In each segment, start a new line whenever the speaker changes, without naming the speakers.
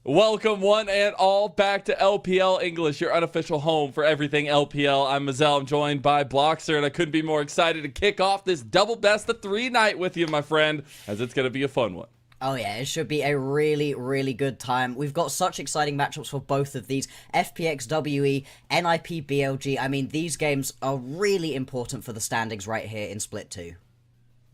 Welcome one and all back to LPL English, your unofficial home for everything LPL. I'm Mazel, I'm joined by Blockster, and I couldn't be more excited to kick off this double best of 3 night with you, my friend, as it's going to be a fun one.
Oh yeah, it should be a really, really good time. We've got such exciting matchups for both of these. FPX, WE, NiP, BLG. I mean, these games are really important for the standings right here in Split 2.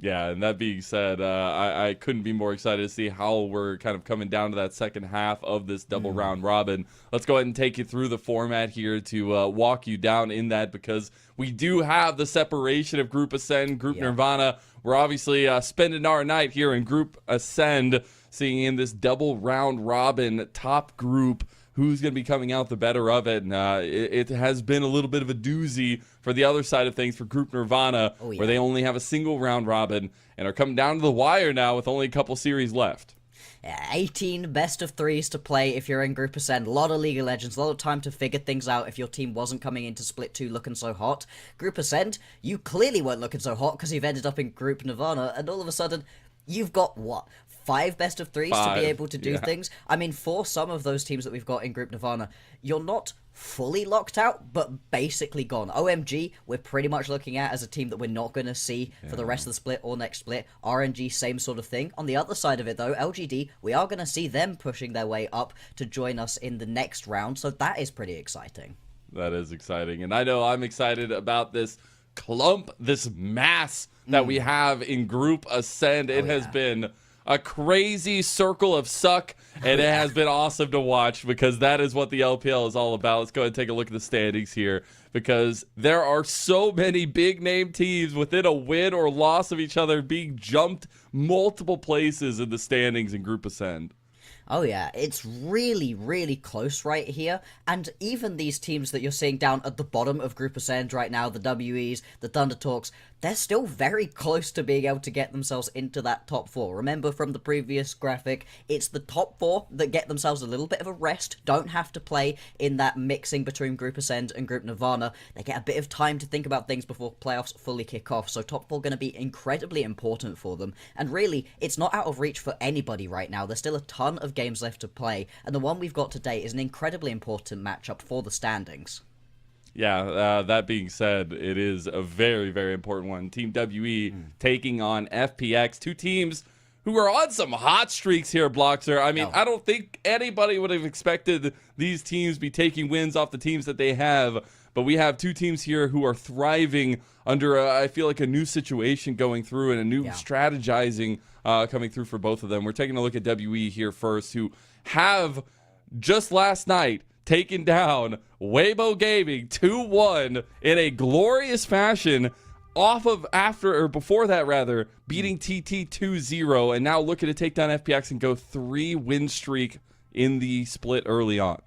Yeah, and that being said, I couldn't be more excited to see how we're kind of coming down to that second half of this double round robin. Let's go ahead and take you through the format here to walk you down in that, because we do have the separation of Group Ascend, Group Nirvana. We're obviously spending our night here in Group Ascend, seeing in this double round robin top group who's going to be coming out the better of it. And it has been a little bit of a doozy for the other side of things for Group Nirvana, where they only have a single round robin and are coming down to the wire now with only a couple series left.
Yeah, 18 best of 3s to play if you're in Group Ascend. A lot of League of Legends, a lot of time to figure things out if your team wasn't coming into Split 2 looking so hot. Group Ascend, you clearly weren't looking so hot because you've ended up in Group Nirvana, and all of a sudden, you've got, what, 5 best of 3s to be
5,
able to do things. I mean, for some of those teams that we've got in Group Nirvana, you're not fully locked out, but basically gone. OMG, we're pretty much looking at as a team that we're not going to see for the rest of the split or next split. RNG, same sort of thing. On the other side of it, though, LGD, we are going to see them pushing their way up to join us in the next round, so that is pretty exciting.
That is exciting. And I know I'm excited about this clump, this mass that we have in Group Ascend. It has been a crazy circle of suck, and it has been awesome to watch because that is what the LPL is all about. Let's go ahead and take a look at the standings here because there are so many big name teams within a win or loss of each other being jumped multiple places in the standings in Group Ascend.
Oh yeah, it's really, really close right here, and even these teams that you're seeing down at the bottom of Group Ascend right now, the WEs, the Thunder Talks, they're still very close to being able to get themselves into that top 4. Remember from the previous graphic, it's the top 4 that get themselves a little bit of a rest, don't have to play in that mixing between Group Ascend and Group Nirvana. They get a bit of time to think about things before playoffs fully kick off, so top 4 going to be incredibly important for them, and really, it's not out of reach for anybody right now. There's still a ton of games left to play, and the one we've got today is an incredibly important matchup for the standings.
Yeah, that being said, it is a very, very important one. Team WE taking on FPX, two teams who are on some hot streaks here, Bloxer. I mean, I don't think anybody would have expected these teams be taking wins off the teams that they have, but we have two teams here who are thriving under, I feel like, a new situation going through and a new strategizing coming through for both of them. We're taking a look at WE here first, who have just last night taken down Weibo Gaming 2-1 in a glorious fashion before that rather, beating TT 2-0 and now looking to take down FPX and go 3-win streak in the split early on.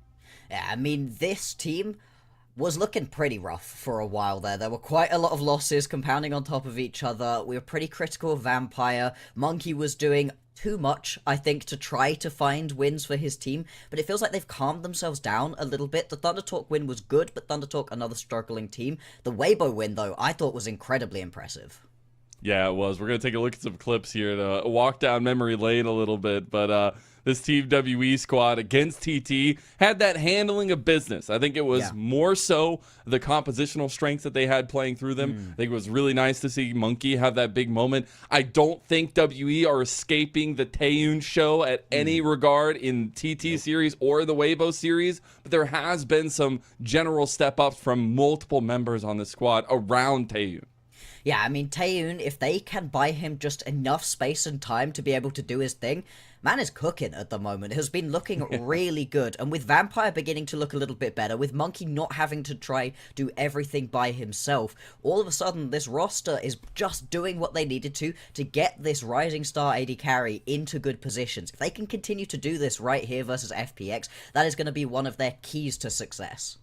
Yeah, I mean, this team was looking pretty rough for a while there. There were quite a lot of losses compounding on top of each other. We were pretty critical of Vampire. Monkey was doing too much, I think, to try to find wins for his team, but it feels like they've calmed themselves down a little bit. The Thunder Talk win was good, but Thunder Talk, another struggling team. The Weibo win, though, I thought was incredibly impressive.
Yeah, it was. We're going to take a look at some clips here to walk down memory lane a little bit, but this Team WE squad against TT had that handling of business. I think it was more so the compositional strengths that they had playing through them. I think it was really nice to see Monkey have that big moment. I don't think WE are escaping the Taeyun show at any regard in TT series or the Weibo series, but there has been some general step-ups from multiple members on the squad around Taeyun.
Yeah, I mean, Taeyun, if they can buy him just enough space and time to be able to do his thing, man is cooking at the moment. It has been looking really good. And with Vampire beginning to look a little bit better, with Monkey not having to try do everything by himself, all of a sudden this roster is just doing what they needed to get this Rising Star AD carry into good positions. If they can continue to do this right here versus FPX, that is going to be one of their keys to success.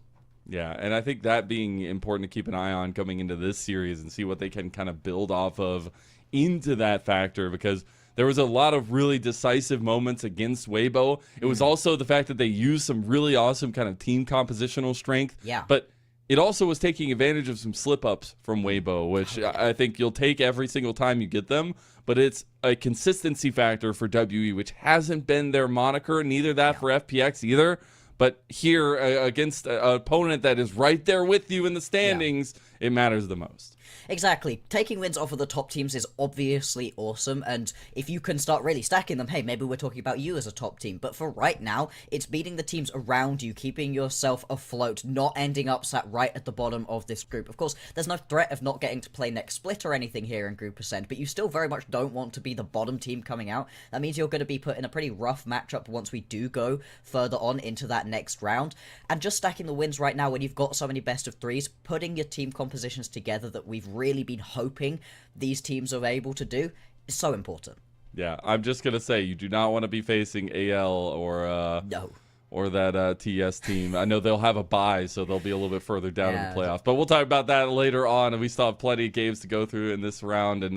Yeah, and I think that being important to keep an eye on coming into this series and see what they can kind of build off of into that factor, because there was a lot of really decisive moments against Weibo. It was also the fact that they used some really awesome kind of team compositional strength.
Yeah.
But it also was taking advantage of some slip-ups from Weibo, which I think you'll take every single time you get them. But it's a consistency factor for WE, which hasn't been their moniker, neither that for FPX either. But here, against an opponent that is right there with you in the standings, it matters the most.
Exactly. Taking wins off of the top teams is obviously awesome, and if you can start really stacking them, hey, maybe we're talking about you as a top team. But for right now, it's beating the teams around you, keeping yourself afloat, not ending up sat right at the bottom of this group. Of course, there's no threat of not getting to play next split or anything here in Group Ascend, but you still very much don't want to be the bottom team coming out. That means you're going to be put in a pretty rough matchup once we do go further on into that next round. And just stacking the wins right now when you've got so many best of threes, putting your team compositions together that we've really been hoping these teams are able to do is so important.
Yeah, I'm just going to say, you do not want to be facing AL or
No.
Or that TS team. I know they'll have a bye, so they'll be a little bit further down in the playoffs. But we'll talk about that later on, and we still have plenty of games to go through in this round. And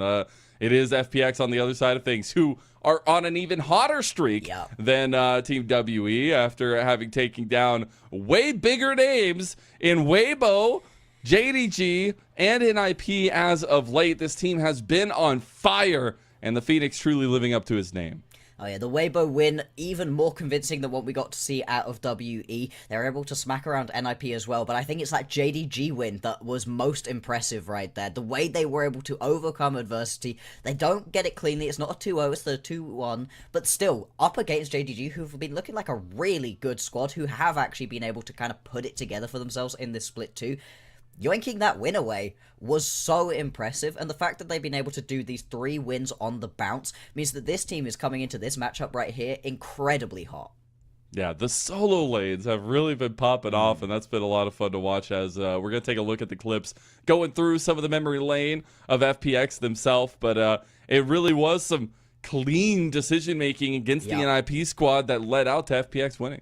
it is FPX on the other side of things, who are on an even hotter streak than Team WE after having taken down way bigger names in Weibo, JDG, and NiP as of late. This team has been on fire, and the Phoenix truly living up to his name.
Oh yeah, the Weibo win, even more convincing than what we got to see out of WE. They're able to smack around NiP as well, but I think it's that JDG win that was most impressive right there. The way they were able to overcome adversity. They don't get it cleanly, it's not a 2-0, it's the 2-1, but still, up against JDG, who've been looking like a really good squad, who have actually been able to kind of put it together for themselves in this split 2. Yoinking that win away was so impressive, and the fact that they've been able to do these 3 wins on the bounce means that this team is coming into this matchup right here incredibly hot.
Yeah, the solo lanes have really been popping off, and that's been a lot of fun to watch as we're going to take a look at the clips going through some of the memory lane of FPX themselves, but it really was some clean decision-making against the NiP squad that led out to FPX winning.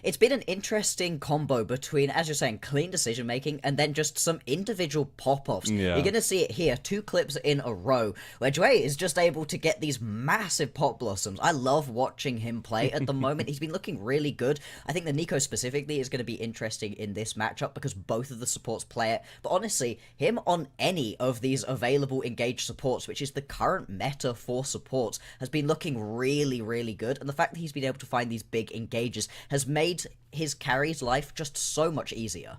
It's been an interesting combo between, as you're saying, clean decision-making and then just some individual pop-offs.
Yeah.
You're going to see it here, 2 clips in a row, where Dway is just able to get these massive pop blossoms. I love watching him play at the moment. He's been looking really good. I think the Nico specifically is going to be interesting in this matchup because both of the supports play it. But honestly, him on any of these available engaged supports, which is the current meta for supports, has been looking really, really good. And the fact that he's been able to find these big engages has made his carry's life just so much easier.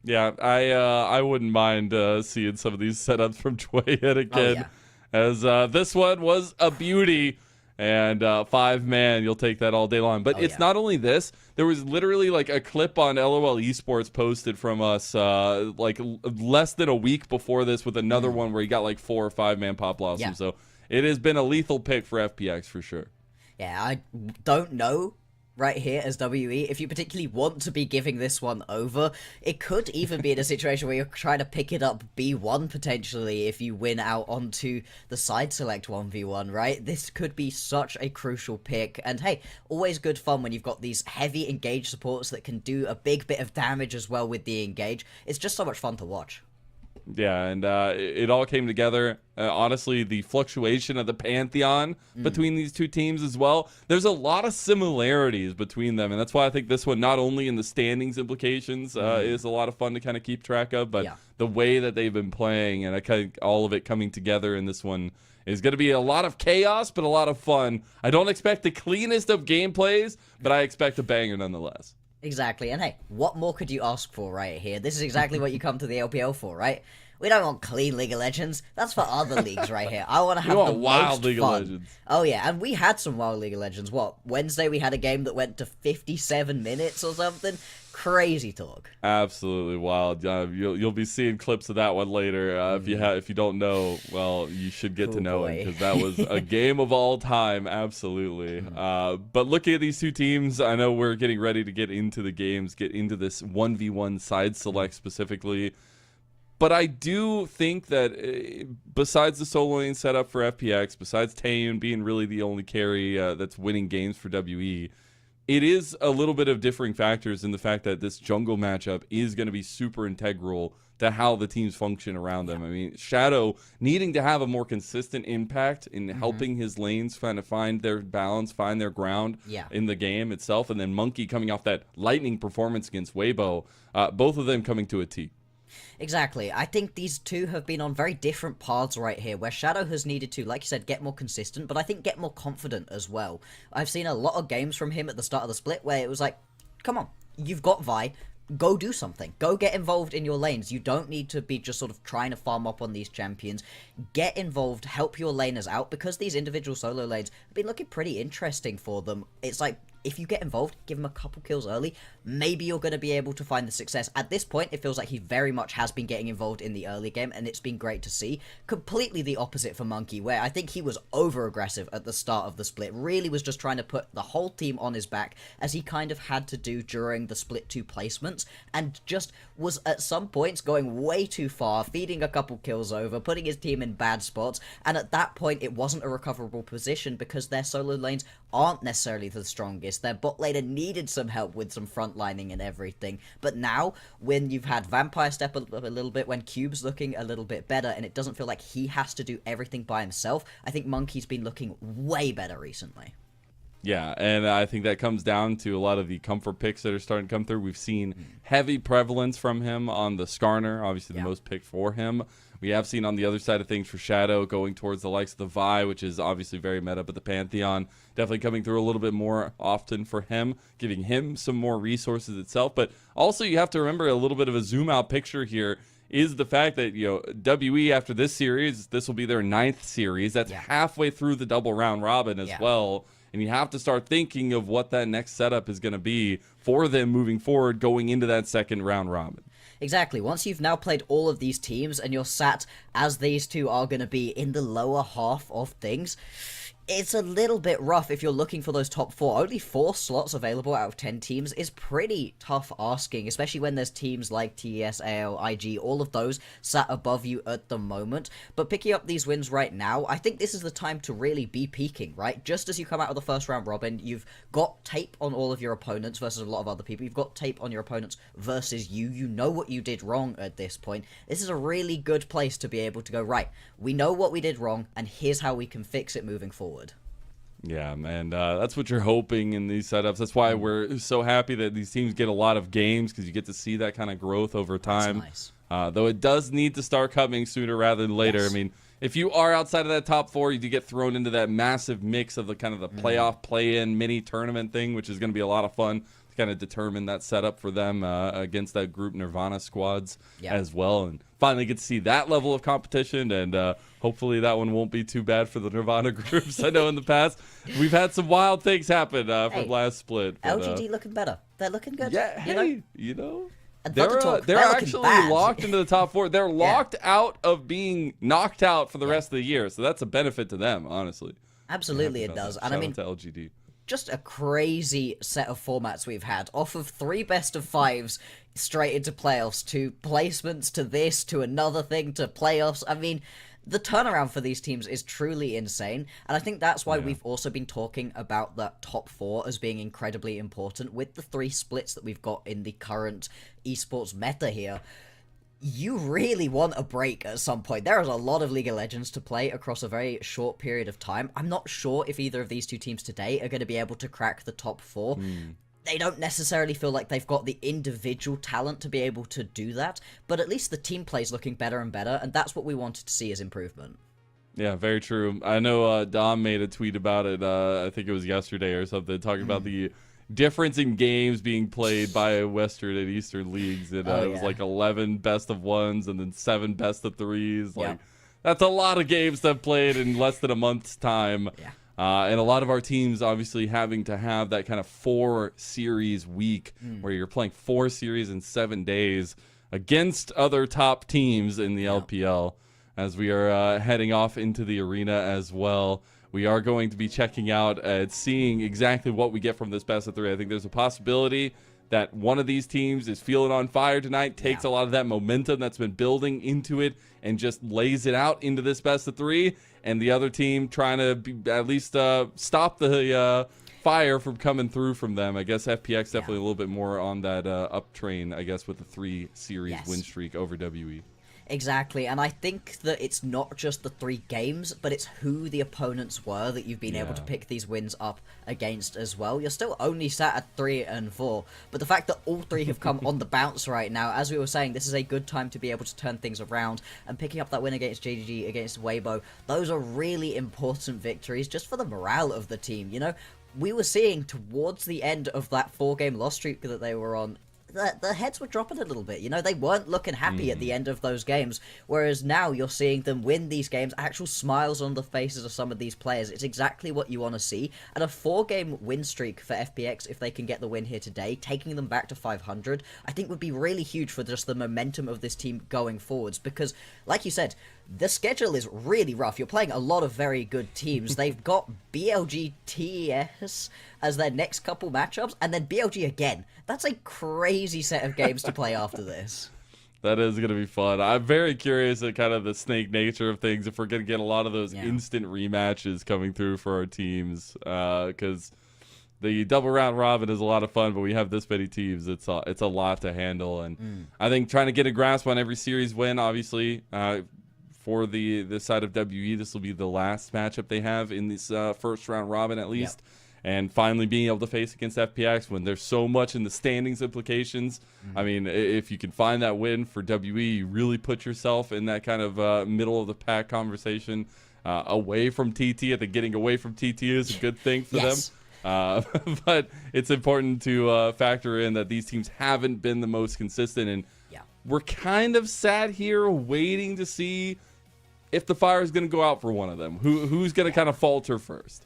Yeah, I wouldn't mind seeing some of these setups from Dway yet again, as this one was a beauty, and 5-man, you'll take that all day long. But it's not only this. There was literally like a clip on LOL Esports posted from us like less than a week before this with another one where he got like 4 or 5-man pop blossoms. So it has been a lethal pick for FPX for sure.
Yeah, I don't know right here as WE, if you particularly want to be giving this one over. It could even be in a situation where you're trying to pick it up B1 potentially if you win out onto the side select 1v1, right? This could be such a crucial pick, and hey, always good fun when you've got these heavy engage supports that can do a big bit of damage as well with the engage. It's just so much fun to watch.
Yeah, and it all came together. Honestly, the fluctuation of the pantheon between these two teams as well. There's a lot of similarities between them, and that's why I think this one, not only in the standings implications, is a lot of fun to kind of keep track of, but the way that they've been playing, and I think all of it coming together in this one is going to be a lot of chaos, but a lot of fun. I don't expect the cleanest of gameplays, but I expect a banger nonetheless.
Exactly, and hey, what more could you ask for right here? This is exactly what you come to the LPL for, right? We don't want clean League of Legends. That's for other leagues right here. I want to have the
wild
most
League
fun.
of Legends.
Oh yeah, and we had some wild League of Legends. What, Wednesday we had a game that went to 57 minutes or something? Crazy talk.
Absolutely wild. You'll be seeing clips of that one later. If you don't know, well, you should get to know it, because that was a game of all time. Absolutely. But looking at these two teams, I know we're getting ready to get into the games, get into this 1v1 side select specifically. But I do think that besides the solo lane setup for FPX, besides Taeyoon being really the only carry that's winning games for WE, it is a little bit of differing factors in the fact that this jungle matchup is going to be super integral to how the teams function around them. I mean, Shadow needing to have a more consistent impact in helping his lanes kind of find their balance, find their ground in the game itself, and then Monkey coming off that lightning performance against Weibo, both of them coming to a T.
Exactly. I think these two have been on very different paths right here, where Shadow has needed to, like you said, get more consistent, but I think get more confident as well. I've seen a lot of games from him at the start of the split where it was like, come on, you've got Vi, go do something. Go get involved in your lanes. You don't need to be just sort of trying to farm up on these champions. Get involved, help your laners out, because these individual solo lanes have been looking pretty interesting for them. It's like, if you get involved, give him a couple kills early, maybe you're going to be able to find the success. At this point, it feels like he very much has been getting involved in the early game, and it's been great to see. Completely the opposite for Monkey, where I think he was over-aggressive at the start of the split, really was just trying to put the whole team on his back, as he kind of had to do during the split 2 placements, and just was at some points going way too far, feeding a couple kills over, putting his team in bad spots, and at that point, it wasn't a recoverable position because their solo lanes aren't necessarily the strongest. Their bot laner needed some help with some frontlining and everything. But now, when you've had Vampire step up a little bit, when Cube's looking a little bit better, and it doesn't feel like he has to do everything by himself, I think Monkey's been looking way better recently.
Yeah, and I think that comes down to a lot of the comfort picks that are starting to come through. We've seen heavy prevalence from him on the Skarner, obviously the most pick for him. We have seen on the other side of things for Shadow going towards the likes of the Vi, which is obviously very meta, but the Pantheon definitely coming through a little bit more often for him, giving him some more resources itself. But also you have to remember a little bit of a zoom out picture here is the fact that, WE after this series, this will be their 9th series. That's halfway through the double round robin as well. And you have to start thinking of what that next setup is going to be for them moving forward going into that second round robin.
Exactly. Once you've now played all of these teams and you're sat as these two are going to be in the lower half of things, it's a little bit rough if you're looking for those top 4. Only 4 slots available out of 10 teams is pretty tough asking, especially when there's teams like TES, AL, IG, all of those sat above you at the moment. But picking up these wins right now, I think this is the time to really be peaking, right? Just as you come out of the first round robin, you've got tape on all of your opponents versus a lot of other people. You've got tape on your opponents versus you. You know what you did wrong at this point. This is a really good place to be able to go, right, we know what we did wrong, and here's how we can fix it moving forward.
Yeah, man, that's what you're hoping in these setups. That's why we're so happy that these teams get a lot of games, because you get to see that kind of growth over time.
That's nice.
Though it does need to start coming sooner rather than later. Yes. I mean, if you are outside of that top 4, you do get thrown into that massive mix of the kind of the playoff, play-in, mini tournament thing, which is going to be a lot of fun to kind of determine that setup for them against that group Nirvana squads as well. And finally get to see that level of competition, and hopefully that one won't be too bad for the Nirvana groups. I know in the past we've had some wild things happen from last split. But,
LGD looking better. They're looking good.
Yeah,
you know?
They're actually locked into the top 4. They're locked out of being knocked out for the rest of the year, so that's a benefit to them, honestly.
Absolutely it does. And I mean,
to LGD.
Just a crazy set of formats we've had. Off of 3 best of 5s straight into playoffs, to placements, to this, to another thing, to playoffs. I mean, the turnaround for these teams is truly insane, and I think that's why we've also been talking about that top 4 as being incredibly important with the 3 splits that we've got in the current esports meta here. You really want a break at some point. There is a lot of League of Legends to play across a very short period of time. I'm not sure if either of these 2 teams today are going to be able to crack the top 4. They don't necessarily feel like they've got the individual talent to be able to do that, but at least the team play is looking better and better, and that's what we wanted to see as improvement.
Yeah, very true. I know Dom made a tweet about it, I think it was yesterday or something, talking about the difference in games being played by Western and Eastern leagues. And it was like 11 best of 1s and then 7 best of 3s. Like, that's a lot of games that played in less than a month's time. And a lot of our teams obviously having to have that kind of 4 series week where you're playing 4 series in 7 days against other top teams in the LPL, as we are heading off into the arena as well. We are going to be checking out and seeing exactly what we get from this best of 3. I think there's a possibility that one of these teams is feeling on fire tonight, takes a lot of that momentum that's been building into it and just lays it out into this best of 3, and the other team trying to at least stop the fire from coming through from them. I guess FPX definitely a little bit more on that up train, I guess, with the 3 series win streak over WE.
Exactly, and I think that it's not just the 3 games, but it's who the opponents were that you've been able to pick these wins up against as well. You're still only sat at 3 and 4, but the fact that all 3 have come on the bounce right now, as we were saying, this is a good time to be able to turn things around, and picking up that win against JGG, against Weibo, those are really important victories just for the morale of the team. You know, we were seeing towards the end of that 4-game loss streak that they were on, the heads were dropping a little bit. You know, they weren't looking happy at the end of those games, whereas now you're seeing them win these games, actual smiles on the faces of some of these players. It's exactly what you want to see, and a 4-game win streak for FPX, if they can get the win here today, taking them back to 500, I think would be really huge for just the momentum of this team going forwards, because, like you said, the schedule is really rough. You're playing a lot of very good teams. They've got BLG TES as their next couple matchups, and then BLG again. That's a crazy set of games to play after this.
That is going to be fun. I'm very curious at kind of the snake nature of things, if we're going to get a lot of those instant rematches coming through for our teams, because the double round robin is a lot of fun, but we have this many teams. It's a lot to handle, and I think trying to get a grasp on every series win, obviously, for the side of WE, this will be the last matchup they have in this first round robin at least. and finally being able to face against FPX when there's so much in the standings implications. I mean, if you can find that win for WE, you really put yourself in that kind of middle of the pack conversation, away from TT. I think getting away from TT is a good thing for them. But it's important to factor in that these teams haven't been the most consistent, and we're kind of sat here waiting to see if the fire is going to go out for one of them. Who's going to kind of falter first?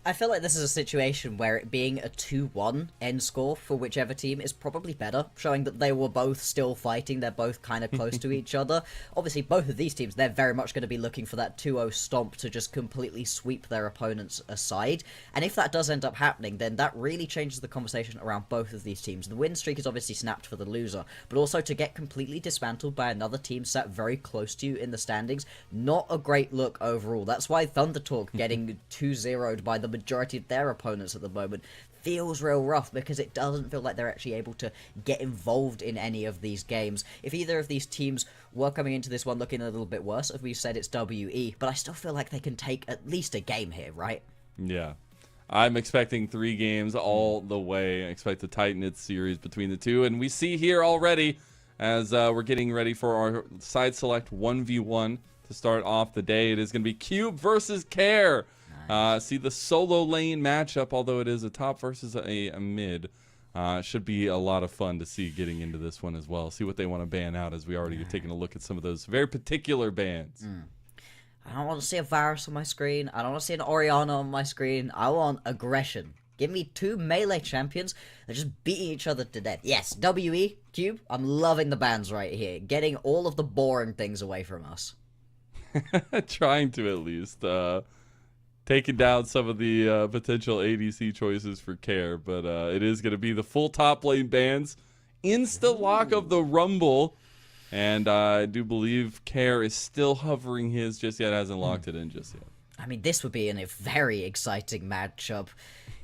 I feel like this is a situation where it being a 2-1 end score for whichever team is probably better, showing that they were both still fighting, they're both kind of close to each other. Obviously, both of these teams, they're very much going to be looking for that 2-0 stomp to just completely sweep their opponents aside. And if that does end up happening, then that really changes the conversation around both of these teams. The win streak is obviously snapped for the loser, but also to get completely dismantled by another team sat very close to you in the standings, not a great look overall. That's why Thunder Talk getting 2-0'd by the majority of their opponents at the moment feels real rough, because it doesn't feel like they're actually able to get involved in any of these games. If either of these teams were coming into this one looking a little bit worse, as we've said, it's WE, but I still feel like they can take at least a game here, right?
Yeah. I'm expecting 3 games all the way. I expect to tighten its series between the two, and we see here already as we're getting ready for our side select 1v1 to start off the day. It is going to be Cube versus Care. See the solo lane matchup, although it is a top versus a mid. Should be a lot of fun to see getting into this one as well. See what they want to ban out, as we already taken a look at some of those very particular bans.
I don't want to see a Varus on my screen. I don't want to see an Orianna on my screen. I want aggression. Give me 2 melee champions that just beating each other to death. Yes, WE, Cube, I'm loving the bans right here. Getting all of the boring things away from us.
Trying to at least. Taking down some of the potential ADC choices for Care, but it is going to be the full top lane bans. Insta-lock of the Rumble, and I do believe Care is still hovering his just yet, hasn't locked it in just yet.
I mean, this would be a very exciting matchup.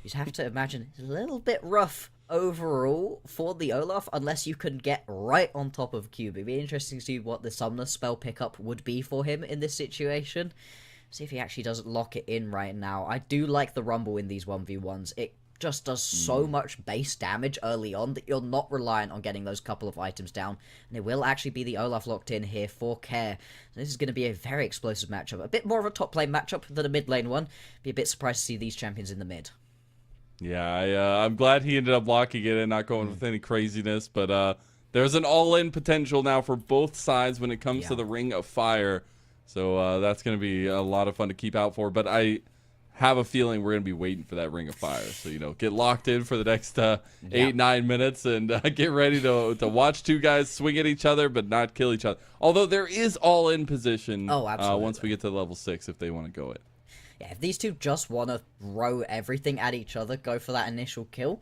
You'd have to imagine it's a little bit rough overall for the Olaf, unless you can get right on top of Cube. It'd be interesting to see what the Summoner spell pickup would be for him in this situation. See if he actually doesn't lock it in right now. I do like the Rumble in these 1v1s. It just does so much base damage early on that you're not reliant on getting those couple of items down. And it will actually be the Olaf locked in here for Care. So this is going to be a very explosive matchup. A bit more of a top lane matchup than a mid lane one. Be a bit surprised to see these champions in the mid.
Yeah, I'm glad he ended up locking it in, not going with any craziness. But there's an all-in potential now for both sides when it comes to the Ring of Fire. So that's going to be a lot of fun to keep out for. But I have a feeling we're going to be waiting for that Ring of Fire. So, get locked in for the next 8-9 minutes and get ready to watch 2 guys swing at each other but not kill each other. Although there is all-in position once we get to level 6 if they want to go it.
Yeah, if these two just want to throw everything at each other, go for that initial kill,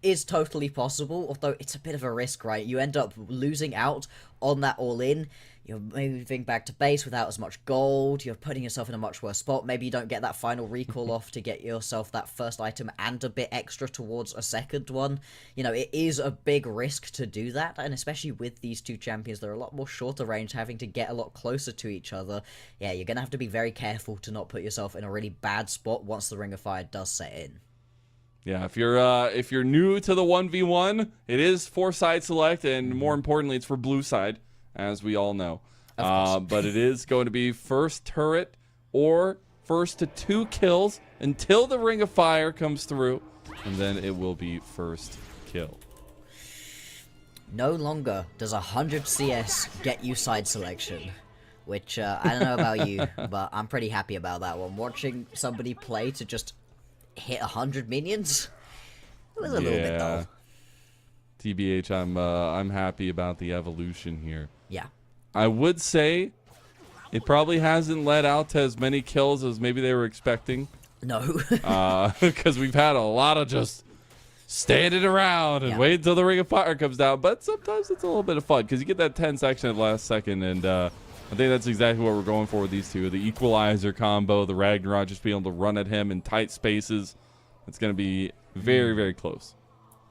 is totally possible, although it's a bit of a risk, right? You end up losing out on that all-in. You're moving back to base without as much gold. You're putting yourself in a much worse spot. Maybe you don't get that final recall off to get yourself that first item and a bit extra towards a second one. It is a big risk to do that, and especially with these 2 champions, they're a lot more shorter range, having to get a lot closer to each other. Yeah, you're going to have to be very careful to not put yourself in a really bad spot once the Ring of Fire does set in.
Yeah, if you're new to the 1v1, it is for side select, and more importantly, it's for blue side, as we all know. But it is going to be first turret or first to 2 kills until the Ring of Fire comes through, and then it will be first kill.
No longer does 100 CS get you side selection, which I don't know about you, but I'm pretty happy about that one. Watching somebody play to just hit 100 minions, it was a little bit dull.
TBH, I'm happy about the evolution here.
Yeah.
I would say it probably hasn't led out to as many kills as maybe they were expecting.
No.
Because we've had a lot of just standing around and waiting until the Ring of Fire comes down. But sometimes it's a little bit of fun because you get that 10 section at the last second. And I think that's exactly what we're going for with these two. The Equalizer combo, the Ragnarok just being able to run at him in tight spaces. It's going to be very, very close.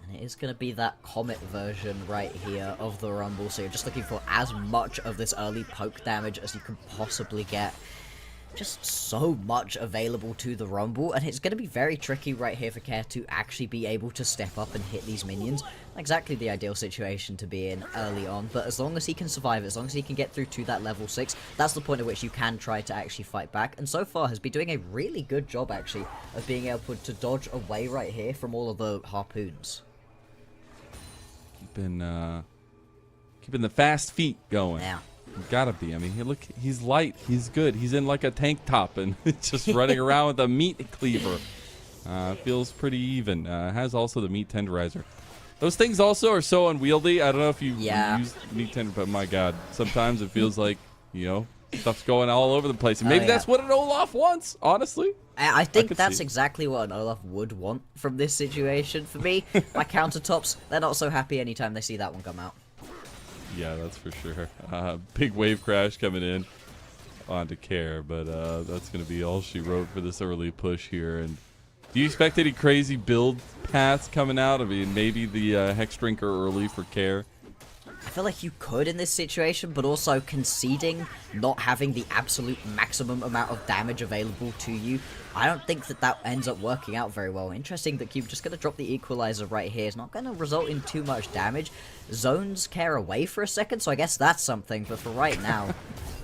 And it is going to be that Comet version right here of the Rumble. So you're just looking for as much of this early poke damage as you can possibly get. just so much available to the Rumble, and it's going to be very tricky right here for Care to actually be able to step up and hit these minions. Exactly the ideal situation to be in early on, but as long as he can survive, as long as he can get through to that level 6, that's the point at which you can try to actually fight back, and so far has been doing a really good job actually of being able to dodge away right here from all of the harpoons.
Keeping the fast feet going.
Yeah.
Gotta be. I mean, look, he's light. He's good. He's in like a tank top and just running around with a meat cleaver. Feels pretty even. Has also the meat tenderizer. Those things also are so unwieldy. I don't know if you use meat tender, but my God, sometimes it feels like, you know, stuff's going all over the place. And maybe that's what an Olaf wants, honestly.
I think that's exactly what an Olaf would want from this situation. For me, my countertops, they're not so happy anytime they see that one come out.
Yeah, that's for sure. Big wave crash coming in onto Care, but that's going to be all she wrote for this early push here. And do you expect any crazy build paths coming out? I mean, maybe the Hex Drinker early for Care.
I feel like you could in this situation, but also conceding not having the absolute maximum amount of damage available to you, I don't think that ends up working out very well. Interesting that Cube just going to drop the equalizer right here. It's not going to result in too much damage. Zones Care away for a second, so I guess that's something, but for right now...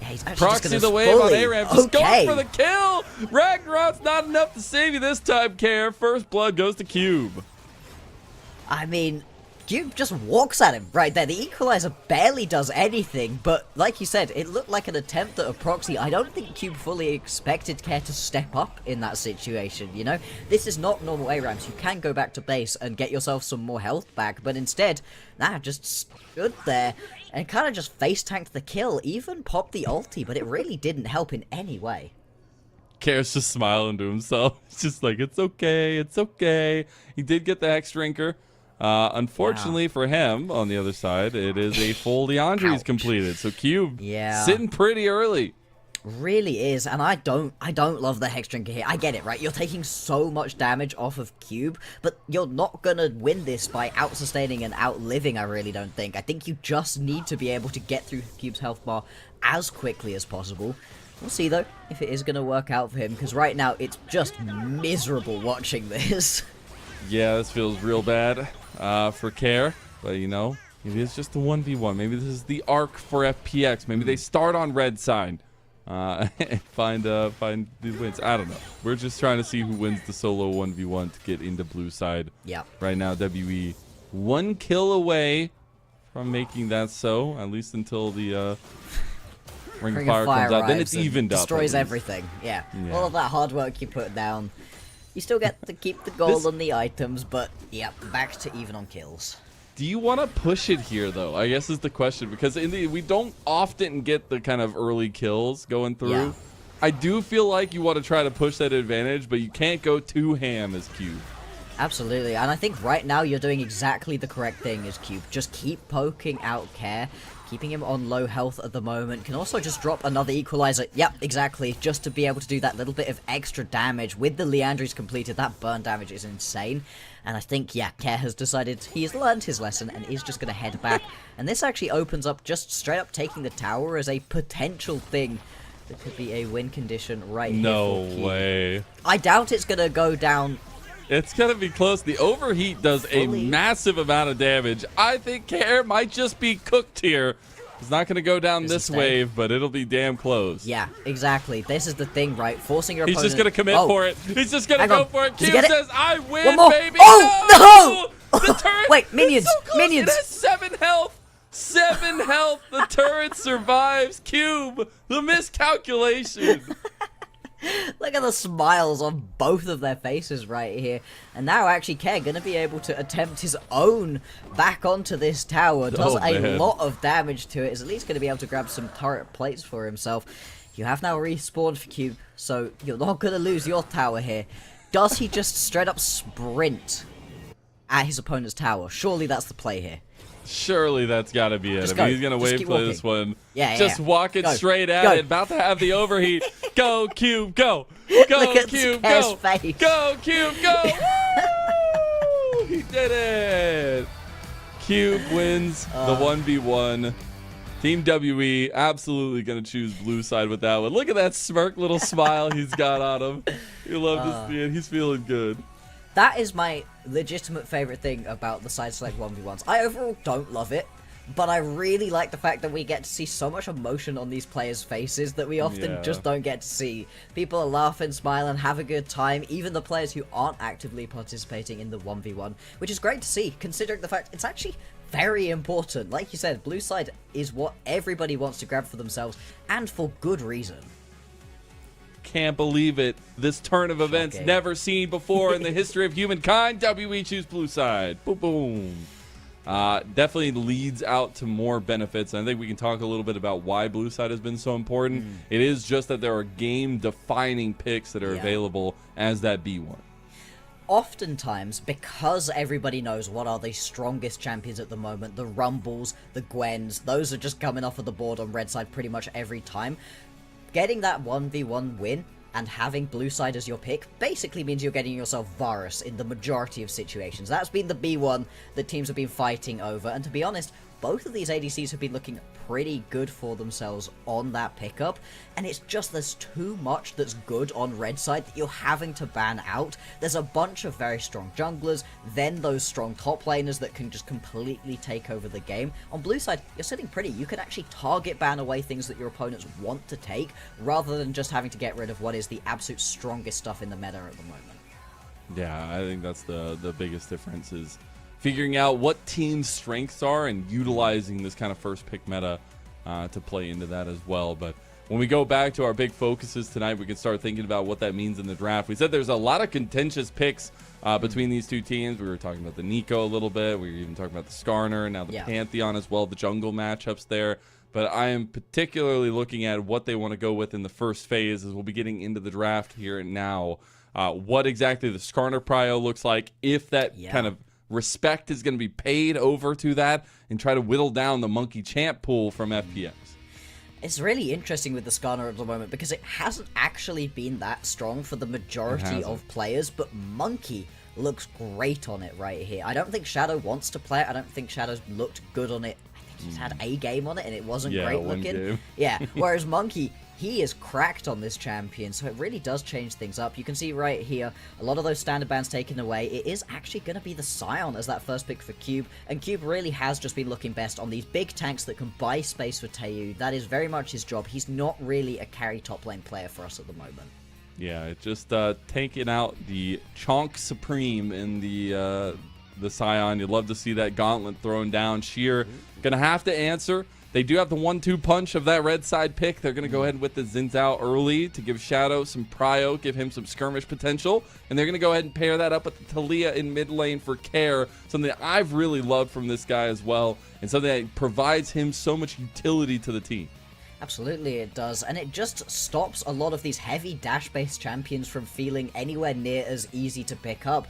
Yeah, he's actually
Proxy
just
the
fully...
wave on A-Ramp, just
okay.
going for the kill! Ragnarok's not enough to save you this time, Care. First blood goes to Cube.
I mean... Cube just walks at him right there. The equalizer barely does anything, but like you said, it looked like an attempt at a proxy. I don't think Cube fully expected Care to step up in that situation, you know? This is not normal A-Ramps. You can go back to base and get yourself some more health back, but instead, just stood there and kind of just face-tanked the kill, even popped the ulti, but it really didn't help in any way.
Care's just smiling to himself. It's just like, it's okay, it's okay. He did get the Hex Drinker. Unfortunately for him, on the other side, it is a full Leandri's completed. So Cube sitting pretty early.
Really is, and I don't love the Hex Drinker here. I get it, right? You're taking so much damage off of Cube, but you're not gonna win this by out-sustaining and outliving, I really don't think. I think you just need to be able to get through Cube's health bar as quickly as possible. We'll see, though, if it is gonna work out for him, because right now, it's just miserable watching this.
Yeah, this feels real bad for Care, but you know, maybe it's just the 1v1. Maybe this is the arc for FPX. Maybe they start on red side and find the wins. I don't know. We're just trying to see who wins the solo 1v1 to get into blue side.
Yeah.
Right now, WE 1 kill away from making that so, at least until the Ring of Fire comes out. Then it's evened up.
Destroys everything. Yeah. All of that hard work you put down. You still get to keep the gold on the items, but yeah, back to even on kills.
Do you want to push it here, though? I guess is the question, because we don't often get the kind of early kills going through. Yeah. I do feel like you want to try to push that advantage, but you can't go too ham as Cube.
Absolutely, and I think right now you're doing exactly the correct thing as Cube. Just keep poking out Care. Keeping him on low health at the moment. Can also just drop another equalizer. Yep, exactly. Just to be able to do that little bit of extra damage. With the Leandri's completed, that burn damage is insane. And I think, yeah, Care has decided he's learned his lesson and is just going to head back. And this actually opens up just straight up taking the tower as a potential thing. That could be a win condition right here.
No way.
I doubt it's going to go down.
It's going to be close. The overheat does a massive amount of damage. I think Care might just be cooked here. It's not going to go down this wave, but it'll be damn close.
Yeah, exactly. This is the thing, right? Forcing your opponent...
He's just going to commit for it. He's just going to go for it. Cube says, I win, baby.
Oh, no!
The turret.
Wait, minions.
So close.
Minions.
It has 7 health. 7 health. The turret survives. Cube, the miscalculation.
Look at the smiles on both of their faces right here. And now actually Care going to be able to attempt his own back onto this tower. Does a lot of damage to it. Is at least going to be able to grab some turret plates for himself. You have now respawned for Cube, so you're not going to lose your tower here. Does he just straight up sprint at his opponent's tower? Surely that's the play here.
Surely that's got to be it. I mean, he's going to wave play this one. Just walking straight at it. About to have the overheat. Go, Cube, go. Go, Cube, go.
Face.
Go, Cube, go. He did it. Cube wins the 1v1. Team WE absolutely going to choose blue side with that one. Look at that smirk little smile he's got on him. You love to see it. He's feeling good.
That is my legitimate favorite thing about the side select 1v1s. I overall don't love it, but I really like the fact that we get to see so much emotion on these players' faces that we often just don't get to see. People are laughing, smiling, have a good time, even the players who aren't actively participating in the 1v1, which is great to see, considering the fact it's actually very important. Like you said, blue side is what everybody wants to grab for themselves, and for good reason.
Can't believe it. This turn of events never seen before in the history of humankind. WE choose blue side. Boom, boom. Definitely leads out to more benefits. And I think we can talk a little bit about why blue side has been so important. It is just that there are game-defining picks that are available as that B1.
Oftentimes, because everybody knows what are the strongest champions at the moment, the Rumbles, the Gwens, those are just coming off of the board on red side pretty much every time. Getting that 1v1 win and having blue side as your pick basically means you're getting yourself Varus in the majority of situations. That's been the B1 that teams have been fighting over, and to be honest, both of these ADCs have been looking pretty good for themselves on that pickup, and it's just there's too much that's good on red side that you're having to ban out. There's a bunch of very strong junglers, then those strong top laners that can just completely take over the game. On blue side, you're sitting pretty. You can actually target ban away things that your opponents want to take, rather than just having to get rid of what is the absolute strongest stuff in the meta at the moment.
Yeah, I think that's the biggest difference is figuring out what teams' strengths are and utilizing this kind of first pick meta to play into that as well. But when we go back to our big focuses tonight, we can start thinking about what that means in the draft. We said there's a lot of contentious picks between these two teams. We were talking about the Nico a little bit. We were even talking about the Skarner and now the Pantheon as well, the jungle matchups there. But I am particularly looking at what they want to go with in the first phase as we'll be getting into the draft here and now. What exactly the Skarner prio looks like, if that kind of respect is going to be paid over to that, and try to whittle down the monkey champ pool from FPX.
It's really interesting with the Skarner at the moment because it hasn't actually been that strong for the majority of players, but Monkey looks great on it right here. I don't think Shadow wants to play it. I don't think Shadow's looked good on it. I think he's had a game on it and it wasn't great looking. Yeah, whereas Monkey, he is cracked on this champion, so it really does change things up. You can see right here, a lot of those standard bans taken away. It is actually going to be the Scion as that first pick for Cube, and Cube really has just been looking best on these big tanks that can buy space for Taeyu. That is very much his job. He's not really a carry top lane player for us at the moment.
Yeah, it's just taking out the Chonk Supreme in the Scion. You'd love to see that gauntlet thrown down. Sheer going to have to answer. They do have the 1-2 punch of that red side pick. They're going to go ahead with the Xin Zhao early to give Shadow some prio, give him some skirmish potential. And they're going to go ahead and pair that up with the Talia in mid lane for care. Something that I've really loved from this guy as well. And something that provides him so much utility to the team.
Absolutely it does, and it just stops a lot of these heavy dash-based champions from feeling anywhere near as easy to pick up.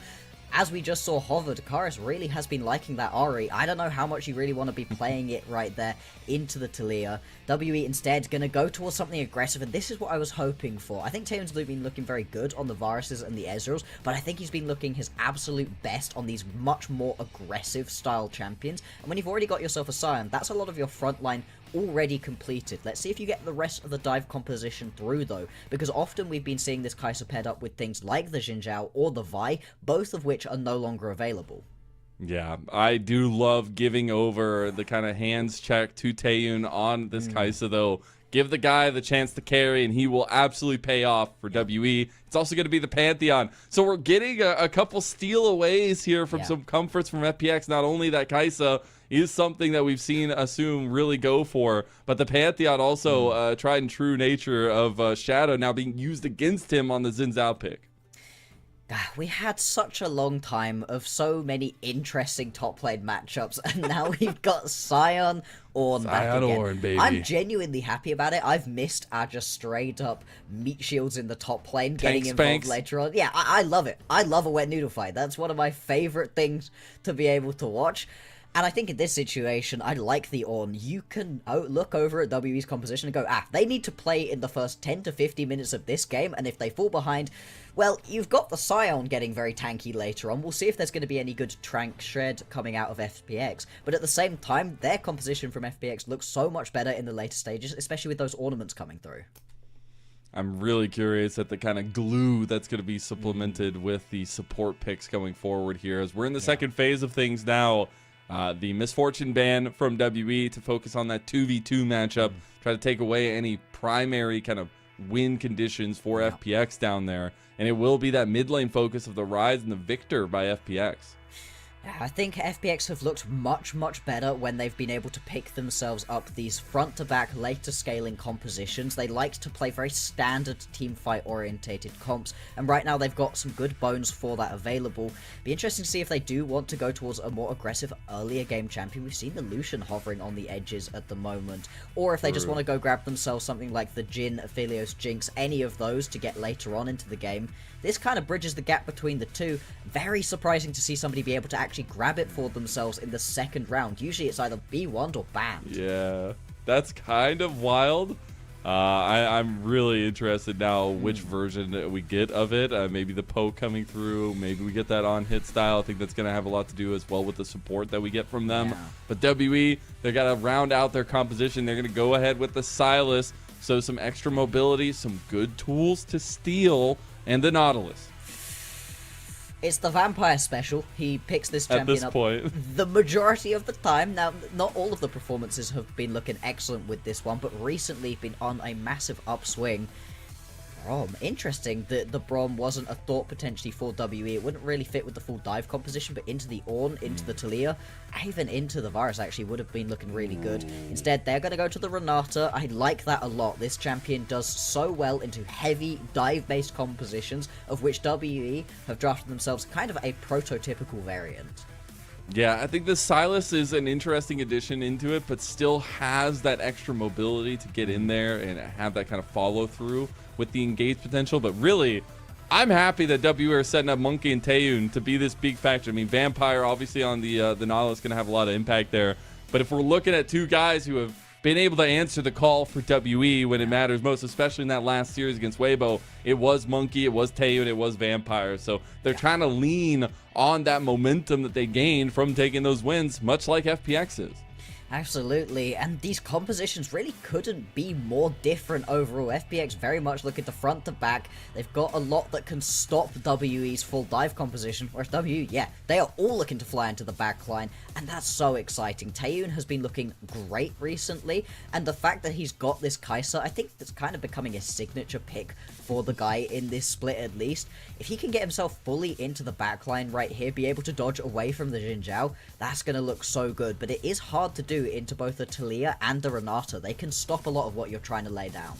As we just saw Hover, Dakaris really has been liking that Ori. I don't know how much you really want to be playing it right there into the Talia. WE instead going to go towards something aggressive, and this is what I was hoping for. I think Taeyeon's been looking very good on the Varuses and the Ezreals, but I think he's been looking his absolute best on these much more aggressive style champions. And when you've already got yourself a Scion, that's a lot of your frontline already completed. Let's see if you get the rest of the dive composition through though, because often we've been seeing this Kai'Sa paired up with things like the Xin Zhao or the Vi, both of which are no longer available.
Yeah, I do love giving over the kind of hands check to Taeyeon on this Kai'Sa though. Give the guy the chance to carry, and he will absolutely pay off for WE. It's also going to be the Pantheon. So we're getting a couple steal aways here from some comforts from FPX. Not only that Kai'Sa is something that we've seen Assume really go for, but the Pantheon also tried and true nature of Shadow now being used against him on the Xin Zhao pick.
We had such a long time of so many interesting top lane matchups, and now we've got Scion Ornn back again.
Ornn, baby.
I'm genuinely happy about it. I've missed our just straight up meat shields in the top lane, getting involved later on. Yeah, I love it. I love a wet noodle fight. That's one of my favorite things to be able to watch. And I think in this situation, I like the Ornn. You can look over at WE's composition and go, they need to play in the first 10 to 50 minutes of this game, and if they fall behind, Well, you've got the Scion getting very tanky later on. We'll see if there's going to be any good Trank Shred coming out of FPX. But at the same time, their composition from FPX looks so much better in the later stages, especially with those ornaments coming through.
I'm really curious at the kind of glue that's going to be supplemented with the support picks going forward here, as we're in the second phase of things now. The Misfortune ban from WE to focus on that 2v2 matchup, try to take away any primary kind of win conditions for FPX down there. And it will be that mid lane focus of the Rise and the Victor by FPX.
I think FPX have looked much, much better when they've been able to pick themselves up these front-to-back, later scaling compositions. They like to play very standard teamfight orientated comps, and right now they've got some good bones for that available. Be interesting to see if they do want to go towards a more aggressive earlier game champion. We've seen the Lucian hovering on the edges at the moment, or if they just want to go grab themselves something like the Jhin, Aphelios, Jinx, any of those to get later on into the game. This kind of bridges the gap between the two. Very surprising to see somebody be able to actually grab it for themselves in the second round. Usually it's either B1'd or banned.
Yeah, that's kind of wild. I'm really interested now which version we get of it. Maybe the poke coming through. Maybe we get that on-hit style. I think that's going to have a lot to do as well with the support that we get from them.
Yeah.
But WE, they got to round out their composition. They're going to go ahead with the Silas. So some extra mobility, some good tools to steal, and the Nautilus.
It's the Vampire special. He picks this champion
At this
up
point.
the majority of the time. Now, not all of the performances have been looking excellent with this one, but recently been on a massive upswing. Brom, interesting that the Brom wasn't a thought potentially for WE. It wouldn't really fit with the full dive composition, but into the Ornn, into the Talia, even into the Varus actually would have been looking really good. Instead, they're going to go to the Renata. I like that a lot. This champion does so well into heavy dive-based compositions, of which WE have drafted themselves kind of a prototypical variant.
Yeah, I think the Silas is an interesting addition into it, but still has that extra mobility to get in there and have that kind of follow through with the engage potential. But really, I'm happy that WE are setting up Monkey and Taeyun to be this big factor. I mean, Vampire obviously on the Nautilus going to have a lot of impact there. But if we're looking at two guys who have been able to answer the call for WE when it matters most, especially in that last series against Weibo, it was Monkey, it was Taeyun, it was Vampire. So they're trying to lean on that momentum that they gained from taking those wins, much like FPX is.
Absolutely, and these compositions really couldn't be more different overall. FPX very much looking to front to back. They've got a lot that can stop WE's full dive composition, whereas WE, yeah, they are all looking to fly into the back line, and that's so exciting. Taeyun has been looking great recently, and the fact that he's got this Kai'Sa, I think that's kind of becoming a signature pick for the guy in this split at least. If he can get himself fully into the backline right here, be able to dodge away from the Xin Zhao, that's going to look so good, but it is hard to do into both the Talia and the Renata. They can stop a lot of what you're trying to lay down.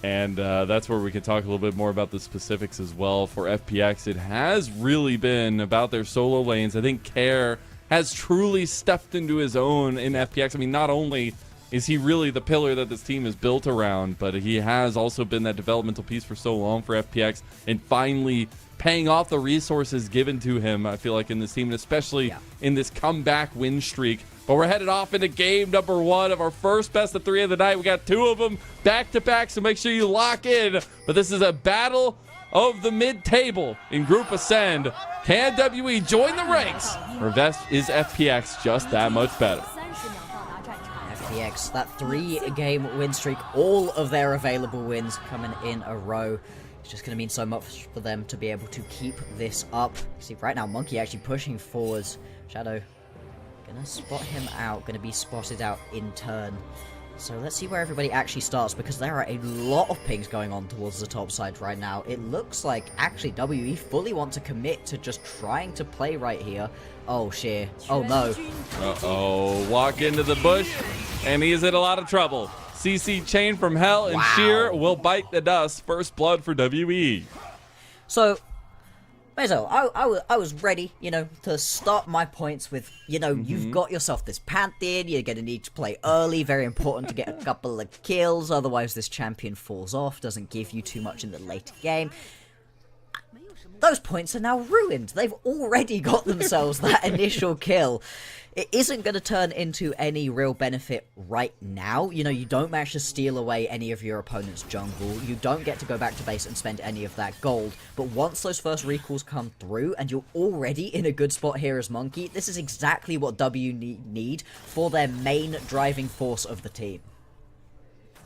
And that's where we can talk a little bit more about the specifics as well. For FPX, it has really been about their solo lanes. I think Care has truly stepped into his own in FPX. I mean, not only is he really the pillar that this team is built around, but he has also been that developmental piece for so long for FPX, and finally paying off the resources given to him, I feel like, in this team, and especially in this comeback win streak. But we're headed off into game number 1 of our first best of 3 of the night. We got 2 of them back-to-back, so make sure you lock in. But this is a battle of the mid-table in Group Ascend. Can WE join the ranks, or is FPX just that much better?
FPX, that 3-game win streak, all of their available wins coming in a row. It's just going to mean so much for them to be able to keep this up. You see, right now, Monkey actually pushing forwards. Shadow gonna spot him out, gonna be spotted out in turn. So let's see where everybody actually starts, because there are a lot of pings going on towards the top side right now. It looks like actually WE fully want to commit to just trying to play right here. Oh, Sheer. Oh, no.
Uh-oh. Walk into the bush, and he's in a lot of trouble. CC chain from hell, and Sheer will bite the dust. First blood for WE.
So, Mezo, I was ready, to start my points with, you've got yourself this Pantheon, you're going to need to play early, very important to get a couple of kills, otherwise this champion falls off, doesn't give you too much in the later game. those points are now ruined. They've already got themselves that initial kill. It isn't going to turn into any real benefit right now. You know, you don't manage to steal away any of your opponent's jungle. You don't get to go back to base and spend any of that gold. But once those first recalls come through and you're already in a good spot here as Monkey, this is exactly what W need for their main driving force of the team.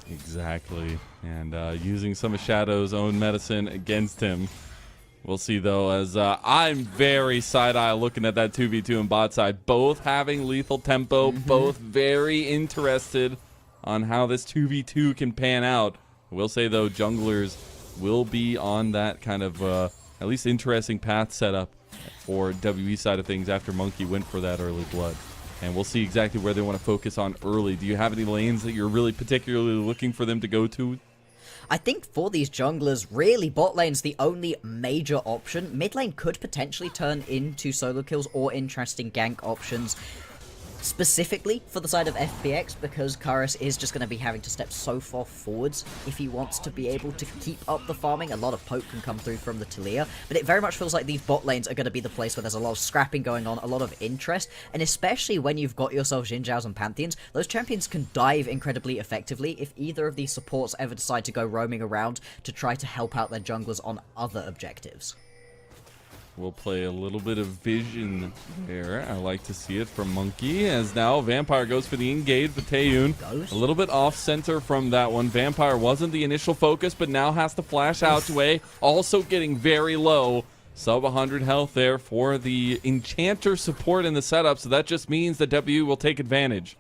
Exactly. And using some of Shadow's own medicine against him. We'll see, though, as I'm very side-eye looking at that 2v2 and bot side. Both having lethal tempo, both very interested on how this 2v2 can pan out. I will say, though, junglers will be on that kind of at least interesting path setup for WE side of things after Monkey went for that early blood. And we'll see exactly where they want to focus on early. Do you have any lanes that you're really particularly looking for them to go to?
I think for these junglers, really, bot lane's the only major option. Mid lane could potentially turn into solo kills or interesting gank options. Specifically for the side of FPX, because Karis is just going to be having to step so far forwards if he wants to be able to keep up the farming. A lot of poke can come through from the Talia, but it very much feels like these bot lanes are going to be the place where there's a lot of scrapping going on, a lot of interest, and especially when you've got yourself Xin Zhaos and Pantheons, those champions can dive incredibly effectively if either of these supports ever decide to go roaming around to try to help out their junglers on other objectives.
We'll play a little bit of vision there. I like to see it from Monkey, as now Vampire goes for the engage, but Taeyun a little bit off-center from that one. Vampire wasn't the initial focus, but now has to flash out away, also getting very low. Sub 100 health there for the Enchanter support in the setup, so that just means that W will take advantage.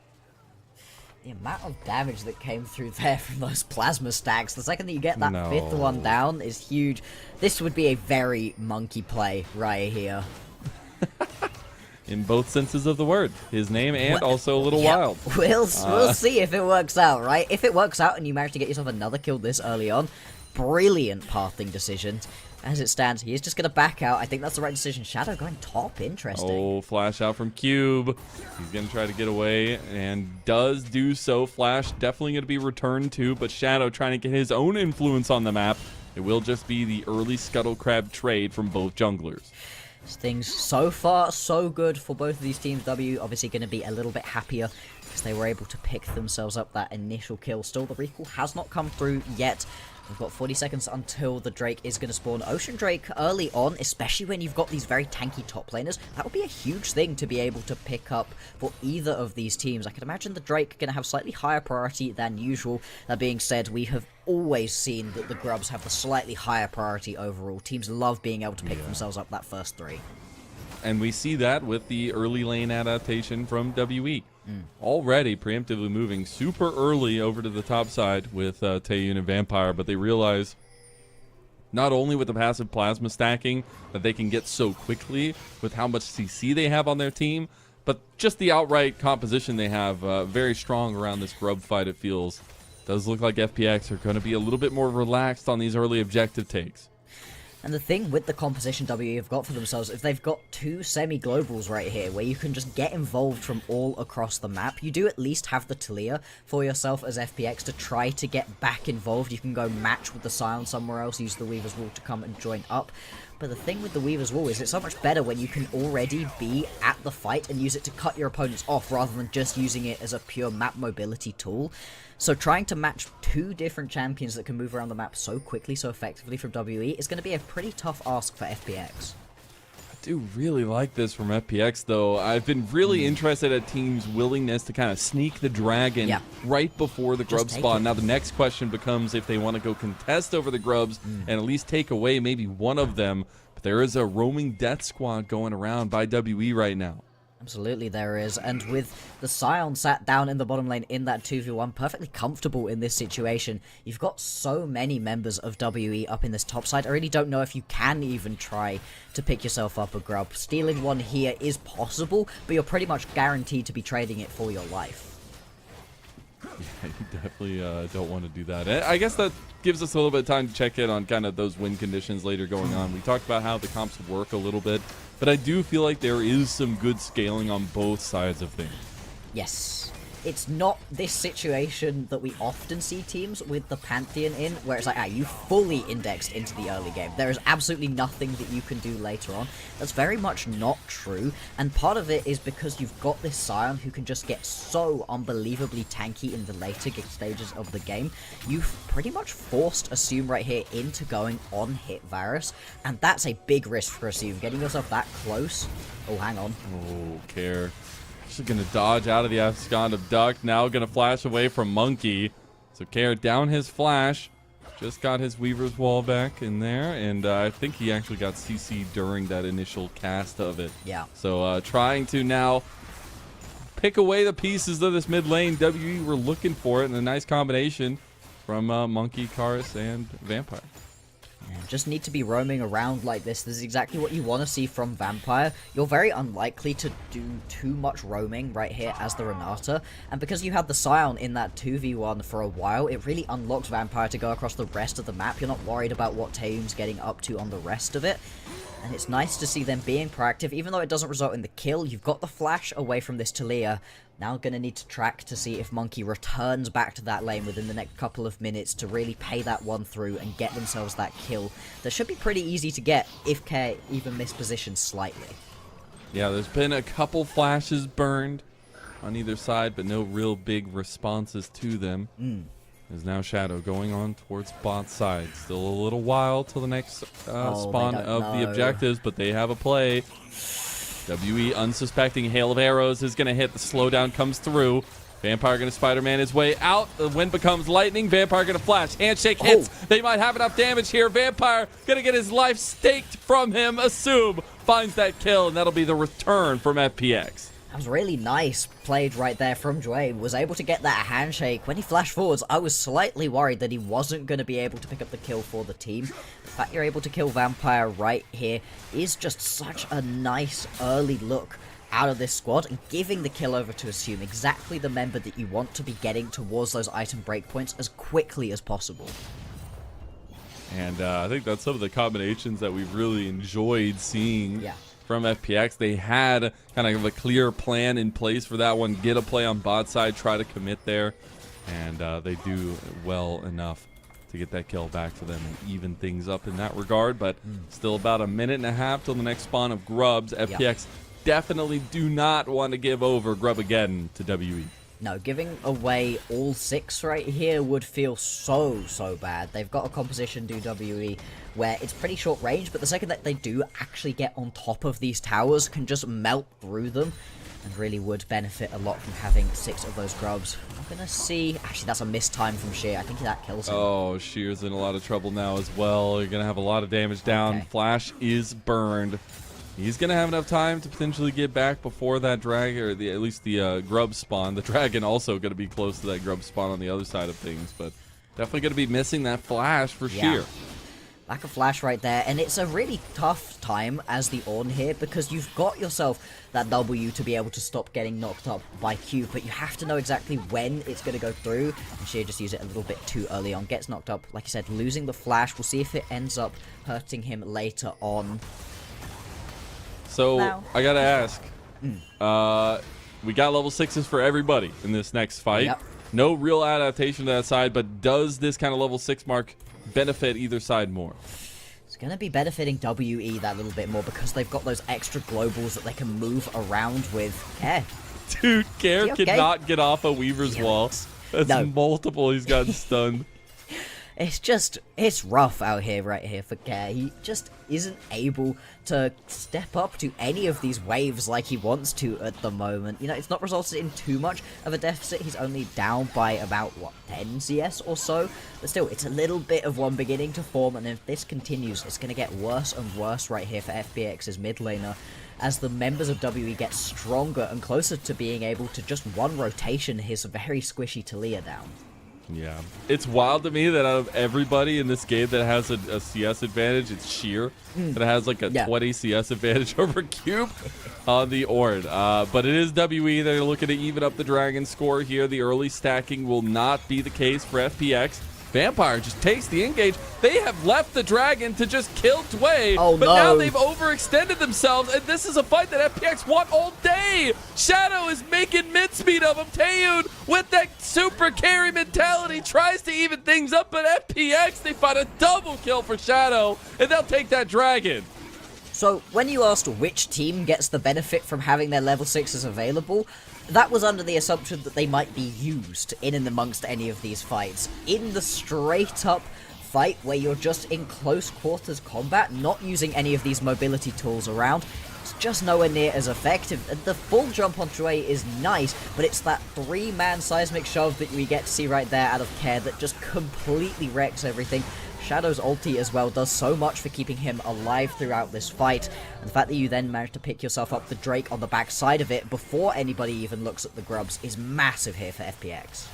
The amount of damage that came through there from those plasma stacks, the second that you get that fifth one down is huge. This would be a very Monkey play right here.
In both senses of the word. His name and also a little wild.
We'll see if it works out, right? If it works out and you manage to get yourself another kill this early on, brilliant pathing decision. As it stands, he is just going to back out. I think that's the right decision. Shadow going top. Interesting.
Oh, flash out from Cube. He's going to try to get away and does do so. Flash definitely going to be returned to, but Shadow trying to get his own influence on the map. It will just be the early Scuttle Crab trade from both junglers.
Things so far so good for both of these teams. W obviously going to be a little bit happier because they were able to pick themselves up that initial kill. Still, the recall has not come through yet. We've got 40 seconds until the Drake is going to spawn. Ocean Drake early on, especially when you've got these very tanky top laners, that would be a huge thing to be able to pick up for either of these teams. I can imagine the Drake going to have slightly higher priority than usual. That being said, we have always seen that the Grubs have the slightly higher priority overall. Teams love being able to pick themselves up that first three.
And we see that with the early lane adaptation from WE. Already preemptively moving super early over to the top side with Taeyun and Vampire, but they realize not only with the passive plasma stacking that they can get so quickly with how much CC they have on their team, but just the outright composition they have very strong around this grub fight. It feels does look like FPX are going to be a little bit more relaxed on these early objective takes.
And the thing with the composition W have got for themselves, if they've got two semi-globals right here, where you can just get involved from all across the map, you do at least have the Talia for yourself as FPX to try to get back involved. You can go match with the Scion somewhere else, use the Weaver's Wall to come and join up. But the thing with the Weaver's Wall is it's so much better when you can already be at the fight and use it to cut your opponents off rather than just using it as a pure map mobility tool. So trying to match two different champions that can move around the map so quickly, so effectively from WE is going to be a pretty tough ask for FPX.
I do really like this from FPX, though. I've been really interested at teams' willingness to kind of sneak the dragon right before the grub spawn. Now the next question becomes if they want to go contest over the grubs and at least take away maybe one of them. But there is a roaming death squad going around by WE right now.
Absolutely there is, and with the Scion sat down in the bottom lane in that 2v1, perfectly comfortable in this situation. You've got so many members of WE up in this top side, I really don't know if you can even try to pick yourself up a grub. Stealing one here is possible, but you're pretty much guaranteed to be trading it for your life.
Yeah, you definitely don't want to do that. I guess that gives us a little bit of time to check in on kind of those win conditions later going on. We talked about how the comps work a little bit, but I do feel like there is some good scaling on both sides of things.
Yes. it's not this situation that we often see teams with the Pantheon in, where it's like, you fully indexed into the early game. There is absolutely nothing that you can do later on. That's very much not true, and part of it is because you've got this Scion who can just get so unbelievably tanky in the later stages of the game. You've pretty much forced Assume right here into going on hit Varus, and that's a big risk for Assume. Getting yourself that close. Oh, hang on.
Oh, Care. Actually going to dodge out of the Abscond of Duck. Now going to flash away from Monkey. So Care down his flash. Just got his Weaver's Wall back in there. And I think he actually got CC during that initial cast of it.
Yeah.
So trying to now pick away the pieces of this mid lane. WE were looking for it, and a nice combination from Monkey, Karis, and Vampire.
Just need to be roaming around like this. This is exactly what you want to see from Vampire. You're very unlikely to do too much roaming right here as the Renata, and because you had the Scion in that 2v1 for a while, it really unlocks Vampire to go across the rest of the map. You're not worried about what Taeyoon's getting up to on the rest of it, and it's nice to see them being proactive. Even though it doesn't result in the kill, you've got the flash away from this Taliyah. Now gonna need to track to see if Monkey returns back to that lane within the next couple of minutes to really pay that one through and get themselves that kill. That should be pretty easy to get if K even mispositions slightly.
Yeah, there's been a couple flashes burned on either side, but no real big responses to them. There's now Shadow going on towards bot side. Still a little while till the next spawn of the objectives, but they have a play. WE unsuspecting hail of arrows is going to hit. The slowdown comes through. Vampire going to Spider-Man his way out. The wind becomes lightning. Vampire going to flash. Handshake hits. They might have enough damage here. Vampire going to get his life staked from him. Assume finds that kill, and that'll be the return from FPX.
That was really nice played right there from Dwayne. Was able to get that handshake. When he flashed forwards, I was slightly worried that he wasn't going to be able to pick up the kill for the team. The fact you're able to kill Vampire right here is just such a nice early look out of this squad, and giving the kill over to Assume, exactly the member that you want to be getting towards those item breakpoints as quickly as possible.
And I think that's some of the combinations that we've really enjoyed seeing from FPX. They had kind of a clear plan in place for that one. Get a play on bot side, try to commit there, and they do well enough to get that kill back for them and even things up in that regard. But still about a minute and a half till the next spawn of Grubs. FPX definitely do not want to give over Grub again to WE.
No, giving away all 6 right here would feel so bad. They've got a composition do WE where it's pretty short range, but the second that they do actually get on top of these towers, can just melt through them, and really would benefit a lot from having 6 of those Grubs. I'm gonna see, actually that's a missed time from Sheer. I think that kills him.
Oh, Sheer's in a lot of trouble now as well. You're gonna have a lot of damage down. Flash is burned. He's going to have enough time to potentially get back before that drag, or at least the Grub spawn. The Dragon also going to be close to that Grub spawn on the other side of things, but definitely going to be missing that flash for Sheer.
Lack of flash right there, and it's a really tough time as the Ornn here, because you've got yourself that W to be able to stop getting knocked up by Q, but you have to know exactly when it's going to go through, and Sheer just used it a little bit too early on. Gets knocked up, like I said, losing the flash. We'll see if it ends up hurting him later on.
So, I gotta ask, we got level 6s for everybody in this next fight. No real adaptation to that side, but does this kind of level 6 mark benefit either side more?
It's going to be benefiting WE that little bit more, because they've got those extra globals that they can move around with.
Dude, Care cannot get off a Weaver's Wall. That's multiple. He's gotten stunned. It's rough out here right here for Care. He just isn't able to step up to any of these waves like he wants to at the moment. You know, it's not resulted in too much of a deficit. He's only down by about, 10 CS or so? But still, it's a little bit of one beginning to form, and if this continues, it's going to get worse and worse right here for FPX's mid laner, as the members of WE get stronger and closer to being able to just one rotation his very squishy Taliyah down. Yeah, it's wild to me that out of everybody in this game that has a CS advantage, it's Sheer that has like a 20 CS advantage over Cube on the Ornn. But it is WE that are looking to even up the Dragon score here. The early stacking will not be the case for FPX. Vampire just takes the engage. They have left the dragon to just kill Dway.
Oh,
but
no.
now they've overextended themselves, and this is a fight that FPX want all day. Shadow is making mincemeat of him. Taeyun, with that super carry mentality, tries to even things up, but FPX, they find a double kill for Shadow, and they'll take that dragon.
So, when you asked which team gets the benefit from having their level 6s available, that was under the assumption that they might be used in and amongst any of these fights. In the straight-up fight where you're just in close quarters combat, not using any of these mobility tools around, it's just nowhere near as effective. The full jump on Dway is nice, but it's that 3-man seismic shove that we get to see right there out of Care that just completely wrecks everything. Shadow's ulti as well does so much for keeping him alive throughout this fight, and the fact that you then manage to pick yourself up the Drake on the backside of it before anybody even looks at the grubs is massive here for FPX.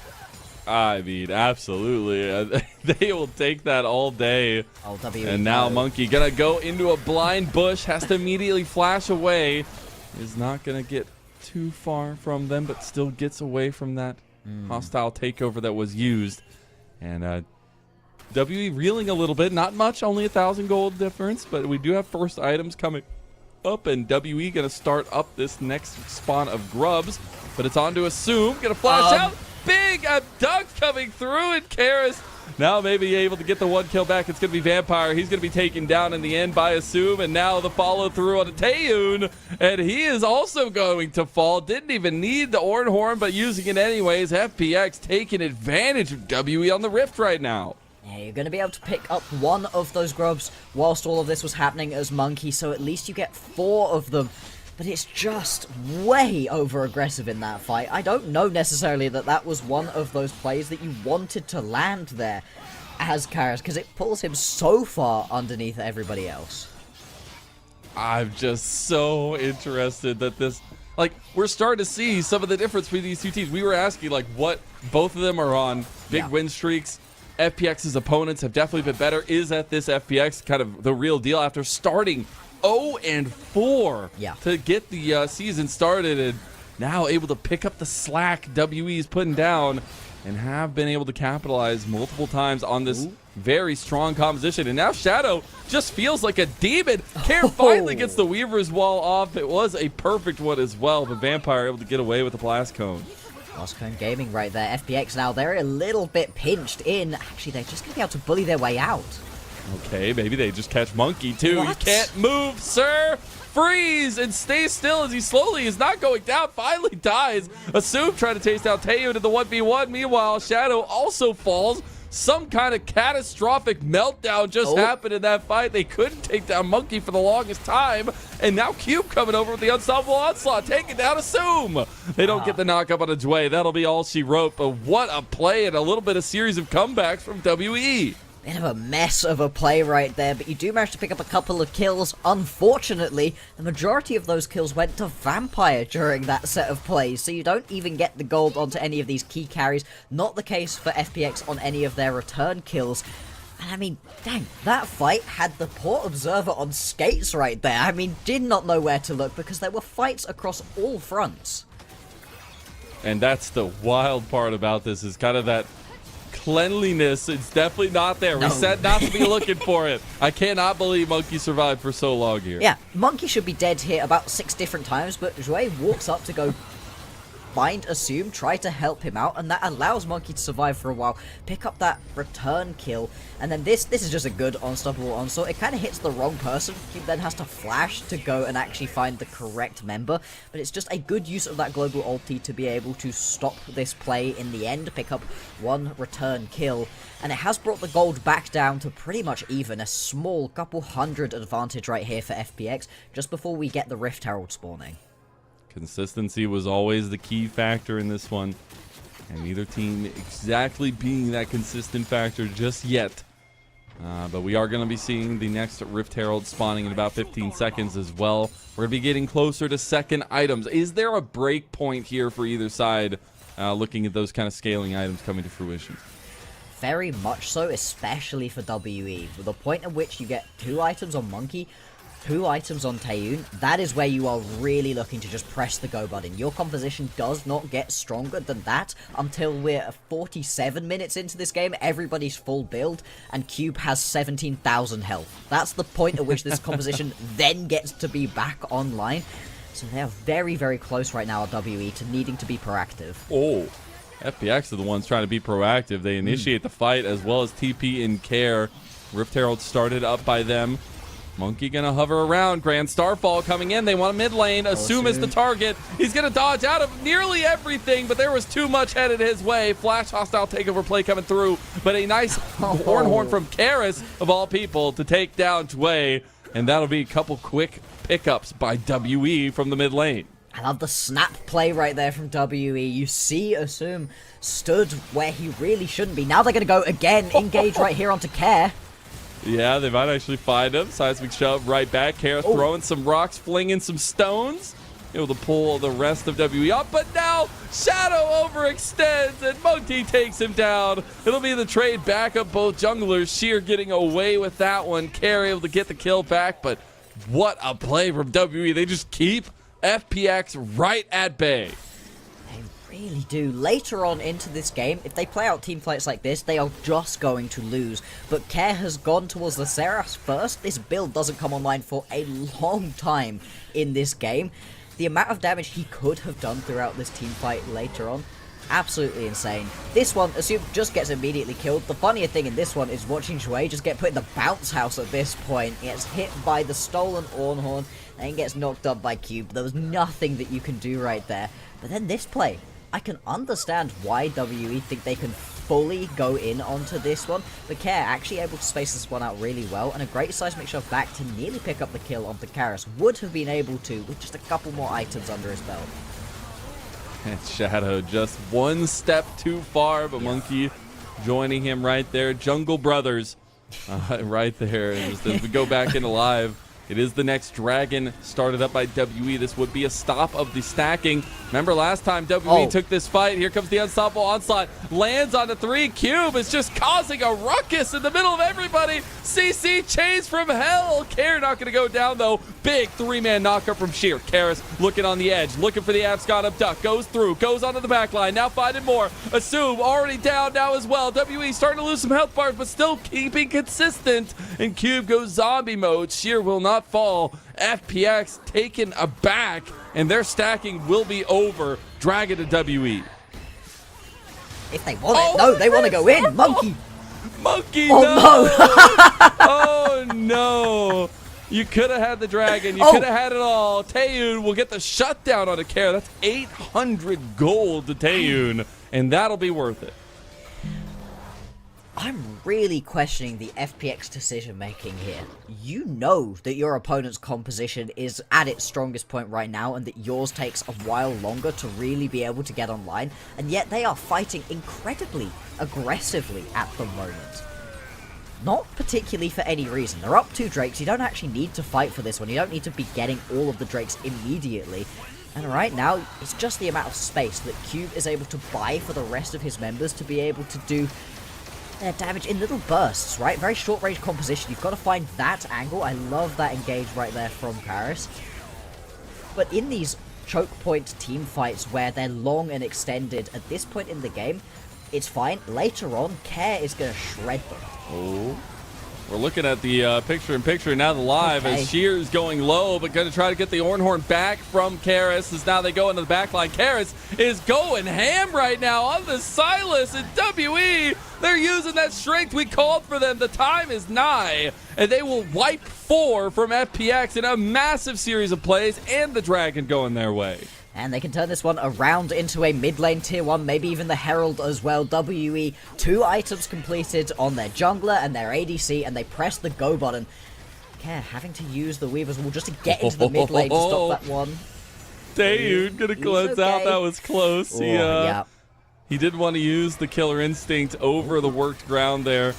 I mean, absolutely. They will take that all day.
Oh, W.
And now Monkey gonna go into a blind bush, has to immediately flash away. Is not gonna get too far from them, but still gets away from that hostile takeover that was used. And WE reeling a little bit, not much, only 1,000 gold difference, but we do have first items coming up, and WE gonna start up this next spawn of grubs, but it's on to Assume, gonna flash out, big duck coming through, and Karis now maybe able to get the 1 kill back. It's gonna be Vampire, he's gonna be taken down in the end by Assume, and now the follow through on Taeyun, and he is also going to fall. Didn't even need the Orn Horn, but using it anyways. FPX taking advantage of WE on the Rift right now.
Yeah, you're going to be able to pick up one of those grubs whilst all of this was happening as Monkey, so at least you get 4 of them. But it's just way over-aggressive in that fight. I don't know necessarily that that was one of those plays that you wanted to land there as Karis, because it pulls him so far underneath everybody else.
I'm just so interested that this... Like, we're starting to see some of the difference between these two teams. We were asking, like, what both of them are on. Big win streaks. FPX's opponents have definitely been better. Is that this FPX kind of the real deal after starting 0-4 to get the season started, and now able to pick up the slack WE's putting down and have been able to capitalize multiple times on this very strong composition. And now Shadow just feels like a demon. Care finally gets the Weaver's Wall off. It was a perfect one as well, but Vampire able to get away with the Blast Cone.
Cone Gaming right there. FPX now, they're a little bit pinched in. Actually, they're just going to be able to bully their way out.
Okay, maybe they just catch Monkey too.
What?
You can't move, sir. Freeze and stay still as he slowly is not going down. Finally dies. Assume trying to taste out Taeyun to the 1v1. Meanwhile, Shadow also falls. Some kind of catastrophic meltdown just happened in that fight. They couldn't take down Monkey for the longest time. And now Cube coming over with the unstoppable onslaught, taking down Assume. They don't get the knock up on a Dway. That'll be all she wrote. But what a play and a little bit of series of comebacks from WE.
Bit of a mess of a play right there, but you do manage to pick up a couple of kills. Unfortunately, the majority of those kills went to Vampire during that set of plays, so you don't even get the gold onto any of these key carries. Not the case for FPX on any of their return kills. And I mean, dang, that fight had the poor observer on skates right there. I mean, did not know where to look because there were fights across all fronts.
And that's the wild part about this, is kind of that cleanliness. It's definitely not there. We said not to be looking for it. I cannot believe Monkey survived for so long here.
Yeah, Monkey should be dead here about 6 different times, but Jouet walks up to go find Assume, try to help him out, and that allows Monkey to survive for a while, pick up that return kill, and then this is just a good unstoppable onslaught. It kind of hits the wrong person. He then has to flash to go and actually find the correct member, but it's just a good use of that global ulti to be able to stop this play in the end, pick up 1 return kill, and it has brought the gold back down to pretty much even, a small couple hundred advantage right here for FPX, just before we get the Rift Herald spawning.
Consistency was always the key factor in this one, and neither team exactly being that consistent factor just yet. But we are going to be seeing the next Rift Herald spawning in about 15 seconds as well. We're going to be getting closer to second items. Is there a break point here for either side, looking at those kind of scaling items coming to fruition?
Very much so, especially for WE. With the point at which you get 2 items on Monkey, 2 items on Taeyun, that is where you are really looking to just press the go button. Your composition does not get stronger than that until we're 47 minutes into this game, everybody's full build, and Cube has 17,000 health. That's the point at which this composition then gets to be back online. So they are very, very close right now at WE to needing to be proactive.
Oh, FPX are the ones trying to be proactive. They initiate the fight as well as TP in care. Rift Herald started up by them. Monkey gonna hover around. Grand Starfall coming in. They want a mid lane. Assume is the target. He's gonna dodge out of nearly everything, but there was too much headed his way. Flash hostile takeover play coming through, but a nice horn from Karis, of all people, to take down Tway. And that'll be a couple quick pickups by WE from the mid lane.
I love the snap play right there from WE. You see Assume stood where he really shouldn't be. Now they're going to go again, engage right here onto Care.
Yeah, they might actually find him. Seismic shove right back. Care throwing some rocks, flinging some stones. Able to pull the rest of WE up, but now Shadow overextends and Monkey takes him down. It'll be the trade back of both junglers. Sheer getting away with that one. Care able to get the kill back, but what a play from WE. They just keep FPX right at bay.
They really do. Later on into this game, if they play out team fights like this, they are just going to lose. But Care has gone towards the Seras first. This build doesn't come online for a long time in this game. The amount of damage he could have done throughout this team fight later on, absolutely insane. This one, Assume just gets immediately killed. The funnier thing in this one is watching Shui just get put in the bounce house at this point. He gets hit by the stolen Ornhorn and gets knocked up by Cube. There was nothing that you can do right there. But then this play, I can understand why WE think they can fully go in onto this one, but Care actually able to space this one out really well, and a great seismic shove back to nearly pick up the kill onto Karis. Would have been able to with just a couple more items under his belt.
And Shadow just one step too far, but Monkey joining him right there. Jungle Brothers right there. Just as we go back into live, it is the next dragon started up by WE. This would be a stop of the stacking. Remember last time WE took this fight. Here comes the unstoppable onslaught. Lands on the 3. Cube is just causing a ruckus in the middle of everybody. CC chains from hell. Care not going to go down though. Big 3-man knockup from Sheer. Karis looking on the edge, looking for the abscond abduct. Goes through, goes onto the back line. Now finding more. Assume already down now as well. WE starting to lose some health bars, but still keeping consistent. And Cube goes zombie mode. Sheer will not fall. FPX taken aback, and their stacking will be over. Drag it to WE.
If they want it, no, they want to go in. Monkey.
Monkey,
oh,
no. Oh, no. You could have had the dragon. You could have had it all. Taeyun will get the shutdown on a Care. That's 800 gold to Taeyun, and that'll be worth it.
I'm really questioning the FPX decision making here. You know that your opponent's composition is at its strongest point right now and that yours takes a while longer to really be able to get online, and yet they are fighting incredibly aggressively at the moment. Not particularly for any reason. They're up 2 Drakes. You don't actually need to fight for this one. You don't need to be getting all of the Drakes immediately. And right now, it's just the amount of space that Cube is able to buy for the rest of his members to be able to do their damage in little bursts, right? Very short range composition. You've got to find that angle. I love that engage right there from Karis. But in these choke point team fights where they're long and extended, at this point in the game, it's fine. Later on, Care is going to shred them.
Oh. We're looking at the picture-in-picture now, the live, as Sheer's going low, but going to try to get the Ornhorn back from Karis, as now they go into the backline. Karis is going ham right now on the Silas, and WE, they're using that strength we called for them. The time is nigh, and they will wipe 4 from FPX in a massive series of plays, and the Dragon going their way.
And they can turn this one around into a mid lane tier 1, maybe even the Herald as well. WE, 2 items completed on their jungler and their ADC, and they press the go button. Care having to use the Weaver's Wall just to get into the mid lane to stop that one.
Taeyun gonna cleanse out. That was close. He did want to use the Killer Instinct over the worked ground there.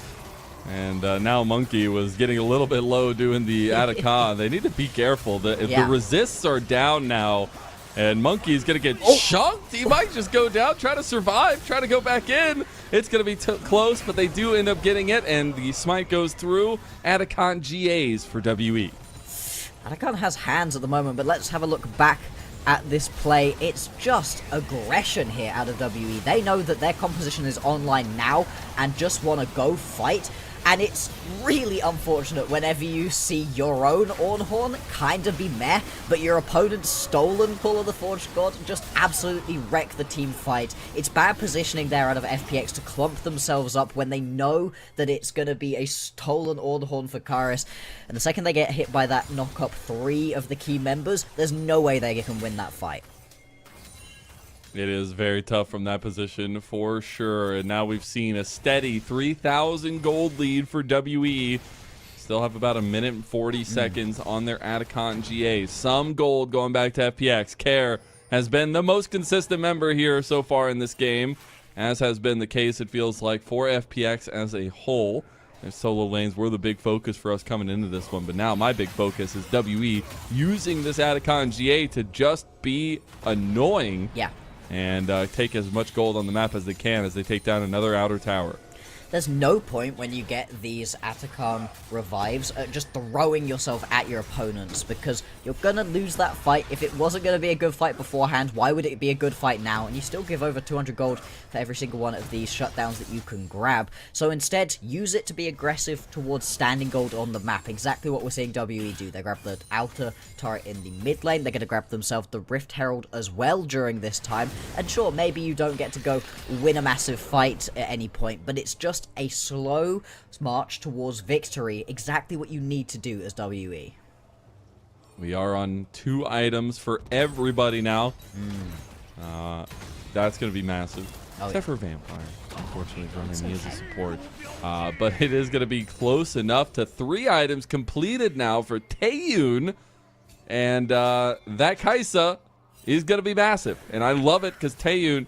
And now Monkey was getting a little bit low doing the Atacon. They need to be careful. The resists are down now. And Monkey's going to get chunked. He might just go down, try to survive, try to go back in. It's going to be close, but they do end up getting it, and the smite goes through. Atacon GAs for WE.
Atakan has hands at the moment, but let's have a look back at this play. It's just aggression here out of WE. They know that their composition is online now and just want to go fight. And it's really unfortunate whenever you see your own Ornhorn kind of be meh, but your opponent's stolen Call of the Forged God just absolutely wreck the team fight. It's bad positioning there out of FPX to clump themselves up when they know that it's going to be a stolen Ornhorn for Karis. And the second they get hit by that knock-up 3 of the key members, there's no way they can win that fight.
It is very tough from that position for sure. And now we've seen a steady 3,000 gold lead for WE. Still have about 1 minute and 40 seconds on their Atacon GA. Some gold going back to FPX. Care has been the most consistent member here so far in this game, as has been the case, it feels like, for FPX as a whole. Their solo lanes were the big focus for us coming into this one, but now my big focus is WE using this Atacon GA to just be annoying.
Yeah.
And take as much gold on the map as they can as they take down another outer tower.
There's no point when you get these Atacon revives just throwing yourself at your opponents, because you're going to lose that fight. If it wasn't going to be a good fight beforehand, why would it be a good fight now? And you still give over 200 gold for every single one of these shutdowns that you can grab. So instead, use it to be aggressive towards standing gold on the map. Exactly what we're seeing WE do. They grab the outer turret in the mid lane. They're going to grab themselves the Rift Herald as well during this time. And sure, maybe you don't get to go win a massive fight at any point, but it's just a slow march towards victory, exactly what you need to do as WE.
We are on 2 items for everybody now. That's going to be massive. Except for Vampire, unfortunately for him, he is a support. But it is going to be close enough to 3 items completed now for Taeyun. And that Kaisa is going to be massive. And I love it because Taeyun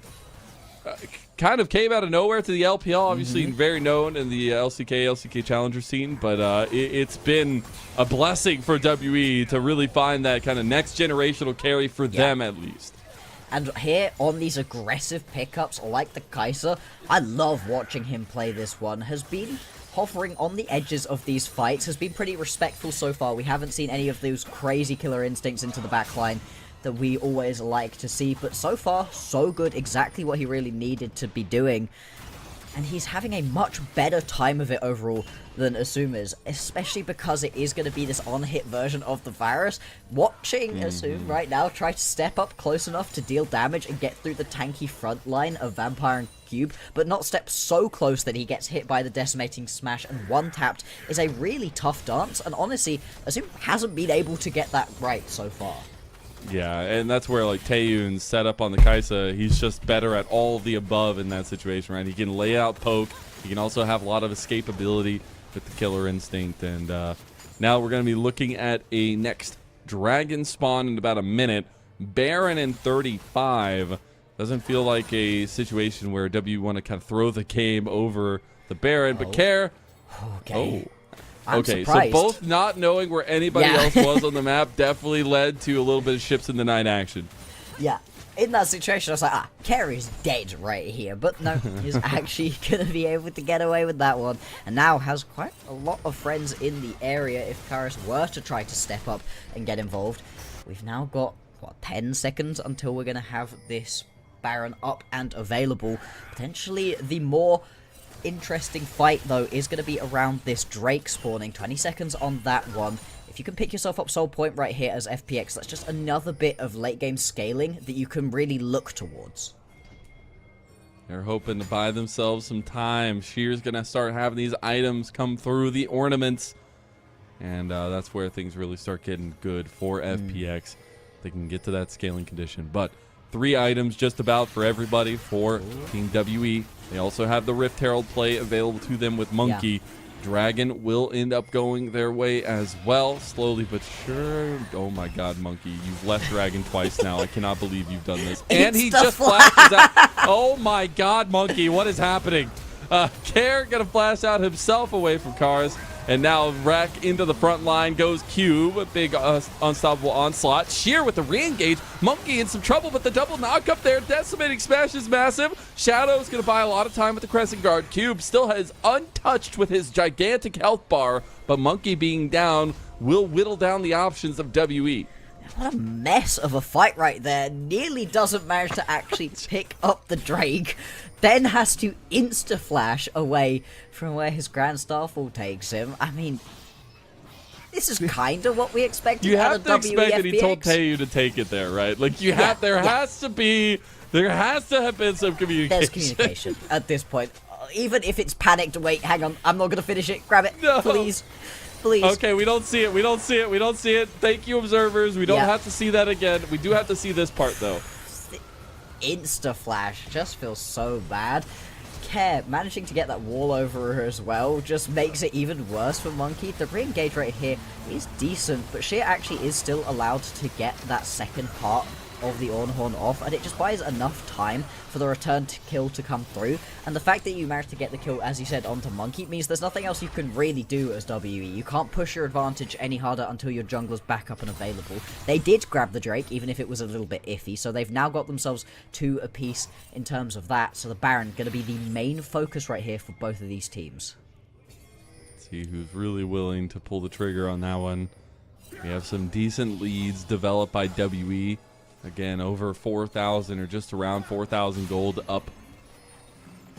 kind of came out of nowhere to the LPL, obviously very known in the LCK Challenger scene, but it's been a blessing for WE to really find that kind of next generational carry for them at least.
And here, on these aggressive pickups like the Kaiser, I love watching him play this one. Has been hovering on the edges of these fights, has been pretty respectful so far. We haven't seen any of those crazy killer instincts into the backline that we always like to see, but so far, so good, exactly what he really needed to be doing. And he's having a much better time of it overall than Asuma's, especially because it is going to be this on-hit version of the virus. Watching Asuma right now try to step up close enough to deal damage and get through the tanky front line of Vampire and Cube, but not step so close that he gets hit by the decimating smash and one-tapped is a really tough dance, and honestly, Asuma hasn't been able to get that right so far.
Yeah, and that's where, like, Taeyun's set up on the Kaisa, he's just better at all of the above in that situation, right? He can lay out poke, he can also have a lot of escapability with the killer instinct, and now we're going to be looking at a next dragon spawn in about a minute. Baron in 35. Doesn't feel like a situation where W want to kind of throw the game over the Baron, but Care...
Okay.
I'm surprised. So both not knowing where anybody else was on the map definitely led to a little bit of ships in the night action.
Yeah. In that situation, I was like, Carey's dead right here. But no, he's actually going to be able to get away with that one. And now has quite a lot of friends in the area if Karis were to try to step up and get involved. We've now got, what, 10 seconds until we're going to have this Baron up and available. Potentially the more interesting fight, though, is going to be around this Drake spawning. 20 seconds on that one. If you can pick yourself up Soul Point right here as FPX, that's just another bit of late game scaling that you can really look towards.
They're hoping to buy themselves some time. Sheer's going to start having these items come through, the ornaments, and that's where things really start getting good for FPX. They can get to that scaling condition, but 3 items just about for everybody for Team WE. They also have the Rift Herald play available to them with Monkey.
Yeah.
Dragon will end up going their way as well, slowly but sure. Oh my god, Monkey, you've left Dragon twice now. I cannot believe you've done this. And he just flashes out. Oh my god, Monkey, what is happening? Care gonna flash out himself away from Cars. And now Wreck into the front line goes Cube, a big unstoppable onslaught. Sheer with the re-engage. Monkey in some trouble, but the double knock up there. Decimating smash is massive. Shadow's going to buy a lot of time with the Crescent Guard. Cube still has untouched with his gigantic health bar, but Monkey being down will whittle down the options of WE.
What a mess of a fight right there. Nearly doesn't manage to actually pick up the Drake. Then has to insta-flash away from where his Grand Starfall takes him. I mean, this is kind of what we expected
You
out
have
of
to expect that he told
FPX.
Taeyu to take it there, right? Like, there has to have been some communication.
There's communication at this point. Even if it's panicked, wait, hang on, I'm not going to finish it. Grab it,
No.
please. Please.
Okay, we don't see it. We don't see it. We don't see it. Thank you, observers. We don't have to see that again. We do have to see this part, though.
Insta-flash just feels so bad. Care managing to get that wall over her as well just makes it even worse for Monkey. The re-engage rate here is decent, but she actually is still allowed to get that second part of the Ornhorn off, and it just buys enough time for the return to kill to come through. And the fact that you managed to get the kill, as you said, onto Monkey means there's nothing else you can really do as WE. You can't push your advantage any harder until your jungler's back up and available. They did grab the Drake, even if it was a little bit iffy, so they've now got themselves 2 apiece in terms of that. So the Baron going to be the main focus right here for both of these teams.
Let's see who's really willing to pull the trigger on that one. We have some decent leads developed by WE. Again, over 4,000 or just around 4,000 gold up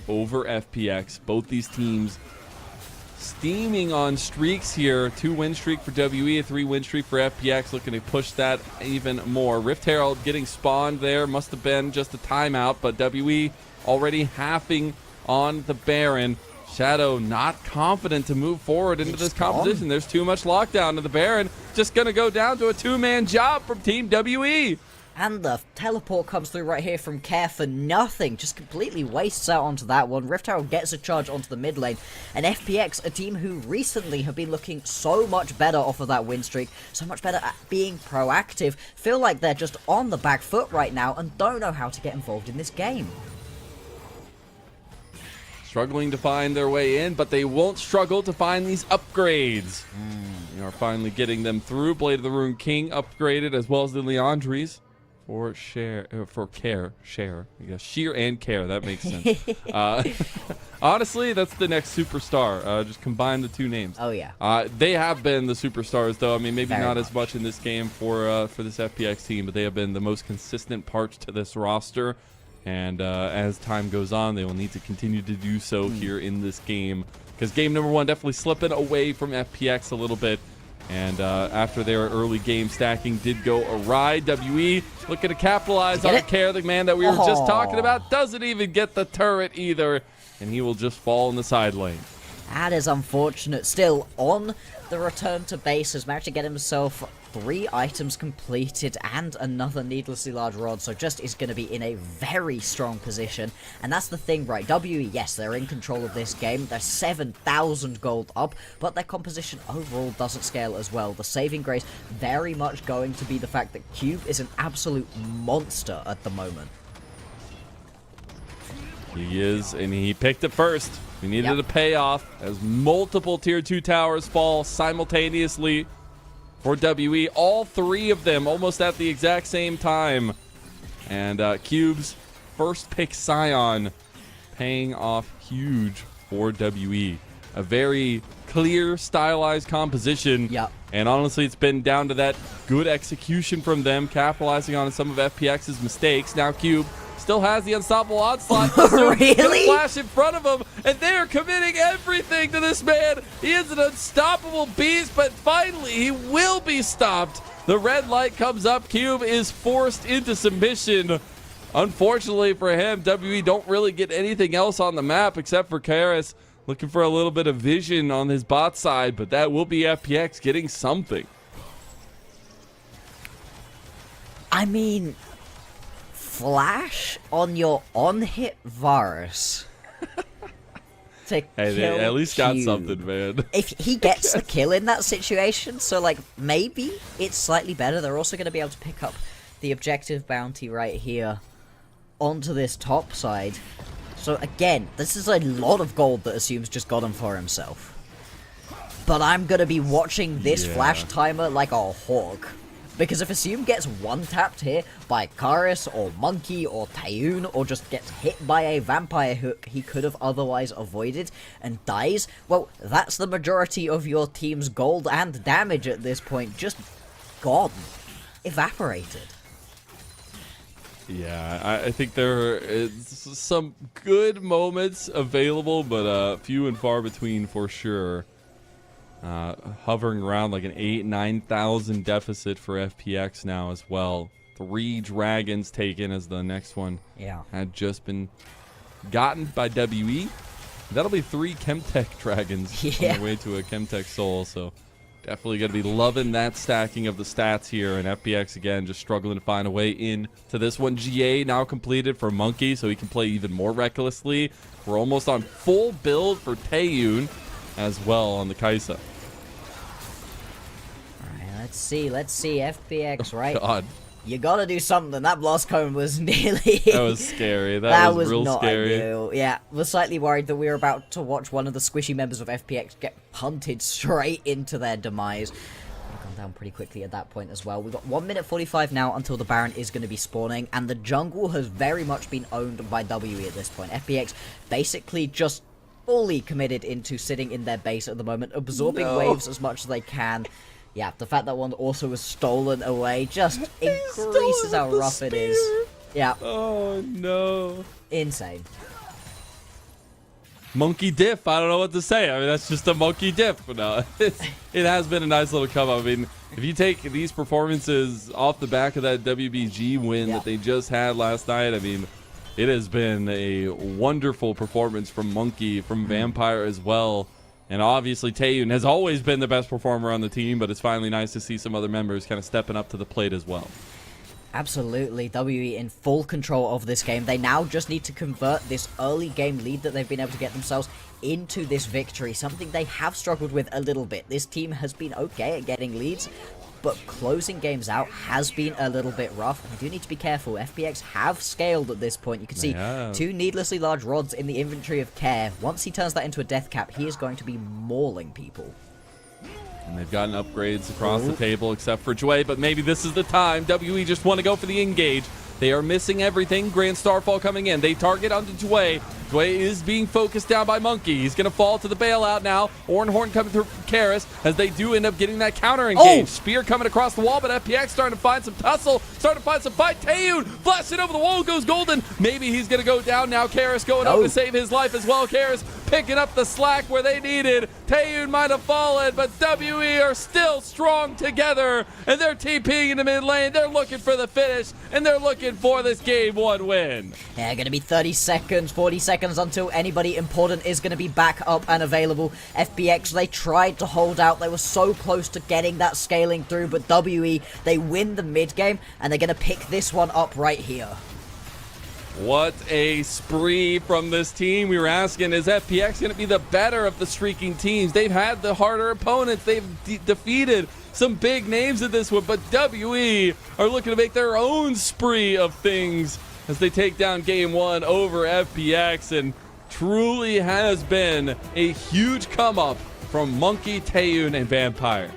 over FPX. Both these teams steaming on streaks here. 2-win streak for WE, a 3-win streak for FPX. Looking to push that even more. Rift Herald getting spawned there. Must have been just a timeout, but WE already halving on the Baron. Shadow not confident to move forward into this composition. There's too much lockdown, and the Baron just going to go down to a 2-man job from Team WE.
And the teleport comes through right here from Care for nothing. Just completely wastes out onto that one. Rift Herald gets a charge onto the mid lane. And FPX, a team who recently have been looking so much better off of that win streak, so much better at being proactive, feel like they're just on the back foot right now and don't know how to get involved in this game.
Struggling to find their way in, but they won't struggle to find these upgrades. We are finally getting them through. Blade of the Rune King upgraded, as well as the Leandries. For Care. Yeah, Sheer and Care. That makes sense. Honestly, that's the next superstar. Just combine the 2 names.
Oh, yeah.
They have been the superstars, though. I mean, maybe
Very
not
much.
as much in this game for this FPX team, but they have been the most consistent parts to this roster. And as time goes on, they will need to continue to do so here in this game. Because game number 1 definitely slipping away from FPX a little bit. And after their early game stacking did go awry, WE looking to capitalize on Care, the man that we were just talking about. Doesn't even get the turret either, and he will just fall in the side lane.
That is unfortunate. Still, on the return to base, has managed to get himself 3 items completed and another needlessly large rod, so just is going to be in a very strong position. And that's the thing, right? WE, yes, they're in control of this game. They're 7,000 gold up, but their composition overall doesn't scale as well. The saving grace very much going to be the fact that Cube is an absolute monster at the moment.
He is, and he picked it first. We needed a payoff as multiple tier 2 towers fall simultaneously for WE. All 3 of them almost at the exact same time. And Cube's first pick Scion paying off huge for WE. A very clear, stylized composition.
Yep.
And honestly, it's been down to that good execution from them, capitalizing on some of FPX's mistakes. Now Cube still has the unstoppable onslaught.
Really?
Flash in front of him, and they are committing everything to this man. He is an unstoppable beast, but finally he will be stopped. The red light comes up. Cube is forced into submission. Unfortunately for him, WE don't really get anything else on the map except for Karis looking for a little bit of vision on his bot side, but that will be FPX getting something.
I mean, flash on your on-hit Varus to
Hey, they
kill
at least got
Cube.
something, man.
If he gets the kill in that situation, so like maybe it's slightly better. They're also going to be able to pick up the objective bounty right here onto this top side. So again, this is a lot of gold that Assume's just got him for himself. But I'm going to be watching this flash timer like a hawk. Because if Assume gets one-tapped here by Karis or Monkey or Taeyoon, or just gets hit by a vampire hook he could have otherwise avoided and dies, well, that's the majority of your team's gold and damage at this point. Just gone. Evaporated.
Yeah, I think there is some good moments available, but few and far between for sure. Hovering around like an 8,000-9,000 deficit for FPX now as well. 3 dragons taken as the next one had just been gotten by WE. That'll be 3 Chemtech dragons on their way to a Chemtech soul, so definitely going to be loving that stacking of the stats here. And FPX, again, just struggling to find a way in to this one. GA now completed for Monkey, so he can play even more recklessly. We're almost on full build for Taeyoon as well on the Kaisa.
All right, let's see. FPX, right?
God.
You gotta do something. That blast cone was nearly...
That was scary. That was real
not
scary.
Ideal. Yeah, we're slightly worried that we were about to watch one of the squishy members of FPX get punted straight into their demise. They've gone down pretty quickly at that point as well. We've got 1 minute 45 now until the Baron is going to be spawning, and the jungle has very much been owned by WE at this point. FPX basically just fully committed into sitting in their base at the moment, absorbing waves as much as they can. Yeah, the fact that one also was stolen away just increases how rough it is. Yeah.
Oh, no.
Insane.
Monkey diff. I don't know what to say. I mean, that's just a monkey diff. But no, it has been a nice little come up. I mean, if you take these performances off the back of that WBG win that they just had last night, I mean, it has been a wonderful performance from Monkey, from Vampire as well. And obviously, Taeyoon has always been the best performer on the team, but it's finally nice to see some other members kind of stepping up to the plate as well.
Absolutely. WE in full control of this game. They now just need to convert this early game lead that they've been able to get themselves into this victory, something they have struggled with a little bit. This team has been okay at getting leads, but closing games out has been a little bit rough. And I do need to be careful. FPX have scaled at this point. You can see 2 needlessly large rods in the inventory of Care. Once he turns that into a death cap, he is going to be mauling people.
And they've gotten upgrades across the table except for Jue, but maybe this is the time. WE just want to go for the engage. They are missing everything. Grand Starfall coming in. They target onto Jue. Jue is being focused down by Monkey. He's going to fall to the bailout now. Horn coming through from Karis as they do end up getting that counter engage. Spear coming across the wall, but FPX starting to find some tussle. Starting to find some fight. Taeyoon flashing over the wall, goes golden. Maybe he's going to go down now. Karis going up to save his life as well. Karis picking up the slack where they needed. Taeyoon might have fallen, but WE are still strong together, and they're TPing in the mid lane. They're looking for the finish, and they're looking for this game 1 win.
Yeah, going to be 30 seconds, 40 seconds until anybody important is going to be back up and available. FPX, they tried to hold out. They were so close to getting that scaling through, but WE, they win the mid game, and they're going to pick this one up right here.
What a spree from this team. We were asking, is FPX going to be the better of the streaking teams? They've had the harder opponents. They've defeated some big names in this one, but WE are looking to make their own spree of things as they take down game 1 over FPX, and truly has been a huge come up from Monkey, Taeyoon, and Vampire.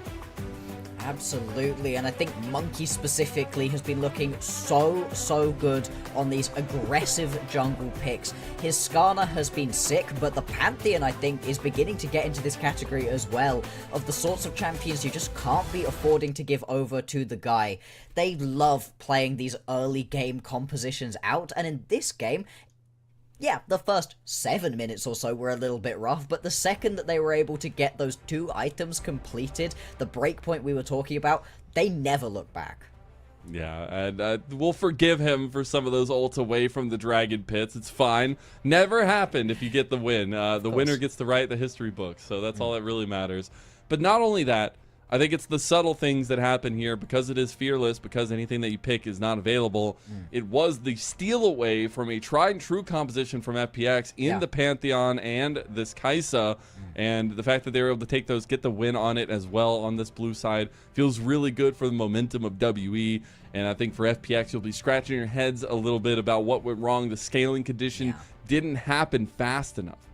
Absolutely, and I think Monkey specifically has been looking so good on these aggressive jungle picks. His Skarner has been sick, but the Pantheon, I think, is beginning to get into this category as well, of the sorts of champions you just can't be affording to give over to the guy. They love playing these early game compositions out, and in this game, yeah, the first 7 minutes or so were a little bit rough, but the second that they were able to get those 2 items completed, the breakpoint we were talking about, they never look back.
Yeah, and we'll forgive him for some of those ults away from the Dragon Pits. It's fine. Never happened if you get the win. The winner gets to write the history book, so that's all that really matters. But not only that, I think it's the subtle things that happen here because it is fearless, because anything that you pick is not available. It was the steal away from a tried and true composition from FPX in the Pantheon and this Kaisa, and the fact that they were able to take those, get the win on it as well on this blue side feels really good for the momentum of WE. And I think for FPX, you'll be scratching your heads a little bit about what went wrong. The scaling condition didn't happen fast enough.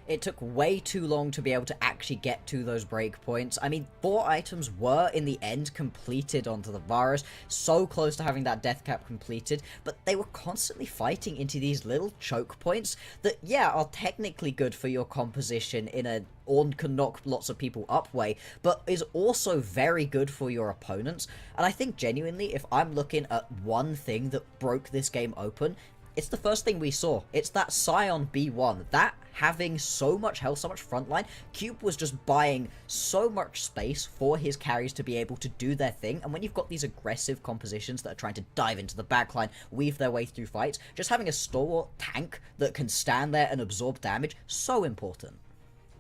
It took way too long to be able to actually get to those breakpoints. I mean, 4 items were, in the end, completed onto the Varus, so close to having that death cap completed, but they were constantly fighting into these little choke points that, yeah, are technically good for your composition in a Ornn can knock lots of people up way, but is also very good for your opponents. And I think genuinely, if I'm looking at one thing that broke this game open, it's the first thing we saw. It's that Scion B1. That having so much health, so much frontline, Cube was just buying so much space for his carries to be able to do their thing. And when you've got these aggressive compositions that are trying to dive into the backline, weave their way through fights, just having a stalwart tank that can stand there and absorb damage, so important.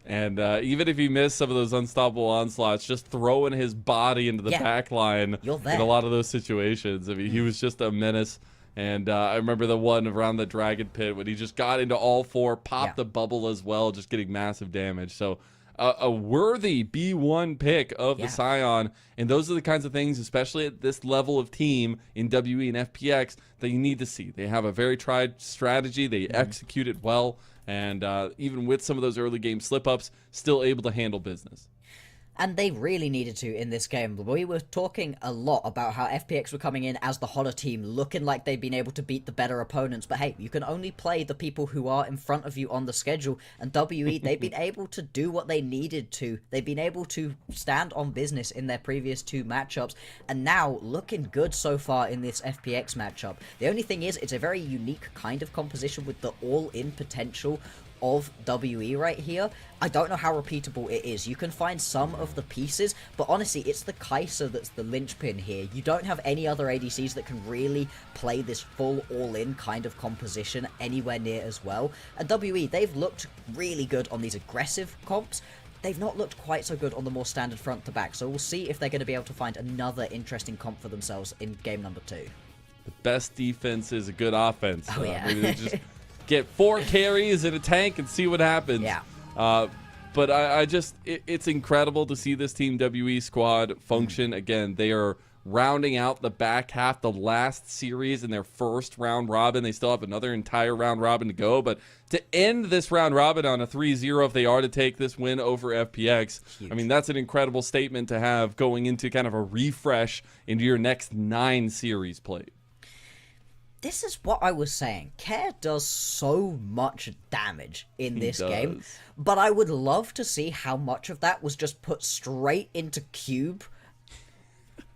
And even if he missed some of those unstoppable onslaughts, just throwing his body into the back line in a lot of those situations. I mean, he was just a menace. And I remember the one around the Dragon Pit when he just got into all 4, popped the bubble as well, just getting massive damage. So a worthy B1 pick of the Scion. And those are the kinds of things, especially at this level of team in WE and FPX, that you need to see. They have a very tried strategy. They execute it well. And even with some of those early game slip-ups, still able to handle business.
And they really needed to in this game. We were talking a lot about how FPX were coming in as the hotter team, looking like they'd been able to beat the better opponents. But hey, you can only play the people who are in front of you on the schedule. And WE, they've been able to do what they needed to. They've been able to stand on business in their previous 2 matchups. And now, looking good so far in this FPX matchup. The only thing is, it's a very unique kind of composition with the all-in potential of WE right here. I don't know how repeatable it is. You can find some of the pieces, but honestly, it's the Kai'Sa that's the linchpin here. You don't have any other ADCs that can really play this full all-in kind of composition anywhere near as well. And WE, they've looked really good on these aggressive comps. They've not looked quite so good on the more standard front to back, so we'll see if they're going to be able to find another interesting comp for themselves in game number 2.
The best defense is a good offense.
Oh, yeah.
Maybe they just get 4 carries in a tank and see what happens.
Yeah.
But I just, it's incredible to see this Team WE squad function. Again, they are rounding out the back half, the last series in their first round robin. They still have another entire round robin to go. But to end this round robin on a 3-0, if they are to take this win over FPX, huge. I mean, that's an incredible statement to have going into kind of a refresh into your next 9 series played.
This is what I was saying. Care does so much damage in this game, but I would love to see how much of that was just put straight into Cube.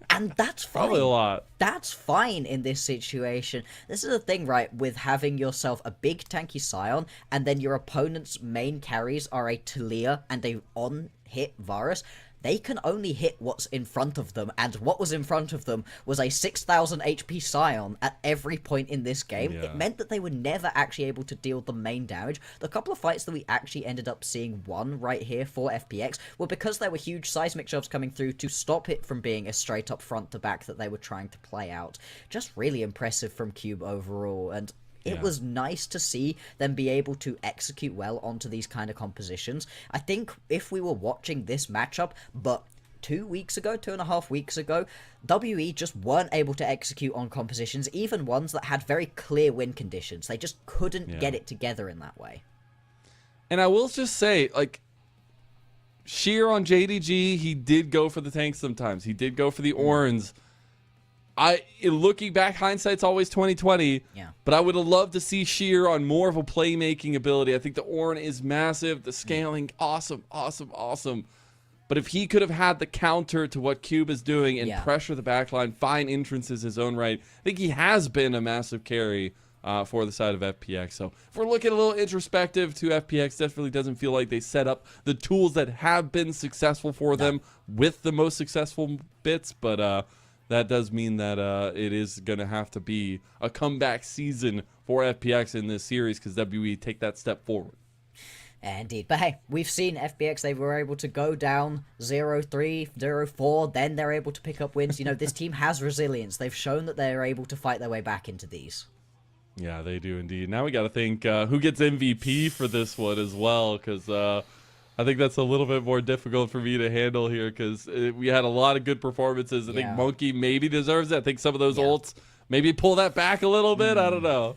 And that's fine.
Probably a lot.
That's fine in this situation. This is the thing, right, with having yourself a big tanky Scion, and then your opponent's main carries are a Talia and a on-hit Varus. They can only hit what's in front of them, and what was in front of them was a 6,000 HP Scion at every point in this game.
Yeah.
It meant that they were never actually able to deal the main damage. The couple of fights that we actually ended up seeing won right here for FPX were because there were huge seismic shoves coming through to stop it from being a straight up front to back that they were trying to play out. Just really impressive from Cube overall, and it was nice to see them be able to execute well onto these kind of compositions. I think if we were watching this matchup, but 2.5 weeks ago, WE just weren't able to execute on compositions, even ones that had very clear win conditions. They just couldn't get it together in that way.
And I will just say, like, Sheer on JDG, he did go for the tanks sometimes. He did go for the Ornns. Looking back, hindsight's always 20/20.
Yeah.
But I would have loved to see Sheer on more of a playmaking ability. I think the Ornn is massive. The scaling, awesome. But if he could have had the counter to what Cube is doing and pressure the backline, find entrances his own right, I think he has been a massive carry for the side of FPX. So if we're looking a little introspective to FPX, definitely doesn't feel like they set up the tools that have been successful for them with the most successful bits. But that does mean that it is going to have to be a comeback season for FPX in this series because WE take that step forward.
Indeed. But hey, we've seen FPX, they were able to go down 0-3, 0-4, then they're able to pick up wins. You know, this team has resilience. They've shown that they're able to fight their way back into these.
Yeah, they do indeed. Now we got to think who gets MVP for this one as well, because I think that's a little bit more difficult for me to handle here because we had a lot of good performances. I think Monkey maybe deserves it. I think some of those ults maybe pull that back a little bit. I don't know.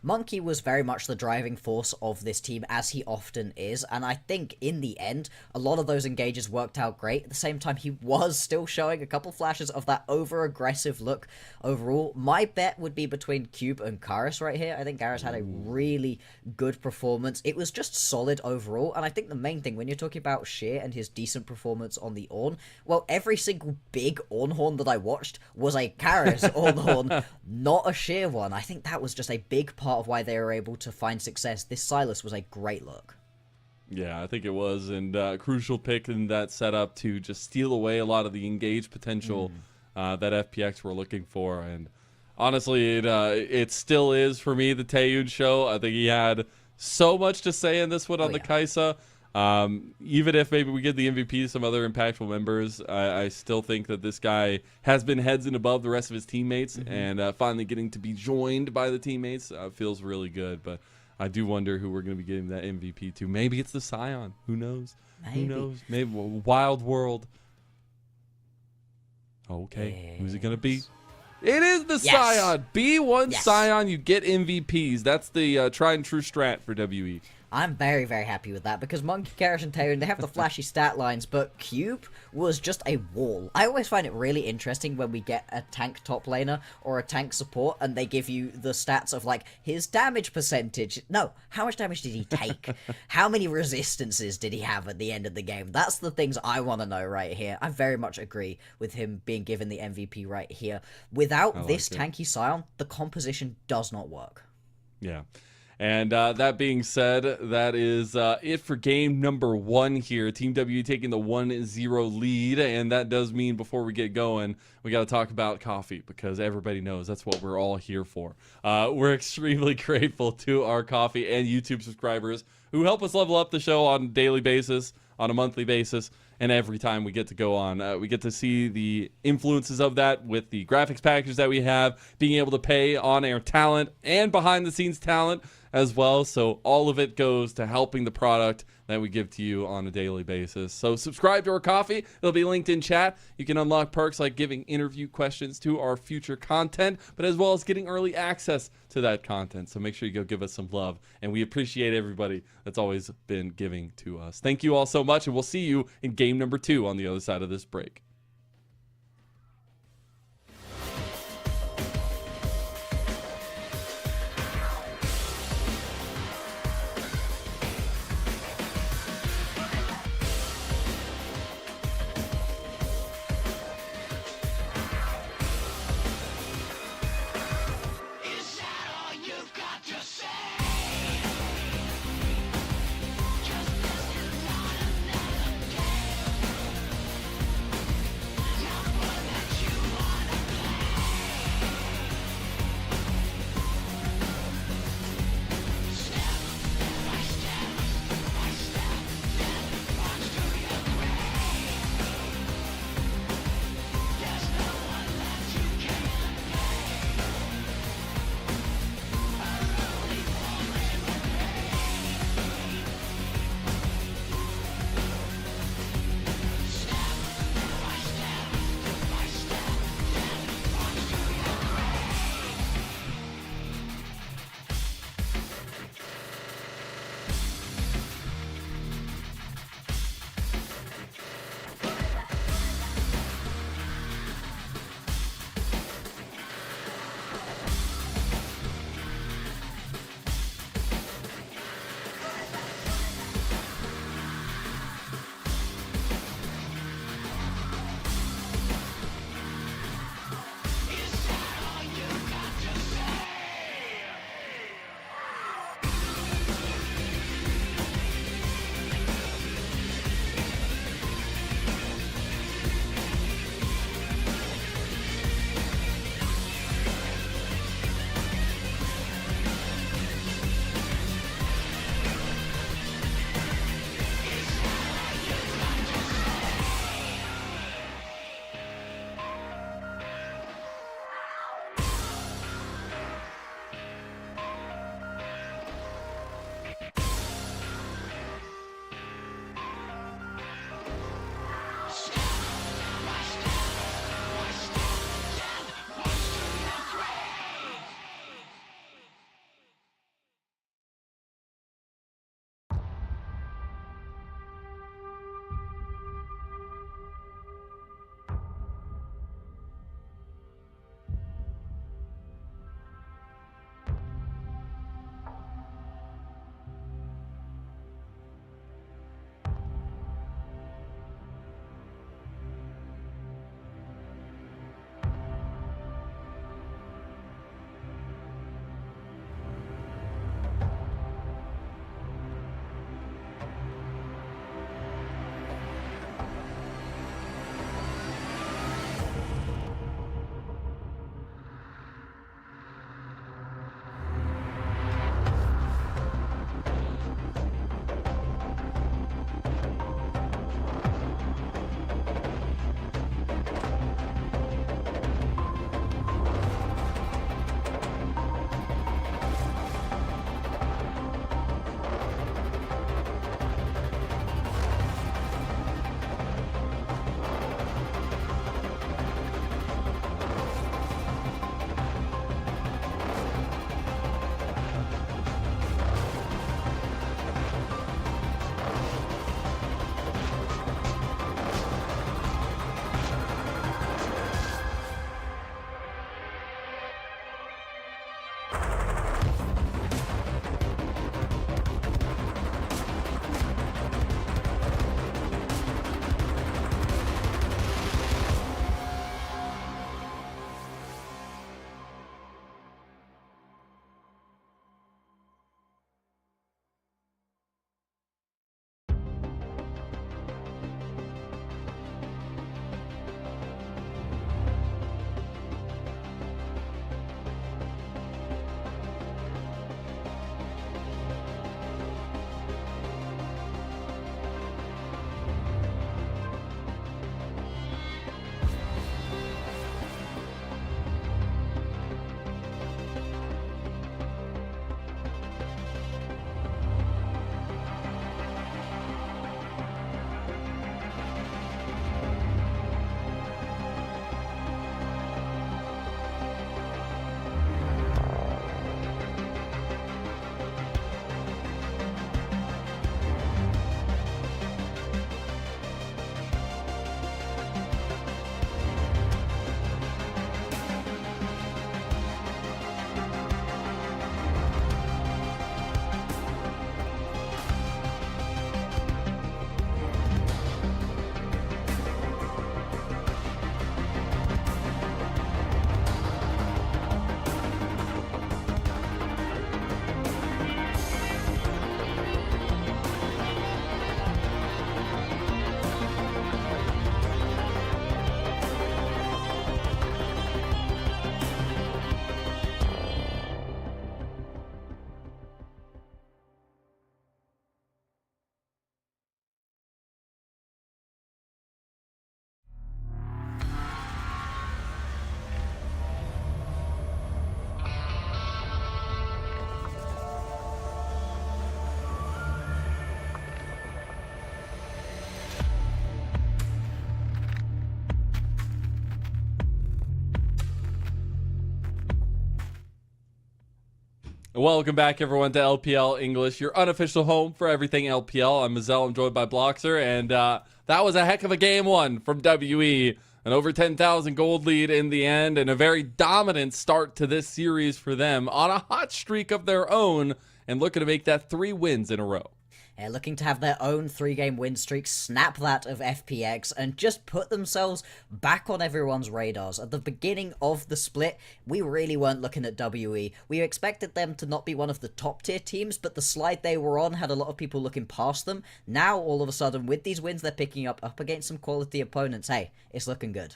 Monkey was very much the driving force of this team, as he often is, and I think in the end, a lot of those engages worked out great. At the same time, he was still showing a couple flashes of that over-aggressive look overall. My bet would be between Cube and Karis right here. I think Karis had a really good performance. It was just solid overall, and I think the main thing, when you're talking about Sheer and his decent performance on the Ornn, well, every single big Ornn horn that I watched was a Karis Ornn horn, not a Sheer one. I think that was just a big part of why they were able to find success. This Sylas was a great look.
Yeah, I think it was, and crucial pick in that setup to just steal away a lot of the engaged potential that FPX were looking for. And honestly, it still is for me the Taeyun show. I think he had so much to say in this one on the Kaisa. Even if maybe we get the MVP to some other impactful members, I still think that this guy has been heads and above the rest of his teammates, and finally getting to be joined by the teammates feels really good. But I do wonder who we're going to be getting that MVP to. Maybe it's the Scion. Who knows?
Maybe.
Who knows? Maybe Wild World. Okay, who's it going to be? It is the Scion. B1 Scion, you get MVPs. That's the tried and true strat for WE.
I'm very, very happy with that, because Monkey, Karis, and Taeyun, they have the flashy stat lines, but Cube was just a wall. I always find it really interesting when we get a tank top laner or a tank support, and they give you the stats of, like, his damage percentage. No, how much damage did he take? How many resistances did he have at the end of the game? That's the things I want to know right here. I very much agree with him being given the MVP right here. Without this tanky Scion, the composition does not work.
Yeah. And that being said, that is it for game number 1 here. Team W taking the 1-0 lead. And that does mean before we get going, we got to talk about coffee, because everybody knows that's what we're all here for. We're extremely grateful to our coffee and YouTube subscribers who help us level up the show on a daily basis, on a monthly basis. And every time we get to go on, we get to see the influences of that with the graphics packages that we have, being able to pay on-air talent and behind-the-scenes talent as well. So all of it goes to helping the product that we give to you on a daily basis. So subscribe to our coffee. It'll be linked in chat. You can unlock perks like giving interview questions to our future content, but as well as getting early access to that content. So make sure you go give us some love. And we appreciate everybody that's always been giving to us. Thank you all so much, and we'll see you in game number 2 on the other side of this break. Welcome back, everyone, to LPL English, your unofficial home for everything LPL. I'm Mazel, I'm joined by Bloxer, and that was a heck of a game one from WE. An over 10,000 gold lead in the end, and a very dominant start to this series for them on a hot streak of their own, and looking to make that 3 wins in a row.
Looking to have their own 3-game win streak, snap that of FPX, and just put themselves back on everyone's radars. At the beginning of the split, we really weren't looking at WE. We expected them to not be one of the top tier teams, but the slide they were on had a lot of people looking past them. Now, all of a sudden, with these wins they're picking up against some quality opponents, hey, it's looking good.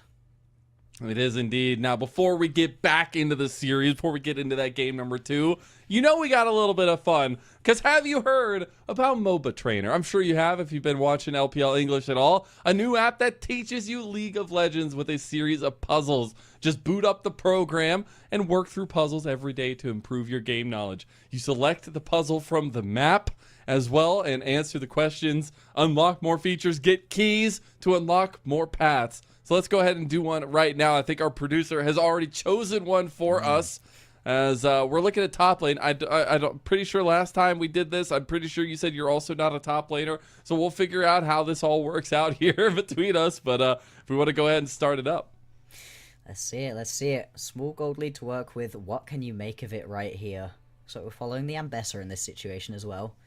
It is indeed. Now, before we get back into the series, before we get into that game number 2, you know we got a little bit of fun. Because have you heard about Moba Trainer? I'm sure you have if you've been watching LPL English at all. A new app that teaches you League of Legends with a series of puzzles. Just boot up the program and work through puzzles every day to improve your game knowledge. You select the puzzle from the map as well and answer the questions, unlock more features, get keys to unlock more paths. So let's go ahead and do one right now. I think our producer has already chosen one for us as we're looking at top lane. I'm pretty sure last time we did this, I'm pretty sure you said you're also not a top laner. So we'll figure out how this all works out here between us. But if we want to go ahead and start it up.
Let's see it, let's see it. Small gold lead to work with. What can you make of it right here? So we're following the Ambessa in this situation as well.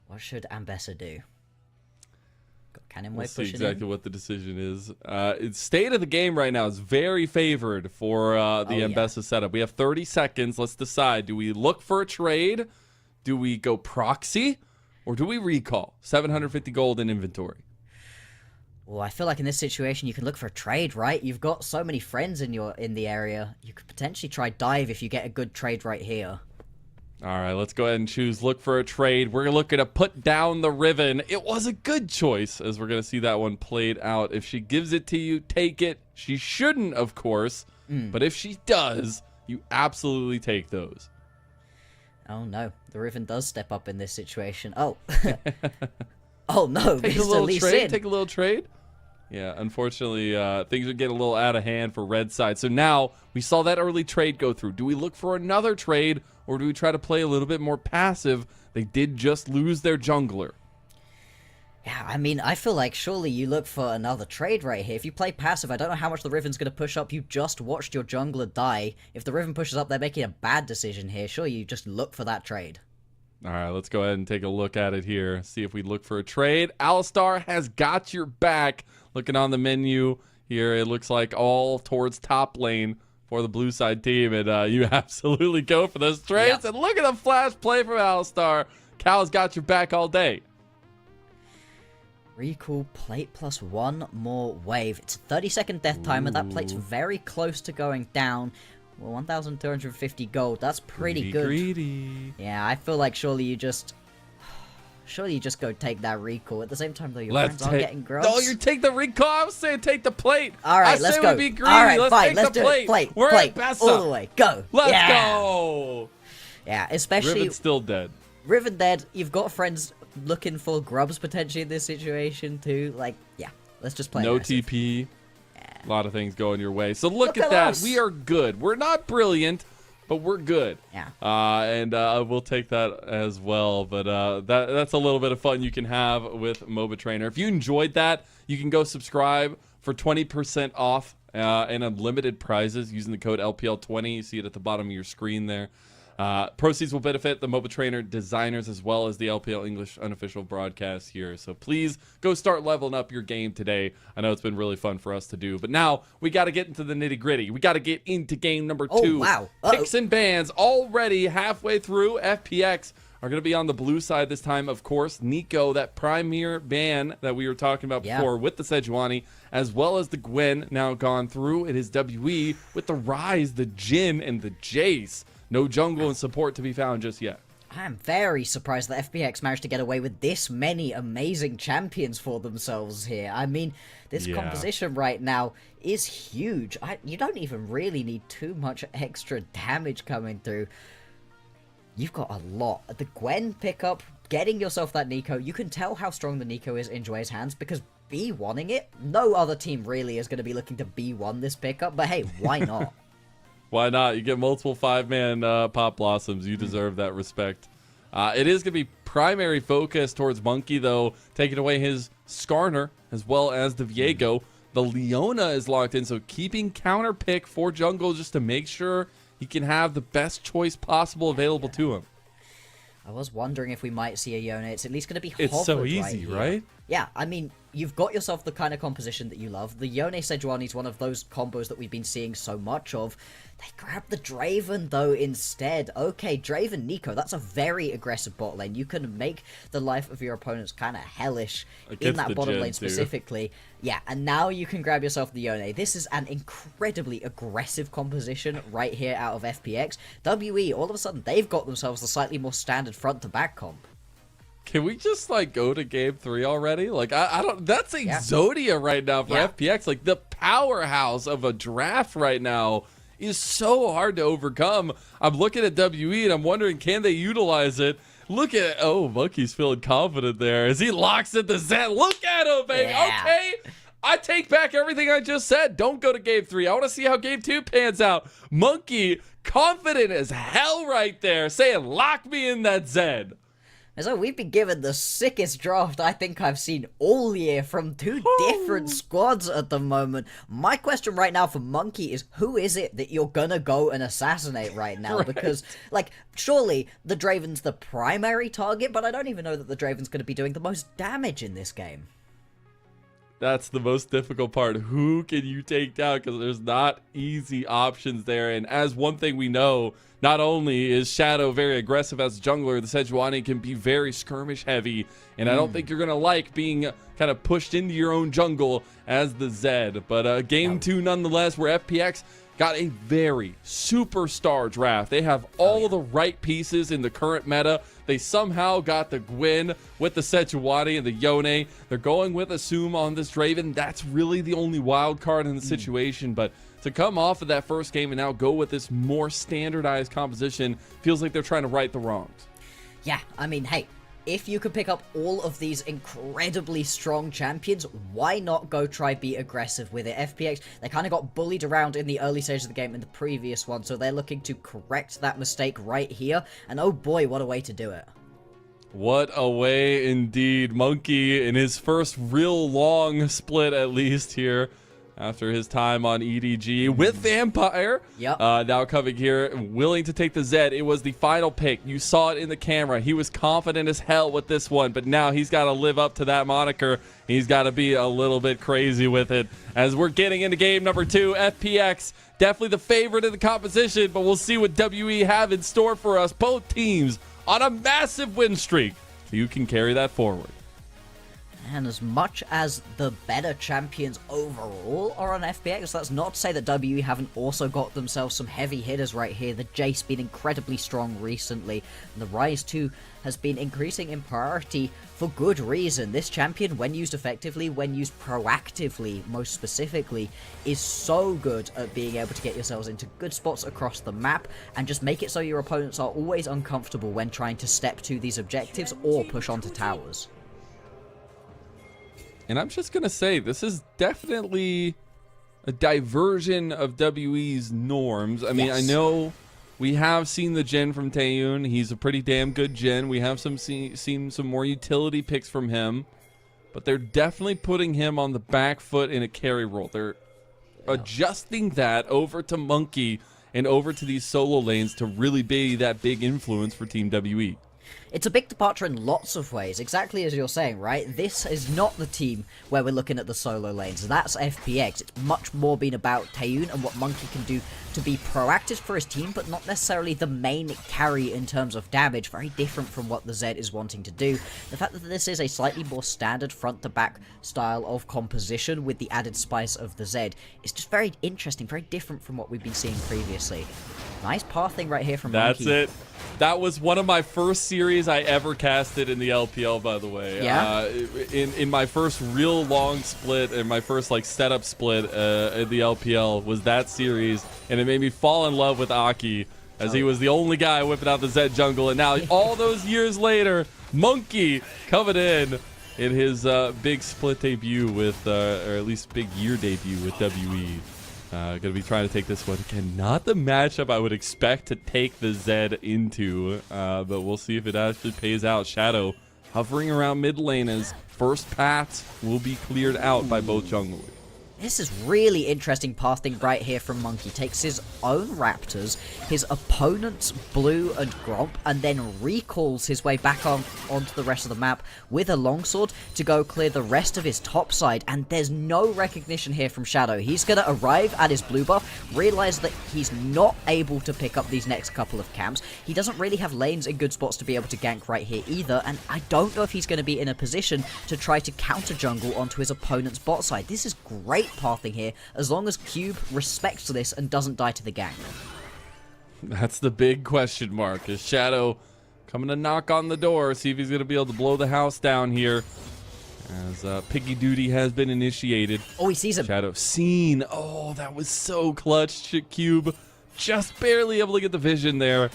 What should Ambessa do?
We'll see exactly what the decision is. It's state of the game right now is very favored for the Ambessa setup. We have 30 seconds. Let's decide. Do we look for a trade? Do we go proxy? Or do we recall? 750 gold in inventory.
Well, I feel like in this situation you can look for a trade, right? You've got so many friends in the area. You could potentially try dive if you get a good trade right here.
All right, let's go ahead and choose look for a trade. We're looking to put down the Riven. It was a good choice, as we're going to see that one played out. If she gives it to you, take it. She shouldn't, of course, but if she does, you absolutely take those.
Oh, no. The Riven does step up in this situation. Oh. Oh, no.
Take a little trade. Take a little trade. Yeah, unfortunately, things are getting a little out of hand for red side. So now we saw that early trade go through. Do we look for another trade, or do we try to play a little bit more passive? They did just lose their jungler.
Yeah, I mean, I feel like surely you look for another trade right here. If you play passive, I don't know how much the Riven's going to push up. You just watched your jungler die. If the Riven pushes up, they're making a bad decision here. Sure, you just look for that trade.
All right, let's go ahead and take a look at it here. See if we look for a trade. Alistar has got your back. Looking on the menu here, it looks like all towards top lane for the blue side team. And you absolutely go for those trades. Yep. And look at the flash play from Alistar. Cal's got your back all day.
Recall plate plus one more wave. It's a 30-second death timer. That plate's very close to going down. Well, 1,250 gold. That's pretty good.
Greedy.
Yeah, I feel like surely you just go take that recall. At the same time, though, your friends aren't getting grubs.
No, you take the recall. I was saying take the plate.
All right, let's go.
I say we be greedy.
All right,
let's
fine.
take
Let's
the
do
plate.
it. Plate.
We're
plate.
at Bessa.
All the way. Go.
Let's go.
Yeah, especially
Riven's still dead.
Riven dead. You've got friends looking for grubs potentially in this situation too. Like, yeah, let's just play.
No
aggressive.
TP. A lot of things going your way. So look at that.
Us.
We are good. We're not brilliant, but we're good.
Yeah.
And we'll take that as well. But that's a little bit of fun you can have with Moba Trainer. If you enjoyed that, you can go subscribe for 20% off and unlimited prizes using the code LPL20. You see it at the bottom of your screen there. Proceeds will benefit the Moba Trainer designers as well as the LPL English unofficial broadcast here. So please go start leveling up your game today. I know it's been really fun for us to do. But now we got to get into the nitty gritty. We got to get into game number 2.
Oh, wow.
Picks and bans already halfway through. FPX are going to be on the blue side this time. Of course, Nico, that premier ban that we were talking about before with the Sejuani, as well as the Gwen now gone through. It is WE with the Ryze, the Jhin, and the Jace. No jungle and support to be found just yet.
I'm very surprised that FPX managed to get away with this many amazing champions for themselves here. I mean, this composition right now is huge. You don't even really need too much extra damage coming through. You've got a lot. The Gwen pickup, getting yourself that Nico, you can tell how strong the Nico is in Joy's hands because B1ing it, no other team really is going to be looking to B1 this pickup, but hey, why not?
Why not? You get multiple 5-man pop blossoms. You deserve that respect. It is going to be primary focus towards Monkey, though, taking away his Skarner as well as the Viego. The Leona is locked in, so keeping counter pick for jungle just to make sure he can have the best choice possible available to him.
I was wondering if we might see a Yone. It's at least going to be hovered.
It's so easy, right?
Yeah, I mean, you've got yourself the kind of composition that you love. The Yone Sejuani is one of those combos that we've been seeing so much of. They grab the Draven, though, instead. Okay, Draven Nico, that's a very aggressive bot lane. You can make the life of your opponents kind of hellish in that bottom lane specifically. Yeah, and now you can grab yourself the Yone. This is an incredibly aggressive composition right here out of FPX. WE, all of a sudden, they've got themselves the slightly more standard front-to-back comp.
Can we just, like, go to game 3 already? Like, I don't... That's Exodia right now for FPX. Like, the powerhouse of a draft right now is so hard to overcome. I'm looking at WE, and I'm wondering, can they utilize it? Look at... Oh, Monkey's feeling confident there as he locks at the Zen. Look at him, baby. Yeah. Okay. I take back everything I just said. Don't go to game 3. I want to see how game 2 pans out. Monkey, confident as hell right there, saying, lock me in that Zen.
And so we've been given the sickest draft I think I've seen all year from two different squads at the moment. My question right now for Monkey is, who is it that you're gonna go and assassinate right now? Right. Because, like, surely the Draven's the primary target, but I don't even know that the Draven's gonna be doing the most damage in this game.
That's the most difficult part. Who can you take down? Because there's not easy options there. And as one thing we know, not only is Shadow very aggressive as a jungler, the Sejuani can be very skirmish heavy. And I don't think you're going to like being kind of pushed into your own jungle as the Zed. But game 2 nonetheless, where FPX got a very superstar draft. They have all of the right pieces in the current meta. They somehow got the Gwen with the Sejuani and the Yone. They're going with Assume on this Draven. That's really the only wild card in the situation. But to come off of that first game and now go with this more standardized composition feels like they're trying to right the wrongs.
Yeah, I mean, hey, if you could pick up all of these incredibly strong champions, why not go try be aggressive with it? FPX, they kind of got bullied around in the early stages of the game in the previous one, so they're looking to correct that mistake right here, and oh boy, what a way to do it.
What a way indeed. Monkey in his first real long split, at least here, after his time on EDG with Vampire.
Yep.
Now coming here, willing to take the Zed. It was the final pick. You saw it in the camera. He was confident as hell with this one, but now he's got to live up to that moniker. He's got to be a little bit crazy with it. As we're getting into game number 2, FPX, definitely the favorite in the competition, but we'll see what WE have in store for us. Both teams on a massive win streak, so you can carry that forward.
And as much as the better champions overall are on FPX, that's not to say that WE haven't also got themselves some heavy hitters right here. The Jace been incredibly strong recently, and the Ryze too has been increasing in priority for good reason. This champion, when used effectively, when used proactively most specifically, is so good at being able to get yourselves into good spots across the map and just make it so your opponents are always uncomfortable when trying to step to these objectives or push onto towers.
And I'm just going to say, this is definitely a diversion of WE's norms. I mean, I know we have seen the Jhin from Taeyun. He's a pretty damn good Jhin. We have seen some more utility picks from him. But they're definitely putting him on the back foot in a carry role. They're adjusting that over to Monkey and over to these solo lanes to really be that big influence for Team WE.
It's a big departure in lots of ways, exactly as you're saying, right? This is not the team where we're looking at the solo lanes. That's FPX. It's much more been about Taeyun and what Monkey can do to be proactive for his team, but not necessarily the main carry in terms of damage. Very different from what the Zed is wanting to do. The fact that this is a slightly more standard front-to-back style of composition with the added spice of the Zed is just very interesting, very different from what we've been seeing previously. Nice pathing right here from Monkey.
That's it. That was one of my first series I ever casted in the LPL, by the way.
Yeah.
In my first real long split, and my first like setup split in the LPL was that series, and it made me fall in love with Aki, as he was the only guy whipping out the Zed jungle. And now all those years later, Monkey coming in his big split debut with, or at least big year debut with WE. Gonna be trying to take this one. Again, not the matchup I would expect to take the Zed into, but we'll see if it actually pays out. Shadow hovering around mid lane as first paths will be cleared out by both junglers.
This is really interesting pathing right here from Monkey. Takes his own Raptors, his opponent's Blue and Gromp, and then recalls his way back onto the rest of the map with a longsword to go clear the rest of his top side. And there's no recognition here from Shadow. He's going to arrive at his blue buff, realize that he's not able to pick up these next couple of camps. He doesn't really have lanes in good spots to be able to gank right here either, and I don't know if he's going to be in a position to try to counter jungle onto his opponent's bot side. This is great pathing here, as long as Cube respects this and doesn't die to the gank.
That's the big question mark. Is Shadow coming to knock on the door, see if he's going to be able to blow the house down here, as piggy duty has been initiated.
Oh, he sees him.
Shadow seen. Oh, that was so clutch. Cube just barely able to get the vision there,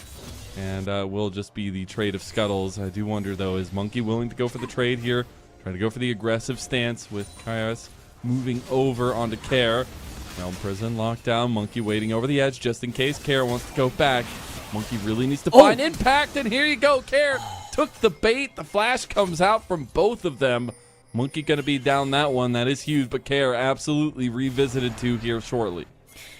and will just be the trade of scuttles. I do wonder, though, is Monkey willing to go for the trade here? Trying to go for the aggressive stance with Kaios moving over onto Care. Realm Prison locked down. Monkey waiting over the edge just in case Care wants to go back. Monkey really needs to find impact, and here you go. Care took the bait. The flash comes out from both of them. Monkey going to be down that one. That is huge, but Care absolutely revisited to here shortly.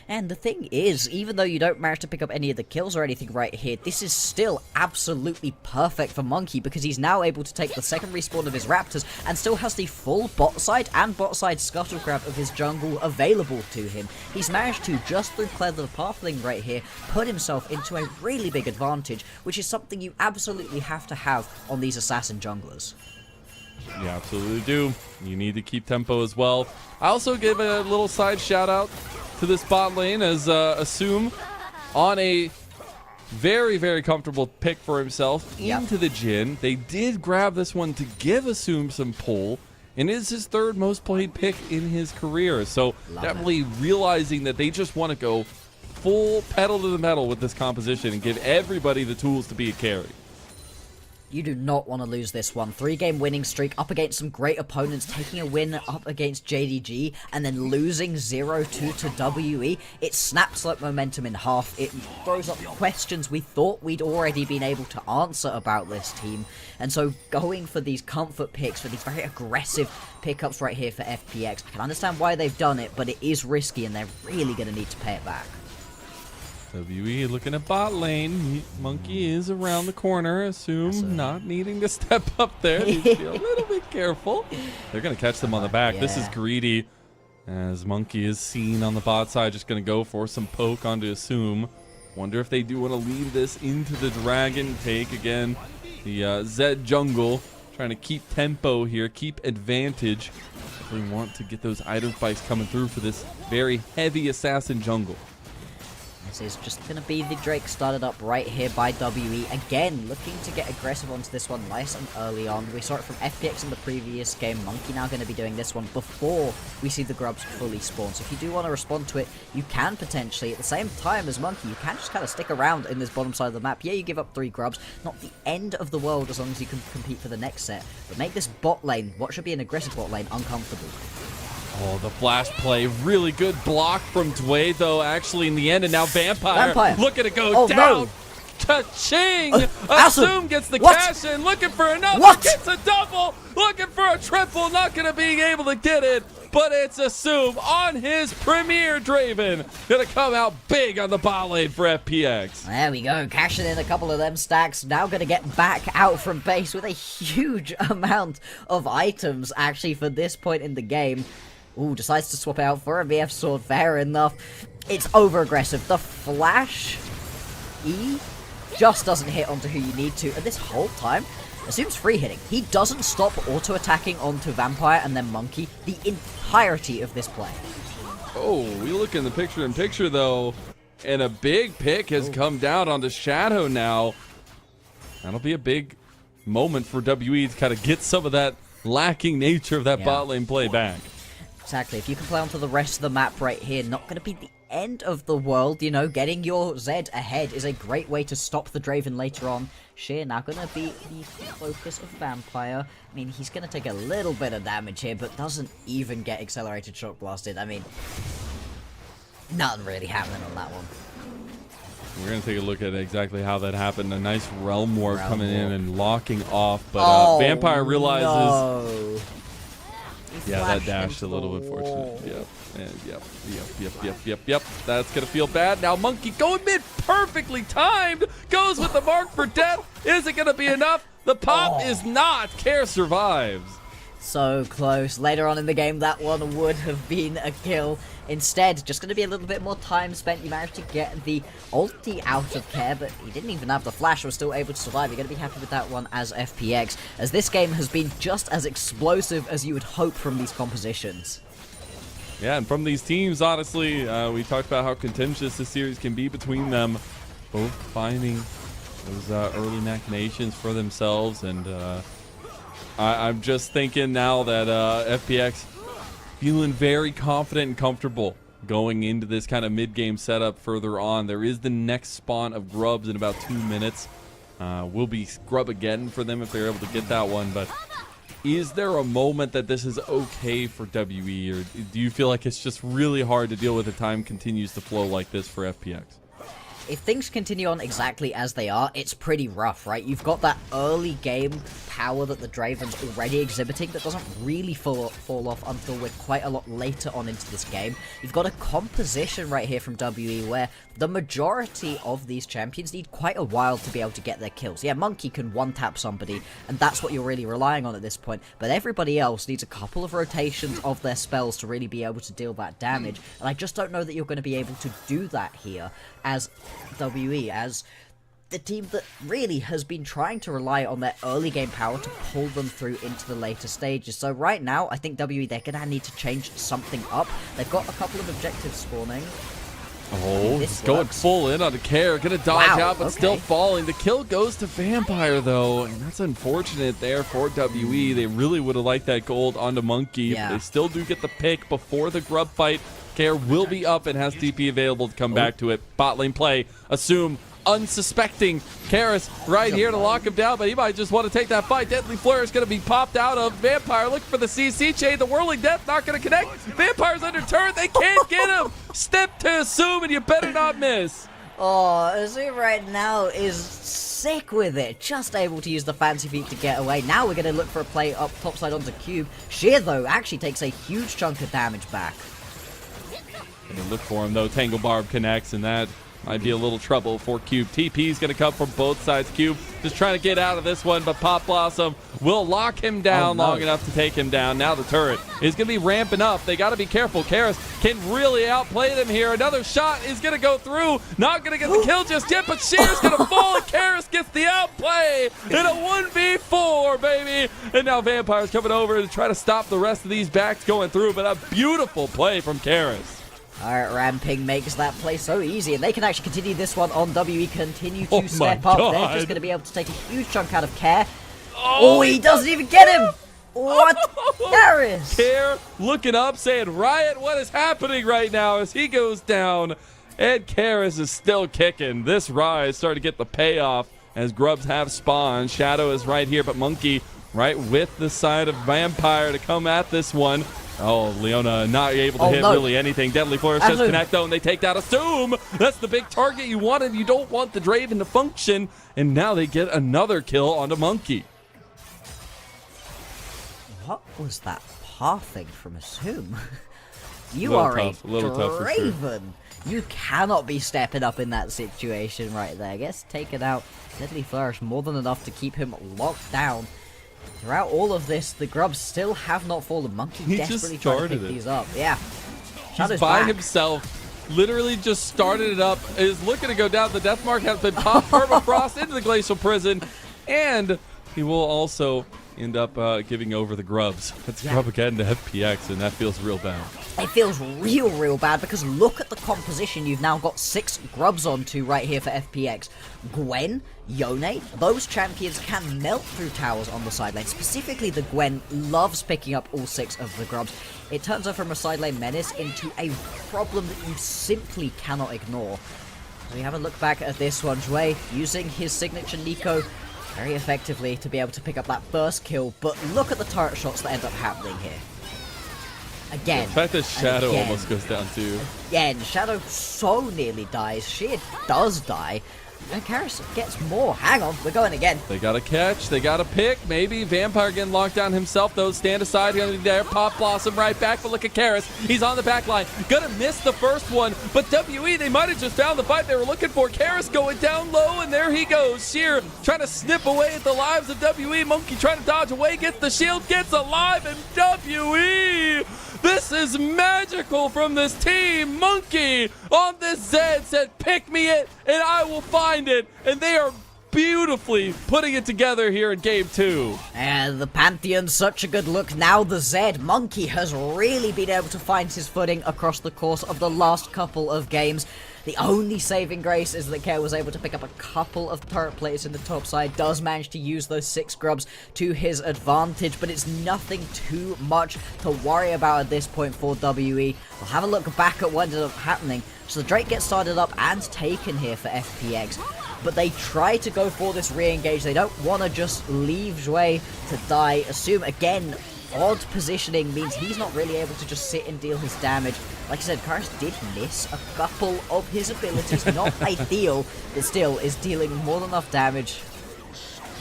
And the thing is, even though you don't manage to pick up any of the kills or anything right here, this is still absolutely perfect for Monkey, because he's now able to take the second respawn of his Raptors and still has the full bot side and bot side scuttle grab of his jungle available to him. He's managed to, just through clever pathing right here, put himself into a really big advantage, which is something you absolutely have to have on these assassin junglers.
You absolutely do. You need to keep tempo as well. I also give a little side shout out to this bot lane as Assume on a very, very comfortable pick for himself into the Jhin. They did grab this one to give Assume some pull, and it is his third most played pick in his career. So definitely realizing that they just want to go full pedal to the metal with this composition and give everybody the tools to be a carry.
You do not want to lose this one. 3-game winning streak up against some great opponents, taking a win up against JDG, and then losing 0-2 to WE. It snaps like momentum in half. It throws up questions we thought we'd already been able to answer about this team. And so going for these comfort picks, for these very aggressive pickups right here for FPX, I can understand why they've done it, but it is risky and they're really going to need to pay it back.
WE looking at bot lane. Monkey is around the corner. Assume not needing to step up there. Needs to be a little bit careful. They're going to catch them on the back. This is greedy, as Monkey is seen on the bot side. Just going to go for some poke onto Assume. Wonder if they do want to lead this into the Dragon take. Again, the Zed jungle trying to keep tempo here, keep advantage. They want to get those item spikes coming through for this very heavy assassin jungle.
This is just going to be the Drake started up right here by WE. Again, looking to get aggressive onto this one nice and early on. We saw it from FPX in the previous game. Monkey now going to be doing this one before we see the grubs fully spawn. So if you do want to respond to it, you can potentially, at the same time as Monkey, you can just kind of stick around in this bottom side of the map. Yeah, you give up 3 grubs. Not the end of the world as long as you can compete for the next set. But make this bot lane, what should be an aggressive bot lane, uncomfortable.
Oh, the flash play. Really good block from Dway, though, actually, in the end. And now Vampire. Look at it go down. No. Cha-ching! Assume gets the cash in. Looking for another. Gets a double. Looking for a triple. Not going to be able to get it. But it's Assume on his premier Draven. Going to come out big on the bot lane for FPX.
There we go. Cashing in a couple of them stacks. Now going to get back out from base with a huge amount of items, actually, for this point in the game. Ooh, decides to swap out for a BF sword. Fair enough. It's over-aggressive. The flash E just doesn't hit onto who you need to. And this whole time, Assume's free hitting. He doesn't stop auto-attacking onto Vampire and then Monkey the entirety of this play.
Oh, we look in the picture-in-picture, though, and a big pick has come down onto Shadow now. That'll be a big moment for WE to kind of get some of that lacking nature of that bot lane play back.
Exactly. If you can play onto the rest of the map right here, not going to be the end of the world, you know. Getting your Zed ahead is a great way to stop the Draven later on. Sheer now going to be the focus of Vampire. I mean, he's going to take a little bit of damage here, but doesn't even get accelerated shock blasted. I mean, Nothing really happening on that one.
We're going to take a look at exactly how that happened. A nice realm warp coming in and locking off. But Vampire realizes...
No.
Yeah, that dashed a little bit fortunate. Yep. That's going to feel bad. Now Monkey going mid, perfectly timed. Goes with the mark for death. Is it going to be enough? The pop is not. Care survives.
So close. Later on in the game, that one would have been a kill. Instead, just going to be a little bit more time spent. You managed to get the ulti out of Care, but he didn't even have the flash. Was still able to survive. You're going to be happy with that one as FPX, as this game has been just as explosive as you would hope from these compositions.
Yeah, and from these teams, honestly, we talked about how contentious this series can be between them. Both finding those early machinations for themselves, and I'm just thinking now that FPX feeling very confident and comfortable going into this kind of mid-game setup further on. There is the next spawn of grubs in about 2 minutes. Will be scrub again for them if they're able to get that one, but is there a moment that this is okay for WE, or do you feel like it's just really hard to deal with if time continues to flow like this for FPX?
If things continue on exactly as they are, it's pretty rough, right? You've got that early game power that the Draven's already exhibiting that doesn't really fall off until we're quite a lot later on into this game. You've got a composition right here from WE where the majority of these champions need quite a while to be able to get their kills. Yeah, Monkey can one-tap somebody, and that's what you're really relying on at this point, but everybody else needs a couple of rotations of their spells to really be able to deal that damage, and I just don't know that you're going to be able to do that here as WE, as the team that really has been trying to rely on their early game power to pull them through into the later stages. So right now, I think WE, they're going to need to change something up. They've got a couple of objectives spawning.
Oh, he's going full in on the Care. Gonna dodge out, but still falling. The kill goes to Vampire, though, and that's unfortunate there for WE. They really would have liked that gold onto Monkey, but they still do get the pick before the grub fight. Care will be up and has TP available to come back to it. Bot lane play. Assume unsuspecting Karis right here to lock him down, but he might just want to take that fight. Deadly Flourish going to be popped out of Vampire. Looking for the CC chain. The Whirling Death not going to connect. Vampire's under turret. They can't get him. Step to Assume, and you better not miss.
Oh, Assume right now is sick with it. Just able to use the fancy feet to get away. Now we're going to look for a play up topside onto Cube. Sheer, though, actually takes a huge chunk of damage back.
Gonna look for him, though. Tangle Barb connects, and that might be a little trouble for Cube. TP is going to come from both sides. Cube just trying to get out of this one, but Pop Blossom will lock him down long enough to take him down. Now the turret is going to be ramping up. They got to be careful. Karis can really outplay them here. Another shot is going to go through. Not going to get the kill just yet, but Sheer's going to fall, and Karis gets the outplay in a 1v4, baby. And now Vampire's coming over to try to stop the rest of these backs going through, but a beautiful play from Karis.
Alright, Ramping makes that play so easy, and they can actually continue this one on WE, continue to step up. They're just going to be able to take a huge chunk out of Care. Oh, he doesn't even get him! What? Karis!
Care looking up, saying, Riot, what is happening right now as he goes down? And Karis is still kicking. This Rise starting to get the payoff as Grubs have spawned. Shadow is right here, but Monkey right with the side of Vampire to come at this one. Oh, Leona not able to hit really anything. Deadly Flourish just connect, though, and they take that Assume. That's the big target you wanted. You don't want the Draven to function. And now they get another kill onto Monkey.
What was that pathing from Assume? You are a Draven. You cannot be stepping up in that situation right there. Gets taken out. Deadly Flourish more than enough to keep him locked down. Throughout all of this, the Grubs still have not fallen. Monkey desperately trying to pick these up. Yeah.
He's by himself. Literally just started it up. Is looking to go down. The death mark has been popped. Permafrost into the Glacial Prison. And he will also end up giving over the Grubs. That's Grub again to FPX, and that feels real bad.
It feels real bad because look at the composition you've now got 6 Grubs onto right here for FPX. Gwen, Yone, those champions can melt through towers on the side lane. Specifically, the Gwen loves picking up all 6 of the Grubs. It turns her from a side lane menace into a problem that you simply cannot ignore. So we have a look back at this one. Jue using his signature Nico very effectively to be able to pick up that first kill, but look at the turret shots that end up happening here. Again.
The fact that Shadow
again,
almost goes down too.
Again, Shadow so nearly dies. Sheer does die. And Karis gets more. Hang on, we're going again.
They got to catch. They got to pick. Maybe Vampire getting locked down himself, though. Stand aside. Gonna be there. Pop Blossom right back. But look at Karis. He's on the back line. Gonna miss the first one. But WE, they might have just found the fight they were looking for. Karis going down low, and there he goes. Sheer trying to snip away at the lives of WE. Monkey trying to dodge away. Gets the shield. Gets alive. And WE. This is magical from this team. Monkey on this Zed said, pick me it and I will find it. And they are beautifully putting it together here in game 2.
And the Pantheon's such a good look. Now the Zed Monkey has really been able to find his footing across the course of the last couple of games. The only saving grace is that Care was able to pick up a couple of turret plates in the top side, does manage to use those 6 grubs to his advantage, but it's nothing too much to worry about at this point for WE. We'll have a look back at what ended up happening. So the Drake gets started up and taken here for FPX, but they try to go for this re-engage. They don't want to just leave Zhui to die. Assume, again, odd positioning means he's not really able to just sit and deal his damage. Like I said, Karis did miss a couple of his abilities. Not ideal, but still is dealing more than enough damage.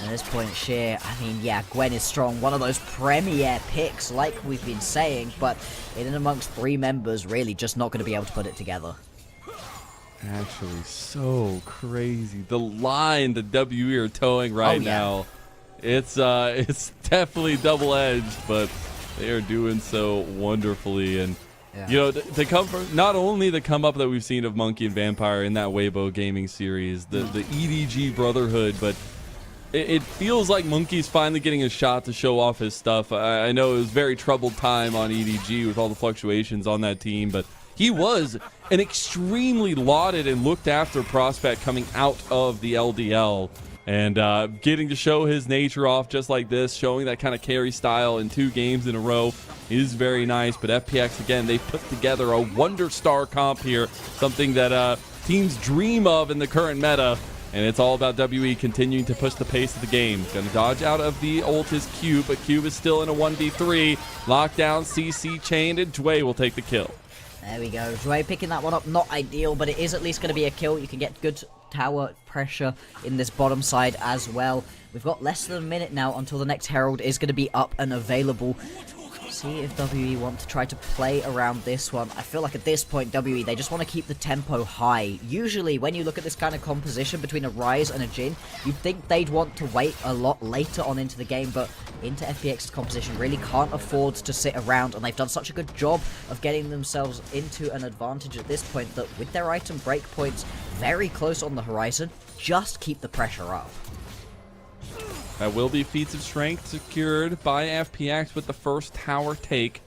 At this point, Sheer, I mean, yeah, Gwen is strong. One of those premier picks, like we've been saying, but in and amongst 3 members, really just not going to be able to put it together.
Actually, so crazy. The line that WE are towing right now. It's definitely double-edged, but they are doing so wonderfully. And you know, they come from not only the come up that we've seen of Monkey and Vampire in that Weibo gaming series, the EDG brotherhood, but it feels like Monkey's finally getting a shot to show off his stuff. I know it was a very troubled time on EDG with all the fluctuations on that team, but he was an extremely lauded and looked after prospect coming out of the LDL. And getting to show his nature off just like this, showing that kind of carry style in 2 games in a row is very nice. But FPX, again, they put together a Wonder Star comp here, something that teams dream of in the current meta. And it's all about WE continuing to push the pace of the game. Gonna dodge out of the ult is Cube, but Cube is still in a 1v3. Lockdown, CC chained, and Dway will take the kill.
There we go. Dway picking that one up. Not ideal, but it is at least going to be a kill. You can get good tower pressure in this bottom side as well. We've got less than a minute now until the next Herald is going to be up and available. See if WE want to try to play around this one. I feel like at this point, WE, they just want to keep the tempo high. Usually, when you look at this kind of composition between a Ryze and a Jhin, you'd think they'd want to wait a lot later on into the game, but into FPX's composition really can't afford to sit around, and they've done such a good job of getting themselves into an advantage at this point that with their item breakpoints very close on the horizon, just keep the pressure up.
That will be feats of strength secured by FPX with the first tower take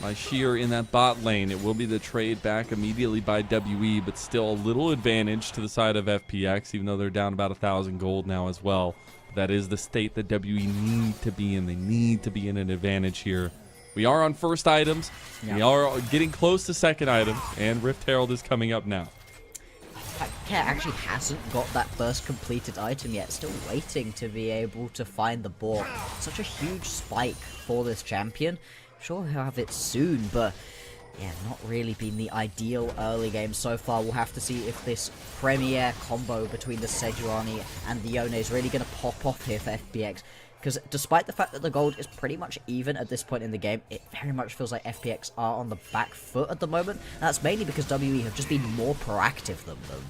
by Sheer in that bot lane. It will be the trade back immediately by WE, but still a little advantage to the side of FPX, even though they're down about 1,000 gold now as well. That is the state that WE need to be in. They need to be in an advantage here. We are on first items. Yeah. We are getting close to second item, and Rift Herald is coming up now.
Care actually hasn't got that first completed item yet, still waiting to be able to find the boar. Such a huge spike for this champion. Sure he'll have it soon, but yeah, not really been the ideal early game so far. We'll have to see if this premier combo between the Sejuani and the Yone is really going to pop off here for FPX. Because despite the fact that the gold is pretty much even at this point in the game, it very much feels like FPX are on the back foot at the moment. And that's mainly because WE have just been more proactive than them.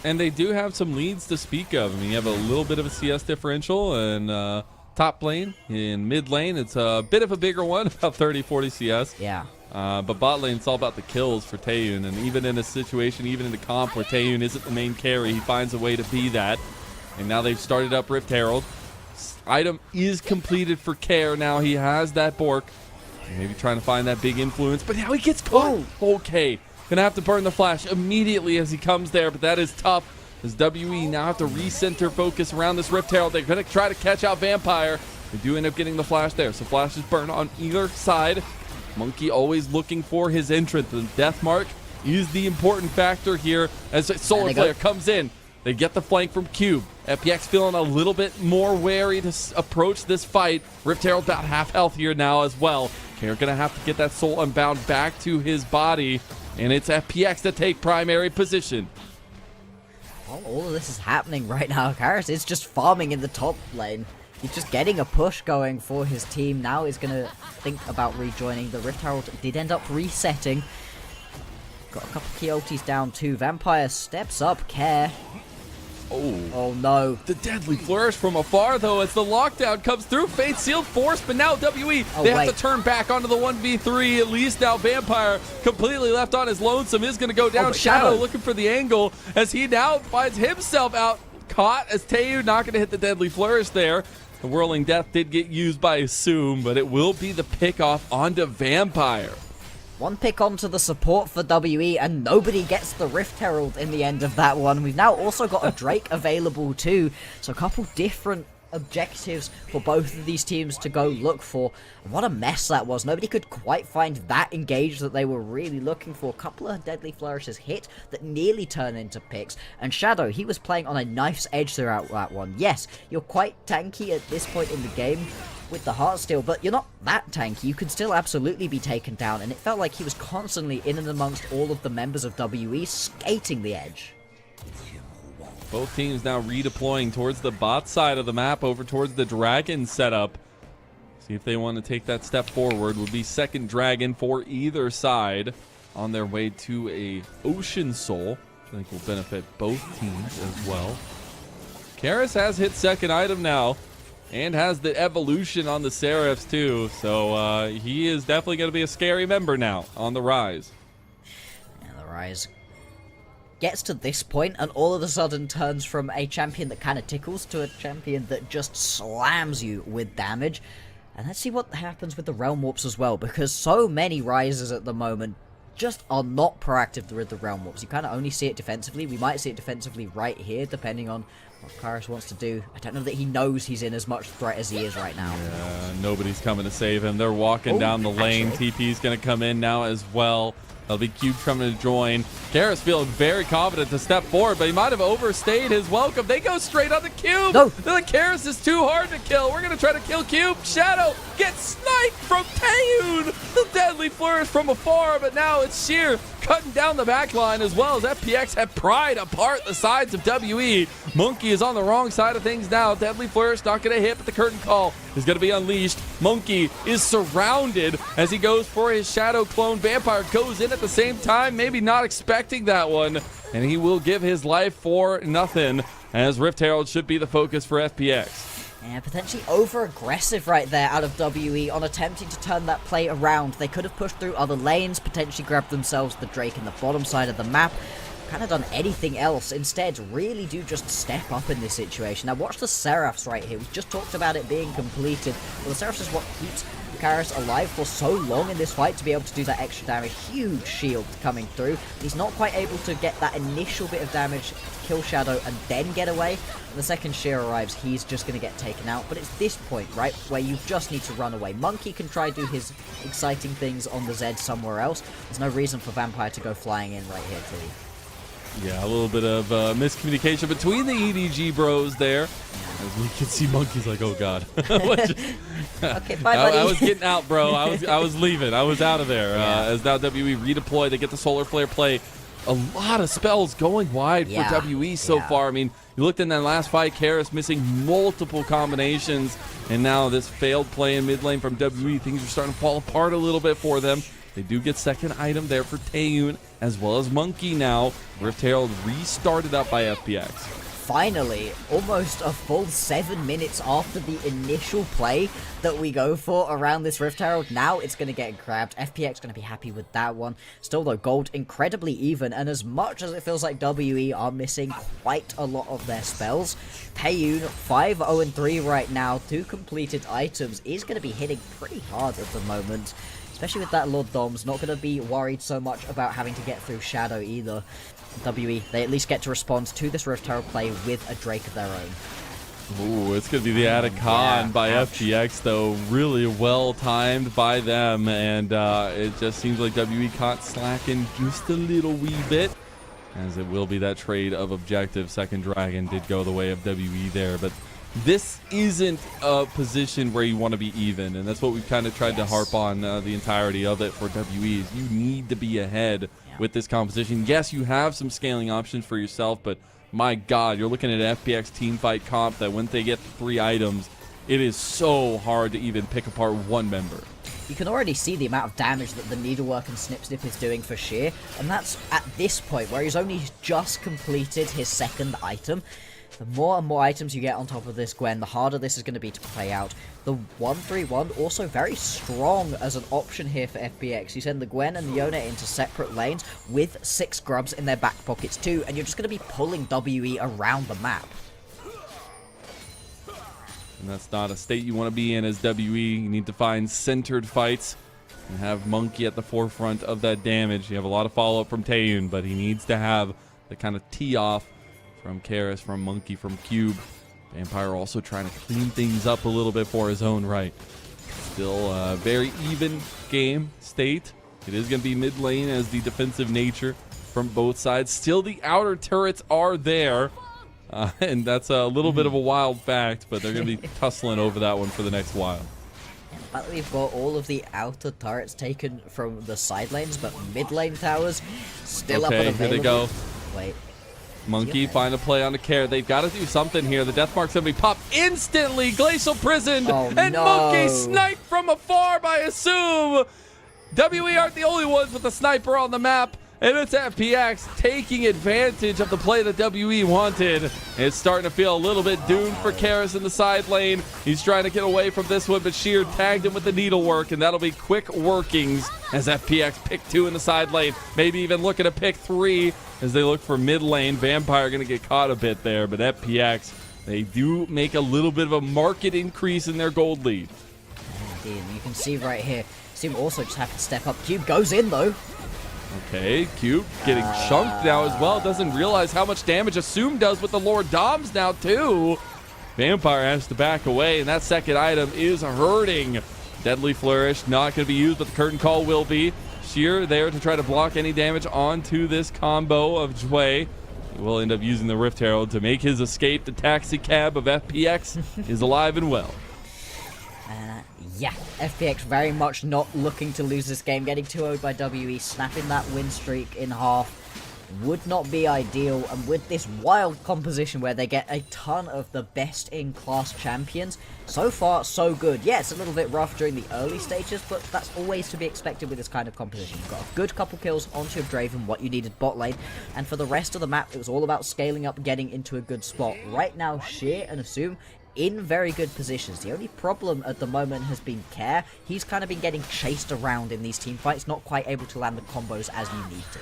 And they do have some leads to speak of. I mean, you have a little bit of a CS differential in top lane. In mid lane, it's a bit of a bigger one, about 30-40 CS.
Yeah.
But bot lane, it's all about the kills for Taeyun. And even in a situation, even in the comp where Taeyun isn't the main carry, he finds a way to be that. And now they've started up Rift Herald. Item is completed for Care. Now he has that Bork. Maybe trying to find that big influence, but now he gets caught. Okay. Gonna have to burn the flash immediately as he comes there, but that is tough as WE now have to recenter focus around this Rift Herald. They're gonna try to catch out Vampire. They do end up getting the flash there, so flash is burned on either side. Monkey always looking for his entrance. The death mark is the important factor here as Solar Flare comes in. They get the flank from Cube. FPX feeling a little bit more wary to approach this fight. Rift Herald about half health here now as well. They're going to have to get that soul unbound back to his body, and it's FPX to take primary position.
While all of this is happening right now, Karis is just farming in the top lane. He's just getting a push going for his team. Now he's going to think about rejoining. The Rift Herald did end up resetting. Got a couple key ultis down too. Vampire steps up. Care. Oh no.
The deadly flourish from afar, though, as the lockdown comes through. Fate sealed force, but now WE, they have to turn back onto the 1v3. At least now Vampire, completely left on his lonesome, is going to go down. Shadow looking for the angle as he now finds himself out caught as Taeyu not going to hit the deadly flourish there. The Whirling Death did get used by Assume, but it will be the pick off onto Vampire.
One pick onto the support for WE, and nobody gets the Rift Herald in the end of that one. We've now also got a Drake available too, so a couple different objectives for both of these teams to go look for. What a mess that was. Nobody could quite find that engage that they were really looking for. A couple of deadly flourishes hit that nearly turned into picks, and Shadow, he was playing on a knife's edge throughout that one. Yes, you're quite tanky at this point in the game with the Heartsteel, but you're not that tanky. You could still absolutely be taken down, and it felt like he was constantly in and amongst all of the members of WE, skating the edge.
Both teams now redeploying towards the bot side of the map, over towards the Dragon setup. See if they want to take that step forward. Would be second Dragon for either side on their way to a Ocean Soul, which I think will benefit both teams as well. Karis has hit second item now, and has the evolution on the Seraphs too, so he is definitely going to be a scary member now on the Rise.
And the Rise gets to this point and all of a sudden turns from a champion that kind of tickles to a champion that just slams you with damage. And let's see what happens with the Realm Warps as well, because so many Rises at the moment just are not proactive with the Realm Warps. You kind of only see it defensively. We might see it defensively right here, depending on what Karis wants to do. I don't know that he knows he's in as much threat as he is right now.
Yeah, nobody's coming to save him. They're walking down the lane. TP's going to come in now as well. That'll be Cube coming to join. Karis feeling very confident to step forward, but he might have overstayed his welcome. They go straight on the Cube.
No.
They're like, Karis is too hard to kill. We're going to try to kill Cube. Shadow gets sniped from Taeyoon. The deadly flourish from afar, but now it's Sheer cutting down the back line, as well as FPX have pried apart the sides of WE. Monkey is on the wrong side of things now. Deadly flourish not going to hit, but the curtain call is going to be unleashed. Monkey is surrounded as he goes for his Shadow clone. Vampire goes in at the same time, maybe not expecting that one, and he will give his life for nothing, as Rift Herald should be the focus for FPX.
And potentially over-aggressive right there out of WE on attempting to turn that play around. They could have pushed through other lanes, potentially grabbed themselves the Drake in the bottom side of the map. Kind of done anything else. Instead, really do just step up in this situation. Now watch the Seraphs right here. We just talked about it being completed. Well, the Seraphs is what keeps Karis alive for so long in this fight to be able to do that extra damage. Huge shield coming through. He's not quite able to get that initial bit of damage, kill Shadow, and then get away. When the second Sheer arrives, he's just going to get taken out. But it's this point, right, where you just need to run away. Monkey can try do his exciting things on the Zed somewhere else. There's no reason for Vampire to go flying in right here too.
Yeah, a little bit of miscommunication between the EDG bros there. As we can see, Monkey's like, oh god.
Okay, bye, buddy.
I was getting out, bro. I was leaving. I was out of there. As now WE redeploy, they get the Solar Flare play. A lot of spells going wide for WE so far. I mean, you looked in that last fight, Karis missing multiple combinations, and now this failed play in mid lane from WE. Things are starting to fall apart a little bit for them. They do get second item there for Taeyoon, as well as Monkey now. Rift Herald restarted up by FPX.
Finally, almost a full 7 minutes after the initial play that we go for around this Rift Herald, now it's going to get grabbed. FPX going to be happy with that one. Still though, gold incredibly even, and as much as it feels like WE are missing quite a lot of their spells, Taeyoon 5-0-3 right now, 2 completed items, is going to be hitting pretty hard at the moment. Especially with that Lord Dom's, not going to be worried so much about having to get through Shadow either. WE, they at least get to respond to this Rift Herald play with a Drake of their own.
Ooh, it's going to be the added con by FPX, though. Really well timed by them, and it just seems like WE caught slacking just a little wee bit, as it will be that trade of objective. Second Dragon did go the way of WE there, but this isn't a position where you want to be even, and that's what we've kind of tried to harp on the entirety of it for WE. Is you need to be ahead with this composition. Yes, you have some scaling options for yourself, but my God, you're looking at an FPX team fight comp that when they get 3 items, it is so hard to even pick apart one member.
You can already see the amount of damage that the needlework and snip is doing for Sheer, and that's at this point where he's only just completed his 2nd item. The more and more items you get on top of this Gwen, the harder this is going to be to play out. The 1-3-1 also very strong as an option here for FPX. You send the Gwen and the Yone into separate lanes with 6 grubs in their back pockets too, and you're just going to be pulling WE around the map.
And that's not a state you want to be in as WE. You need to find centered fights and have Monkey at the forefront of that damage. You have a lot of follow-up from Taeyun, but he needs to have the kind of tee-off from Karis, from Monkey, from Cube. Vampire also trying to clean things up a little bit for his own right. Still a very even game state. It is going to be mid lane as the defensive nature from both sides. Still the outer turrets are there. And that's a little bit of a wild fact, but they're going to be tussling over that one for the next while.
But we've got all of the outer turrets taken from the side lanes, but mid lane towers still up and available.
Here they go.
Wait.
Monkey find a play on the care. They've got to do something here. The death mark's going to be popped instantly. Glacial prisoned. And
no.
Monkey sniped from afar by Assume. WE aren't the only ones with a sniper on the map. And it's FPX taking advantage of the play that WE wanted. It's starting to feel a little bit doomed for Karis in the side lane. He's trying to get away from this one, but Sheer tagged him with the needlework, and that'll be quick workings as FPX pick 2 in the side lane. Maybe even looking to pick 3 as they look for mid lane. Vampire going to get caught a bit there, but FPX, they do make a little bit of a market increase in their gold lead.
Indeed, you can see right here. Assume also just have to step up. Cube goes in though.
Okay, Cube getting chunked now as well. Doesn't realize how much damage Assume does with the Lord Doms now too. Vampire has to back away, and that 2nd item is hurting. Deadly Flourish not going to be used, but the Curtain Call will be. Sheer there to try to block any damage onto this combo of Jway. He will end up using the Rift Herald to make his escape. The taxi cab of FPX is alive and well.
Yeah, FPX very much not looking to lose this game. Getting 2-0'd by WE, snapping that win streak in half would not be ideal. And with this wild composition where they get a ton of the best-in-class champions, so far, so good. Yeah, it's a little bit rough during the early stages, but that's always to be expected with this kind of composition. You've got a good couple kills onto your Draven, what you needed bot lane, and for the rest of the map, it was all about scaling up, getting into a good spot. Right now, Sheer and Assume in very good positions. The only problem at the moment has been Care. He's kind of been getting chased around in these team fights, not quite able to land the combos as you need to.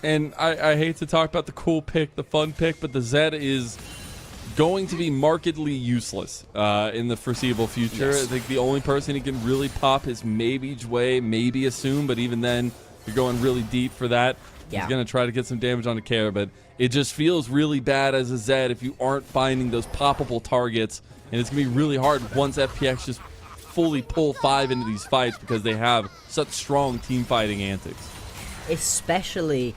And I hate to talk about the cool pick, the fun pick, but the Zed is going to be markedly useless in the foreseeable future.
Yes.
I think the only person he can really pop is maybe Jway, maybe Assume, but even then, you're going really deep for that.
Yeah.
He's going to try to get some damage on the Care, but it just feels really bad as a Zed if you aren't finding those poppable targets, and it's going to be really hard once FPX just fully pull 5 into these fights because they have such strong team fighting antics.
Especially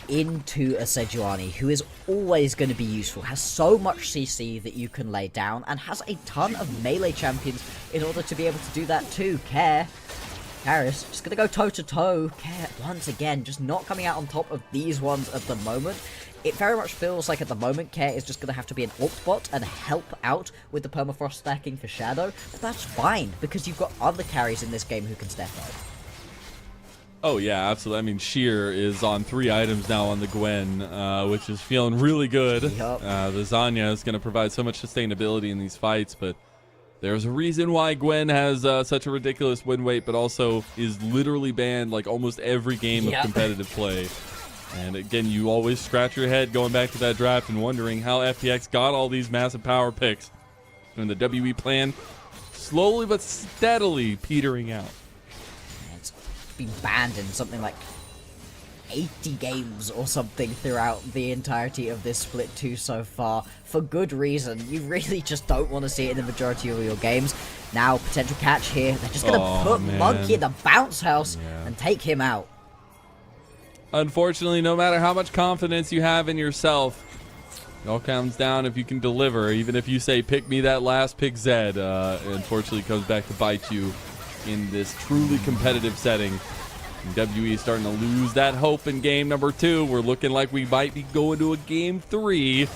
into a Sejuani, who is always going to be useful, has so much CC that you can lay down, and has a ton of melee champions in order to be able to do that too. Karis just going to go toe-to-toe. Care, once again, just not coming out on top of these ones at the moment. It very much feels like at the moment Care is just going to have to be an ult bot and help out with the permafrost stacking for Shadow, but that's fine, because you've got other carries in this game who can step up.
Oh, yeah, absolutely. I mean, Sheer is on 3 items now on the Gwen, which is feeling really good.
Yep.
The Zanya is going to provide so much sustainability in these fights, but there's a reason why Gwen has such a ridiculous win rate, but also is literally banned like almost every game of competitive play. And again, you always scratch your head going back to that draft and wondering how FPX got all these massive power picks. And the WE plan slowly but steadily petering out.
It's been banned in something like 80 games or something throughout the entirety of this split 2 so far, for good reason. You really just don't want to see it in the majority of your games. Now, potential catch here. They're just going to put Monkey in the bounce house and take him out.
Unfortunately, no matter how much confidence you have in yourself, It all comes down if you can deliver. Even if you say, pick me that last, pick Zed. Unfortunately, it comes back to bite you in this truly competitive setting. And WE is starting to lose that hope in game number 2. We're looking like we might be going to a game 3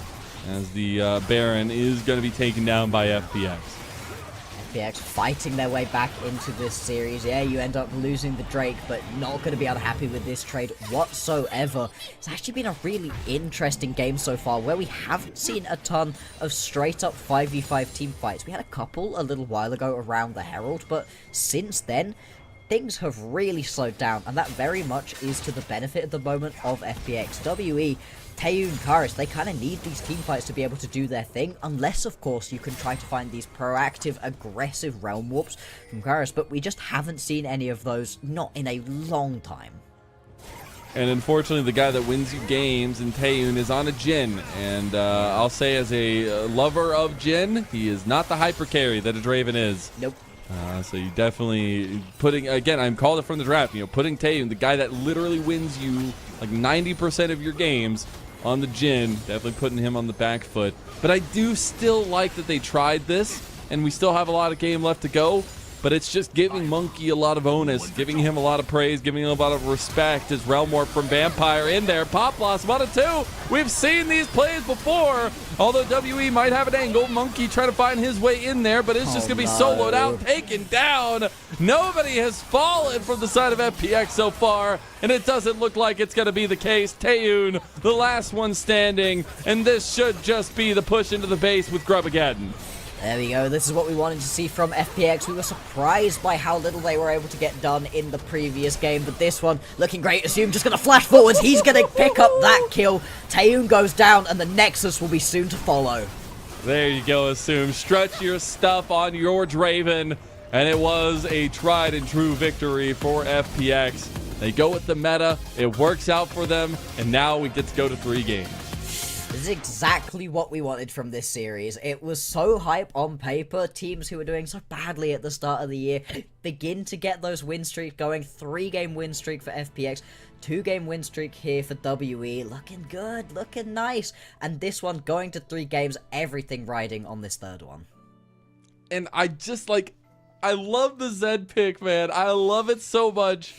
as the Baron is going to be taken down by FPX.
FPX fighting their way back into this series. Yeah, you end up losing the Drake, but not going to be unhappy with this trade whatsoever. It's actually been a really interesting game so far, where we haven't seen a ton of straight-up 5v5 team fights. We had a couple a little while ago around the Herald, but since then, things have really slowed down, and that very much is to the benefit at the moment of FPX. WE, Taeyun, Karis, they kind of need these team fights to be able to do their thing, unless, of course, you can try to find these proactive, aggressive realm warps from Karis, but we just haven't seen any of those, not in a long time.
And unfortunately, the guy that wins you games in Taeyun is on a Jhin, and I'll say as a lover of Jhin, he is not the hyper carry that a Draven is.
Nope.
So you definitely putting, again, I'm called it from the draft, putting Taeyun, the guy that literally wins you like 90% of your games, on the Jhin, definitely putting him on the back foot. But I do still like that they tried this, and we still have a lot of game left to go, but it's just giving Monkey a lot of onus, giving him a lot of praise, giving him a lot of respect as Realm Warp from Vampire in there. Pop loss, 1 of 2. We've seen these plays before, although WE might have an angle. Monkey trying to find his way in there, but it's just going to be soloed out, taken down. Nobody has fallen from the side of FPX so far, and it doesn't look like it's going to be the case. Taeyun, the last one standing, and this should just be the push into the base with Grubageddon.
There we go, this is what we wanted to see from FPX. We were surprised by how little they were able to get done in the previous game, but this one, looking great. Assume just going to flash forwards, he's going to pick up that kill. Taeyun goes down, and the Nexus will be soon to follow.
There you go, Assume. Stretch your stuff on your Draven, and it was a tried and true victory for FPX. They go with the meta, it works out for them, and now we get to go to 3 games.
This is exactly what we wanted from this series. It was so hype on paper. Teams who were doing so badly at the start of the year begin to get those win streaks going. 3-game win streak for FPX. 2-game win streak here for WE. Looking good, looking nice. And this one going to 3 games, everything riding on this 3rd one.
And I just I love the Zed pick, man. I love it so much.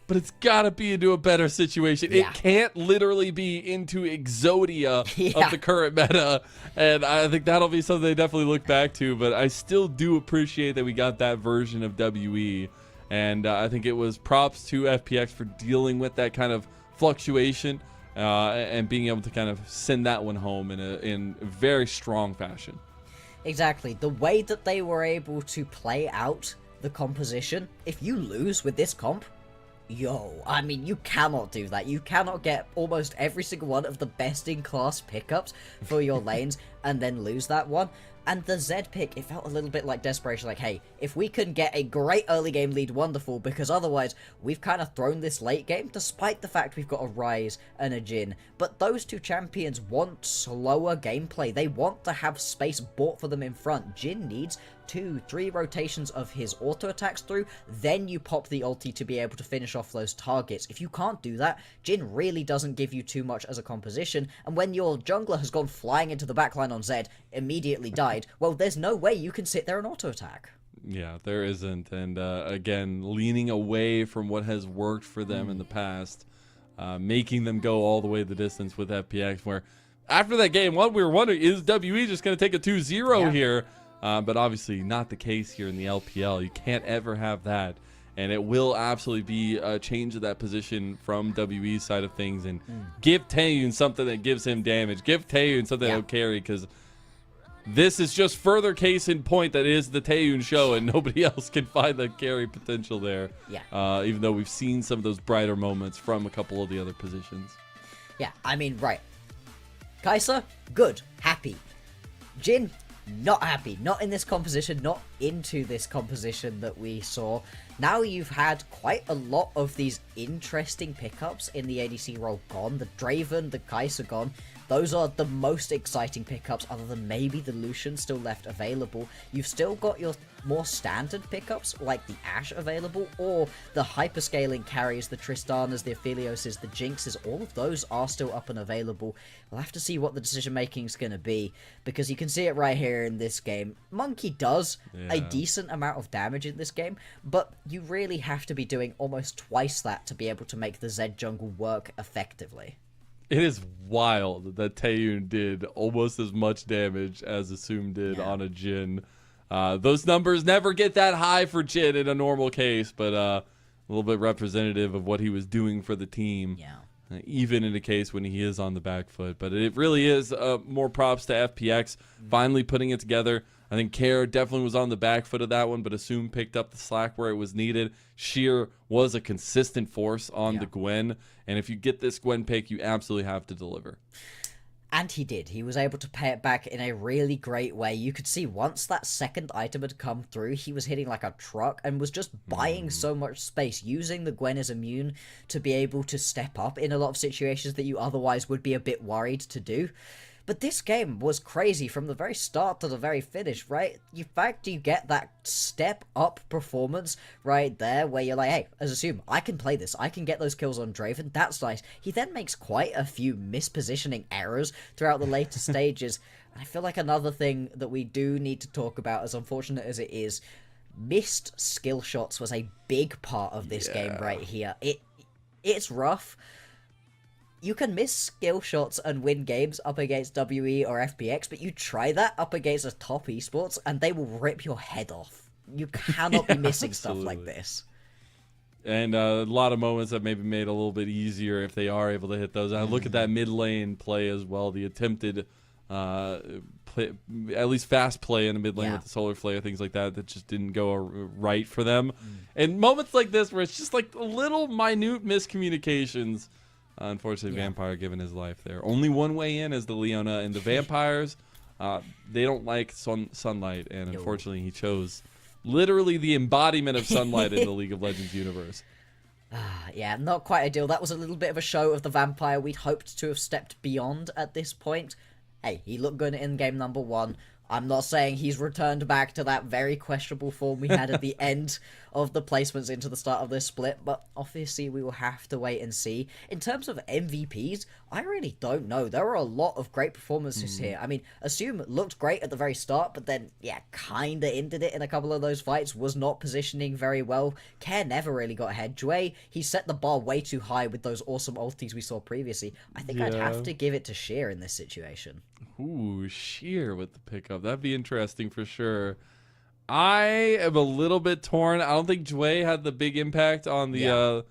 But it's got to be into a better situation. Yeah. It can't literally be into Exodia of the current meta. And I think that'll be something they definitely look back to. But I still do appreciate that we got that version of WE. And I think it was props to FPX for dealing with that kind of fluctuation and being able to kind of send that one home in a very strong fashion.
Exactly. The way that they were able to play out the composition, if you lose with this comp, I mean, you cannot do that. You cannot get almost every single one of the best-in-class pickups for your lanes and then lose that one. And the Zed pick, it felt a little bit like desperation, like, hey, if we can get a great early game lead, wonderful, because otherwise we've kind of thrown this late game, despite the fact we've got a Ryze and a Jhin. But those 2 champions want slower gameplay. They want to have space bought for them in front. Jhin needs 2-3 rotations of his auto attacks through, then you pop the ulti to be able to finish off those targets. If you can't do that, Jhin really doesn't give you too much as a composition, and when your jungler has gone flying into the backline on Zed, immediately died, well, there's no way you can sit there and auto attack.
Yeah, there isn't. And again, leaning away from what has worked for them in the past, making them go all the way the distance with FPX, where after that game, what we were wondering, is WE just going to take a 2-0 here? But obviously not the case here in the LPL. You can't ever have that. And it will absolutely be a change of that position from WE's side of things. And give Taeyun something that gives him damage. Give Taeyun something that will carry, because this is just further case in point that it is the Taeyun show and nobody else can find the carry potential there. Yeah. Even though we've seen some of those brighter moments from a couple of the other positions.
Yeah, I mean, right. Kai'Sa, good, happy. Jhin, not happy. Not in this composition, not into this composition that we saw. Now you've had quite a lot of these interesting pickups in the ADC role gone. The Draven, the Kai'Sa gone. those are the most exciting pickups, other than maybe the Lucian still left available. You've still got your more standard pickups, like the Ashe available, or the hyperscaling carries, the Tristanas, the Aphelioses, the Jinxes, all of those are still up and available. We'll have to see what the decision making is going to be, because you can see it right here in this game. Monkey does a decent amount of damage in this game, but you really have to be doing almost twice that to be able to make the Zed jungle work effectively.
It is wild that Taeyun did almost as much damage as Assume did on a Jhin. Those numbers never get that high for Jhin in a normal case, but a little bit representative of what he was doing for the team.
Yeah.
Even in a case when he is on the back foot. But it really is more props to FPX finally putting it together. I think Care definitely was on the back foot of that one, but Assume picked up the slack where it was needed. Sheer was a consistent force on the Gwen, and if you get this Gwen pick, you absolutely have to deliver.
And he did. He was able to pay it back in a really great way. You could see once that second item had come through, he was hitting like a truck and was just buying so much space, using the Gwen as immune to be able to step up in a lot of situations that you otherwise would be a bit worried to do. But this game was crazy from the very start to the very finish, right? In fact, you get that step-up performance right there where you're like, hey, as Assume, I can play this. I can get those kills on Draven. That's nice. He then makes quite a few mispositioning errors throughout the later stages. I feel like another thing that we do need to talk about, as unfortunate as it is, missed skill shots was a big part of this game right here. It's rough. You can miss skill shots and win games up against WE or FPX, but you try that up against a top esports and they will rip your head off. You cannot be missing stuff like this.
And a lot of moments that maybe made it a little bit easier if they are able to hit those. And look at that mid lane play as well. The attempted, play, at least fast play in the mid lane with the solar flare, things like that, that just didn't go right for them. And moments like this where it's just like little minute miscommunications. Unfortunately, Vampire giving his life there. Only one way in is the Leona, and the Vampires, they don't like sunlight, and unfortunately he chose literally the embodiment of sunlight in the League of Legends universe.
Yeah, not quite ideal. That was a little bit of a show of the Vampire we'd hoped to have stepped beyond at this point. Hey, he looked good in game number 1. I'm not saying he's returned back to that very questionable form we had at the end of the placements into the start of this split, but obviously we will have to wait and see. In terms of MVPs, I really don't know. There were a lot of great performances here. I mean, Assume looked great at the very start, but then, kinda ended it in a couple of those fights, was not positioning very well. Care never really got ahead. Jue, he set the bar way too high with those awesome ultis we saw previously. I think I'd have to give it to Sheer in this situation.
Ooh, Sheer with the pickup. That'd be interesting for sure. I am a little bit torn. I don't think Jue had the big impact on the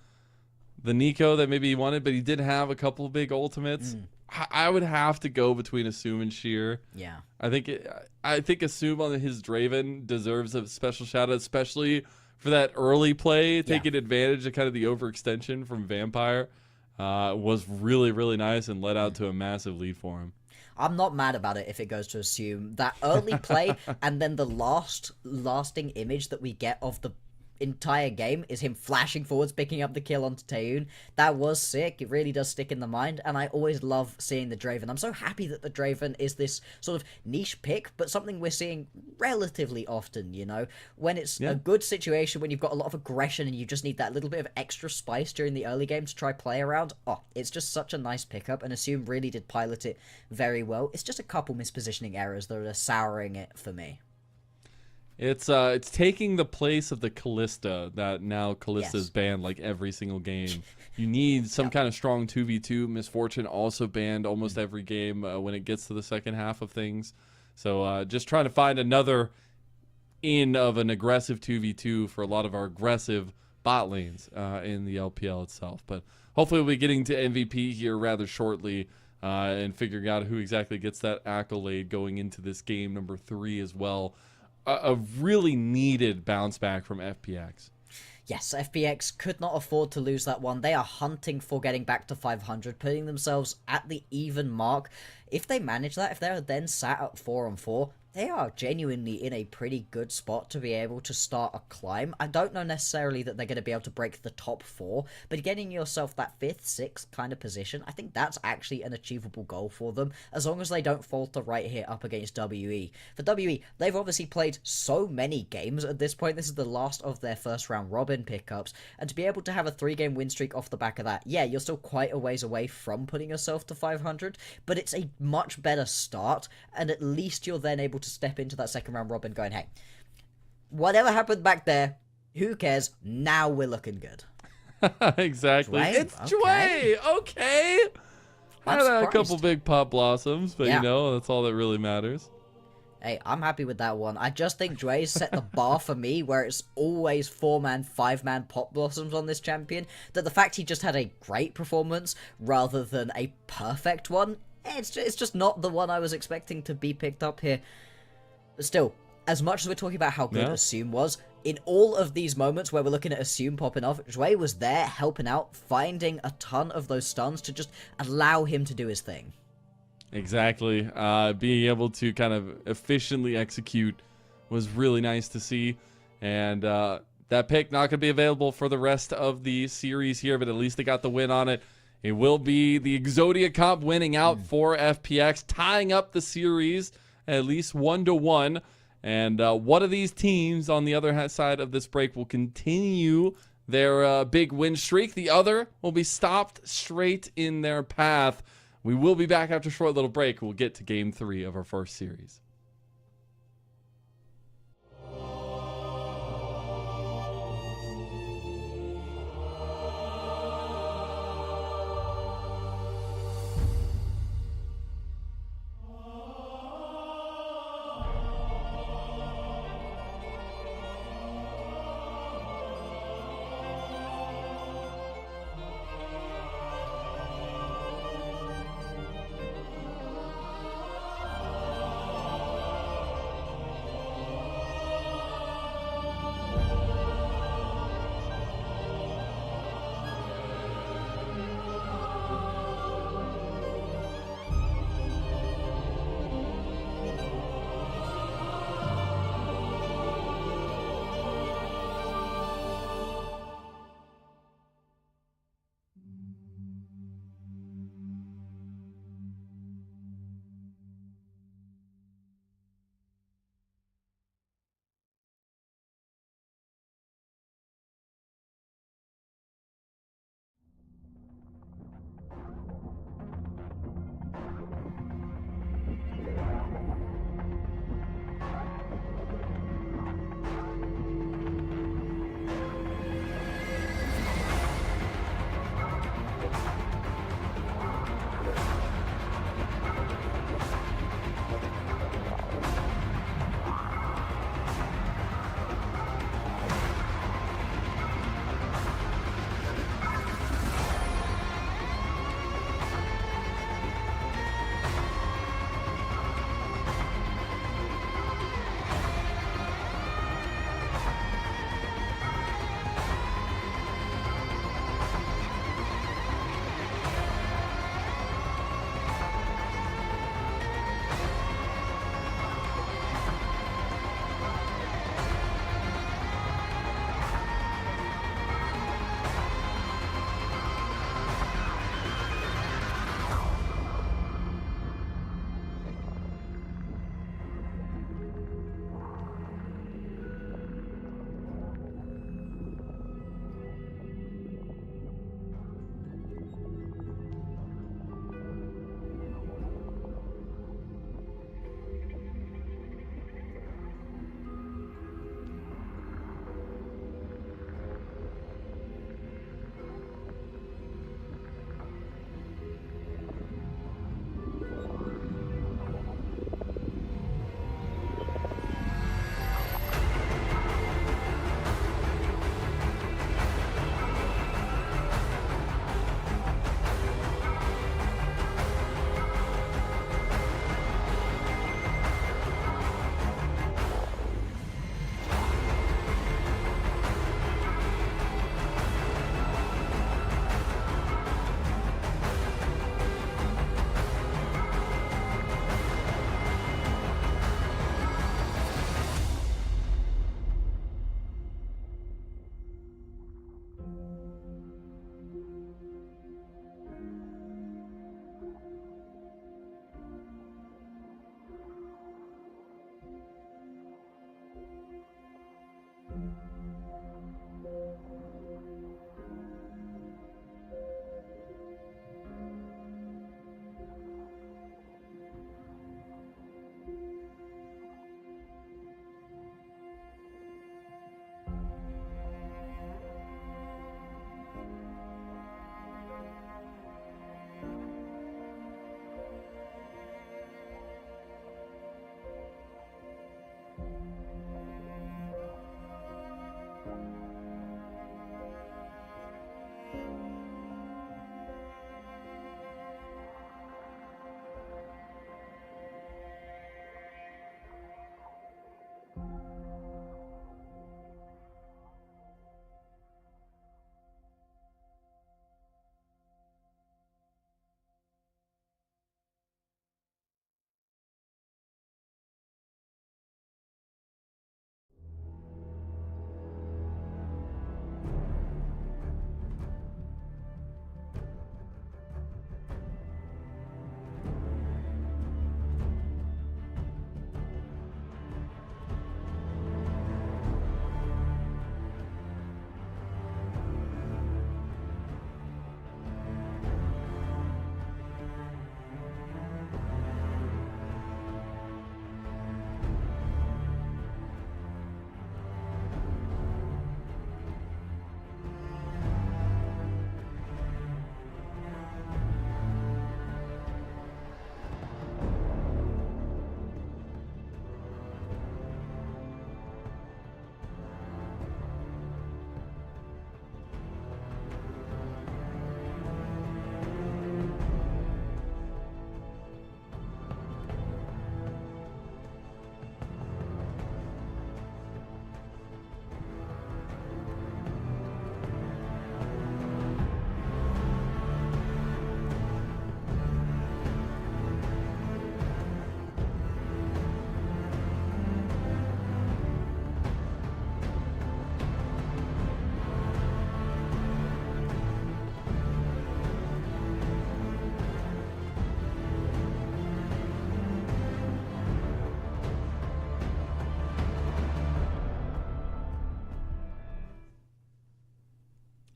Nico that maybe he wanted, but he did have a couple of big ultimates. I would have to go between Assume and Sheer.
Yeah.
I think Assume on his Draven deserves a special shout out, especially for that early play, taking advantage of kind of the overextension from Vampire. Was really, really nice and led out to a massive lead for him.
I'm not mad about it if it goes to Assume. That early play and then the lasting image that we get of the entire game is him flashing forwards, picking up the kill onto Taeyun. That was sick. It really does stick in the mind, and I always love seeing the Draven. I'm so happy that the Draven is this sort of niche pick, but something we're seeing relatively often, you know? When it's a good situation, when you've got a lot of aggression and you just need that little bit of extra spice during the early game to try play around, it's just such a nice pickup, and Assume really did pilot it very well. It's just a couple mispositioning errors that are souring it for me.
It's taking the place of the Callista that now Callista's banned like every single game. You need some kind of strong 2v2. Misfortune also banned almost every game when it gets to the second half of things. So just trying to find another in of an aggressive 2v2 for a lot of our aggressive bot lanes in the LPL itself. But hopefully we'll be getting to MVP here rather shortly and figuring out who exactly gets that accolade going into this game number 3 as well. A really needed bounce back from FPX.
Yes, FPX could not afford to lose that one. They are hunting for getting back to 500, putting themselves at the even mark. If they manage that, if they're then sat at 4-on-4, They are genuinely in a pretty good spot to be able to start a climb. I don't know necessarily that they're going to be able to break the top 4, but getting yourself that 5th, 6th kind of position, I think that's actually an achievable goal for them, as long as they don't falter right here up against WE. For WE, they've obviously played so many games at this point. This is the last of their first round robin pickups, and to be able to have a 3-game win streak off the back of that, yeah, you're still quite a ways away from putting yourself to 500, but it's a much better start, and at least you're then able to step into that second round robin going, hey, whatever happened back there, who cares? Now we're looking good.
Exactly.
Dwayne?
It's
Okay.
Dwayne. Okay.
I'm
Had a
surprised.
couple big pop blossoms, but
Yeah.
you know, that's all that really matters.
Hey, I'm happy with that one. I just think Dre's set the bar for me where it's always 4-man, 5-man pop blossoms on this champion. That the fact he just had a great performance rather than a perfect one, it's just not the one I was expecting to be picked up here. But still, as much as we're talking about how good
Yeah.
Assume was, in all of these moments where we're looking at Assume popping off, Dre was there helping out, finding a ton of those stuns to just allow him to do his thing.
Exactly. Being able to kind of efficiently execute was really nice to see. And that pick not going to be available for the rest of the series here, but at least they got the win on it. It will be the Exodia comp winning out for FPX, tying up the series at least 1-1. And one of these teams on the other side of this break will continue their big win streak. The other will be stopped straight in their path. We will be back after a short little break. We'll get to game 3 of our first series.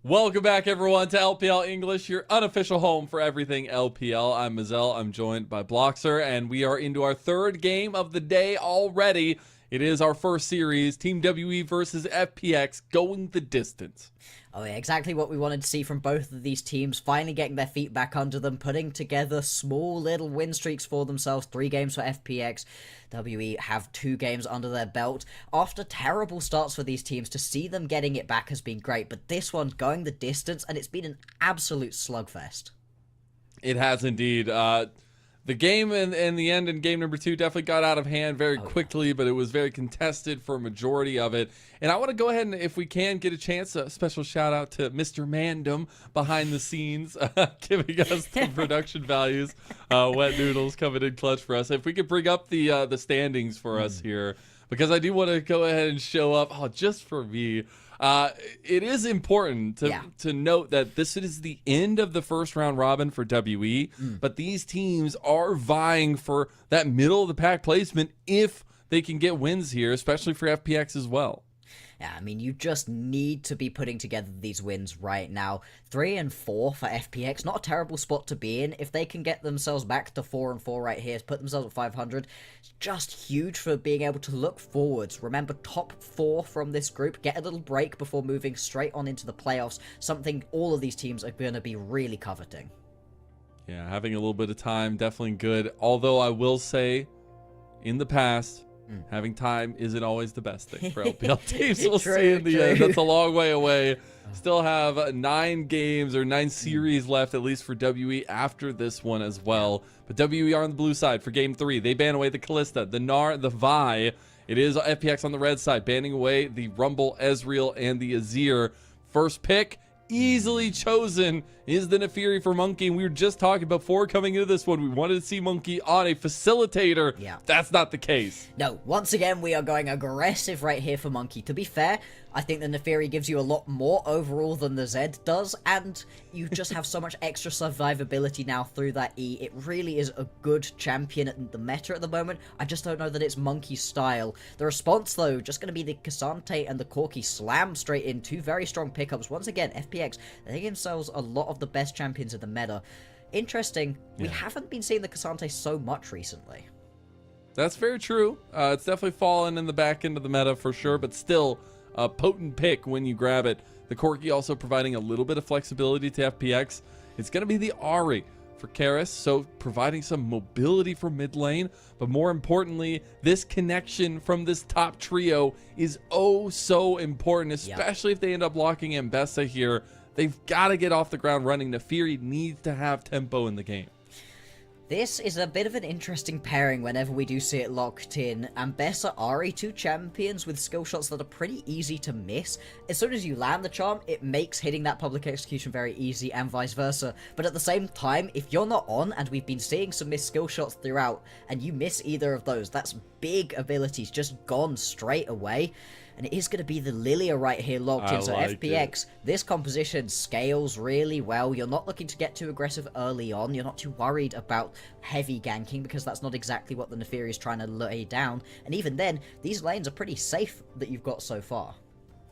Welcome back, everyone, to LPL English, your unofficial home for everything LPL. I'm Mazel. I'm joined by Bloxer, and we are into our third game of the day already. It is our first series, Team WE versus FPX, going the distance.
Oh yeah, exactly what we wanted to see from both of these teams, finally getting their feet back under them, putting together small little win streaks for themselves. 3 games for FPX. WE have 2 games under their belt. After terrible starts for these teams, to see them getting it back has been great, but this one going the distance, and it's been an absolute slugfest.
It has indeed. The game in the end in game number 2 definitely got out of hand very quickly, but it was very contested for a majority of it. And I want to go ahead and, if we can, get a chance, a special shout out to Mr. Mandem behind the scenes, giving us the production values. Wet Noodles coming in clutch for us. If we could bring up the standings for us here, because I do want to go ahead and show up, just for me. It is important to note that this is the end of the first round robin for WE, but these teams are vying for that middle of the pack placement if they can get wins here, especially for FPX as well.
Yeah, I mean, you just need to be putting together these wins right now. 3 and 4 for FPX, not a terrible spot to be in. If they can get themselves back to 4 and 4 right here, put themselves at 500, it's just huge for being able to look forwards. Remember, top 4 from this group, get a little break before moving straight on into the playoffs, something all of these teams are going to be really coveting.
Yeah, having a little bit of time, definitely good. Although I will say, in the past, having time isn't always the best thing for LPL teams. We'll see in the end. That's a long way away. Still have 9 games or 9 series left, at least for WE after this one as well. But WE are on the blue side for game 3. They ban away the Kalista, the Gnar, the Vi. It is FPX on the red side, banning away the Rumble, Ezreal, and the Azir. First pick, easily chosen, is the Nefiri for Monkey. And we were just talking before coming into this one, we wanted to see Monkey on a facilitator.
Yeah.
That's not the case.
No, once again, we are going aggressive right here for Monkey. To be fair, I think the Nefiri gives you a lot more overall than the Zed does, and you just have so much extra survivability now through that E. It really is a good champion at the meta at the moment. I just don't know that it's Monkey's style. The response, though, just going to be the Cassante and the Corki slam straight in. 2 very strong pickups. Once again, FPX, they give themselves a lot of the best champions in the meta. Interesting, we haven't been seeing the Cassante so much recently.
That's very true. It's definitely fallen in the back end of the meta for sure, but still a potent pick when you grab it. The Corki also providing a little bit of flexibility to FPX. It's going to be the Ahri for Karis, so providing some mobility for mid lane, but more importantly, this connection from this top trio is oh so important, especially if they end up locking Mbessa here. They've got to get off the ground running. Nefiri needs to have tempo in the game.
This is a bit of an interesting pairing whenever we do see it locked in. Mbessa, Ahri, 2 champions with skill shots that are pretty easy to miss. As soon as you land the charm, it makes hitting that public execution very easy and vice versa. But at the same time, if you're not on, and we've been seeing some missed skill shots throughout, and you miss either of those, that's big abilities just gone straight away. And it is going to be the Lilia right here locked in. So FPX, this composition scales really well. You're not looking to get too aggressive early on. You're not too worried about heavy ganking, because that's not exactly what the Nefiri is trying to lay down. And even then, these lanes are pretty safe that you've got so far.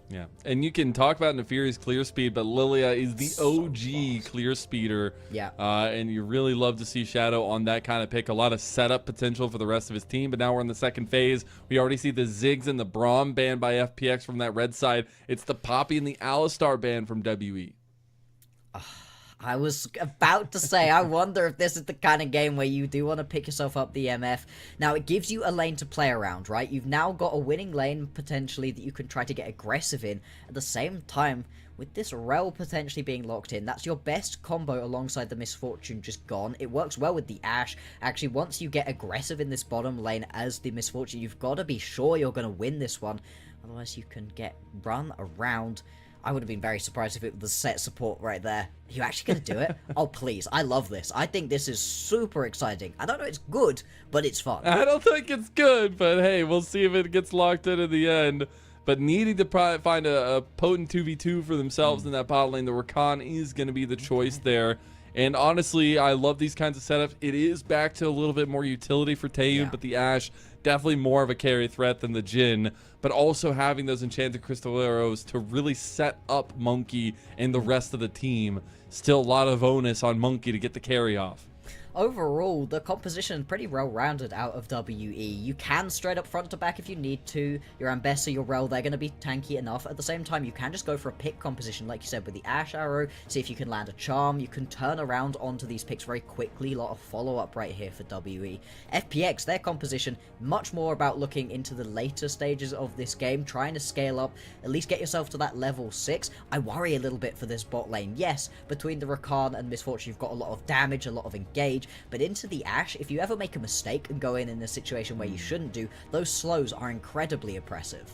Yeah, and you can talk about Nefiri's clear speed, but Lilia is the OG clear speeder.
Yeah.
And you really love to see Shadow on that kind of pick. A lot of setup potential for the rest of his team, but now we're in the second phase. We already see the Ziggs and the Braum banned by FPX from that red side. It's the Poppy and the Alistar banned from WE.
I was about to say, I wonder if this is the kind of game where you do want to pick yourself up the MF. Now, it gives you a lane to play around, right? You've now got a winning lane, potentially, that you can try to get aggressive in. At the same time, with this Rel potentially being locked in, that's your best combo alongside the Misfortune just gone. It works well with the Ashe. Actually, once you get aggressive in this bottom lane as the Misfortune, you've got to be sure you're going to win this one. Otherwise, you can get run around. I would have been very surprised if it was the set support right there. Are you actually going to do it? Oh, please. I love this. I think this is super exciting. I don't know if it's good, but it's fun.
I don't think it's good, but hey, we'll see if it gets locked in the end. But needing to find a potent 2v2 for themselves in that bot lane, the Rakan is going to be the choice there. And honestly, I love these kinds of setups. It is back to a little bit more utility for Taeyun, but the Ashe definitely more of a carry threat than the Jhin, but also having those enchanted crystal arrows to really set up Monkey and the rest of the team. Still a lot of onus on Monkey to get the carry off.
Overall, the composition pretty well-rounded out of WE. You can straight up front to back if you need to. Your Ambessa, your Rel, they're going to be tanky enough. At the same time, you can just go for a pick composition, like you said, with the Ash Arrow. See if you can land a Charm. You can turn around onto these picks very quickly. A lot of follow-up right here for WE. FPX, their composition, much more about looking into the later stages of this game, trying to scale up, at least get yourself to that level 6. I worry a little bit for this bot lane. Yes, between the Rakan and Misfortune, you've got a lot of damage, a lot of engage, but into the Ashe, if you ever make a mistake and go in a situation where you shouldn't do, those slows are incredibly oppressive.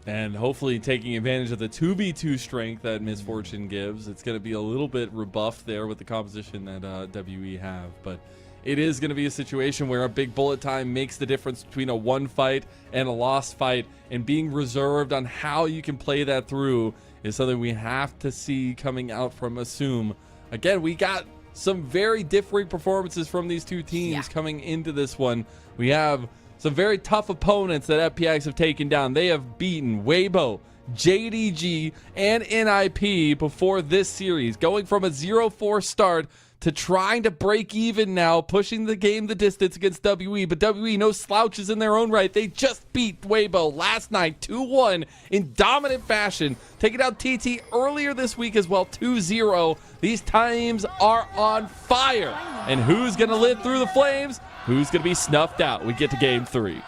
And hopefully taking advantage of the 2v2 strength that Misfortune gives, it's going to be a little bit rebuffed there with the composition that WE have. But it is going to be a situation where a big bullet time makes the difference between a won fight and a lost fight, and being reserved on how you can play that through is something we have to see coming out from Assume. Again, we got some very differing performances from these two teams coming into this one. We have some very tough opponents that FPX have taken down. They have beaten Weibo, JDG, and NiP before this series, going from a 0-4 start to trying to break even now, pushing the game the distance against WE. But WE, no slouches in their own right. They just beat Weibo last night 2-1 in dominant fashion, taking out TT earlier this week as well, 2-0. These teams are on fire. And who's going to live through the flames? Who's going to be snuffed out? We get to game 3.
We're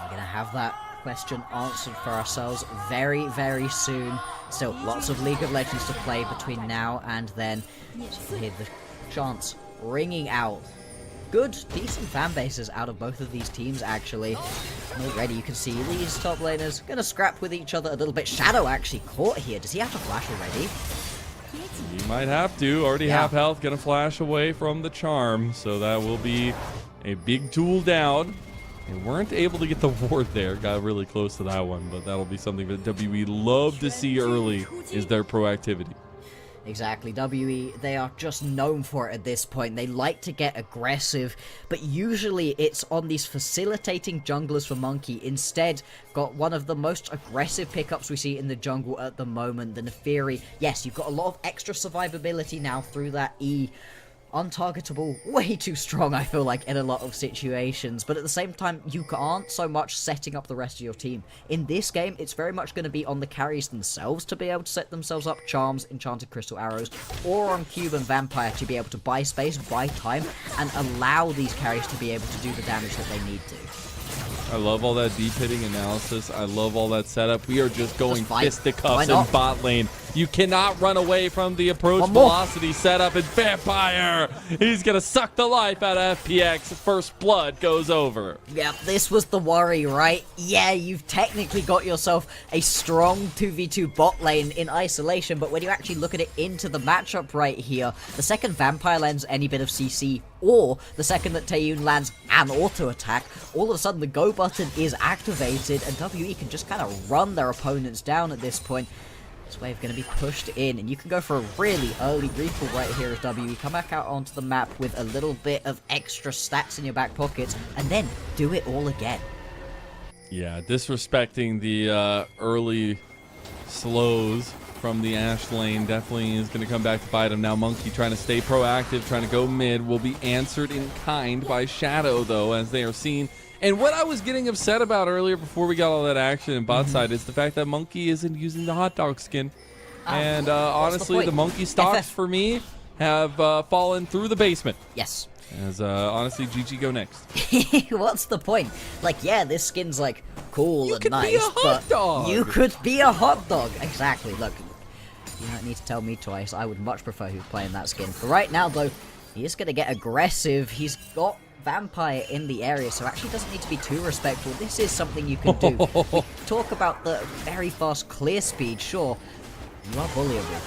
going to have that question answered for ourselves very, very soon. Still, lots of League of Legends to play between now and then. So you hear the chants ringing out. Good, decent fan bases out of both of these teams, actually. And already you can see these top laners going to scrap with each other a little bit. Shadow actually caught here. Does he have to flash already?
He might have to. Already half health, going to flash away from the charm. So that will be a big tool down. They weren't able to get the ward there. Got really close to that one, but that'll be something that WE love to see early, is their proactivity.
Exactly, WE, they are just known for it at this point. They like to get aggressive, but usually it's on these facilitating junglers for Monkey. Instead, got one of the most aggressive pickups we see in the jungle at the moment, the Neferi. Yes, you've got a lot of extra survivability now through that E. Untargetable, way too strong, I feel like, in a lot of situations, but at the same time, you aren't so much setting up the rest of your team. In this game, it's very much going to be on the carries themselves to be able to set themselves up charms, enchanted crystal arrows, or on Cube and Vampire to be able to buy space, buy time, and allow these carries to be able to do the damage that they need to.
I love all that deep hitting analysis. I love all that setup. We are just going fisticuffs in bot lane. You cannot run away from the approach velocity setup, and Vampire, he's going to suck the life out of FPX. First blood goes over.
Yep, this was the worry, right? Yeah, you've technically got yourself a strong 2v2 bot lane in isolation, but when you actually look at it into the matchup right here, the second Vampire lands any bit of CC, or the second that Taeyun lands an auto attack, all of a sudden the go button is activated, and WE can just kind of run their opponents down at this point. This wave going to be pushed in, and you can go for a really early recall right here as WE. Come back out onto the map with a little bit of extra stats in your back pockets, and then do it all again.
Yeah, disrespecting the early slows from the Ashe lane definitely is going to come back to bite him. Now Monkey trying to stay proactive, trying to go mid, will be answered in kind by Shadow, though, as they are seen. And what I was getting upset about earlier before we got all that action in bot side is the fact that Monkey isn't using the hot dog skin. And honestly, the Monkey stocks for me have fallen through the basement.
Yes.
As honestly, GG go next.
What's the point? Like, yeah, this skin's like cool and nice,
you could be a hot dog.
You could be a hot dog. Exactly. Look, you don't need to tell me twice. I would much prefer who's playing that skin. For right now, though, he is going to get aggressive. He's got Vampire in the area, so actually doesn't need to be too respectful. This is something you can do. Talk about the very fast clear speed, sure. You are bullyable.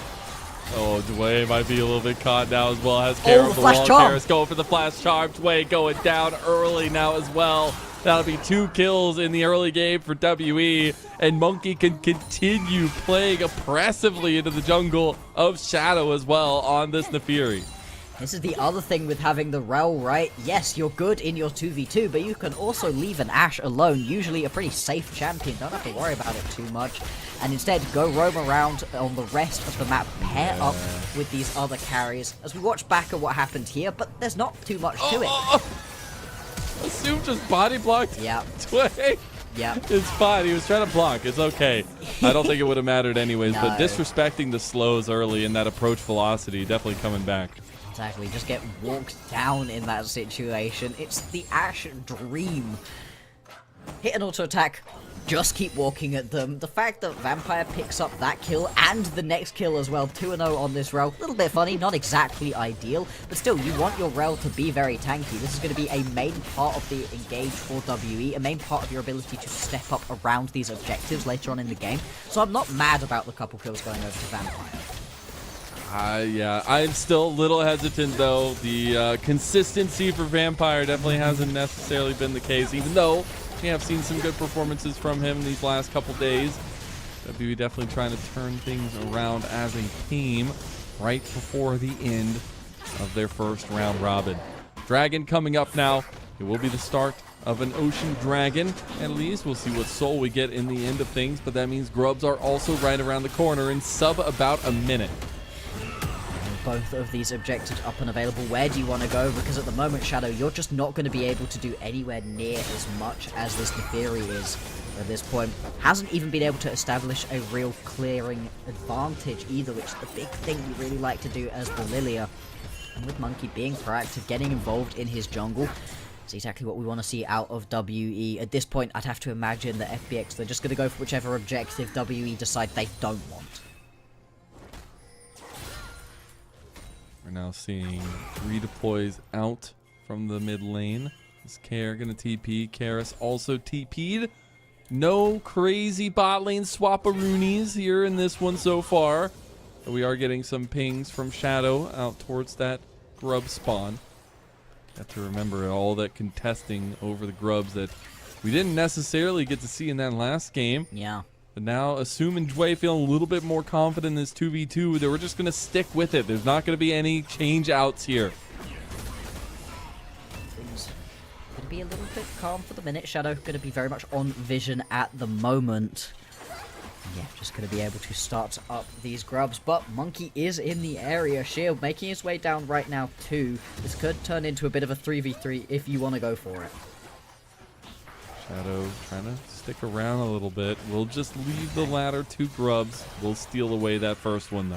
Oh, Dwayne might be a little bit caught now as well. Has Kara the wall. Kara's going for the flash charm. Dwayne going down early now as well. That'll be 2 kills in the early game for WE. And Monkey can continue playing oppressively into the jungle of Shadow as well on this Neferi.
This is the other thing with having the Rel, right? Yes, you're good in your 2v2, but you can also leave an Ashe alone, usually a pretty safe champion, don't have to worry about it too much, and instead go roam around on the rest of the map, pair up with these other carries, as we watch back at what happened here, but there's not too much to it.
Assume just body blocked.
Yeah.
Tway.
Yeah.
It's fine. He was trying to block. It's okay. I don't think it would have mattered anyways,
No.
but disrespecting the slows early and that approach velocity definitely coming back.
Exactly, just get walked down in that situation. It's the Ashe dream. Hit an auto attack, just keep walking at them. The fact that Vampire picks up that kill and the next kill as well, 2-0 on this Rel, a little bit funny, not exactly ideal, but still, you want your Rel to be very tanky. This is going to be a main part of the engage for WE, a main part of your ability to step up around these objectives later on in the game. So I'm not mad about the couple kills going over to Vampire.
Yeah, I'm still a little hesitant, though. The consistency for Vampire definitely hasn't necessarily been the case, even though we have seen some good performances from him these last couple days. WE definitely trying to turn things around as a team right before the end of their first round robin. Dragon coming up now. It will be the start of an Ocean Dragon, at least. We'll see what soul we get in the end of things, but that means Grubs are also right around the corner in sub about a minute.
Both of these objectives up and available. Where do you want to go? Because at the moment, Shadow, you're just not going to be able to do anywhere near as much as this Neferi is at this point. Hasn't even been able to establish a real clearing advantage either, which is the big thing we really like to do as the Lilia. And with Monkey being proactive, getting involved in his jungle, it's exactly what we want to see out of WE. At this point, I'd have to imagine that FPX, they're just going to go for whichever objective WE decide they don't want.
We're now seeing redeploys out from the mid lane. Is Kare gonna TP? Karis also TP'd. No crazy bot lane swap-a-roonies here in this one so far. But we are getting some pings from Shadow out towards that grub spawn. Have to remember all that contesting over the grubs that we didn't necessarily get to see in that last game.
Yeah.
But now, Assume and Jway feeling a little bit more confident in this 2v2, that we're just going to stick with it. There's not going to be any change-outs here.
Things going to be a little bit calm for the minute. Shadow going to be very much on vision at the moment. Yeah, just going to be able to start up these grubs. But Monkey is in the area. Shield making his way down right now too. This could turn into a bit of a 3v3 if you want to go for it.
Shadow trying to stick around a little bit. We'll just leave the latter two grubs. We'll steal away that first one, though.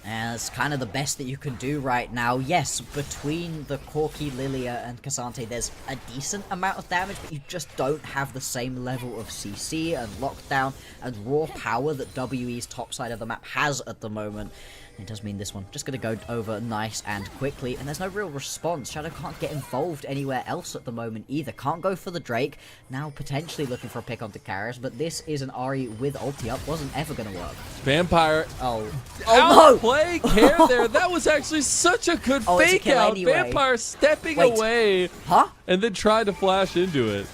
And it's kind of the best that you can do right now. Yes, between the Corki, Lilia, and Cassante, there's a decent amount of damage, but you just don't have the same level of CC and lockdown and raw power that WE's top side of the map has at the moment. It does mean this one just going to go over nice and quickly, and there's no real response. Shadow can't get involved anywhere else at the moment either. Can't go for the Drake. Now potentially looking for a pick onto Karis, but this is an Ahri with ulti up. Wasn't ever going to work.
Vampire.
Oh no!
Play Care there. That was actually such a good fake out. Anyway. Vampire stepping away.
Huh?
And then tried to flash into it.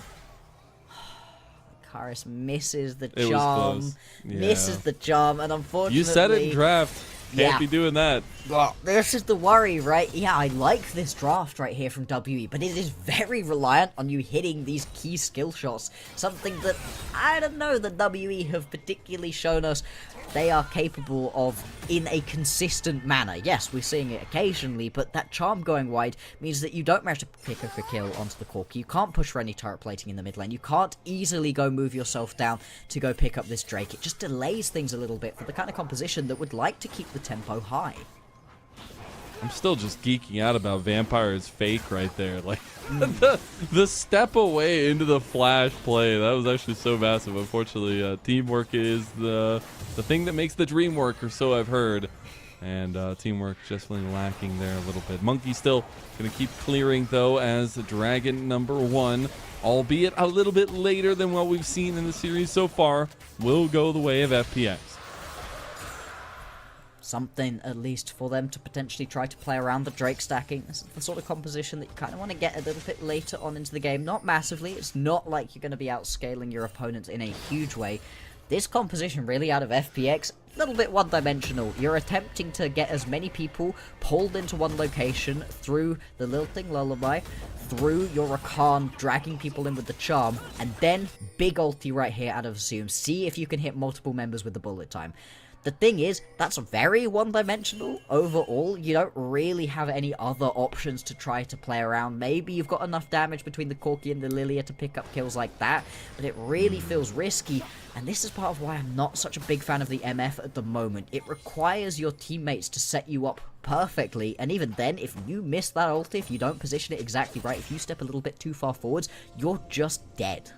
Karis misses the
It
charm.
was close. Yeah.
Misses the charm, and unfortunately...
You said it in draft. Can't be doing that.
Well, this is the worry, right? Yeah, I like this draft right here from WE, but it is very reliant on you hitting these key skill shots. Something that, I don't know, the WE have particularly shown us they are capable of in a consistent manner. Yes, we're seeing it occasionally, but that charm going wide means that you don't manage to pick up a kill onto the Corki. You can't push for any turret plating in the mid lane. You can't easily go move yourself down to go pick up this Drake. It just delays things a little bit for the kind of composition that would like to keep the tempo high.
I'm still just geeking out about Vampire's fake right there. Like the step away into the flash play, that was actually so massive. Unfortunately, teamwork is the thing that makes the dream work, or so I've heard. And teamwork just really lacking there a little bit. Monkey still going to keep clearing, though, as Dragon #1, albeit a little bit later than what we've seen in the series so far, will go the way of FPX.
Something, at least, for them to potentially try to play around the Drake stacking. This is the sort of composition that you kind of want to get a little bit later on into the game. Not massively. It's not like you're going to be outscaling your opponents in a huge way. This composition, really, out of FPX, little bit one-dimensional. You're attempting to get as many people pulled into one location through the lilting lullaby, through your Rakan, dragging people in with the charm, and then big ulti right here out of Zoom. See if you can hit multiple members with the bullet time. The thing is, that's very one-dimensional overall. You don't really have any other options to try to play around. Maybe you've got enough damage between the Corki and the Lilia to pick up kills like that, but it really feels risky, and this is part of why I'm not such a big fan of the MF at the moment. It requires your teammates to set you up perfectly, and even then, if you miss that ulti, if you don't position it exactly right, if you step a little bit too far forwards, you're just dead.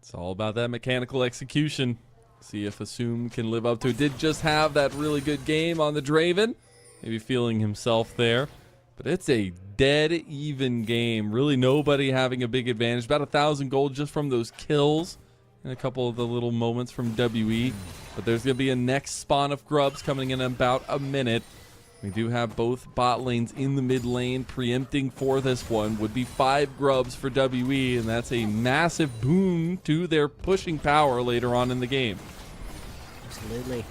It's all about that mechanical execution. See if Assume can live up to it. Did just have that really good game on the Draven. Maybe feeling himself there. But it's a dead even game. Really nobody having a big advantage. About 1,000 gold just from those kills. And a couple of the little moments from WE. But there's going to be a next spawn of grubs coming in about a minute. We do have both bot lanes in the mid lane preempting for this one. Would be 5 grubs for WE. And that's a massive boon to their pushing power later on in the game.
Absolutely.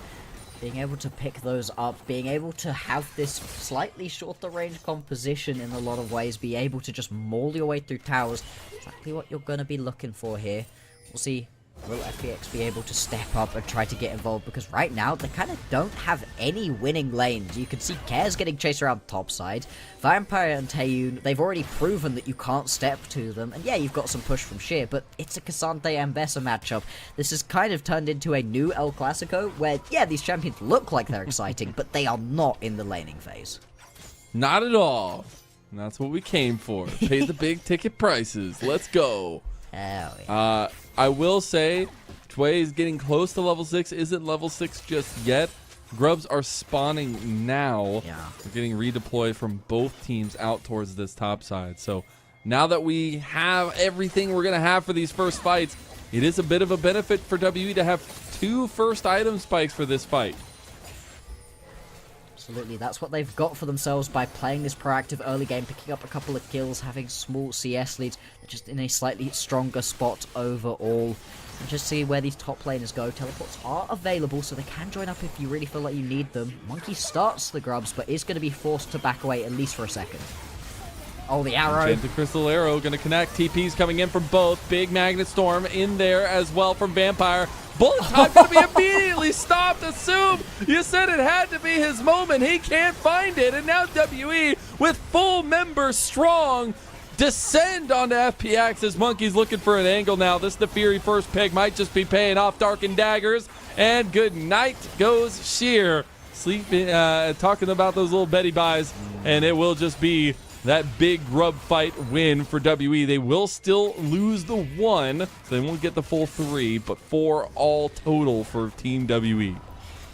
Being able to pick those up, being able to have this slightly shorter range composition in a lot of ways, be able to just maul your way through towers, exactly what you're going to be looking for here. We'll see, will FPX be able to step up and try to get involved, because right now they kind of don't have any winning lanes. You can see Cares getting chased around topside. Vampire and Taeyun, they've already proven that you can't step to them, and yeah, you've got some push from Sheer, but it's a Cassante and Bessa matchup. This has kind of turned into a new El Clasico, where yeah, these champions look like they're exciting, but they are not in the laning phase.
Not at all. And that's what we came for. Pay the big ticket prices. Let's go.
Hell yeah.
I will say, Tway is getting close to level 6. Isn't level 6 just yet. Grubs are spawning now.
Yeah.
They're getting redeployed from both teams out towards this top side. So now that we have everything we're going to have for these first fights, it is a bit of a benefit for WE to have 2 first item spikes for this fight.
Absolutely, that's what they've got for themselves by playing this proactive early game, picking up a couple of kills, having small CS leads, just in a slightly stronger spot overall. And just see where these top laners go. Teleports are available, so they can join up if you really feel like you need them. Monkey starts the grubs, but is going to be forced to back away at least for a second. Oh, the arrow.
Enchanted Crystal Arrow going to connect. TP's coming in from both. Big Magnet Storm in there as well from Vampire. Bullet time going to be immediately stopped. Assume you said it had to be his moment. He can't find it. And now WE with full members strong descend onto FPX as Monkey's looking for an angle now. This the Fury first pick might just be paying off. Darkened Daggers. And good night goes Sheer. Sleeping, talking about those little Betty buys. And it will just be that big grub fight win for WE. They will still lose the 1, so they won't get the full 3, but 4 all total for Team WE.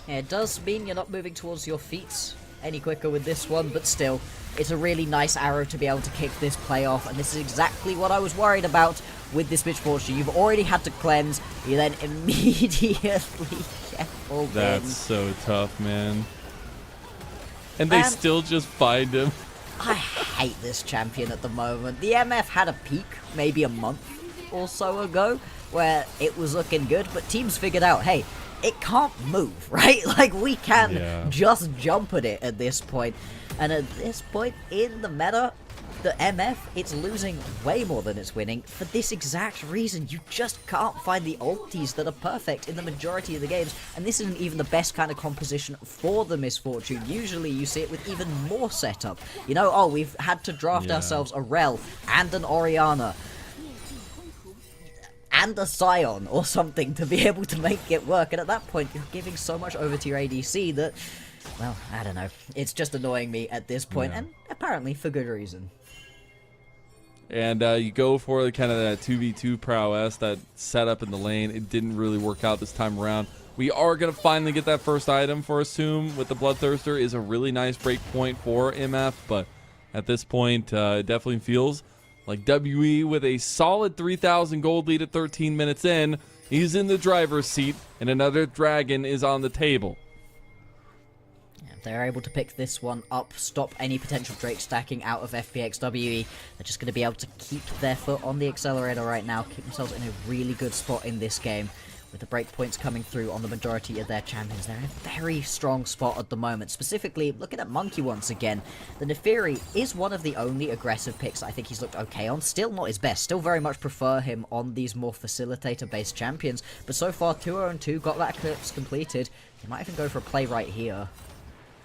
Yeah, it does mean you're not moving towards your feet any quicker with this one, but still, it's a really nice arrow to be able to kick this play off, and this is exactly what I was worried about with this misfortune. You've already had to cleanse, you then immediately get pulled in.
That's so tough, man. And they still just find him.
I hate this champion at the moment. The MF had a peak maybe a month or so ago where it was looking good, but teams figured out, hey, it can't move, right? Like, we can just jump at it at this point. And at this point in the meta, the MF, it's losing way more than it's winning for this exact reason. You just can't find the ultis that are perfect in the majority of the games, and this isn't even the best kind of composition for the misfortune. Usually you see it with even more setup. You know, oh, we've had to draft ourselves a Rel and an Orianna and a Scion or something to be able to make it work, and at that point you're giving so much over to your ADC that, well, I don't know. It's just annoying me at this point, and apparently for good reason.
And you go for the kind of that 2v2 prowess, that setup in the lane. It didn't really work out this time around. We are going to finally get that first item for Assume with the Bloodthirster. Is a really nice break point for MF, but at this point, it definitely feels like WE with a solid 3,000 gold lead at 13 minutes in. He's in the driver's seat, and another dragon is on the table.
They're able to pick this one up, stop any potential Drake stacking out of FPXWE. They're just going to be able to keep their foot on the accelerator right now, keep themselves in a really good spot in this game. with the breakpoints coming through on the majority of their champions. They're in a very strong spot at the moment. Specifically, looking at Monkey once again, the Neferi is one of the only aggressive picks I think he's looked okay on. Still not his best. Still very much prefer him on these more facilitator-based champions. But so far, 2-0-2, got that eclipse completed. They might even go for a play right here.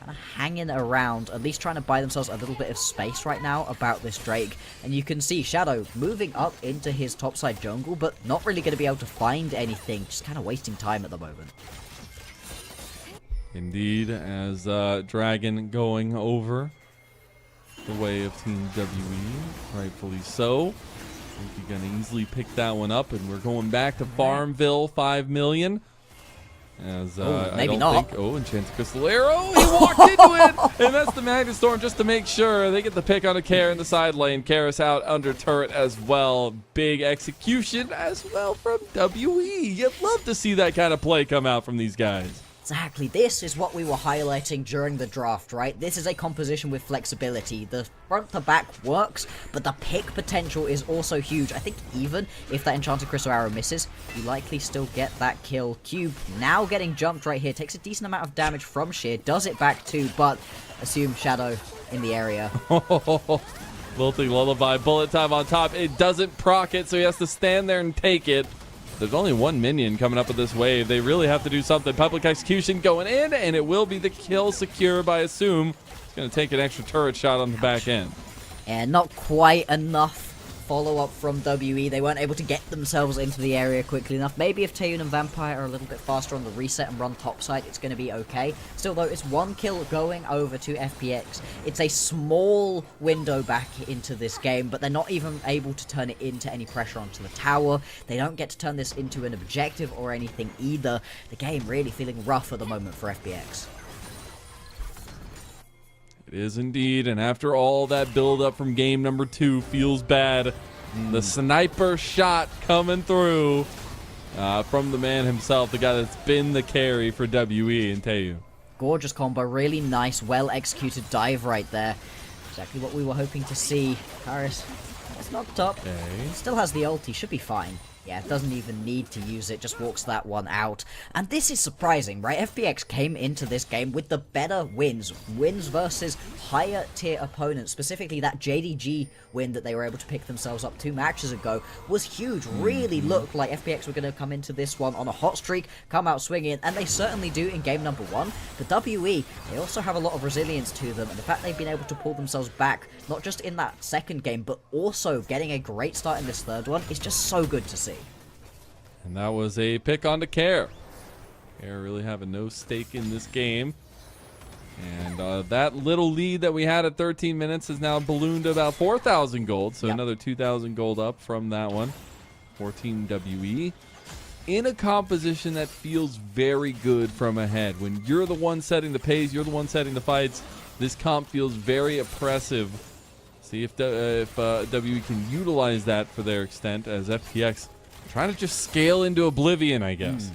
Kind of hanging around, at least trying to buy themselves a little bit of space right now about this Drake. And you can see Shadow moving up into his topside jungle, but not really going to be able to find anything. Just kind of wasting time at the moment.
Indeed, as Dragon going over the way of Team WE, rightfully so. I think you're going to easily pick that one up, and we're going back to Farmville, 5 million. As
maybe not.
Enchanted Crystal Arrow, he walked into it, and that's the Magnet Storm just to make sure. They get the pick on a Kara in the side lane. Kara's out under turret as well. Big execution as well from WE. You'd love to see that kind of play come out from these guys.
Exactly, this is what we were highlighting during the draft, right? This is a composition with flexibility. The front to back works, but the pick potential is also huge. I think even if that Enchanted Crystal Arrow misses, you likely still get that kill. Cube now getting jumped right here, takes a decent amount of damage from Sheer, does it back too, but assume Shadow in the area.
Wilting Lullaby, bullet time on top. It doesn't proc it, so he has to stand there and take it. There's only one minion coming up with this wave. They really have to do something. Public execution going in, and it will be the kill secure by Assume. It's going to take an extra turret shot on the back end.
And not quite enough follow-up from WE. They weren't able to get themselves into the area quickly enough. Maybe if Taeyoon and Vampire are a little bit faster on the reset and run topside, it's going to be okay. Still, though, it's one kill going over to FPX. It's a small window back into this game, but they're not even able to turn it into any pressure onto the tower. They don't get to turn this into an objective or anything either. The game really feeling rough at the moment for FPX.
It is indeed, and after all that build-up from game number 2, feels bad. The sniper shot coming through from the man himself, the guy that's been the carry for WE and Taeyoon.
Gorgeous combo, really nice, well-executed dive right there. Exactly what we were hoping to see. Harris, it's knocked up.
Okay.
Still has the ulti, should be fine. Yeah, doesn't even need to use it, just walks that one out. And this is surprising, right? FPX came into this game with the better wins. Wins versus higher tier opponents. Specifically, that JDG win that they were able to pick themselves up 2 matches ago was huge. Really looked like FPX were going to come into this one on a hot streak, come out swinging, and they certainly do in game number 1. But WE, they also have a lot of resilience to them, and the fact they've been able to pull themselves back, not just in that second game, but also getting a great start in this third one, is just so good to see.
And that was a pick on to Care. Care really having no stake in this game. And that little lead that we had at 13 minutes has now ballooned to about 4,000 gold. So another 2,000 gold up from that one for Team WE. In a composition that feels very good from ahead. When you're the one setting the pace, you're the one setting the fights, this comp feels very oppressive. See if WE can utilize that for their extent, as FPX trying to just scale into oblivion, I guess.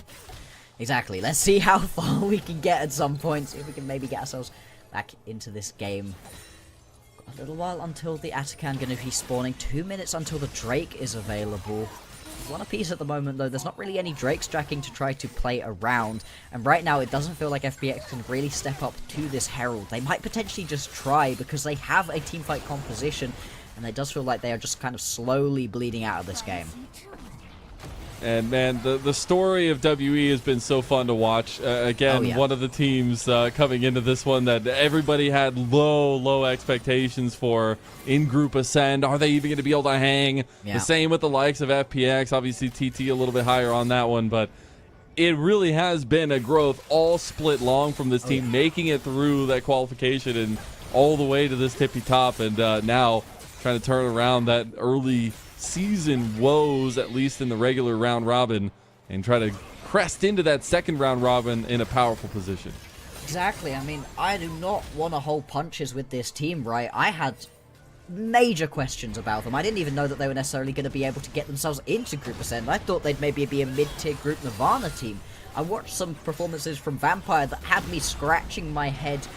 Exactly. Let's see how far we can get at some point. See if we can maybe get ourselves back into this game. Got a little while until the Atakan going to be spawning. 2 minutes until the Drake is available. One apiece at the moment, though. There's not really any Drake stacking to try to play around. And right now, it doesn't feel like FPX can really step up to this Herald. They might potentially just try because they have a teamfight composition. And it does feel like they are just kind of slowly bleeding out of this game.
And man, the story of WE has been so fun to watch. Again, one of the teams coming into this one that everybody had low expectations for in Group Ascend. Are they even going to be able to hang? Yeah. The same with the likes of FPX. Obviously, TT a little bit higher on that one, but it really has been a growth all split long from this team, making it through that qualification and all the way to this tippy top, and now trying to turn around that early season woes, at least in the regular round robin, and try to crest into that second round robin in a powerful position.
Exactly. I mean, I do not want to hold punches with this team, right? I had major questions about them. I didn't even know that they were necessarily going to be able to get themselves into Group Ascend. I thought they'd maybe be a mid-tier Group Nirvana team. I watched some performances from Vampire that had me scratching my head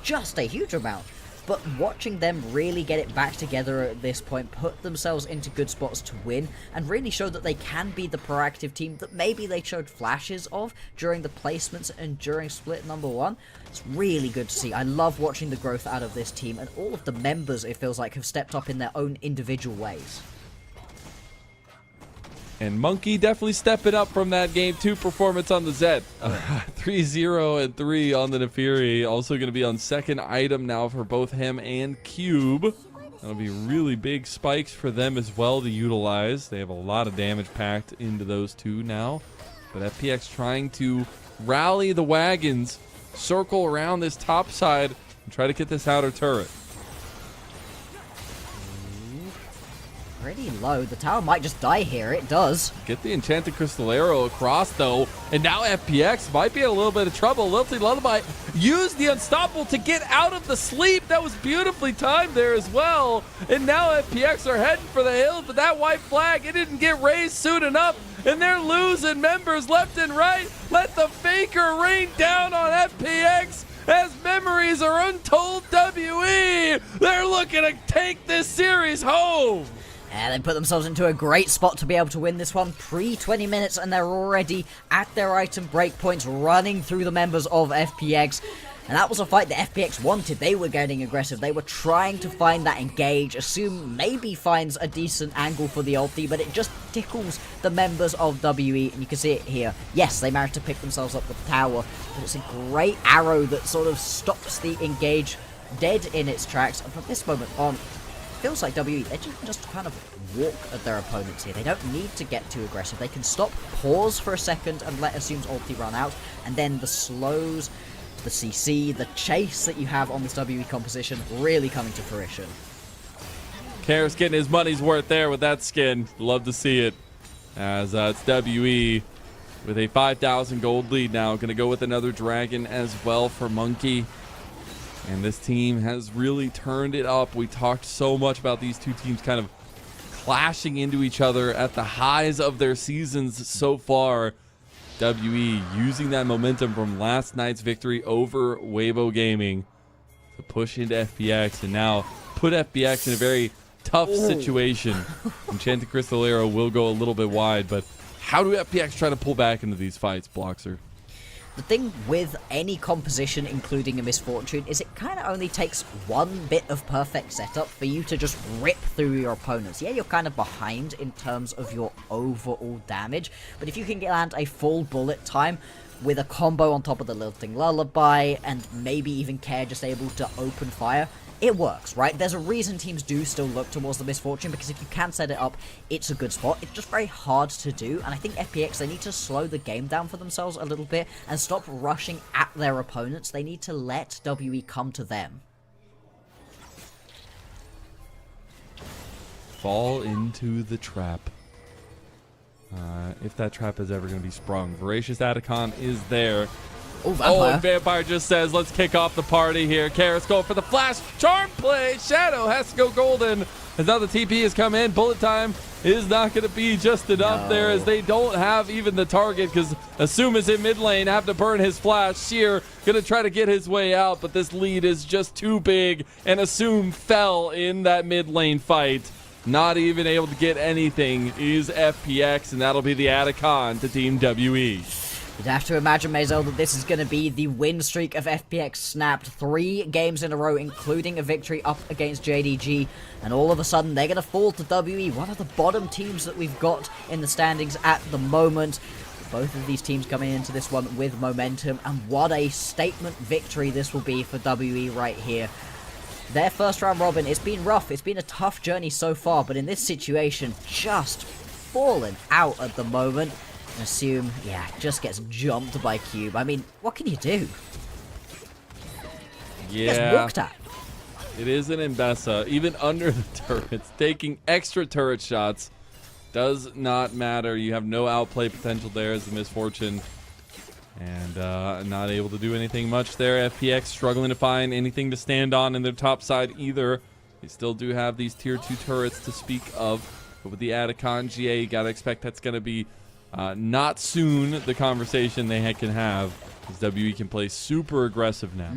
just a huge amount. but watching them really get it back together at this point, put themselves into good spots to win, and really show that they can be the proactive team that maybe they showed flashes of during the placements and during split number 1. It's really good to see. I love watching the growth out of this team, and all of the members, it feels like, have stepped up in their own individual ways.
And Monkey definitely stepping up from that Game 2 performance on the Zed. 3-0 and 3 on the Nefiri. Also going to be on second item now for both him and Cube. That'll be really big spikes for them as well to utilize. They have a lot of damage packed into those two now. But FPX trying to rally the wagons, circle around this top side, and try to get this outer turret.
Pretty low. The tower might just die here. It does.
Get the Enchanted Crystal Arrow across, though. And now FPX might be in a little bit of trouble. Lilty Lullaby used the Unstoppable to get out of the sleep. That was beautifully timed there as well. And now FPX are heading for the hills, but that white flag, it didn't get raised soon enough. And they're losing members left and right. Let the Faker rain down on FPX. As memories are untold WE. They're looking to take this series home.
And they put themselves into a great spot to be able to win this one pre-20 minutes, and they're already at their item breakpoints running through the members of FPX. And that was a fight that FPX wanted. They were getting aggressive. They were trying to find that engage. Assume maybe finds a decent angle for the ulti, but it just tickles the members of WE. And you can see it here. Yes, they managed to pick themselves up with the tower, but it's a great arrow that sort of stops the engage dead in its tracks. And from this moment on, feels like WE, they just kind of walk at their opponents here. They don't need to get too aggressive. They can stop, pause for a second, and let Assume's ulti run out, and then the slows, the CC, the chase that you have on this WE composition really coming to fruition.
Karis getting his money's worth there with that skin. Love to see it. As it's WE with a 5,000 gold lead now. Going to go with another dragon as well for Monkey. And this team has really turned it up. We talked so much about these two teams kind of clashing into each other at the highs of their seasons so far. WE using that momentum from last night's victory over Weibo Gaming to push into FPX and now put FPX in a very tough situation. Enchanted Crystal Arrow will go a little bit wide, but how do FPX try to pull back into these fights, Bloxer?
The thing with any composition, including a misfortune, is it kind of only takes one bit of perfect setup for you to just rip through your opponents. Yeah, you're kind of behind in terms of your overall damage, but if you can land a full bullet time with a combo on top of the Lilting Lullaby, and maybe even Care just able to open fire, it works, right? There's a reason teams do still look towards the misfortune, because if you can set it up, it's a good spot. It's just very hard to do, and I think FPX, they need to slow the game down for themselves a little bit and stop rushing at their opponents. They need to let WE come to them.
Fall into the trap. If that trap is ever going to be sprung. Voracious Atacon is there.
Oh,
and Vampire just says, let's kick off the party here. Karis going for the flash charm play. Shadow has to go golden. As now the TP has come in. Bullet time is not going to be just enough there, as they don't have even the target, because Assume is in mid lane, have to burn his flash. Sheer going to try to get his way out, but this lead is just too big, and Assume fell in that mid lane fight. Not even able to get anything is FPX, and that'll be the Atacon to Team WE.
You'd have to imagine, Mazel, that this is going to be the win streak of FPX snapped 3 games in a row, including a victory up against JDG, and all of a sudden they're going to fall to WE, one of the bottom teams that we've got in the standings at the moment. Both of these teams coming into this one with momentum, and what a statement victory this will be for WE right here. Their first round robin, it's been rough, it's been a tough journey so far, but in this situation, just fallen out at the moment. Assume, yeah, just gets jumped by Cube. I mean, what can you do?
Yeah,
gets walked at.
It is an Mbessa, even under the turrets, taking extra turret shots does not matter. You have no outplay potential there as a misfortune, and not able to do anything much there. FPX struggling to find anything to stand on in their top side either. They still do have these tier 2 turrets to speak of, but with the Atacon GA, you gotta expect that's gonna be not soon the conversation they can have, because WE can play super aggressive now.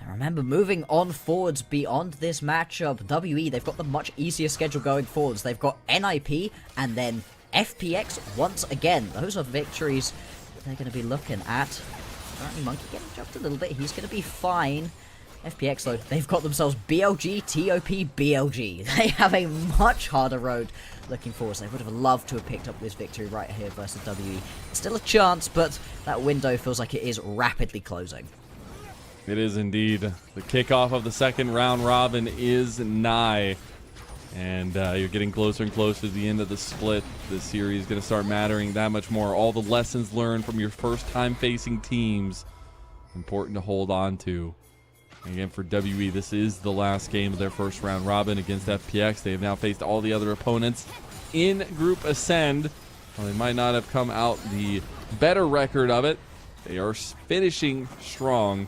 Remember, moving on forwards beyond this matchup, WE, they've got the much easier schedule going forwards. They've got NiP and then FPX once again. Those are victories they're going to be looking at. Apparently Monkey getting jumped a little bit. He's going to be fine. FPX, though, they've got themselves BLG, TOP, BLG. They have a much harder road looking forward. So they would have loved to have picked up this victory right here versus WE. Still a chance, but that window feels like it is rapidly closing.
It is indeed. The kickoff of the second round robin is nigh. And you're getting closer and closer to the end of the split. This series is going to start mattering that much more. All the lessons learned from your first time facing teams, important to hold on to. And again, for WE, this is the last game of their first round robin against FPX. They have now faced all the other opponents in Group Ascend. While they might not have come out the better record of it, they are finishing strong.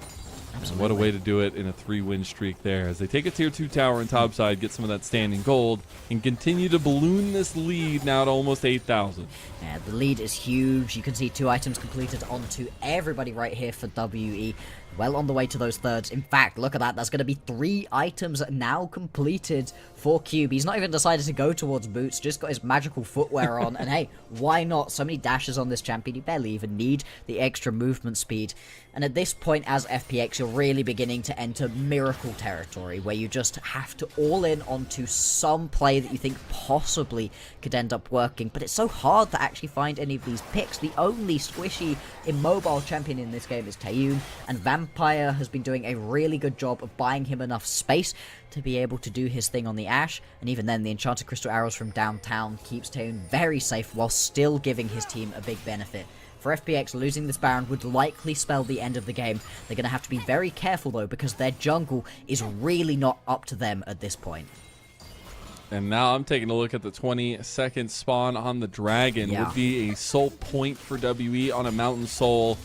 Absolutely.
What a way to do it in a 3-win streak there, as they take a tier 2 tower in topside, get some of that standing gold, and continue to balloon this lead now to almost 8,000.
Yeah, the lead is huge. You can see 2 items completed onto everybody right here for WE. Well on the way to those thirds. In fact, look at that. That's going to be 3 items now completed for Cube. He's not even decided to go towards boots, just got his magical footwear on. And hey, why not? So many dashes on this champion. You barely even need the extra movement speed. And at this point, as FPX, you're really beginning to enter miracle territory, where you just have to all in onto some play that you think possibly could end up working. But it's so hard to actually find any of these picks. The only squishy immobile champion in this game is Taeyun, and Vampire has been doing a really good job of buying him enough space to be able to do his thing on the Ashe. And even then, the Enchanted Crystal Arrows from downtown keeps Taeyun very safe while still giving his team a big benefit. For FPX, losing this Baron would likely spell the end of the game. They're going to have to be very careful, though, because their jungle is really not up to them at this point.
And now I'm taking a look at the 22nd spawn on the Dragon.
Yeah.
Would be a soul point for WE on a Mountain Soul.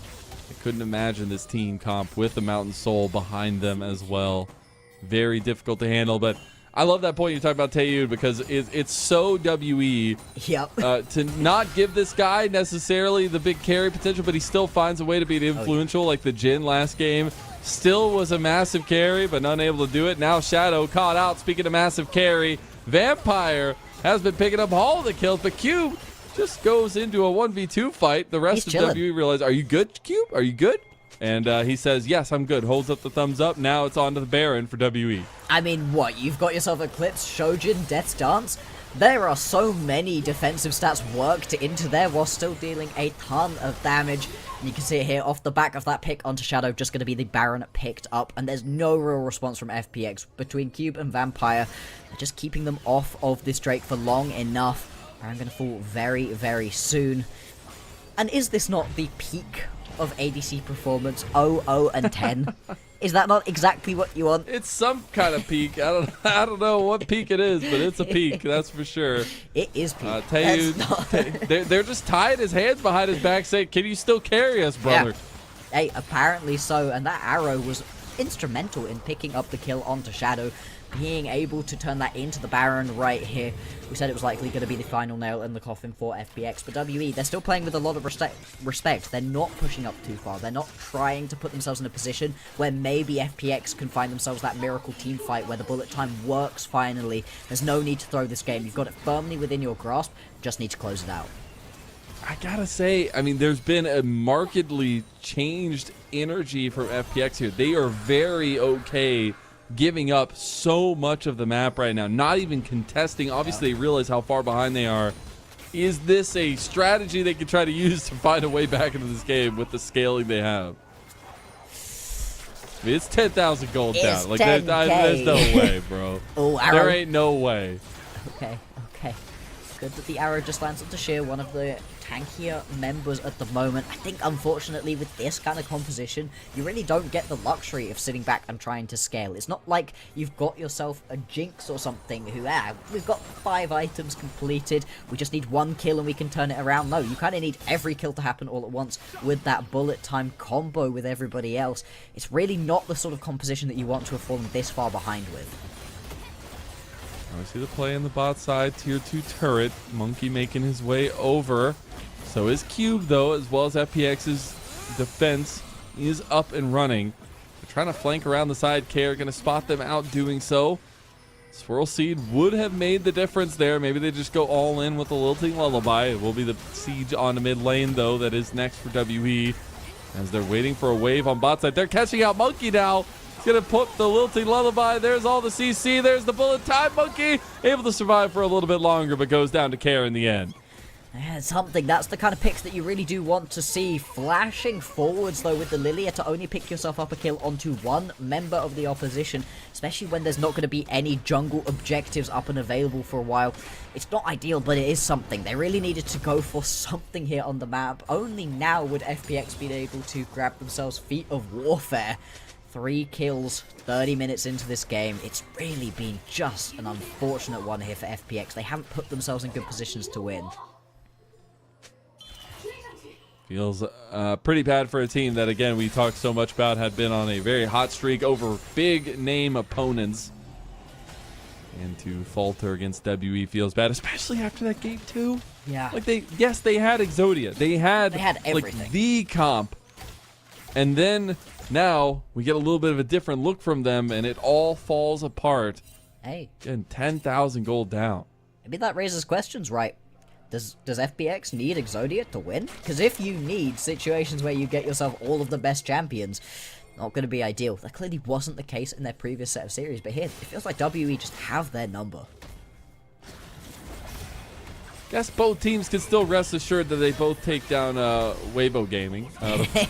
I couldn't imagine this team comp with the Mountain Soul behind them as well. Very difficult to handle, but I love that point you talked about Taeyun, because it's so WE
Yep.
to not give this guy necessarily the big carry potential, but he still finds a way to be influential, like the Jhin last game. Still was a massive carry, but unable to do it. Now Shadow caught out. Speaking of massive carry, Vampire has been picking up all the kills, but Cube just goes into a 1v2 fight. The rest of WE realize, are you good, Cube? Are you good? And he says, yes, I'm good. Holds up the thumbs up. Now it's on to the Baron for WE.
I mean, what? You've got yourself Eclipse, Shojin, Death's Dance? There are so many defensive stats worked into there while still dealing a ton of damage. And you can see it here off the back of that pick onto Shadow, just going to be the Baron picked up. And there's no real response from FPX between Cube and Vampire. They're just keeping them off of this Drake for long enough. Baron going to fall very, very soon. And is this not the peak of ADC performance? 0, and 10. Is that not exactly what you want?
It's some kind of peak. I don't know what peak it is, but it's a peak, that's for sure.
It is peak.
They're just tying his hands behind his back saying, can you still carry us, brother?
Yeah. Hey, apparently so, and that arrow was instrumental in picking up the kill onto Shadow, being able to turn that into the Baron right here. We said it was likely going to be the final nail in the coffin for FPX, but WE, they're still playing with a lot of respect. They're not pushing up too far. They're not trying to put themselves in a position where maybe FPX can find themselves that miracle team fight where the bullet time works finally. There's no need to throw this game. You've got it firmly within your grasp. Just need to close it out.
I gotta say, I mean, there's been a markedly changed energy from FPX here. They are very okay giving up so much of the map right now, not even contesting. Obviously, they realize how far behind they are. Is this a strategy they can try to use to find a way back into this game with the scaling they have? I mean, it's 10,000 gold down. Like, there's no way, bro.
Oh, arrow.
There ain't no way.
Okay. Good that the arrow just lands onto Sheer, one of the tankier members at the moment. I think, unfortunately, with this kind of composition, you really don't get the luxury of sitting back and trying to scale. It's not like you've got yourself a Jinx or something who, we've got 5 items completed, we just need 1 kill and we can turn it around. No, you kind of need every kill to happen all at once with that bullet time combo with everybody else. It's really not the sort of composition that you want to have fallen this far behind with.
I see the play on the bot side, tier 2 turret. Monkey making his way over. So is Cube, though, as well as FPX's defense is up and running. They're trying to flank around the side. Care going to spot them out doing so. Swirl Seed would have made the difference there. Maybe they just go all in with the Lilting Lullaby. It will be the siege on the mid lane, though, that is next for WE. As they're waiting for a wave on bot side. They're catching out Monkey now. He's going to put the Lilting Lullaby. There's all the CC. There's the bullet time. Monkey able to survive for a little bit longer, but goes down to Care in the end.
Yeah, something. That's the kind of picks that you really do want to see. Flashing forwards, though, with the Lilia to only pick yourself up a kill onto one member of the opposition, especially when there's not going to be any jungle objectives up and available for a while. It's not ideal, but it is something. They really needed to go for something here on the map. Only now would FPX be able to grab themselves Feet of Warfare. 3 kills, 30 minutes into this game. It's really been just an unfortunate one here for FPX. They haven't put themselves in good positions to win.
Feels pretty bad for a team that, again, we talked so much about, had been on a very hot streak over big name opponents. And to falter against WE feels bad, especially after that game 2.
Yeah.
Like they had Exodia. They had
everything.
Like the comp. And then now we get a little bit of a different look from them and it all falls apart.
Hey.
And 10,000 gold down.
Maybe that raises questions, right? Does FPX need Exodia to win? Because if you need situations where you get yourself all of the best champions, not going to be ideal. That clearly wasn't the case in their previous set of series, but here, it feels like WE just have their number.
Guess both teams can still rest assured that they both take down Weibo Gaming.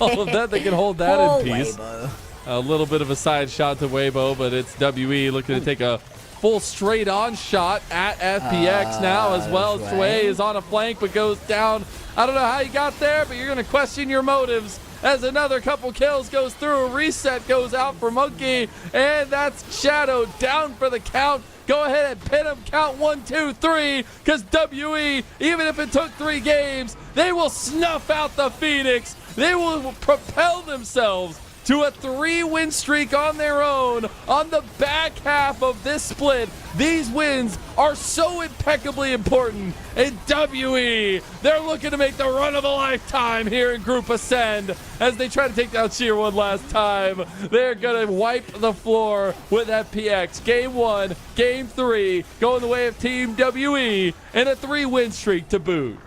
All of that, they can hold that in peace.
Weibo.
A little bit of a side shot to Weibo, but it's WE looking to take a full straight on shot at FPX now as well. Sway is on a flank but goes down. I don't know how he got there, but you're going to question your motives as another couple kills goes through. A reset goes out for Monkey, and that's Shadow down for the count. Go ahead and pin him. Count 1, 2, 3, because WE, even if it took 3 games, they will snuff out the Phoenix. They will propel themselves to a 3-win streak on their own on the back half of this split. These wins are so impeccably important. And WE, they're looking to make the run of a lifetime here in Group Ascend as they try to take down Sheer one last time. They're going to wipe the floor with FPX. Game 1, Game 3, going the way of Team WE, and a 3-win streak to boot.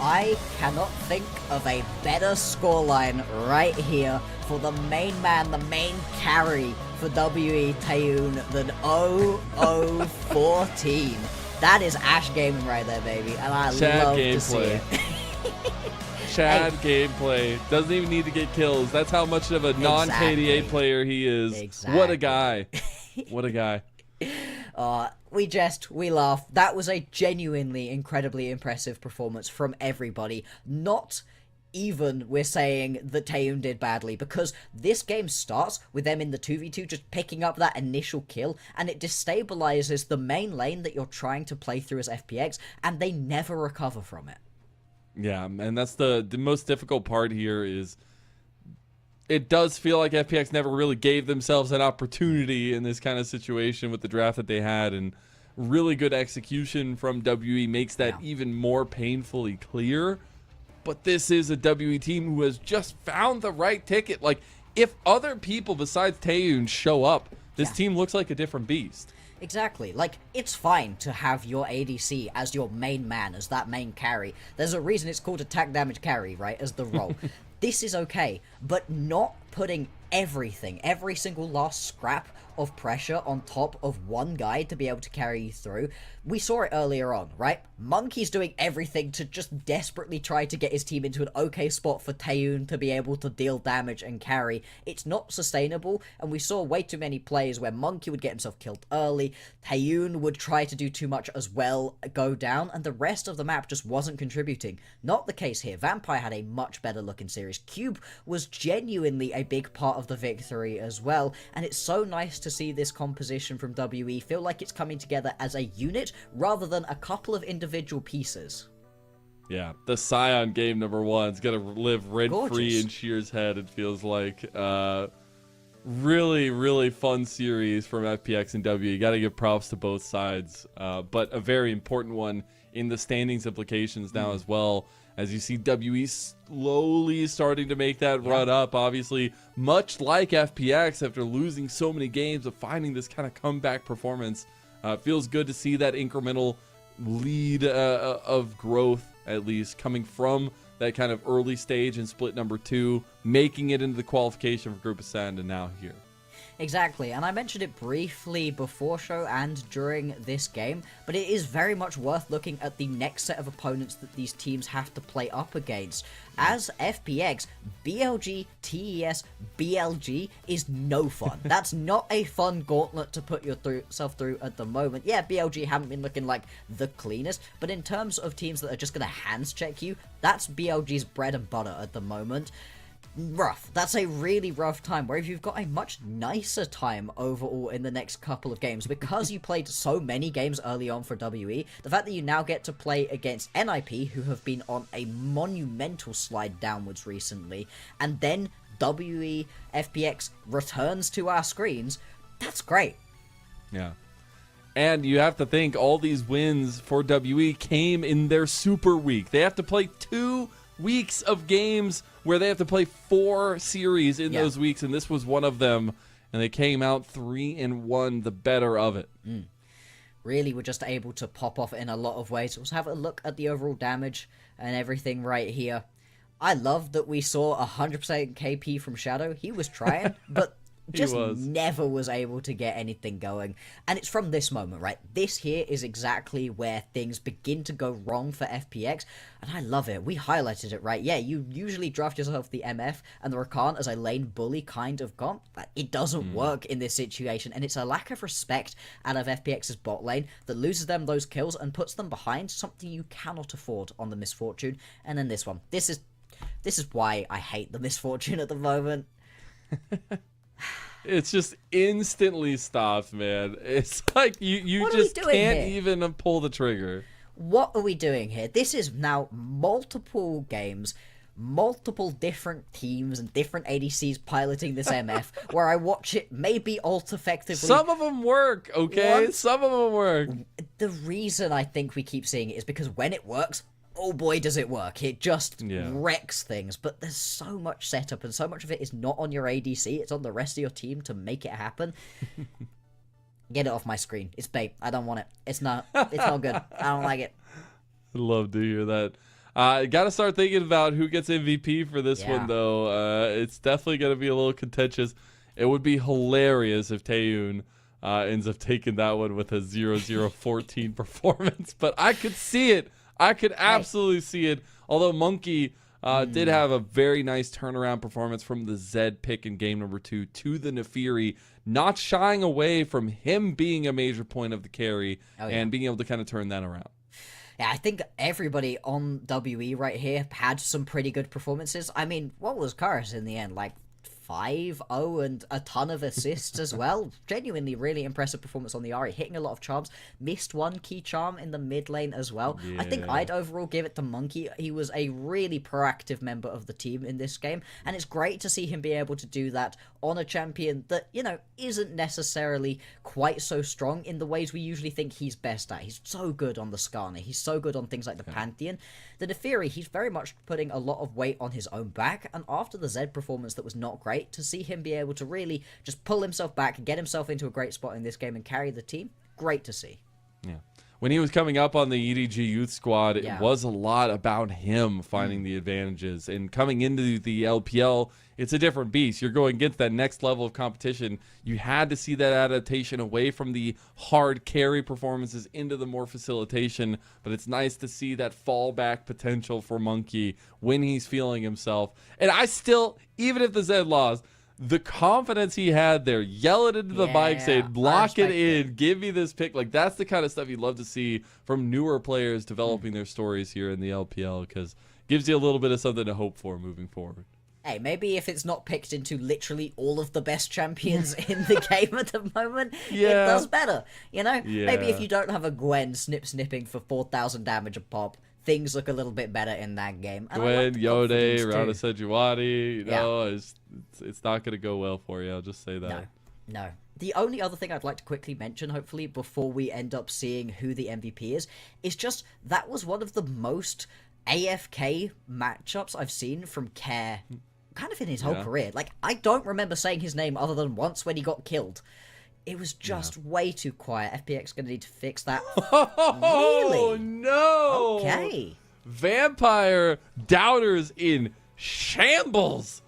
I cannot think of a better scoreline right here for the main man, the main carry for WE Taeyoon than 0-0-14. That is Ash gaming right there, baby, and I love to see it.
Chad gameplay. Doesn't even need to get kills. That's how much of a non-KDA player he is.
Exactly.
What a guy. What a guy.
We laugh. That was a genuinely incredibly impressive performance from everybody. Not even we're saying that Taeyoon did badly, because this game starts with them in the 2v2 just picking up that initial kill, and it destabilizes the main lane that you're trying to play through as FPX, and they never recover from it.
Yeah, and that's the most difficult part here is it does feel like FPX never really gave themselves an opportunity in this kind of situation with the draft that they had, and really good execution from WE makes that even more painfully clear. But this is a WE team who has just found the right ticket. Like, if other people besides Taeyoon show up, this team looks like a different beast.
Exactly. Like, it's fine to have your ADC as your main man, as that main carry. There's a reason it's called attack damage carry, right, as the role. This is okay, but not putting everything, every single last scrap of pressure on top of one guy to be able to carry you through. We saw it earlier on, right? Monkey's doing everything to just desperately try to get his team into an okay spot for Taeyoon to be able to deal damage and carry. It's not sustainable, and we saw way too many plays where Monkey would get himself killed early, Taeyoon would try to do too much as well, go down, and the rest of the map just wasn't contributing. Not the case here. Vampire had a much better looking series. Cube was genuinely a big part of the victory as well, and it's so nice to see this composition from WE feel like it's coming together as a unit rather than a couple of individual pieces.
Yeah, the Scion game #1 is going to live rent-free in Sheer's head, it feels like. Really fun series from FPX and W. You got to give props to both sides, but a very important one in the standings implications now as well, as you see WE slowly starting to make that run up. Obviously, much like FPX, after losing so many games, of finding this kind of comeback performance. Feels good to see that incremental lead of growth, at least, coming from that kind of early stage in split number 2, making it into the qualification for Group Ascend, and now here.
Exactly, and I mentioned it briefly before show and during this game, but it is very much worth looking at the next set of opponents that these teams have to play up against. As FPX, BLG, TES, BLG is no fun. That's not a fun gauntlet to put yourself through at the moment. Yeah, BLG haven't been looking like the cleanest, but in terms of teams that are just going to hands check you, that's BLG's bread and butter at the moment. Rough. That's a really rough time, whereas you've got a much nicer time overall in the next couple of games because you played so many games early on for WE. The fact that you now get to play against NiP, who have been on a monumental slide downwards recently, and then WE FPX returns to our screens, that's great.
Yeah. And you have to think all these wins for WE came in their super week. They have to play 2 weeks of games where they have to play 4 series in those weeks, and this was one of them, and they came out 3-1, the better of it.
Really were just able to pop off in a lot of ways. Let's have a look at the overall damage and everything right here. I love that we saw 100% KP from Shadow. He was trying, but just never was able to get anything going. And it's from this moment, right? This here is exactly where things begin to go wrong for FPX, and I love it. We highlighted it, right? Yeah, you usually draft yourself the MF and the Rakan as a lane bully kind of comp, but it doesn't work in this situation, and it's a lack of respect out of FPX's bot lane that loses them those kills and puts them behind something you cannot afford on the Misfortune. And then this one. This is why I hate the Misfortune at the moment.
It's just instantly stopped, man. It's like you just can't even pull the trigger.
What are we doing here? This is now multiple games, multiple different teams and different ADCs piloting this MF, where I watch it maybe ult effectively.
Some of them work, okay?
What?
Some of them work.
The reason I think we keep seeing it is because when it works, oh boy does it work. It just wrecks things, but there's so much setup and so much of it is not on your ADC, it's on the rest of your team to make it happen. Get it off my screen. It's bait. I don't want it. It's not good. I don't like it.
Love to hear that. Got to start thinking about who gets MVP for this one, though. It's definitely going to be a little contentious. It would be hilarious if Taeyun ends up taking that one with a 0-0-14 performance, but I could see it. I could absolutely see it. Although Monkey did have a very nice turnaround performance from the Zed pick in game number 2 to the Nefiri, not shying away from him being a major point of the carry and being able to kind of turn that around.
Yeah, I think everybody on WE right here had some pretty good performances. I mean, what was Karis in the end? Like 5-0 and a ton of assists as well. Genuinely really impressive performance on the Ahri, hitting a lot of charms. Missed one key charm in the mid lane as well. I think I'd overall give it to Monkey. He was a really proactive member of the team in this game, and it's great to see him be able to do that on a champion that, you know, isn't necessarily quite so strong in the ways we usually think he's best at. He's so good on the Skarner. He's so good on things like the Pantheon. The Nefiri, he's very much putting a lot of weight on his own back, and after the Zed performance that was not great, to see him be able to really just pull himself back and get himself into a great spot in this game and carry the team, great to see.
Yeah. When he was coming up on the EDG youth squad, it was a lot about him finding the advantages. And coming into the LPL, it's a different beast. You're going against that next level of competition. You had to see that adaptation away from the hard carry performances into the more facilitation. But it's nice to see that fallback potential for Monkey when he's feeling himself. And I still, even if the Zed lost, the confidence he had there, yell it into the mic, say, lock it in, give me this pick. Like, that's the kind of stuff you'd love to see from newer players developing their stories here in the LPL, because it gives you a little bit of something to hope for moving forward.
Hey, maybe if it's not picked into literally all of the best champions in the game at the moment, it does better. You know? Maybe if you don't have a Gwen snipping for 4,000 damage a pop, things look a little bit better in that game. And
Gwen, Yode, Rana
too.
Sejuani, you know, it's not going to go well for you. I'll just say that.
No. The only other thing I'd like to quickly mention, hopefully, before we end up seeing who the MVP is just that was one of the most AFK matchups I've seen from Care kind of in his whole career. Like, I don't remember saying his name other than once when he got killed. It was just way too quiet. FPX gonna need to fix that.
Oh,
really?
no!
Okay.
Vampire doubters in shambles.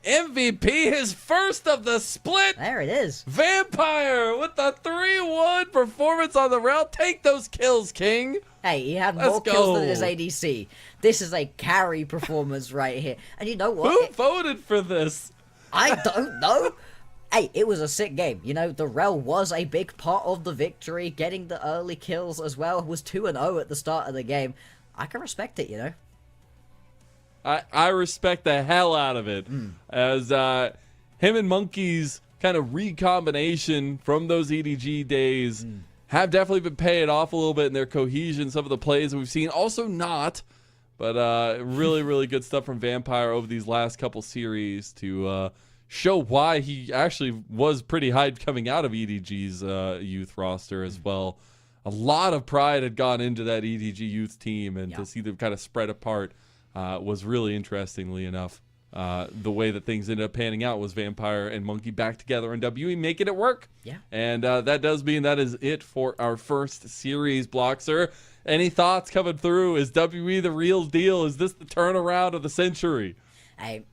MVP, his first of the split.
There it is.
Vampire with the 3-1 performance on the rail. Take those kills, King.
Hey, he had
Let's
more kills than
go.
his ADC. This is a carry performance right here. And you know what?
Who voted for this?
I don't know. Hey, it was a sick game. You know, the Rel was a big part of the victory. Getting the early kills as well. Was 2-0 at the start of the game. I can respect it, you know.
I respect the hell out of it. As him and Monkey's kind of recombination from those EDG days have definitely been paying off a little bit in their cohesion. Some of the plays that we've seen, also not. But really, really good stuff from Vampire over these last couple series to show why he actually was pretty hyped coming out of EDG's youth roster as well. A lot of pride had gone into that EDG youth team, and to see them kind of spread apart was really interestingly enough. The way that things ended up panning out was Vampire and Monkey back together in WE, making it work.
Yeah.
And that does mean that is it for our first series, Bloxer. Any thoughts coming through? Is WE the real deal? Is this the turnaround of the century?
Hey,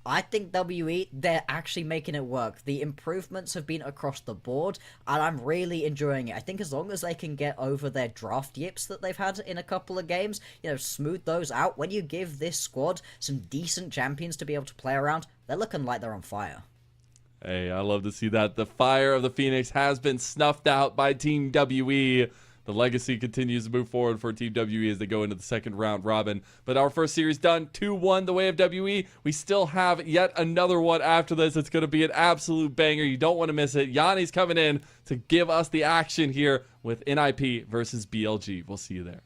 I think WE, they're actually making it work. The improvements have been across the board, and I'm really enjoying it. I think as long as they can get over their draft yips that they've had in a couple of games, you know, smooth those out, when you give this squad some decent champions to be able to play around, they're looking like they're on fire.
Hey, I love to see that. The fire of the Phoenix has been snuffed out by Team WE. The legacy continues to move forward for Team WE as they go into the second round robin. But our first series done, 2-1 the way of WE. We still have yet another one after this. It's going to be an absolute banger. You don't want to miss it. Yanni's coming in to give us the action here with NiP versus BLG. We'll see you there.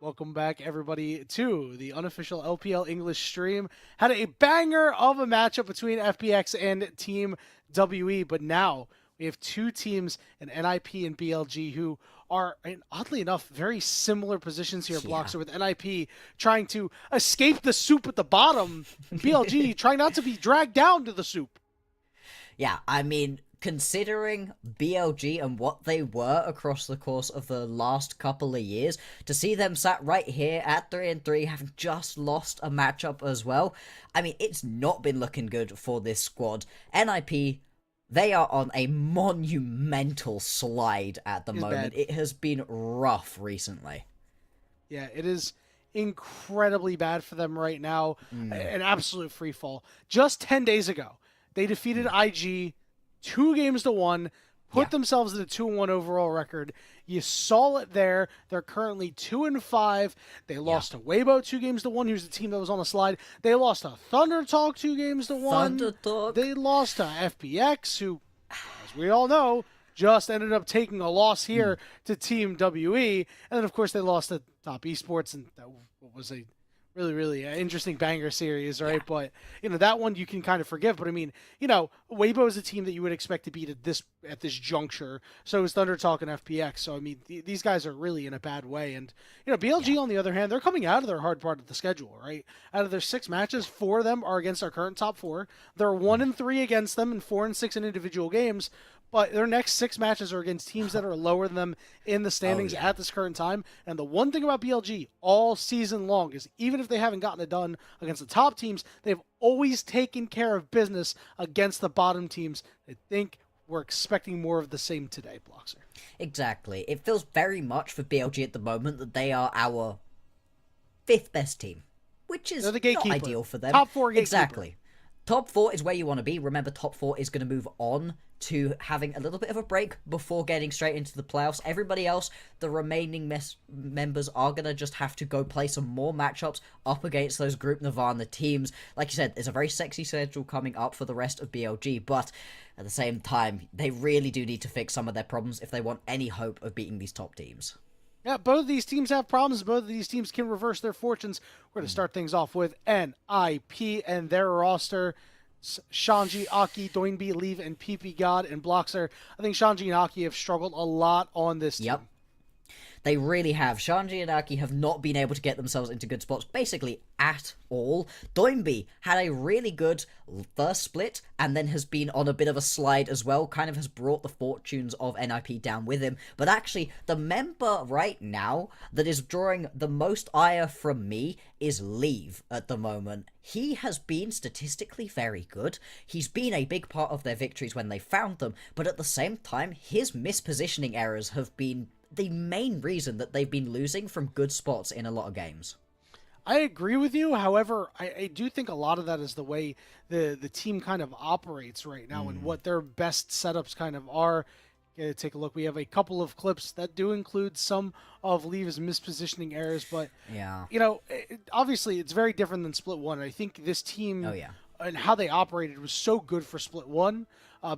Welcome back, everybody, to the unofficial LPL English stream. Had a banger of a matchup between FPX and Team WE, but now we have two teams in NiP and BLG who are, oddly enough, very similar positions here, Bloxer, with NiP trying to escape the soup at the bottom, and BLG trying not to be dragged down to the soup.
Yeah, I mean, considering BLG and what they were across the course of the last couple of years, to see them sat right here at 3-3, having just lost a matchup as well, I mean, it's not been looking good for this squad. NiP, they are on a monumental slide at the moment.
Bad.
It has been rough recently.
Yeah, it is incredibly bad for them right now. An absolute free fall. Just 10 days ago, they defeated IG 2-1, put themselves at a 2-1 overall record. You saw it there. They're currently 2-5. They lost to Weibo 2-1, who's the team that was on the slide. They lost to Thunder Talk 2-1.
Thunder Talk.
They lost to FPX, who, as we all know, just ended up taking a loss here to Team WE. And then, of course, they lost to Top Esports, and that was a really interesting banger series, right? But, that one you can kind of forgive. But, I mean, Weibo is a team that you would expect to beat at this juncture. So is Thunder Talk and FPX. So, I mean, these guys are really in a bad way. And, BLG, on the other hand, they're coming out of their hard part of the schedule, right? Out of their 6 matches, 4 of them are against our current top 4. They're 1-3 against them and 4-6 in individual games. But their next 6 matches are against teams that are lower than them in the standings at this current time. And the one thing about BLG all season long is even if they haven't gotten it done against the top teams, they've always taken care of business against the bottom teams. I think we're expecting more of the same today, Bloxer.
Exactly. It feels very much for BLG at the moment that they are our 5th best team, which is
the gatekeeper.
Not ideal for them.
Top 4 gatekeeper.
Exactly. Top 4 is where you want to be. Remember, top 4 is going to move on to having a little bit of a break before getting straight into the playoffs. Everybody else, the remaining members, are going to just have to go play some more matchups up against those Group Nirvana teams. Like you said, there's a very sexy schedule coming up for the rest of BLG, but at the same time, they really do need to fix some of their problems if they want any hope of beating these top teams.
Yeah, both of these teams have problems. Both of these teams can reverse their fortunes. We're going to start things off with NiP and their roster. Shanji, Aki, Doinbi, Leave, and PP God and Bloxer. I think Shanji and Aki have struggled a lot on this team.
They really have. Shanji and Aki have not been able to get themselves into good spots, basically at all. Doinbi had a really good first split, and then has been on a bit of a slide as well, kind of has brought the fortunes of NiP down with him. But actually, the member right now that is drawing the most ire from me is Leave at the moment. He has been statistically very good. He's been a big part of their victories when they found them, but at the same time, his mispositioning errors have been the main reason that they've been losing from good spots in a lot of games.
I agree with you. However, I do think a lot of that is the way the team kind of operates right now and what their best setups kind of are. Take a look. We have a couple of clips that do include some of Leave's mispositioning errors, but obviously it's very different than Split 1. I think this team and how they operated was so good for Split 1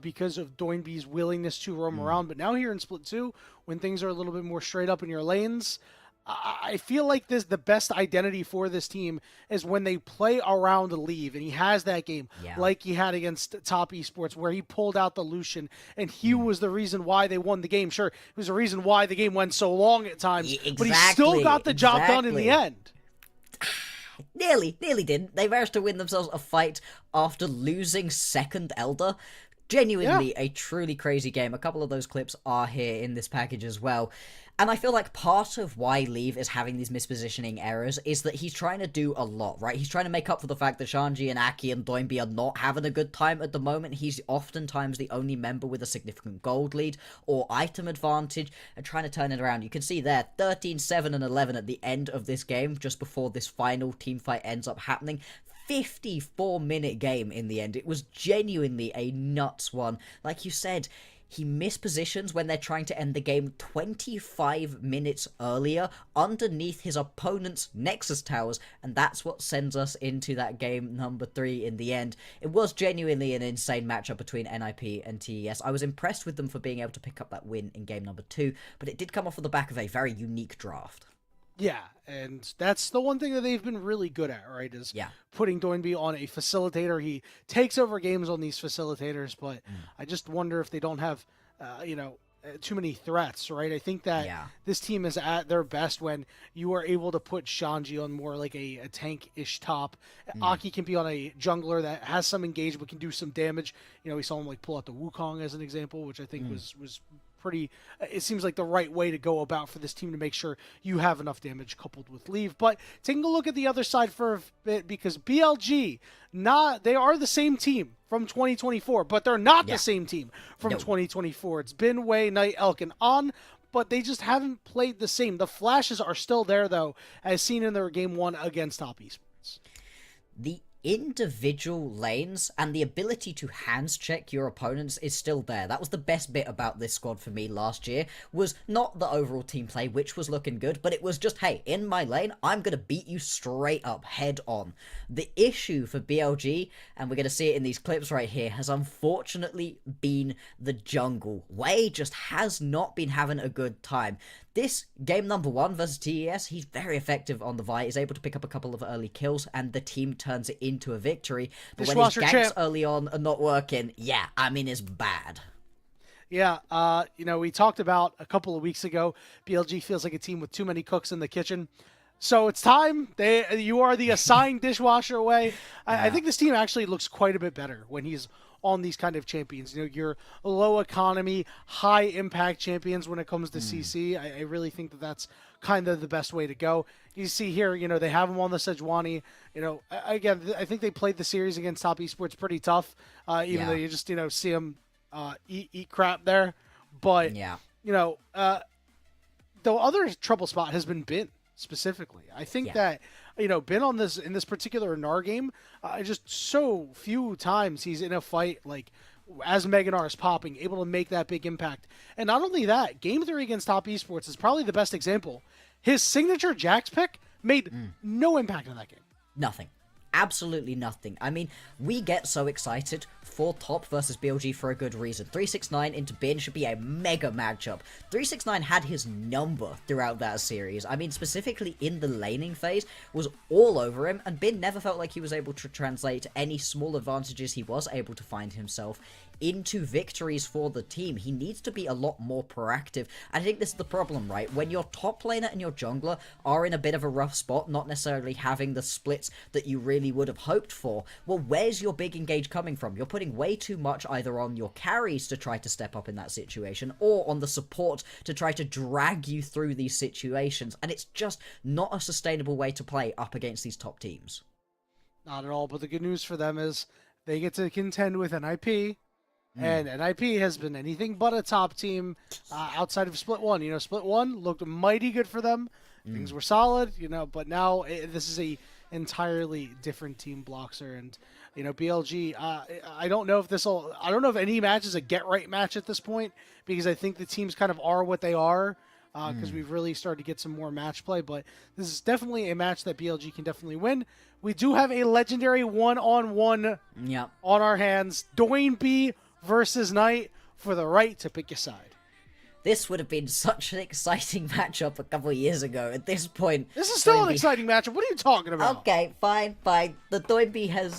because of Doinbi's willingness to roam around. But now here in Split 2, when things are a little bit more straight up in your lanes, I feel like the best identity for this team is when they play around Leave, and he has that game like he had against Top Esports where he pulled out the Lucian, and he was the reason why they won the game. Sure, it was the reason why the game went so long at times, but he still got the job done in the end.
Nearly didn't. They managed to win themselves a fight after losing second Elder. Genuinely a truly crazy game. A couple of those clips are here in this package as well. And I feel like part of why Leave is having these mispositioning errors is that he's trying to do a lot, right? He's trying to make up for the fact that Shanji and Aki and Doinbi are not having a good time at the moment. He's oftentimes the only member with a significant gold lead or item advantage and trying to turn it around. You can see there, 13, 7, and 11 at the end of this game, just before this final team fight ends up happening. 54-minute game in the end. It was genuinely a nuts one. Like you said, he mispositions when they're trying to end the game 25 minutes earlier underneath his opponent's Nexus towers, and that's what sends us into that game number 3 in the end. It was genuinely an insane matchup between NiP and TES. I was impressed with them for being able to pick up that win in game number 2, but it did come off of the back of a very unique draft.
Yeah, and that's the one thing that they've been really good at, right? Is
Yeah.
putting Doinby on a facilitator. He takes over games on these facilitators, but I just wonder if they don't have, too many threats, right? I think that
Yeah.
this team is at their best when you are able to put Shanji on more like a tank-ish top. Aki can be on a jungler that has some engagement, can do some damage. We saw him like pull out the Wukong as an example, which I think was pretty. It seems like the right way to go about for this team to make sure you have enough damage coupled with leave. But taking a look at the other side for a bit, because BLG, they are the same team from 2024, but they're not the same team from 2024. It's been Wei, Knight, Elk, and On, but they just haven't played the same. The flashes are still there, though, as seen in their game 1 against Top Esports.
The individual lanes and the ability to hands check your opponents is still there. That was the best bit about this squad for me last year, was not the overall team play, which was looking good, but it was just, hey, in my lane, I'm going to beat you straight up, head on. The issue for BLG, and we're going to see it in these clips right here, has unfortunately been the jungle. Wei just has not been having a good time. This game number 1 versus TES, he's very effective on the Vi. He's able to pick up a couple of early kills, and the team turns it into a victory. But when his ganks early on are not working, it's bad.
Yeah, we talked about a couple of weeks ago, BLG feels like a team with too many cooks in the kitchen. So it's time. You are the assigned dishwasher away. I think this team actually looks quite a bit better when he's on these kind of champions. Your low economy, high impact champions when it comes to CC. I really think that that's kind of the best way to go. You see here, they have him on the Sejuani. Again, I think they played the series against Top Esports pretty tough, even though you just, see him eat crap there. But, the other trouble spot has been Bin. Specifically, I think that been on this in this particular NAR game, just so few times he's in a fight like as Meganar is popping, able to make that big impact. And not only that, game 3 against Top Esports is probably the best example. His signature Jax pick made no impact in that game.
Nothing. Absolutely nothing. We get so excited for Top versus BLG for a good reason. 369 into Bin should be a mega matchup. 369 had his number throughout that series. Specifically in the laning phase, was all over him, and Bin never felt like he was able to translate any small advantages he was able to find himself into victories for the team. He needs to be a lot more proactive. I think this is the problem, right? When your top laner and your jungler are in a bit of a rough spot, not necessarily having the splits that you really would have hoped for, well, where's your big engage coming from? You're putting way too much either on your carries to try to step up in that situation, or on the support to try to drag you through these situations, and it's just not a sustainable way to play up against these top teams.
Not at all, but the good news for them is they get to contend with NiP. And NiP has been anything but a top team outside of Split 1. Split 1 looked mighty good for them. Things were solid, but now this is a entirely different team, Bloxer. And, BLG, I don't know if any match is a get-right match at this point, because I think the teams kind of are what they are, because we've really started to get some more match play. But this is definitely a match that BLG can definitely win. We do have a legendary one-on-one on our hands. Doinby versus Knight for the right to pick your side.
This would have been such an exciting matchup a couple of years ago. At this point,
this is still an exciting matchup. What are you talking about?
Okay, fine. The Doinby has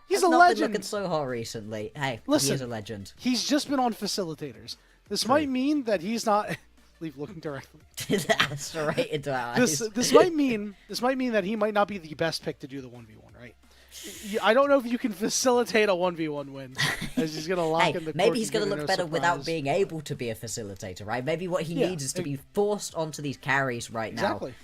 he's
not
a legend.
Been looking so hot recently. Hey,
listen,
he is a legend.
He's just been on facilitators. This might mean that he's not. Leave looking directly.
That's right into our eyes.
This might mean that he might not be the best pick to do the 1v1, right? I don't know if you can facilitate a 1v1 win, as he's going to lock in the
maybe he's going to look better without being able to be a facilitator, right? Maybe what he needs is to be forced onto these carries right now.
Exactly.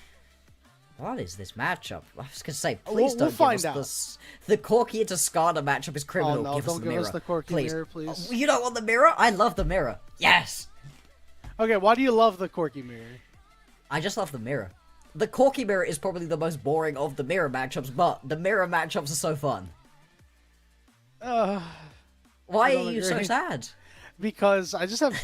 What is this matchup? I was going to say, please don't give us the Corki into Skada matchup is criminal.
Oh, no, don't give us the Corki mirror, please.
You don't want the mirror? I love the mirror. Yes!
Okay, why do you love the Corki mirror?
I just love the mirror. The Corki mirror is probably the most boring of the mirror matchups, but the mirror matchups are so fun. Why are you so sad?
Because I just have...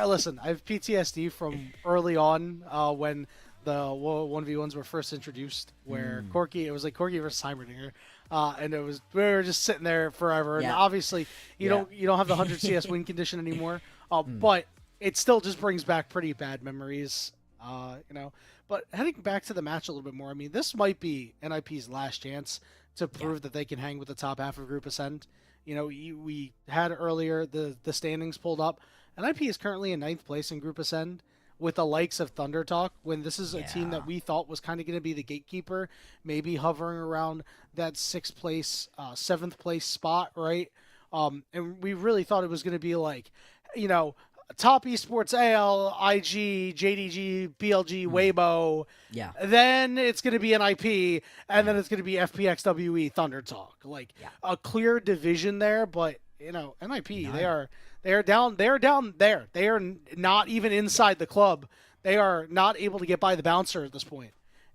listen, I have PTSD from early on when the 1v1s were first introduced, where it was like Corki versus Heimerdinger, and we were just sitting there forever. And obviously, you don't have the 100 CS win condition anymore, but it still just brings back pretty bad memories. You know, but heading back to the match a little bit more, I mean, this might be NiP's last chance to prove that they can hang with the top half of Group Ascend. You know, we had earlier the standings pulled up. NiP is currently in 9th place in Group Ascend with the likes of Thunder Talk, when this is a team that we thought was kind of going to be the gatekeeper, maybe hovering around that 6th place, 7th place spot, right? And we really thought it was going to be like, you know, top esports AL, IG, JDG, BLG, Weibo.
Yeah.
Then it's going to be NiP, and then it's going to be FPX, WE, Thunder Talk. Like a clear division there, but you know, NiP, they are down there. They are not even inside the club. They are not able to get by the bouncer at this point.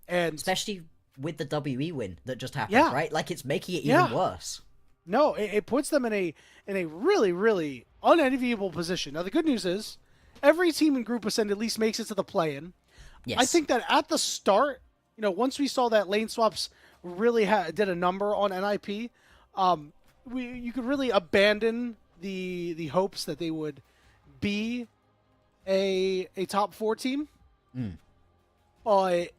And
especially with the WE win that just happened, right? Like it's making it even worse.
No, it puts them in a really, really unenviable position. Now, the good news is every team in Group Ascend at least makes it to the play-in.
Yes.
I think that at the start, you know, once we saw that lane swaps really did a number on NiP, you could really abandon the hopes that they would be a top 4 team. But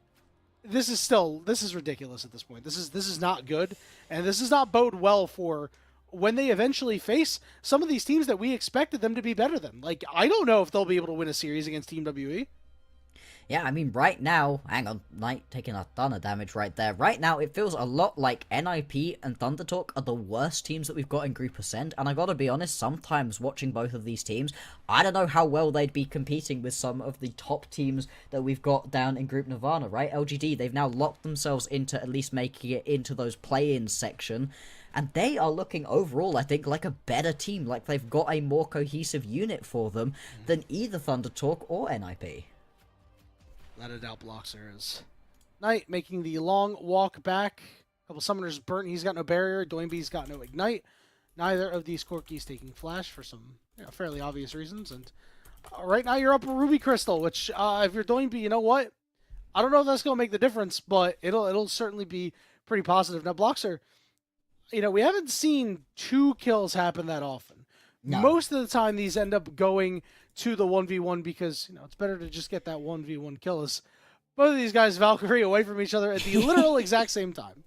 this is ridiculous at this point. This is not good, and this does not bode well for when they eventually face some of these teams that we expected them to be better than. Like, I don't know if they'll be able to win a series against Team WE.
Yeah, I mean, right now, hang on, Knight taking a ton of damage right there. Right now, it feels a lot like NiP and Thunder Talk are the worst teams that we've got in Group Ascend, and I gotta be honest, sometimes watching both of these teams, I don't know how well they'd be competing with some of the top teams that we've got down in Group Nirvana, right? LGD, they've now locked themselves into at least making it into those play-in section, and they are looking overall, I think, like a better team, like they've got a more cohesive unit for them than either Thunder Talk or NiP.
Let it out, Bloxer is Knight making the long walk back. A couple summoners burnt. He's got no barrier. Doinby's got no ignite. Neither of these Corkies taking flash for some fairly obvious reasons. And right now you're up a Ruby Crystal, which if you're Doinby, you know what? I don't know if that's going to make the difference, but it'll certainly be pretty positive. Now, Bloxer, we haven't seen 2 kills happen that often. No. Most of the time, these end up going to the 1v1 because it's better to just get that 1v1 kill. As both of these guys Valkyrie away from each other at the literal exact same time.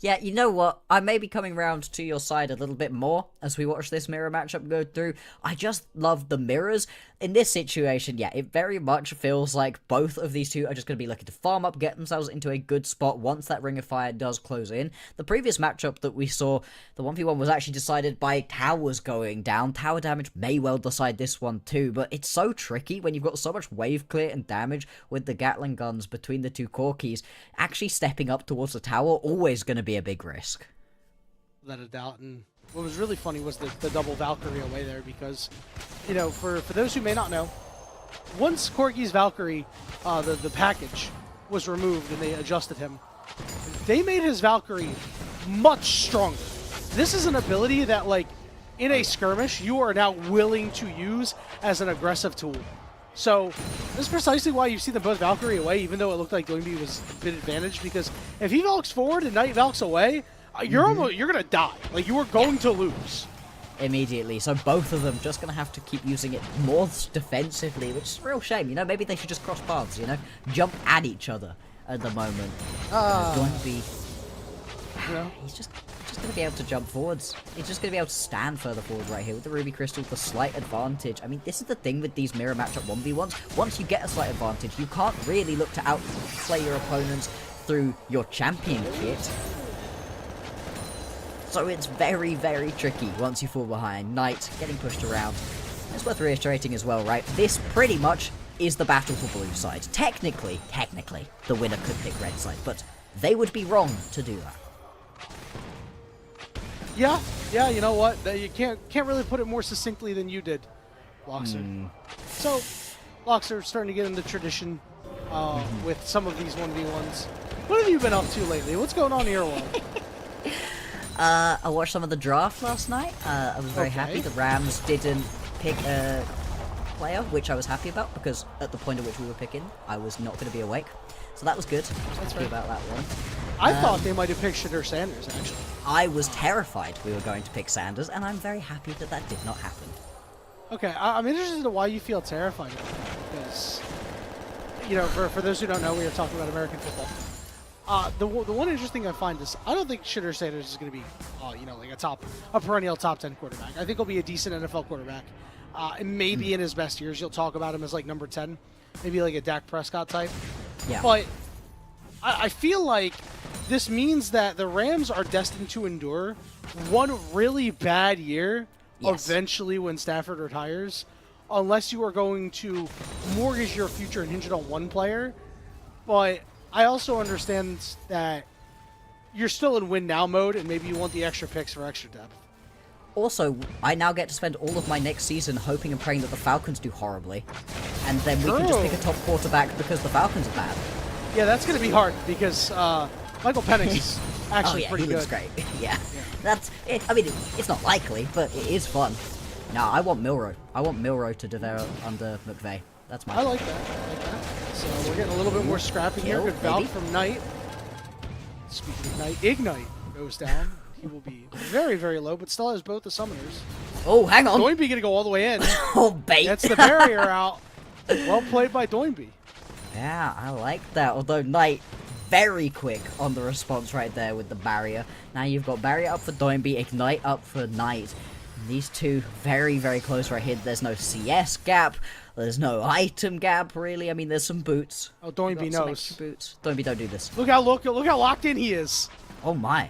Yeah, you know what? I may be coming round to your side a little bit more as we watch this mirror matchup go through. I just love the mirrors. In this situation, yeah, it very much feels like both of these two are just going to be looking to farm up, get themselves into a good spot once that Ring of Fire does close in. The previous matchup that we saw, the 1v1 was actually decided by towers going down. Tower damage may well decide this one too, but it's so tricky when you've got so much wave clear and damage with the Gatling guns between the 2 Corkies. Actually stepping up towards the tower, always going to be a big risk.
Without a doubt. And what was really funny was the double Valkyrie away there because, for those who may not know, once Corki's Valkyrie, the package was removed and they adjusted him, they made his Valkyrie much stronger. This is an ability that, like, in a skirmish, you are now willing to use as an aggressive tool. So this is precisely why you see them both Valkyrie away, even though it looked like Doinby was a bit advantaged, because if he Valks forward and Knight Valks away, you're gonna die. Like, you are going to lose
immediately. So both of them just gonna have to keep using it more defensively, which is a real shame. Maybe they should just cross paths. Jump at each other at the moment. Doinby, he's just going to be able to jump forwards. He's just going to be able to stand further forward right here with the Ruby Crystal, the slight advantage. I mean, this is the thing with these mirror matchup 1v1s. Once you get a slight advantage, you can't really look to outplay your opponents through your champion kit. So it's very, very tricky once you fall behind. Knight getting pushed around. It's worth reiterating as well, right? This pretty much is the battle for blue side. Technically, the winner could pick red side, but they would be wrong to do that.
Yeah, you know what? You can't really put it more succinctly than you did, Bloxer. So, Bloxer starting to get into tradition with some of these 1v1s. What have you been up to lately? What's going on in your world?
I watched some of the draft last night. I was very happy. The Rams didn't pick a player, which I was happy about, because at the point at which we were picking, I was not going to be awake. So that was good. That's right. About that one.
I thought they might have picked Shadur Sanders, actually.
I was terrified we were going to pick Sanders, and I'm very happy that that did not happen.
Okay, I'm interested in why you feel terrified about that, because, you know, for those who don't know, we are talking about American football. The one interesting I find is I don't think Shitter Sanders is going to be, you know, like a perennial top 10 quarterback. I think he'll be a decent NFL quarterback. And maybe in his best years, you'll talk about him as like number 10, maybe like a Dak Prescott type.
Yeah.
But I feel like this means that the Rams are destined to endure one really bad year eventually when Stafford retires, unless you are going to mortgage your future and hinge it on one player. But I also understand that you're still in win now mode, and maybe you want the extra picks for extra depth.
Also, I now get to spend all of my next season hoping and praying that the Falcons do horribly, and then we can just pick a top quarterback because the Falcons are bad.
Yeah, that's going to be hard because Michael Penix is actually pretty
he
good.
looks great. yeah. That's it. I mean, it's not likely, but it is fun. No, I want Milroe. I want Milroe to develop under McVay. That's my.
I like that. So we're getting a little bit more scrappy here. Good valve from Knight. Speaking of Knight, Ignite goes down. He will be very, very low, but still has both the summoners.
Oh, hang on.
Doinby going to go all the way in.
Oh, bait.
Gets the barrier out. Well played by Doinby.
Yeah, I like that. Although Knight, very quick on the response right there with the barrier. Now you've got barrier up for Doinby, Ignite up for Knight. These two very, very close right here. There's no CS gap. There's no item gap, really. I mean, there's some boots.
Oh, Doinby knows.
Boots. Doinby, don't do this.
Look how locked in he is.
Oh, my.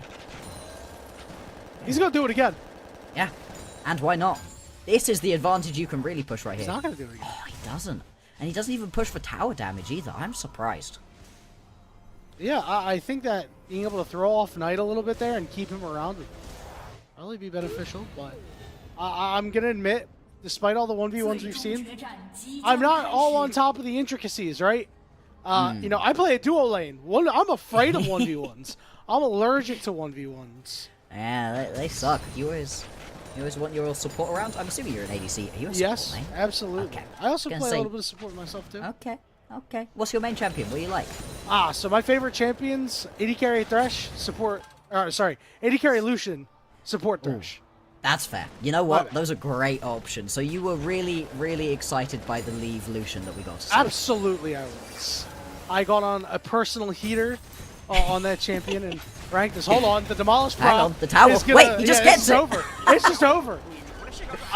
He's going to do it again.
Yeah. And why not? This is the advantage you can really push right here.
He's not going to do it again.
Oh, he doesn't. And he doesn't even push for tower damage either. I'm surprised.
Yeah, I think that being able to throw off Knight a little bit there and keep him around would probably be beneficial, but I'm going to admit, despite all the 1v1s we've seen, I'm not all on top of the intricacies, right? You know, I play a duo lane. I'm afraid of 1v1s. I'm allergic to 1v1s.
Yeah, they suck. You always want your support around? I'm assuming you're an ADC. Are you a support lane?
Absolutely.
Okay.
I also play a little bit of support myself, too.
Okay. What's your main champion? What do you like?
So my favorite champions, AD carry Thresh, support... AD carry Lucian, support Thresh.
That's fair. You know what? Those are great options. So you were really, really excited by the Leave Lucian that we got to see.
Absolutely I was. I got on a personal heater on that champion and ranked this. Hold on, the Demolish prop.
Hang on, the tower. Wait, he just gets it.
Over. It's just over.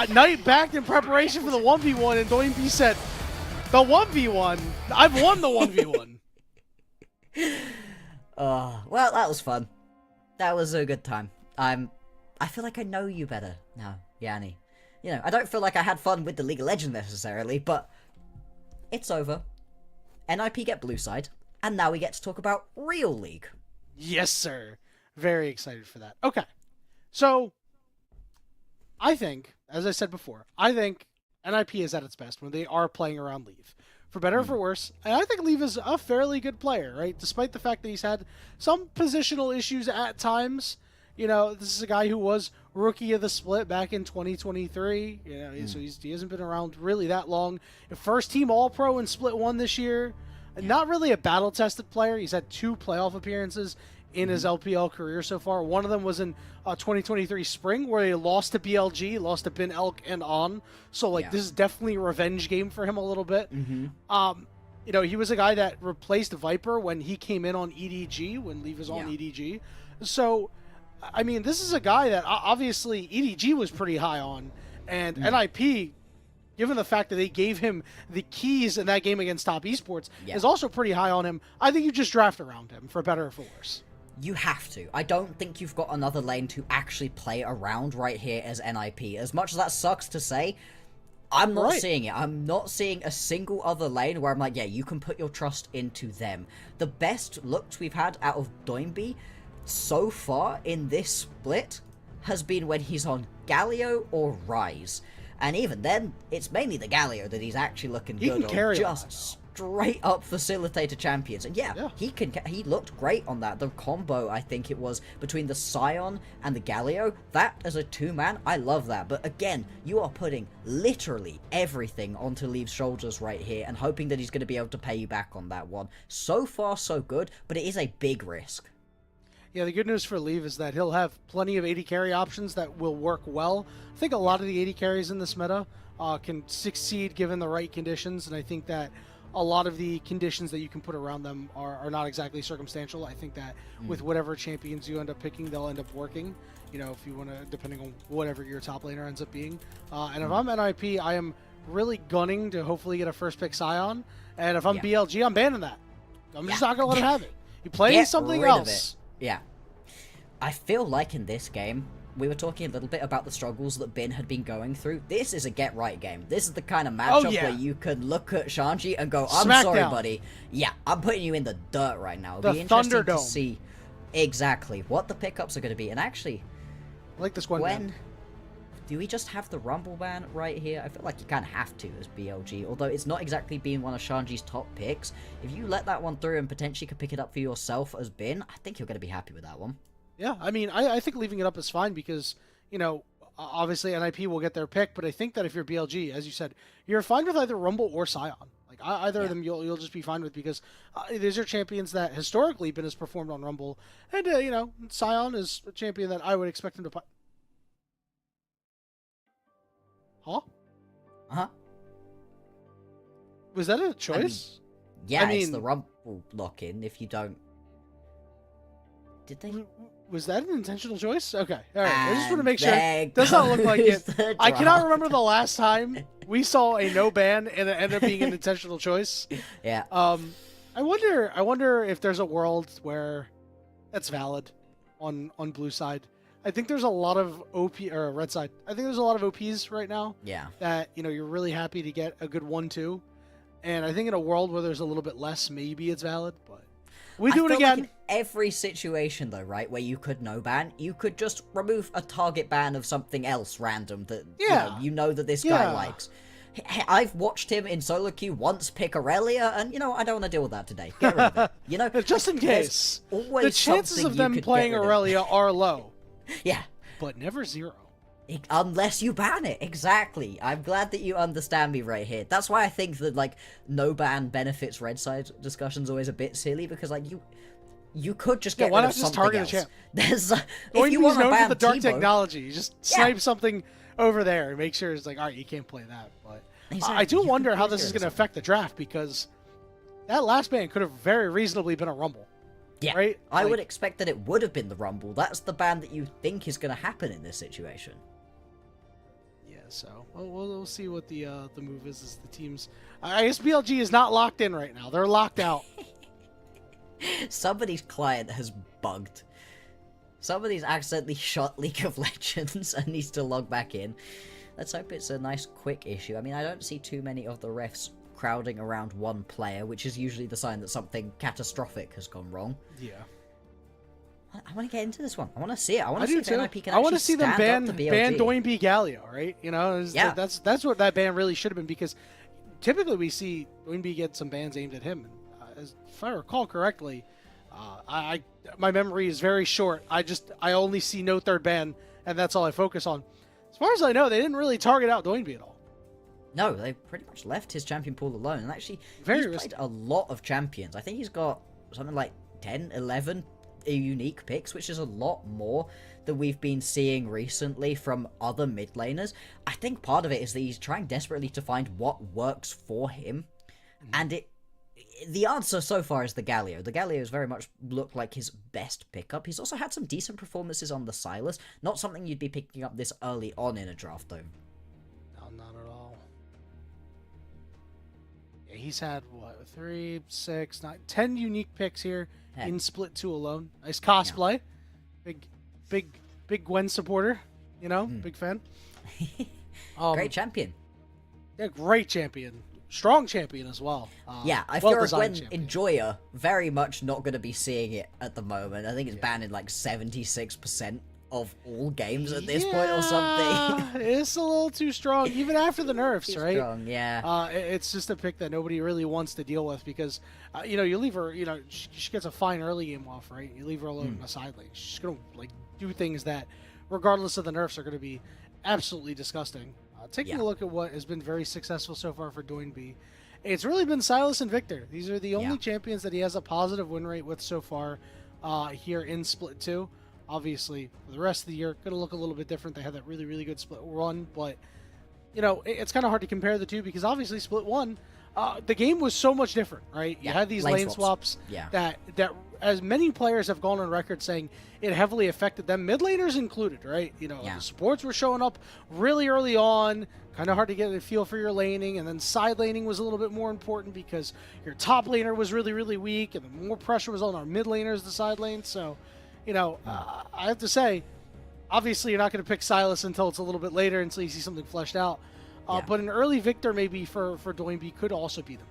Knight backed in preparation for the 1v1, and Doinby said, the 1v1? I've won the 1v1.
Well, that was fun. That was a good time. I feel like I know you better now, Yanni. You know, I don't feel like I had fun with the League of Legends necessarily, but it's over. NiP get blue side, and now we get to talk about real League.
Yes, sir. Very excited for that. Okay. So, I think, as I said before, I think NiP is at its best when they are playing around Leave. For better or for worse, and I think Leave is a fairly good player, right? Despite the fact that he's had some positional issues at times. You know, this is a guy who was rookie of the split back in 2023. You know, so he hasn't been around really that long. First team All-Pro in Split 1 this year. Not really a battle-tested player. He's had 2 playoff appearances in his LPL career so far. One of them was in 2023 spring where they lost to BLG, lost to Bin Elk and On. So, like, this is definitely a revenge game for him a little bit. You know, he was a guy that replaced Viper when he came in on EDG, when Leave was on EDG. So, I mean, this is a guy that obviously EDG was pretty high on. And NiP, given the fact that they gave him the keys in that game against Top Esports, is also pretty high on him. I think you just draft around him, for better or for worse.
You have to. I don't think you've got another lane to actually play around right here as NiP. As much as that sucks to say, I'm not seeing it. I'm not seeing a single other lane where I'm like, yeah, you can put your trust into them. The best looks we've had out of Doinby so far in this split has been when he's on Galio or Rise. And even then, it's mainly the Galio that he's actually looking good on. Just straight up facilitator champions. And he looked great on that. The combo, I think it was, between the Scion and the Galio, that as a 2-man, I love that. But again, you are putting literally everything onto Leave's shoulders right here and hoping that he's going to be able to pay you back on that one. So far, so good, but it is a big risk.
Yeah, the good news for Leave is that he'll have plenty of AD carry options that will work well. I think a lot of the AD carries in this meta can succeed given the right conditions, and I think that a lot of the conditions that you can put around them are not exactly circumstantial. I think that with whatever champions you end up picking, they'll end up working. You know, if you want to, depending on whatever your top laner ends up being. And if I'm NiP, I am really gunning to hopefully get a first pick Scion. And if I'm BLG, I'm banning that. I'm just not going to let him have it. You play something else.
Yeah. I feel like in this game, we were talking a little bit about the struggles that Bin had been going through. This is a get-right game. This is the kind of matchup where you could look at Shanji and go, I'm sorry, buddy. Yeah, I'm putting you in the dirt right now. It'll be interesting to see exactly what the pickups are going to be. And actually,
I like this Gwen.
Do we just have the Rumble ban right here? I feel like you kind of have to as BLG, although it's not exactly being one of Shanji's top picks. If you let that one through and potentially could pick it up for yourself as Bin, I think you're going to be happy with that one.
Yeah, I mean, I think leaving it up is fine because, you know, obviously NiP will get their pick, but I think that if you're BLG, as you said, you're fine with either Rumble or Scion. Like, either of them you'll just be fine with because these are champions that historically Bin has performed on Rumble, and, you know, Scion is a champion that I would expect him to... Huh?
Uh-huh.
Was that a choice?
I mean, it's the Rumble lock-in if you don't... Did they...
Was that an intentional choice? Okay, alright. I just want to make sure. It does not look like it. I cannot remember the last time we saw a no ban and it ended up being an intentional choice.
Yeah.
I wonder if there's a world where that's valid on blue side. I think there's a lot of OP or red side. I think there's a lot of OPs right now.
Yeah.
That, you know, you're really happy to get a good 1-2. And I think in a world where there's a little bit less, maybe it's valid, but we do it again.
Like in every situation though, right, where you could no ban, you could just remove a target ban of something else random that you know that this guy likes. I've watched him in solo queue once pick Aurelia, and you know I don't want to deal with that today. Get rid of it. You know,
just in case. The chances of them playing Aurelia are low.
Yeah,
but never zero.
Unless you ban it, exactly. I'm glad that you understand me right here. That's why I think that like no ban benefits red side discussion's always a bit silly because like you could just get rid of something
target
else.
A champ?
There's
if you want to ban the dark technology, you just snipe something over there and make sure it's like, all right, you can't play that. But I do wonder how this is going to affect the draft because that last ban could have very reasonably been a Rumble.
Yeah,
right?
I would expect that it would have been the Rumble. That's the ban that you think is going to happen in this situation.
Yeah, so we'll see what the move is as the teams. I guess BLG is not locked in right now. They're locked out.
Somebody's client has bugged. Somebody's accidentally shot League of Legends and needs to log back in. Let's hope it's a nice quick issue. I mean, I don't see too many of the refs crowding around one player, which is usually the sign that something catastrophic has gone wrong.
Yeah.
I want to get into this one. I want to see it. I want to see if NiP can
I want
to
see them ban Doinb Galio, right? You know, that's what that ban really should have been because typically we see Doinb get some bans aimed at him. If I recall correctly, my memory is very short. I only see no third ban, and that's all I focus on. As far as I know, they didn't really target out Doinb at all.
No, they pretty much left his champion pool alone. And actually, he's played a lot of champions. I think he's got something like 10, 11 unique picks, which is a lot more than we've been seeing recently from other mid laners. I think part of it is that he's trying desperately to find what works for him. And the answer so far is the Galio. The Galio's very much looked like his best pickup. He's also had some decent performances on the Silas. Not something you'd be picking up this early on in a draft, though.
No, not at all. Yeah, he's had, 3, 6, 9, 10 unique picks here in Split 2 alone. Nice cosplay. Yeah. Big Gwen supporter. You know, big fan.
Great champion.
Yeah, great champion. Strong champion as well.
Yeah, if you're a Gwen enjoyer, very much not going to be seeing it at the moment. I think it's banned in like 76% of all games at this point or something.
It's a little too strong, even after the nerfs, right?
Strong, yeah.
It's just a pick that nobody really wants to deal with because, you know, you leave her, you know, she gets a fine early game off, right? You leave her alone in the side lane. She's going to, like, do things that, regardless of the nerfs, are going to be absolutely disgusting. Taking a look at what has been very successful so far for Doinb, it's really been Silas and Victor. These are the only champions that he has a positive win rate with so far here in Split 2. Obviously, for the rest of the year, going to look a little bit different. They had that really, really good Split 1, but, you know, it's kind of hard to compare the two because obviously Split 1, the game was so much different, right? You
Yeah,
had these
lane
lane
swaps.
swaps
Yeah.
that as many players have gone on record saying it heavily affected them, mid laners included, right? You know,
Yeah.
the supports were showing up really early on, kind of hard to get a feel for your laning, and then side laning was a little bit more important because your top laner was really, really weak, and the more pressure was on our mid laners, the side lane. So, you know, I have to say, obviously you're not going to pick Sylas until it's a little bit later, until you see something fleshed out.
Yeah.
But an early victor maybe for Doinby could also be the move.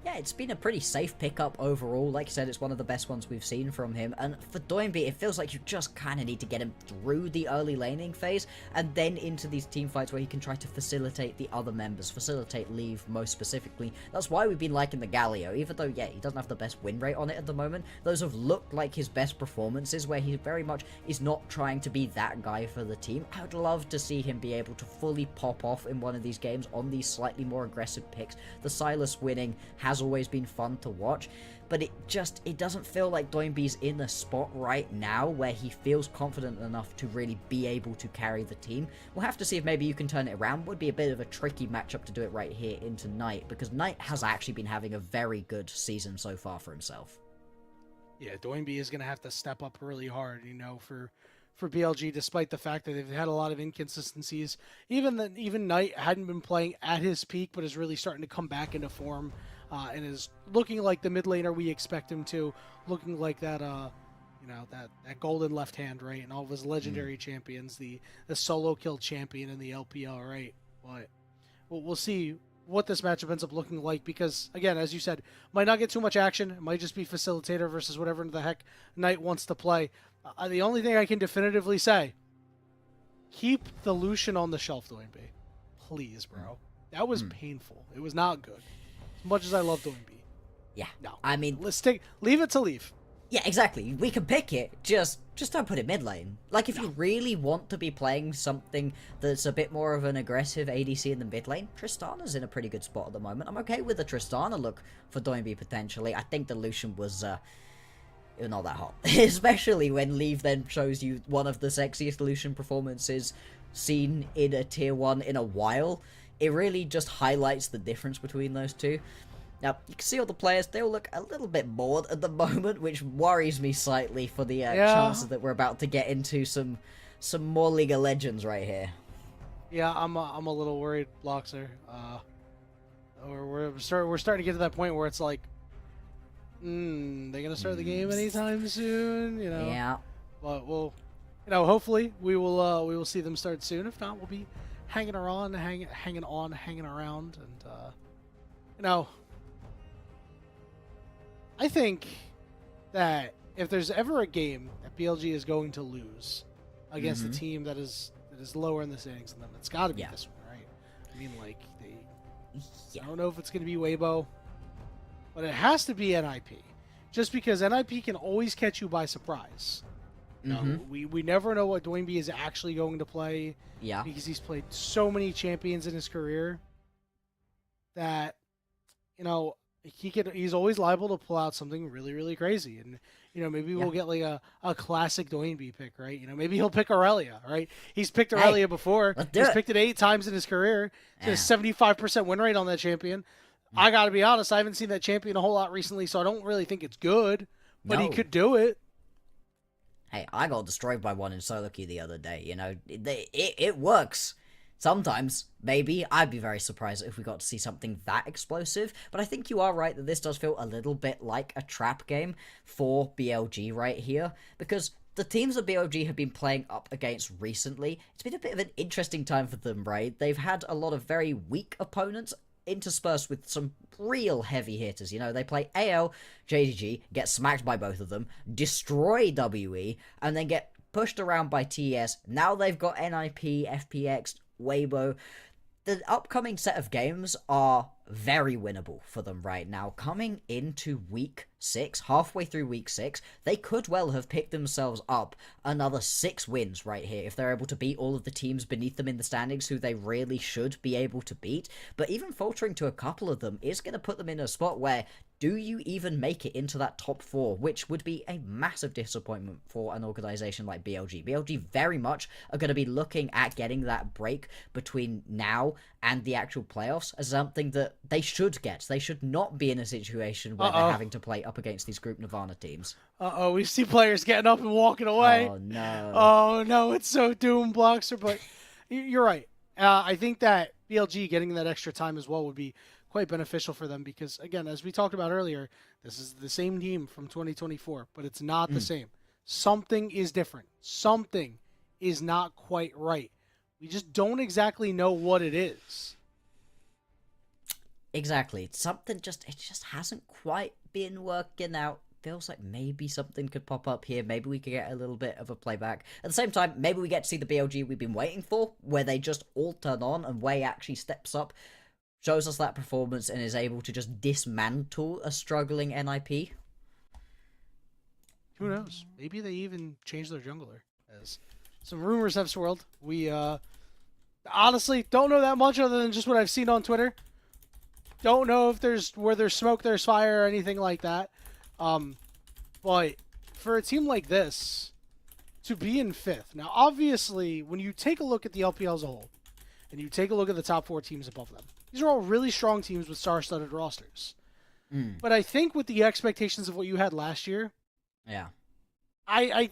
Yeah, it's been a pretty safe pickup overall. Like you said, it's one of the best ones we've seen from him. And for Doinby, it feels like you just kind of need to get him through the early laning phase and then into these team fights where he can try to facilitate the other members, facilitate Leave most specifically. That's why we've been liking the Galio, even though, yeah, he doesn't have the best win rate on it at the moment. Those have looked like his best performances where he very much is not trying to be that guy for the team. I would love to see him be able to fully pop off in one of these games on these slightly more aggressive picks. The Sylas winning has always been fun to watch, but it doesn't feel like Doinby's in a spot right now where he feels confident enough to really be able to carry the team. We'll have to see if maybe you can turn it around. Would be a bit of a tricky matchup to do it right here into Knight, because Knight has actually been having a very good season so far for himself.
Yeah, Doinby is going to have to step up really hard, you know, for BLG, despite the fact that they've had a lot of inconsistencies. Even Knight hadn't been playing at his peak, but is really starting to come back into form. And is looking like the mid laner we expect him to, looking like that, you know, that golden left hand, right, and all of his legendary champions, the solo kill champion in the LPL, right. But we'll see what this matchup ends up looking like, because again, as you said, might not get too much action. It might just be facilitator versus whatever the heck Knight wants to play. The only thing I can definitively say: keep the Lucian on the shelf, Doinby, please, bro. That was painful. It was not good. As much as I love Doinby.
Yeah.
No.
I mean,
leave it to Leaf.
yeah, exactly. We can pick it. Just don't put it mid lane. Like, if you really want to be playing something that's a bit more of an aggressive ADC in the mid lane, Tristana's in a pretty good spot at the moment. I'm okay with the Tristana look for Doinby potentially. I think the Lucian was not that hot. Especially when Leave then shows you one of the sexiest Lucian performances seen in a tier 1 in a while. It really just highlights the difference between those two. Now, you can see all the players, they all look a little bit bored at the moment, which worries me slightly for the chances that we're about to get into some more League of Legends right here.
Yeah, I'm a little worried, Bloxer. We're starting to get to that point where it's like, they gonna start the game anytime soon, you know?
Yeah.
But we'll, you know, hopefully we will see them start soon. If not, we'll be hanging around, and you know, I think that if there's ever a game that BLG is going to lose against a team that is lower in the standings than them, it's got to be this one, right? I mean, like, I don't know if it's going to be Weibo, but it has to be NiP, just because NiP can always catch you by surprise. You know, we never know what Doinby is actually going to play.
Yeah.
Because he's played so many champions in his career that, you know, he's always liable to pull out something really, really crazy. And, you know, maybe we'll get like a classic Doinby pick, right? You know, maybe he'll pick Aurelia, right? He's picked Aurelia before. He's picked it 8 times in his career. He's a 75% win rate on that champion. I got to be honest, I haven't seen that champion a whole lot recently, so I don't really think it's good. But he could do it.
Hey, I got destroyed by one in solo queue the other day, you know. It works. Sometimes, maybe. I'd be very surprised if we got to see something that explosive. But I think you are right that this does feel a little bit like a trap game for BLG right here. Because the teams that BLG have been playing up against recently, it's been a bit of an interesting time for them, right? They've had a lot of very weak opponents interspersed with some real heavy hitters. You know, they play AL, JDG, get smacked by both of them, destroy WE, and then get pushed around by TES. Now they've got NiP, FPX, Weibo. The upcoming set of games are very winnable for them right now. Coming into week 6, halfway through week 6, they could well have picked themselves up another 6 wins right here if they're able to beat all of the teams beneath them in the standings who they really should be able to beat. But even faltering to a couple of them is going to put them in a spot where do you even make it into that top 4, which would be a massive disappointment for an organization like BLG. BLG very much are going to be looking at getting that break between now and the actual playoffs as something that they should get. They should not be in a situation where they're having to play up against these Group Nirvana teams.
We see players getting up and walking away.
Oh, no.
Oh, no, it's so doom, Bloxer, but you're right. I think that BLG getting that extra time as well would be quite beneficial for them because, again, as we talked about earlier, this is the same team from 2024, but it's not the same. Something is different. Something is not quite right. We just don't exactly know what it is.
Exactly. It just hasn't quite been working out. Feels like maybe something could pop up here. Maybe we could get a little bit of a playback. At the same time, maybe we get to see the BLG we've been waiting for, where they just all turn on and Wei actually steps up, shows us that performance, and is able to just dismantle a struggling NiP.
Who knows? Maybe they even change their jungler, as some rumors have swirled. We honestly don't know that much other than just what I've seen on Twitter. Don't know if where there's smoke, there's fire, or anything like that. But for a team like this to be in 5th, now obviously when you take a look at the LPL as a whole, and you take a look at the top 4 teams above them, these are all really strong teams with star-studded rosters. But I think with the expectations of what you had last year,
yeah,
I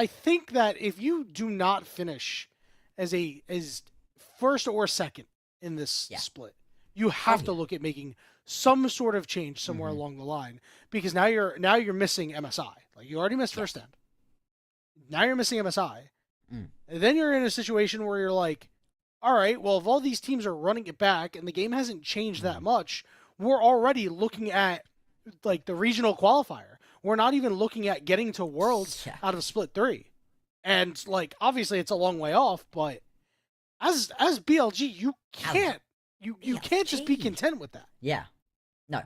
think that if you do not finish as first or second in this split, you have to look at making some sort of change somewhere along the line, because now you're missing MSI. Like, you already missed first end. Now you're missing MSI. And then you're in a situation where you're like, all right, well, if all these teams are running it back and the game hasn't changed that much, we're already looking at like the regional qualifier. We're not even looking at getting to Worlds out of Split 3. And like, obviously it's a long way off, but as BLG, you can't you can't just be content with that.
Yeah. No.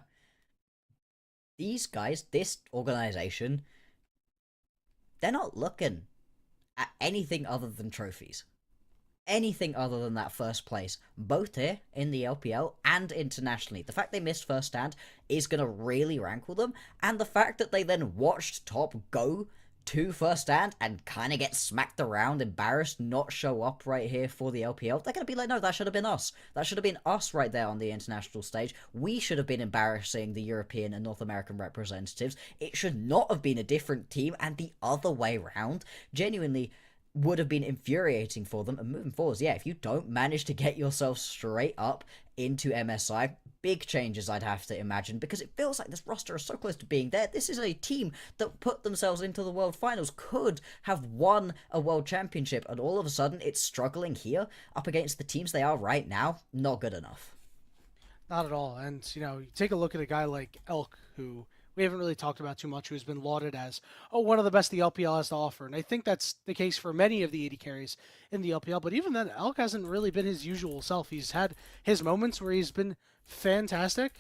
These guys, this organization, they're not looking at anything other than trophies. Anything other than that first place, both here in the LPL and internationally. The fact they missed first stand is going to really rankle them, and the fact that they then watched top go to first stand and kind of get smacked around, embarrassed, not show up right here for the LPL, they're going to be like, no, that should have been us. That should have been us right there on the international stage. We should have been embarrassing the European and North American representatives. It should not have been a different team, and the other way around. Genuinely would have been infuriating for them. And moving forwards, if you don't manage to get yourself straight up into MSI, big changes I'd have to imagine, because it feels like this roster is so close to being there. This is a team that put themselves into the World Finals, could have won a World Championship, and all of a sudden it's struggling here up against the teams they are right now. Not good enough.
Not at all. And, you take a look at a guy like Elk, who we haven't really talked about too much, who's been lauded as, one of the best the LPL has to offer. And I think that's the case for many of the 80 carries in the LPL. But even then, Elk hasn't really been his usual self. He's had his moments where he's been fantastic,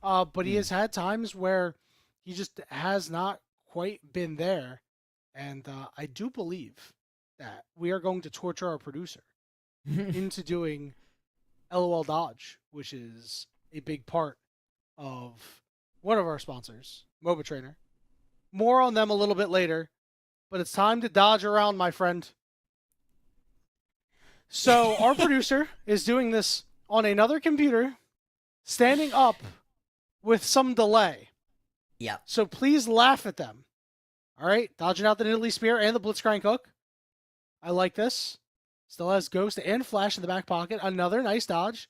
but he has had times where he just has not quite been there. And I do believe that we are going to torture our producer into doing LOL Dodge, which is a big part of one of our sponsors, Moba Trainer. More on them a little bit later, but it's time to dodge around, my friend. So our producer is doing this on another computer, standing up with some delay.
Yep.
So please laugh at them. All right, dodging out the Nidalee Spear and the Blitzcrank Hook. I like this. Still has Ghost and Flash in the back pocket. Another nice dodge.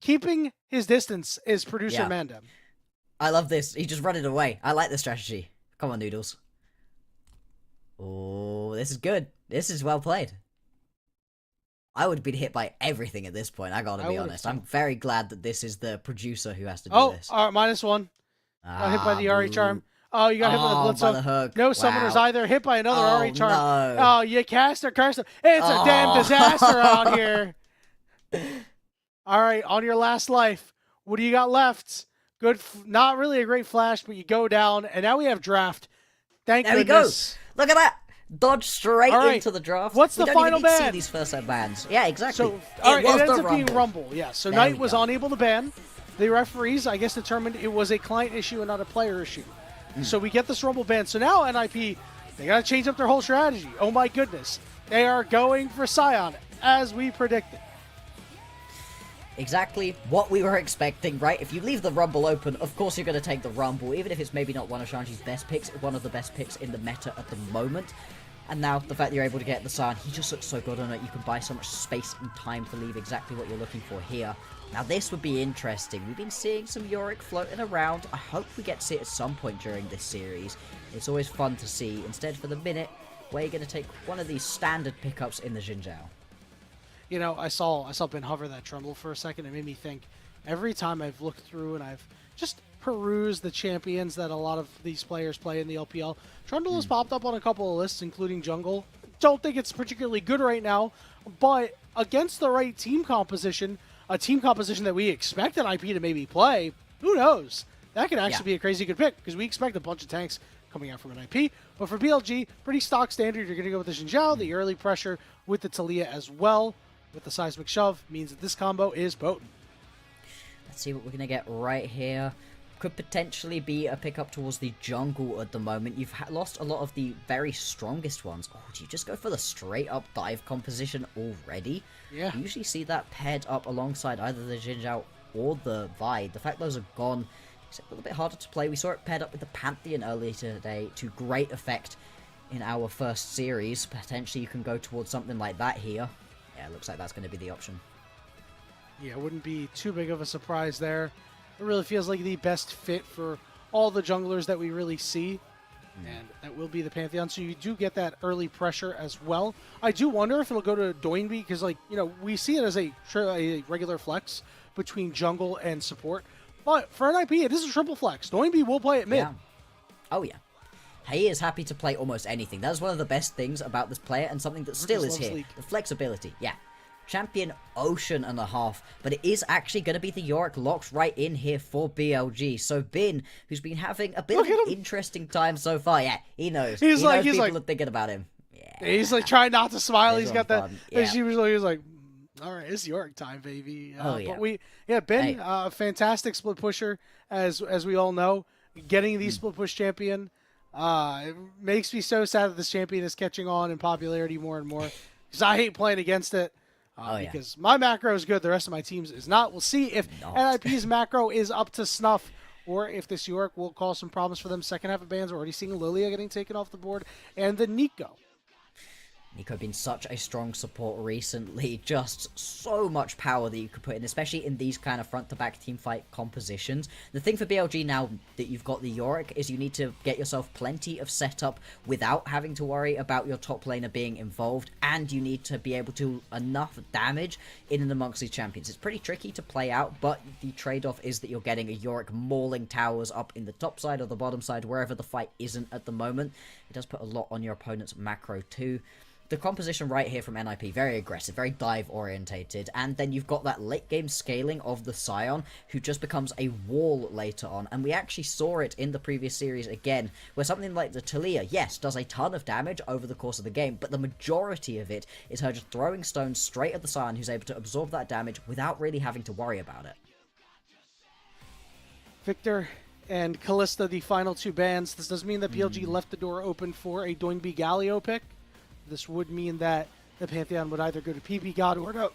Keeping his distance is producer Mandem.
I love this. He just running away. I like this strategy. Come on, Noodles. Oh, this is good. This is well played. I would have been hit by everything at this point, I gotta be honest. I'm very glad that this is the producer who has to do this.
Oh, -1. Got hit by the RE Charm. Oh, you got hit by the Blitz
by the hook.
No summoners either. Hit by another RE Charm.
No.
Oh, you cast or curse him. It's a damn disaster out here. All right, on your last life. What do you got left? Good, not really a great flash, but you go down, and now we have draft. Thank
there
goodness.
We go. Look at that. Dodge straight into the draft.
What's the final ban?
See these first set bans. Yeah, exactly.
So, it ends up being Rumble. Yeah, so Knight was unable to ban. the referees, I guess, determined it was a client issue and not a player issue. So we get this Rumble ban. So now NiP, they got to change up their whole strategy. Oh my goodness. They are going for Sion, as we predicted.
Exactly what we were expecting, right? If you leave the Rumble open, of course you're going to take the Rumble, even if it's maybe not one of Shanji's best picks, one of the best picks in the meta at the moment. And now, the fact that you're able to get the Sion, he just looks so good on it. You can buy so much space and time to leave exactly what you're looking for here. Now, this would be interesting. We've been seeing some Yorick floating around. I hope we get to see it at some point during this series. It's always fun to see. Instead, for the minute, we're going to take one of these standard pickups in the Xin Zhao.
You know, I saw Ben hover that Trundle for a second. It made me think, every time I've looked through and I've just perused the champions that a lot of these players play in the LPL, Trundle has popped up on a couple of lists, including jungle. Don't think it's particularly good right now, but against the right team composition, a team composition that we expect NiP to maybe play, who knows? That could actually be a crazy good pick, because we expect a bunch of tanks coming out from NiP. But for BLG, pretty stock standard. You're going to go with the Xin Zhao, the early pressure with the Taliyah as well, with the seismic shove, means that this combo is potent.
Let's see what we're going to get right here. Could potentially be a pickup towards the jungle at the moment. You've lost a lot of the very strongest ones. Oh, do you just go for the straight-up dive composition already?
Yeah.
You usually see that paired up alongside either the Xin Zhao or the Vi. The fact those are gone is a little bit harder to play. We saw it paired up with the Pantheon earlier today to great effect in our first series. Potentially you can go towards something like that here. Yeah, it looks like that's going to be the option.
Yeah, it wouldn't be too big of a surprise there. It really feels like the best fit for all the junglers that we really see. And that will be the Pantheon. So you do get that early pressure as well. I do wonder if it'll go to Doinby, because, like, you know, we see it as a regular flex between jungle and support. But for NiP, it is a triple flex. Doinby will play at mid.
Yeah. Oh, yeah. He is happy to play almost anything. That's one of the best things about this player, and something that still is here. The flexibility, yeah. Champion Ocean and a half, but it is actually going to be the Yorick locked right in here for BLG. So Bin, who's been having a bit of an interesting time so far, yeah, he knows. He knows people are thinking about him. Yeah.
He's like trying not to smile. He's got that.
Yeah.
He was like, all right, it's Yorick time, baby.
Oh, yeah.
But Ben, fantastic split pusher, as we all know. Getting the split push champion, it makes me so sad that this champion is catching on in popularity more and more, because I hate playing against it. Because my macro is good, the rest of my team's is not. We'll see if NiP's macro is up to snuff, or if this Yorick will cause some problems for them. Second half of bans, we're already seeing Lilia getting taken off the board, and the Nico.
Nico been such a strong support recently, just so much power that you could put in, especially in these kind of front-to-back teamfight compositions. The thing for BLG now that you've got the Yorick is you need to get yourself plenty of setup without having to worry about your top laner being involved, and you need to be able to enough damage in and amongst these champions. It's pretty tricky to play out, but the trade-off is that you're getting a Yorick mauling towers up in the top side or the bottom side, wherever the fight isn't at the moment. It does put a lot on your opponent's macro too. The composition right here from NiP, very aggressive, very dive-orientated, and then you've got that late-game scaling of the Sion, who just becomes a wall later on, and we actually saw it in the previous series again, where something like the Taliyah, yes, does a ton of damage over the course of the game, but the majority of it is her just throwing stones straight at the Sion, who's able to absorb that damage without really having to worry about it.
Victor and Kalista, the final two bans. This does mean that BLG left the door open for a Doinby Galio pick. This would mean that the Pantheon would either go to PP God or to,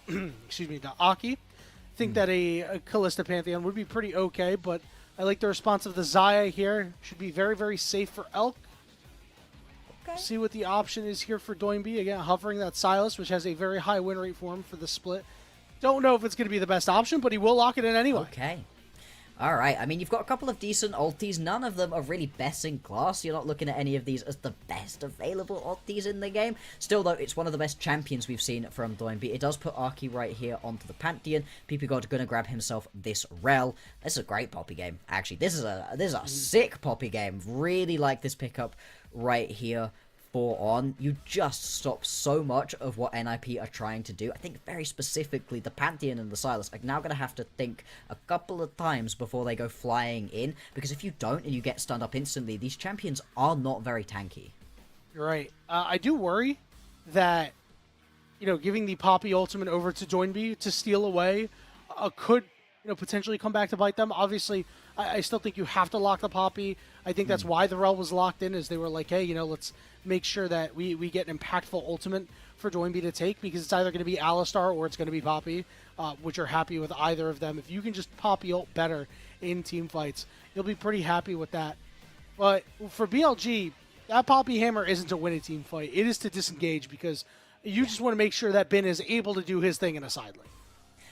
excuse me, to Aki. I think that a Kalista Pantheon would be pretty okay, but I like the response of the Xayah here. Should be very, very safe for Elk. Okay. See what the option is here for Doinby. Again, hovering that Silas, which has a very high win rate for him for the split. Don't know if it's going to be the best option, but he will lock it in anyway.
Okay. Alright, I mean, you've got a couple of decent ultis. None of them are really best in class. You're not looking at any of these as the best available ultis in the game. Still, though, it's one of the best champions we've seen from Doinby. It does put Arky right here onto the Pantheon. PP God going to grab himself this Rel. This is a great Poppy game, actually. This is a sick Poppy game. Really like this pickup right here. On, you just stop so much of what NiP are trying to do. I think very specifically the Pantheon and the Silas are now going to have to think a couple of times before they go flying in, because if you don't and you get stunned up instantly, these champions are not very tanky.
You're right. I do worry that, you know, giving the Poppy ultimate over to Doinby to steal away could potentially come back to bite them. Obviously, I still think you have to lock the Poppy. I think that's why the Rel was locked in, is they were like, hey, let's make sure that we get an impactful ultimate for Doinby to take, because it's either going to be Alistar or it's going to be Poppy, which are happy with either of them. If you can just Poppy ult better in team fights, you'll be pretty happy with that. But for BLG, that Poppy Hammer isn't to win a team fight. It is to disengage, because you just want to make sure that Bin is able to do his thing in a side lane.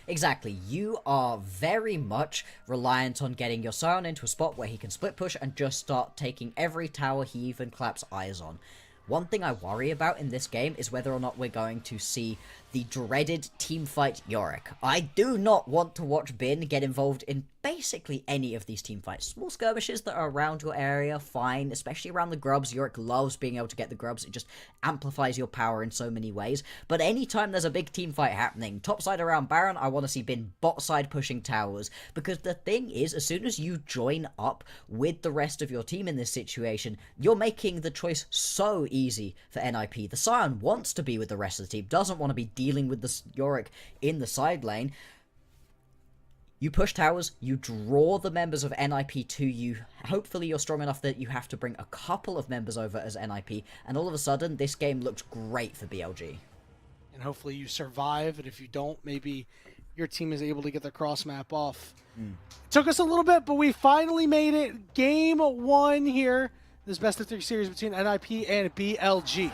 Exactly. You are very much reliant on getting your Sion into a spot where he can split push and just start taking every tower he even claps eyes on. One thing I worry about in this game is whether or not we're going to see the dreaded teamfight Yorick. I do not want to watch Bin get involved in basically any of these teamfights. Small skirmishes that are around your area, fine, especially around the grubs. Yorick loves being able to get the grubs. It just amplifies your power in so many ways. But anytime there's a big teamfight happening, topside around Baron, I want to see Bin bot side pushing towers. Because the thing is, as soon as you join up with the rest of your team in this situation, you're making the choice so easy for NiP. The Sion wants to be with the rest of the team, doesn't want to be dealing with the Yorick in the side lane. You push towers, you draw the members of NiP to you. Hopefully you're strong enough that you have to bring a couple of members over as NiP, and all of a sudden this game looks great for BLG.
And hopefully you survive, and if you don't, maybe your team is able to get the cross map off. It took us a little bit, but we finally made it. Game 1 here. This best of 3 series between NiP and BLG.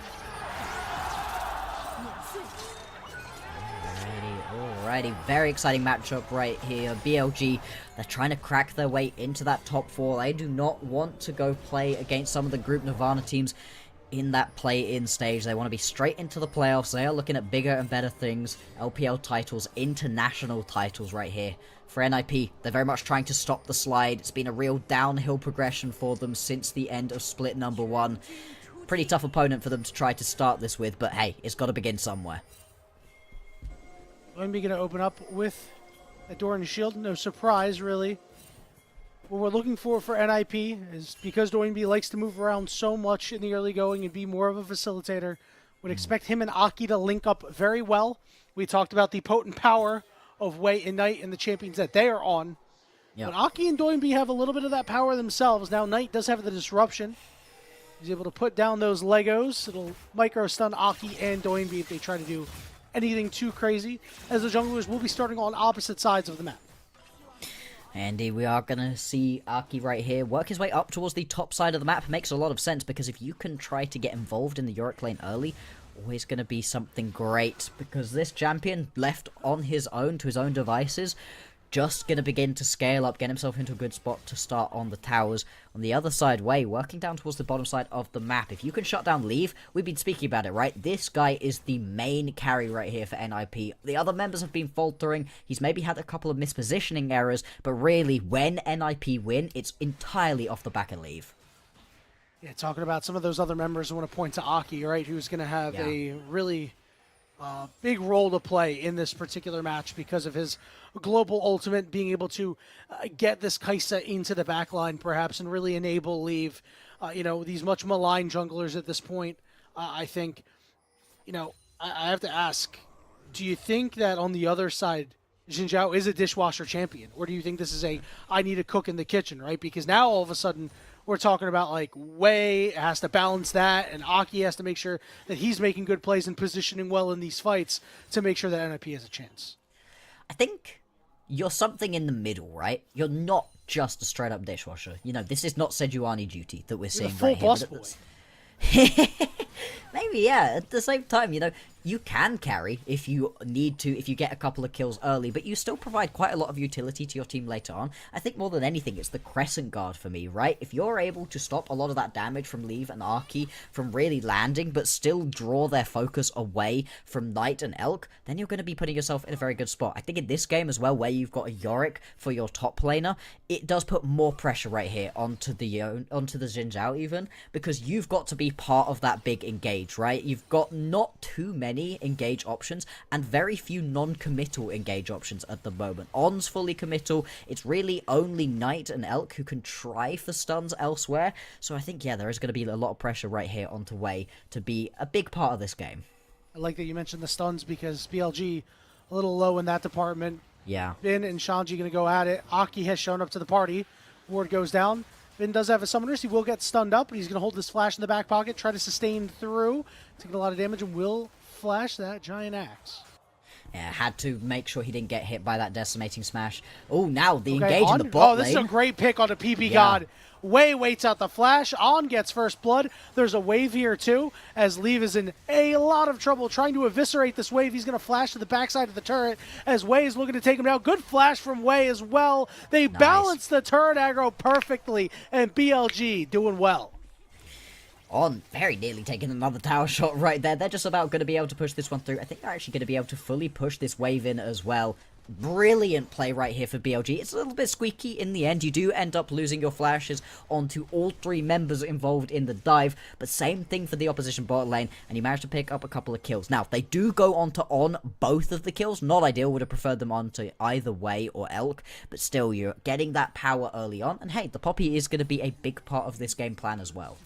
Alrighty, very exciting matchup right here. BLG, they're trying to crack their way into that top 4. They do not want to go play against some of the Group Nirvana teams in that play-in stage. They want to be straight into the playoffs. They are looking at bigger and better things. LPL titles, international titles right here. For NiP, they're very much trying to stop the slide. It's been a real downhill progression for them since the end of split number 1. Pretty tough opponent for them to try to start this with, but hey, it's got to begin somewhere.
Doinby going to open up with a door and a shield. No surprise, really. What we're looking for NiP is, because Doinby likes to move around so much in the early going and be more of a facilitator, would expect him and Aki to link up very well. We talked about the potent power of Wei and Knight and the champions that they are on. Yep. But Aki and Doinby have a little bit of that power themselves. Now Knight does have the disruption. He's able to put down those Legos. It'll micro stun Aki and Doinby if they try to do anything too crazy, as the junglers will be starting on opposite sides of the map.
Andy, we are going to see Aki right here work his way up towards the top side of the map. Makes a lot of sense, because if you can try to get involved in the Yorick lane early, always going to be something great, because this champion left on his own to his own devices, just going to begin to scale up, get himself into a good spot to start on the towers. On the other side, Wei, working down towards the bottom side of the map. If you can shut down Leave, we've been speaking about it, right? This guy is the main carry right here for NiP. The other members have been faltering. He's maybe had a couple of mispositioning errors, but really, when NiP win, it's entirely off the back of Leave.
Yeah, talking about some of those other members, I want to point to Aki, right, who's going to have a really big role to play in this particular match because of his global ultimate, being able to get this Kaisa into the backline perhaps and really enable Leave, these much maligned junglers at this point. I think, I have to ask, do you think that on the other side, Xin Zhao is a dishwasher champion? Or do you think this is I need to cook in the kitchen, right? Because now all of a sudden we're talking about Wei has to balance that, and Aki has to make sure that he's making good plays and positioning well in these fights to make sure that NiP has a chance.
I think you're something in the middle, right? You're not just a straight up dishwasher. This is not Sejuani duty that we're seeing right here.
Boss boy.
Maybe, yeah. At the same time, you can carry if you need to, if you get a couple of kills early, but you still provide quite a lot of utility to your team later on. I think more than anything, it's the Crescent Guard for me, right? If you're able to stop a lot of that damage from Leave and Arky from really landing, but still draw their focus away from Knight and Elk, then you're going to be putting yourself in a very good spot. I think in this game as well, where you've got a Yorick for your top laner, it does put more pressure right here onto the Xin Zhao even, because you've got to be part of that big engage, right? You've got not too many engage options and very few non-committal engage options at the moment. On's fully committal. It's really only Knight and Elk who can try for stuns elsewhere. So I think, there is going to be a lot of pressure right here onto Wei to be a big part of this game.
I like that you mentioned the stuns, because BLG a little low in that department.
Yeah.
Bin and Shanji going to go at it. Aki has shown up to the party. Ward goes down. Bin does have a summoners. He will get stunned up, but he's going to hold this flash in the back pocket, try to sustain through, taking a lot of damage, and will flash that giant axe.
Yeah, had to make sure he didn't get hit by that decimating smash. Oh, now the
Okay,
engage
On.
in the bot
Oh, this
lane.
is a great pick on a PP
Yeah.
God. Wei waits out the flash. On gets first blood. There's a wave here too, as Leave is in a lot of trouble trying to eviscerate this wave. He's going to flash to the backside of the turret as Wei is looking to take him down. Good flash from Wei as well. They balance the turret aggro perfectly, and BLG doing well.
On very nearly taking another tower shot right there. They're just about going to be able to push this one through. I think they're actually going to be able to fully push this wave in as well. Brilliant play right here for BLG. It's a little bit squeaky in the end. You do end up losing your flashes onto all three members involved in the dive, but same thing for the opposition bot lane, and you manage to pick up a couple of kills. Now, they do go on both of the kills. Not ideal, would have preferred them onto either Wei or Elk, but still, you're getting that power early on, and hey, the Poppy is going to be a big part of this game plan as well.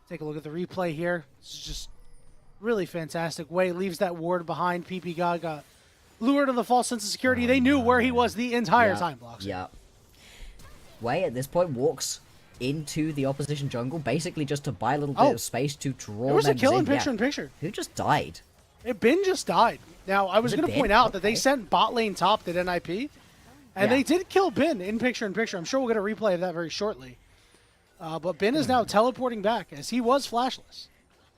Take a look at the replay here. This is just really fantastic. Wei leaves that ward behind. PP God got lured on the false sense of security. They knew where he was the entire time, Blocks.
Yeah. Wei at this point walks into the opposition jungle, basically just to buy a little bit of space to draw
There was a
members
kill in
in.
picture in picture.
Who just died?
Bin just died. Now, I was going to
Bin?
point out that they
Okay.
sent bot lane top that NiP, and they did kill Bin in picture in picture. I'm sure we'll get a replay of that very shortly. But Bin is now teleporting back, as he was flashless.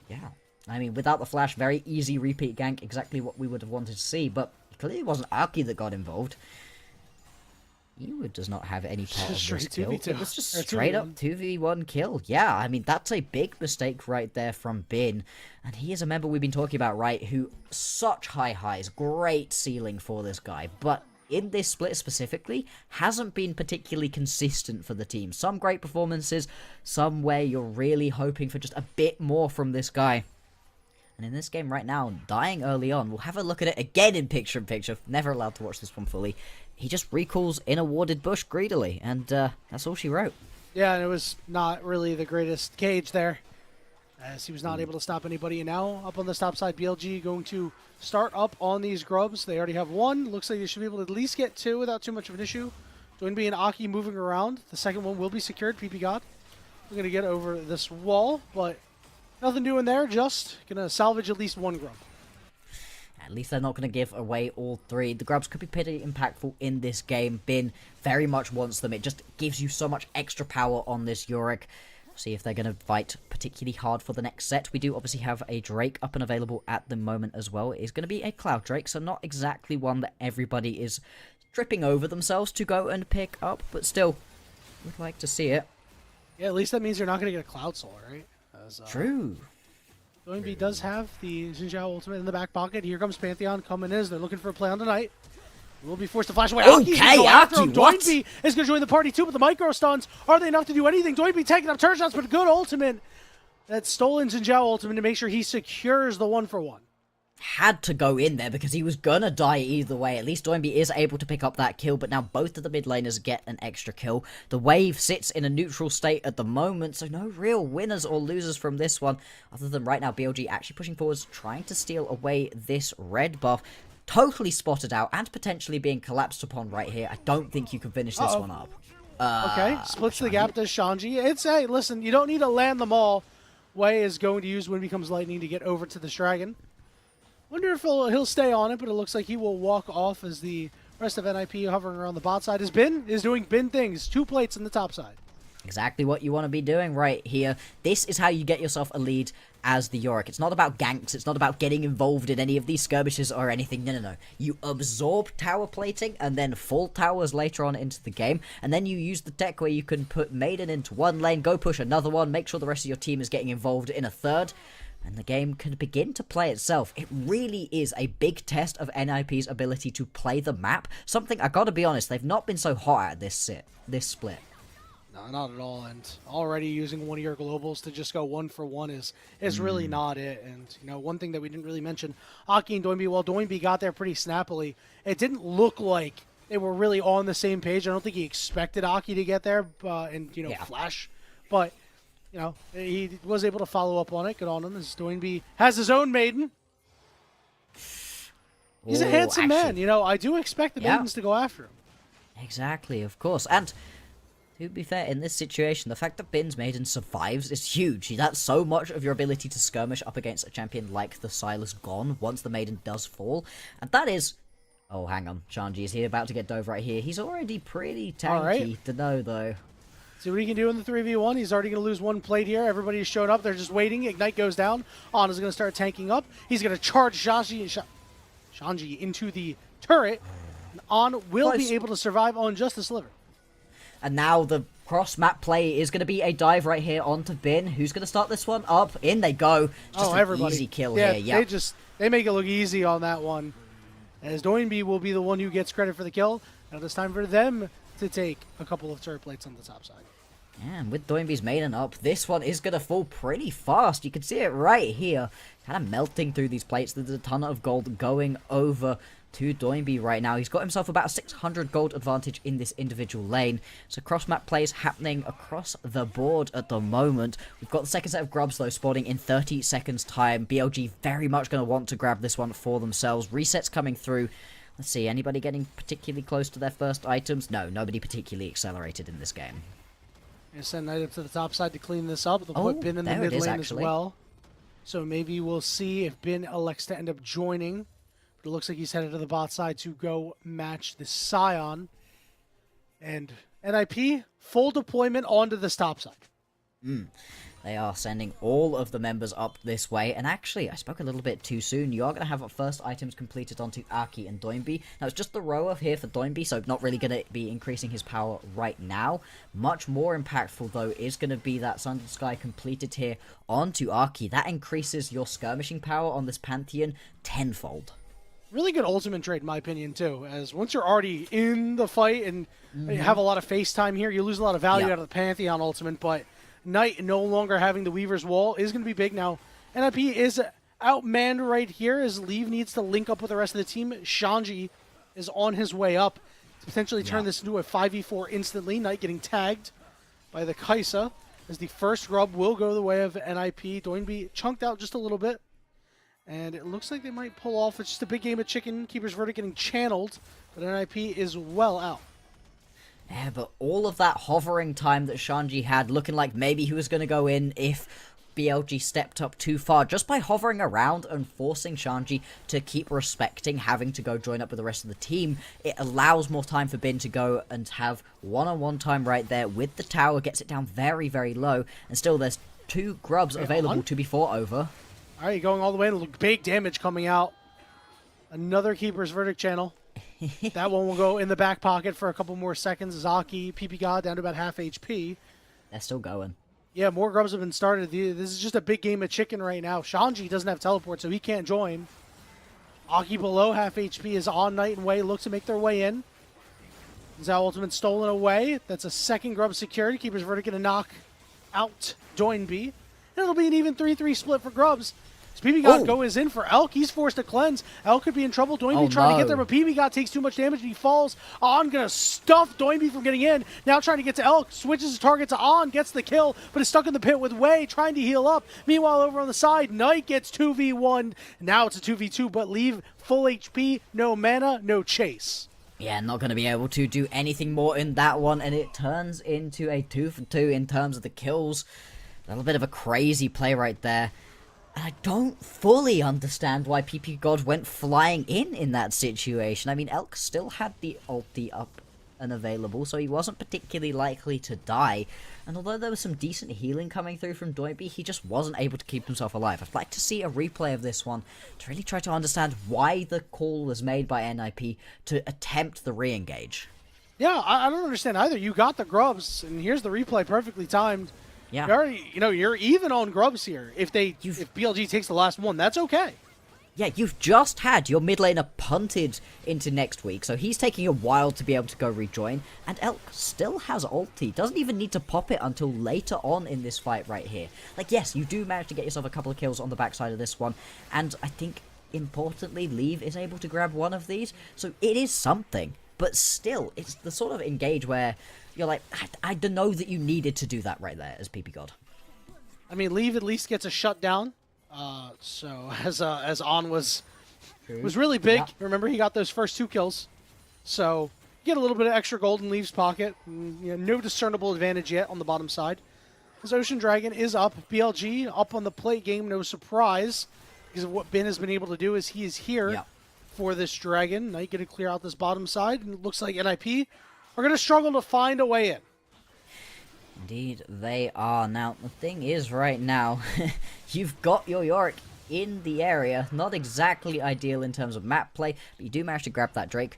Yeah. I mean, without the flash, very easy repeat gank, exactly what we would have wanted to see, but clearly it wasn't Aki that got involved. Ewa does not have any part of
Straight
this kill.
2v2.
It was just
Or
straight
2v1.
up 2v1 kill. Yeah, I mean, that's a big mistake right there from Bin. And he is a member we've been talking about, right, who such high highs, great ceiling for this guy, but in this split specifically, hasn't been particularly consistent for the team. Some great performances, some where you're really hoping for just a bit more from this guy. And in this game right now, dying early on, we'll have a look at it again in picture-in-picture. Never allowed to watch this one fully. He just recalls in a warded bush greedily, and that's all she wrote.
Yeah, and it was not really the greatest cage there, as he was not able to stop anybody. And now, up on this top side, BLG going to start up on these grubs. They already have one. Looks like they should be able to at least get two without too much of an issue. Doinby and Aki moving around. The second one will be secured. PP God. We're going to get over this wall, but nothing doing there. Just going to salvage at least one grub.
At least they're not going to give away all three. The grubs could be pretty impactful in this game. Bin very much wants them. It just gives you so much extra power on this Yorick. See if they're going to fight particularly hard for the next set. We do obviously have a Drake up and available at the moment as well. It is going to be a Cloud Drake, so not exactly one that everybody is tripping over themselves to go and pick up, but still, would like to see it.
Yeah, at least that means you're not going to get a Cloud Soul, right? As,
True.
Doinby does have the Xinjiao ultimate in the back pocket. Here comes Pantheon coming in as they're looking for a play on tonight. Will be forced to flash away. Aki's gonna go after him.
Aki, what?
Doinby is going to join the party too, but the micro stuns, are they enough to do anything? Doinby taking up turn shots, but a good ultimate. That stolen Xinjiao ultimate to make sure he secures the 1-for-1.
Had to go in there because he was gonna die either way. At least Doinby is able to pick up that kill, but now both of the mid laners get an extra kill. The wave sits in a neutral state at the moment, so no real winners or losers from this one, other than right now BLG actually pushing forwards, trying to steal away this red buff. Totally spotted out and potentially being collapsed upon right here. I don't think you can finish this one up.
Okay, splits the gap to Shanji. It's, hey, listen, you don't need to land them all. Wei is going to use Wind Becomes Lightning to get over to this dragon. Wonder if he'll stay on it, but it looks like he will walk off as the rest of NiP hovering around the bot side. Is Bin is doing Bin things. 2 plates in the top side.
Exactly what you want to be doing right here. This is how you get yourself a lead as the Yorick. It's not about ganks. It's not about getting involved in any of these skirmishes or anything. No. You absorb tower plating and then full towers later on into the game. And then you use the tech where you can put Maiden into one lane, go push another one, make sure the rest of your team is getting involved in a third. And the game can begin to play itself. It really is a big test of NiP's ability to play the map. Something, I gotta be honest, they've not been so hot at this split.
No, not at all. And already using one of your globals to just go 1-for-1 is really not it. And, you know, one thing that we didn't really mention, Aki and Doinby, while Doinby got there pretty snappily, it didn't look like they were really on the same page. I don't think he expected Aki to get there and, you know, flash. But, you know, he was able to follow up on it. Good on him. As Doinby has his own Maiden. He's a
Oh,
handsome man.
actually,
You know, I do expect the
Yeah.
maidens to go after him.
Exactly, of course. And to be fair, in this situation, the fact that Bin's Maiden survives is huge. That's so much of your ability to skirmish up against a champion like the Silas gone once the Maiden does fall. And that is... Oh, hang on. Shanji is here about to get dove right here. He's already pretty tanky
Alright.
to know, though.
See what he can do in the 3v1. He's already going to lose one plate here. Everybody's showed up. They're just waiting. Ignite goes down. On is going to start tanking up. He's going to charge Shanji into the turret. And On will
Close.
be able to survive on just a sliver.
And now the cross-map play is going to be a dive right here onto Bin. Who's going to start this one? Up. In they go. Just an
Everybody.
easy kill
Yeah,
here. Yeah.
they make it look easy on that one. As Doinby will be the one who gets credit for the kill. Now it's time for them to take a couple of turret plates on the top side.
Yeah, and with Doinby's Maiden up, this one is going to fall pretty fast. You can see it right here. Kind of melting through these plates. There's a ton of gold going over to Doinby right now. He's got himself about a 600 gold advantage in this individual lane. So cross-map plays happening across the board at the moment. We've got the second set of grubs, though, spawning in 30 seconds' time. BLG very much going to want to grab this one for themselves. Resets coming through. Let's see, anybody getting particularly close to their first items? No, nobody particularly accelerated in this game.
And send Knight up to the top side to clean this up. They'll
Oh,
put Bin in the
there it
mid
is,
lane as
actually.
well. So maybe we'll see if Bin elects to end up joining. But it looks like he's headed to the bot side to go match the Scion. And NiP, full deployment onto the top side.
They are sending all of the members up this way. And actually, I spoke a little bit too soon. You are going to have first items completed onto Aki and Doinby. Now, it's just the rower here for Doinby, so not really going to be increasing his power right now. Much more impactful, though, is going to be that Sun and Sky completed here onto Aki. That increases your skirmishing power on this Pantheon tenfold.
Really good ultimate trade, in my opinion, too. As once you're already in the fight and you have a lot of face time here, you lose a lot of value
Yeah.
out of the Pantheon ultimate, but Knight no longer having the Weaver's Wall is going to be big now. NiP is outmanned right here as Leave needs to link up with the rest of the team. Shanji is on his way up to potentially turn this into a 5v4 instantly. Knight getting tagged by the Kaisa as the first grub will go the way of NiP. Doinby chunked out just a little bit. And it looks like they might pull off. It's just a big game of chicken. Keeper's Verdict getting channeled. But NiP is well out.
Yeah, but all of that hovering time that Shanji had, looking like maybe he was going to go in if BLG stepped up too far, just by hovering around and forcing Shanji to keep respecting having to go join up with the rest of the team, it allows more time for Bin to go and have one-on-one time right there with the tower, gets it down very, very low, and still there's 2 grubs available to be fought over.
All right, going all the way. Big damage coming out. Another Keeper's Verdict channel. That one will go in the back pocket for a couple more seconds. Zaki, PP God down to about half HP.
They're still going.
Yeah, more grubs have been started. This is just a big game of chicken right now. Shanji doesn't have teleport, so he can't join. Aki below half HP is on Knight and Way. Look to make their way in. Zao ultimate stolen away. That's a second grub secured. Keeper's Verdict going to knock out Doinby. And it'll be an even 3-3 split for grubs. PB God goes in for Elk. He's forced to cleanse. Elk could be in trouble. Doinby trying to get there, but PB God takes too much damage and he falls. On gonna stuff Doinby from getting in. Now trying to get to Elk. Switches his target to On. Gets the kill, but is stuck in the pit with Way trying to heal up. Meanwhile, over on the side, Knight gets 2v1. Now it's a 2v2, but Leave full HP, no mana, no chase.
Yeah, not going to be able to do anything more in that one, and it turns into a 2-for-2 in terms of the kills. A little bit of a crazy play right there. And I don't fully understand why PP God went flying in that situation. I mean, Elk still had the ulti up and available, so he wasn't particularly likely to die. And although there was some decent healing coming through from Doinby, he just wasn't able to keep himself alive. I'd like to see a replay of this one to really try to understand why the call was made by NiP to attempt the re-engage.
Yeah, I don't understand either. You got the grubs, and here's the replay perfectly timed.
Yeah.
You already, you're even on grubs here. If BLG takes the last one, that's okay.
Yeah, you've just had your mid laner punted into next week, so he's taking a while to be able to go rejoin, and Elk still has ulti. Doesn't even need to pop it until later on in this fight right here. Like, yes, you do manage to get yourself a couple of kills on the backside of this one, and I think, importantly, Leave is able to grab one of these, so it is something. But still, it's the sort of engage where you're like, I don't know that you needed to do that right there as PP God.
I mean, Leave at least gets a shutdown. So as On was was really big.
Yeah.
Remember, he got those first 2 kills. So, get a little bit of extra gold in Leaf's pocket. No discernible advantage yet on the bottom side. This Ocean Dragon is up. BLG up on the plate game, no surprise. Because of what Ben has been able to do is he is here for this Dragon. Knight going to clear out this bottom side. And it looks like NiP are going to struggle to find a way in.
Indeed, they are. Now, the thing is, right now, you've got your Yorick in the area. Not exactly ideal in terms of map play, but you do manage to grab that Drake.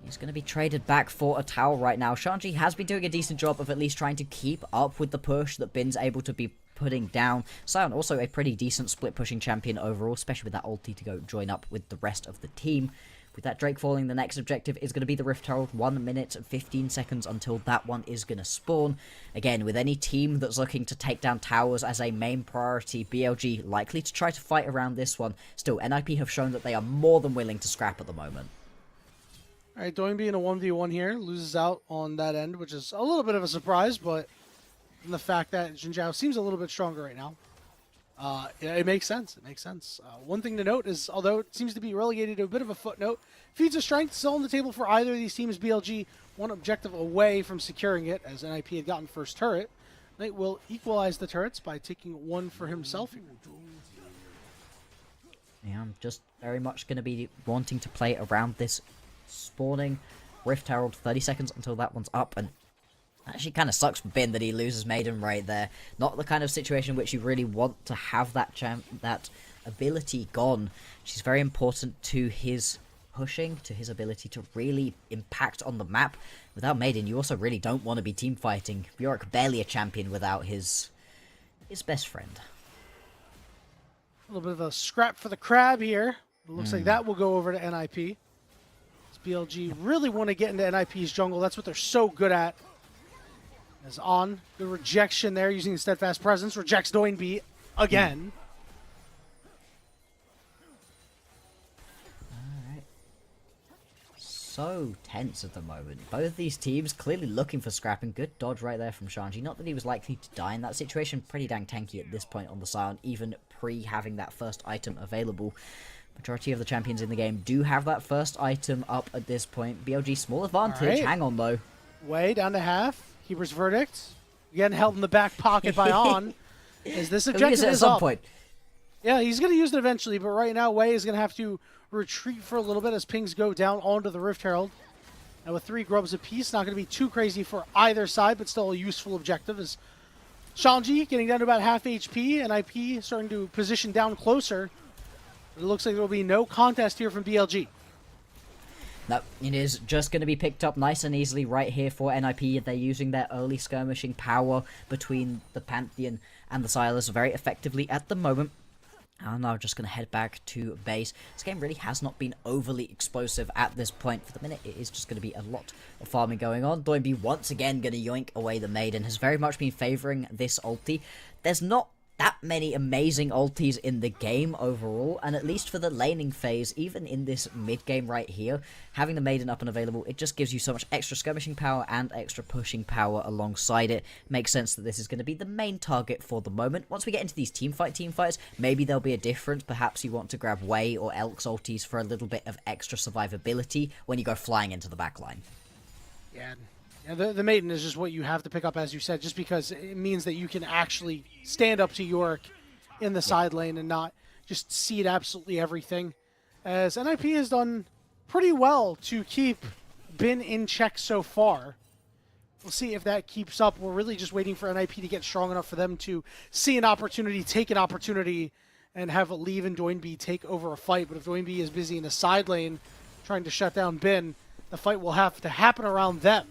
He's going to be traded back for a tower right now. Shanji has been doing a decent job of at least trying to keep up with the push that Bin's able to be putting down. Sion also a pretty decent split pushing champion overall, especially with that ulti to go join up with the rest of the team. With that Drake falling, the next objective is going to be the Rift Herald. 1 minute and 15 seconds until that one is going to spawn. Again, with any team that's looking to take down towers as a main priority, BLG likely to try to fight around this one. Still, NiP have shown that they are more than willing to scrap at the moment.
All right, Doinby in a 1v1 here. Loses out on that end, which is a little bit of a surprise, but from the fact that Jinzhao seems a little bit stronger right now, it makes sense. It makes sense. One thing to note is, although it seems to be relegated to a bit of a footnote, feats of strength still on the table for either of these teams. BLG one objective away from securing it, as NiP had gotten first turret. Knight will equalize the turrets by taking one for himself.
Yeah, I'm just very much going to be wanting to play around this spawning Rift Herald. 30 seconds until that one's up, and actually kind of sucks for Bin that he loses Maiden right there. Not the kind of situation in which you really want to have that ability gone. She's very important to his pushing, to his ability to really impact on the map. Without Maiden, you also really don't want to be team fighting. Yorick barely a champion without his best friend.
A little bit of a scrap for the crab here. It looks like that will go over to NiP. BLG really want to get into NiP's jungle. That's what they're so good at. As on the rejection there, using the steadfast presence, rejects Doinby again.
Alright. So tense at the moment. Both these teams clearly looking for scrapping. Good dodge right there from Shanji. Not that he was likely to die in that situation. Pretty dang tanky at this point on the Sion, even pre having that first item available. Majority of the champions in the game do have that first item up at this point. BLG small advantage.
Right.
Hang on though.
Way down to half. Keeper's verdict. Again held in the back pocket by On. Is this objective
at some point.
Yeah, he's going to use it eventually, but right now Wei is going to have to retreat for a little bit as pings go down onto the Rift Herald. And with 3 grubs apiece, not going to be too crazy for either side, but still a useful objective. Is Shanji getting down to about half HP, and NiP starting to position down closer. It looks like there will be no contest here from BLG.
No, it is just going to be picked up nice and easily right here for NiP. They're using their early skirmishing power between the Pantheon and the Silas very effectively at the moment. And now just going to head back to base. This game really has not been overly explosive at this point. For the minute, it is just going to be a lot of farming going on. Doinby once again going to yoink away the Maiden. Has very much been favouring this ulti. There's not that many amazing ultis in the game overall, and at least for the laning phase, even in this mid-game right here, having the Maiden up and available, it just gives you so much extra skirmishing power and extra pushing power alongside it. Makes sense that this is going to be the main target for the moment. Once we get into these team fights, maybe there'll be a difference. Perhaps you want to grab Wei or Elk's ultis for a little bit of extra survivability when you go flying into the backline.
Yeah. Yeah, the Maiden is just what you have to pick up, as you said, just because it means that you can actually stand up to Yorick in the side lane and not just cede absolutely everything. As NiP has done pretty well to keep Bin in check so far. We'll see if that keeps up. We're really just waiting for NiP to get strong enough for them to see an opportunity, take an opportunity, and have Leave and Doinby take over a fight. But if Doinby is busy in the side lane trying to shut down Bin, the fight will have to happen around them.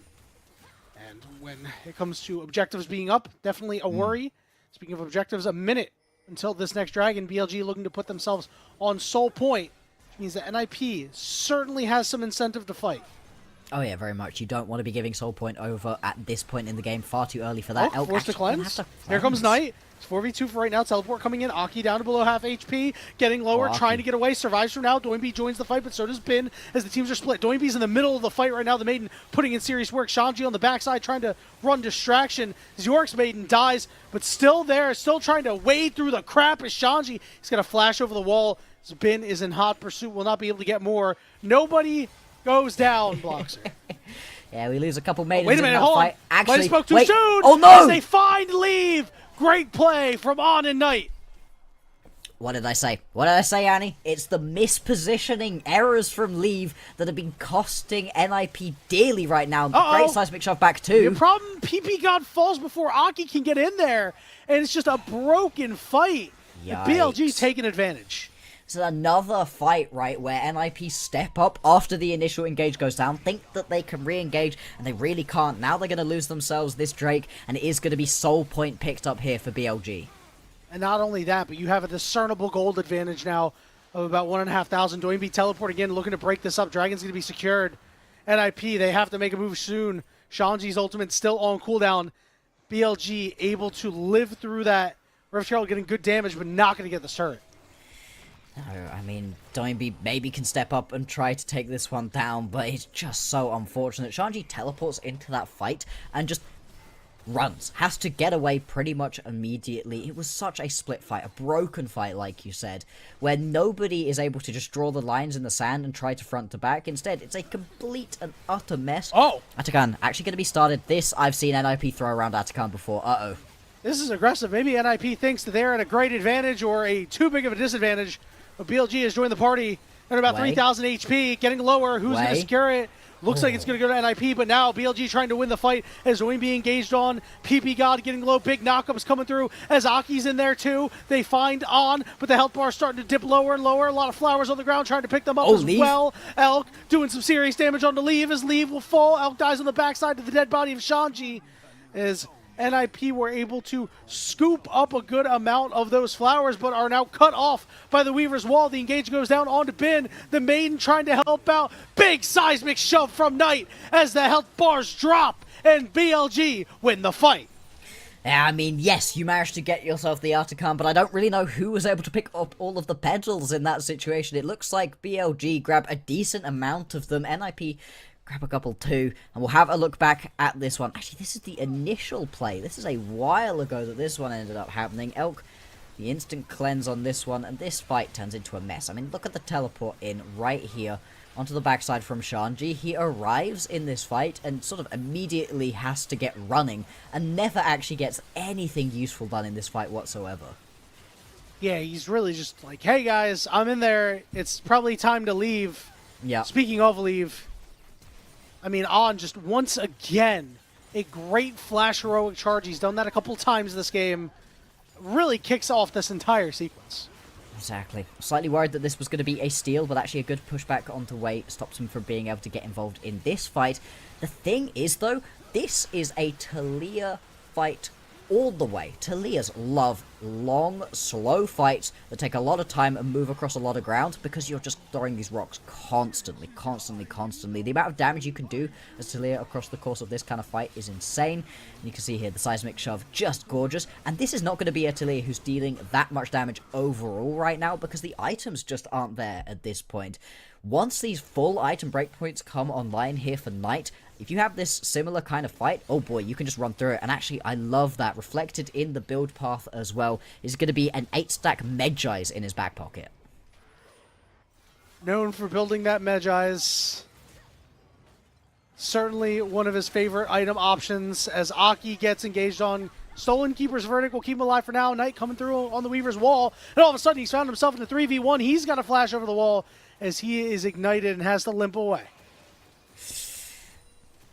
And when it comes to objectives being up, definitely a worry. Speaking of objectives, a minute until this next dragon. BLG looking to put themselves on soul point, which means that NiP certainly has some incentive to fight.
Oh yeah, very much. You don't want to be giving soul point over at this point in the game. Far too early for that.
Oh, forced to cleanse. Here comes Knight. It's 4v2 for right now. Teleport coming in. Aki down to below half HP. Getting lower, trying to get away. Survives for now. Doinby joins the fight, but so does Bin as the teams are split. Doinby's in the middle of the fight right now. The Maiden putting in serious work. Shanji on the backside trying to run distraction. York's Maiden dies, but still there. Still trying to wade through the crap as Shanji. He's going to flash over the wall. Bin is in hot pursuit, will not be able to get more. Nobody goes down, Bloxer.
Yeah, we lose a couple maidens
Wait a minute,
in that
hold
fight.
on.
Actually,
Might have spoke too
wait.
soon.
Oh no!
As they find Leave. Great play from On and Knight.
What did I say? What did I say, Annie? It's the mispositioning errors from Leave that have been costing NiP dearly right now. Great seismic shove back too.
The problem, PP God falls before Aki can get in there, and it's just a broken fight. And BLG taking advantage.
This is another fight, right, where NiP step up after the initial engage goes down, think that they can re-engage, and they really can't. Now they're going to lose themselves this Drake, and it is going to be soul point picked up here for BLG.
And not only that, but you have a discernible gold advantage now of about 1,500. Doinby teleporting in, looking to break this up. Dragon's going to be secured. NiP, they have to make a move soon. Shanji's ultimate still on cooldown. BLG able to live through that. Rift Herald getting good damage, but not going to get the turret.
I mean, Doinby maybe can step up and try to take this one down, but it's just so unfortunate. Shanji teleports into that fight and just runs. Has to get away pretty much immediately. It was such a split fight, a broken fight, like you said, where nobody is able to just draw the lines in the sand and try to front to back. Instead, it's a complete and utter mess.
Oh!
Atakan actually going to be started. This, I've seen NiP throw around Atakan before. Uh-oh.
This is aggressive. Maybe NiP thinks that they're at a great advantage or a too big of a disadvantage. But BLG has joined the party at about 3,000 HP, getting lower. Who's going to secure it? Looks like it's going to go to NiP, but now BLG trying to win the fight as Doinby engaged on. PP God getting low, big knockups coming through as Aki's in there too. They find On, but the health bar is starting to dip lower and lower. A lot of flowers on the ground trying to pick them up as well. Elk doing some serious damage on the Leave as Leave will fall. Elk dies on the backside to the dead body of Shanji as NiP were able to scoop up a good amount of those flowers, but are now cut off by the Weaver's Wall. The engage goes down onto Bin. The Maiden trying to help out. Big seismic shove from Knight as the health bars drop, and BLG win the fight.
Yeah, I mean, yes, you managed to get yourself the Artican, but I don't really know who was able to pick up all of the petals in that situation. It looks like BLG grabbed a decent amount of them. NiP grab a couple too, and we'll have a look back at this one. Actually, this is the initial play. This is a while ago that this one ended up happening. Elk, the instant cleanse on this one, and this fight turns into a mess. I mean, look at the teleport in right here onto the backside from Shanji. He arrives in this fight and sort of immediately has to get running and never actually gets anything useful done in this fight whatsoever.
Yeah, he's really just like, hey guys, I'm in there. It's probably time to leave.
Yeah.
Speaking of leave, I mean, On just once again, a great flash heroic charge. He's done that a couple times this game. Really kicks off this entire sequence.
Exactly. Slightly worried that this was going to be a steal, but actually a good pushback onto Wei stops him from being able to get involved in this fight. The thing is, though, this is a Talia fight all the way. Talias love long, slow fights that take a lot of time and move across a lot of ground because you're just throwing these rocks constantly. The amount of damage you can do as Talia across the course of this kind of fight is insane. And you can see here the seismic shove, just gorgeous. And this is not going to be a Talia who's dealing that much damage overall right now because the items just aren't there at this point. Once these full item breakpoints come online here for Knight, if you have this similar kind of fight, oh boy, you can just run through it. And actually, I love that. Reflected in the build path as well is going to be an 8-stack Medjai's in his back pocket.
Known for building that Medjai's. Certainly one of his favorite item options as Aki gets engaged on. Stolen Keeper's Verdict will keep him alive for now. Knight coming through on the Weaver's Wall. And all of a sudden, he's found himself in a 3v1. He's got a flash over the wall as he is ignited and has to limp away.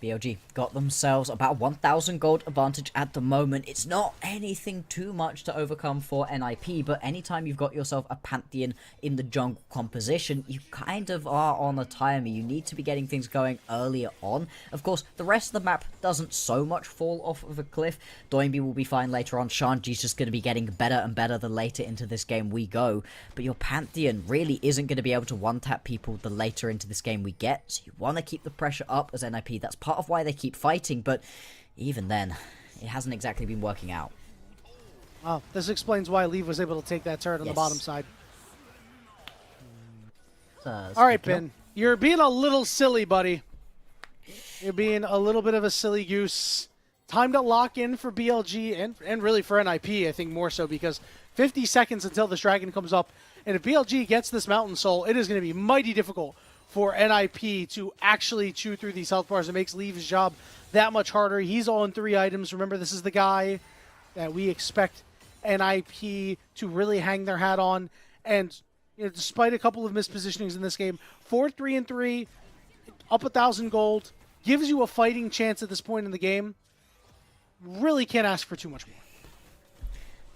BLG got themselves about 1,000 gold advantage at the moment. It's not anything too much to overcome for NiP, but anytime you've got yourself a Pantheon in the jungle composition, you kind of are on a timer. You need to be getting things going earlier on. Of course, the rest of the map doesn't so much fall off of a cliff. Doinby will be fine later on. Shanji's just going to be getting better and better the later into this game we go. But your Pantheon really isn't going to be able to one-tap people the later into this game we get. So you want to keep the pressure up as NiP. That's part of why they keep fighting, but even then, it hasn't exactly been working out.
Well, this explains why Leave was able to take that turret on the bottom side. All right, Ben, you're being a little silly, buddy. You're being a little bit of a silly goose. time to lock in for BLG and really for NiP, I think more so, because 50 seconds until this dragon comes up. And if BLG gets this Mountain Soul, it is going to be mighty difficult for NiP to actually chew through these health bars. It makes Leeve's job that much harder. He's on 3 items. Remember, this is the guy that we expect NiP to really hang their hat on. And despite a couple of mispositionings in this game, 4-3-3, up 1,000 gold, gives you a fighting chance at this point in the game. Really can't ask for too much more.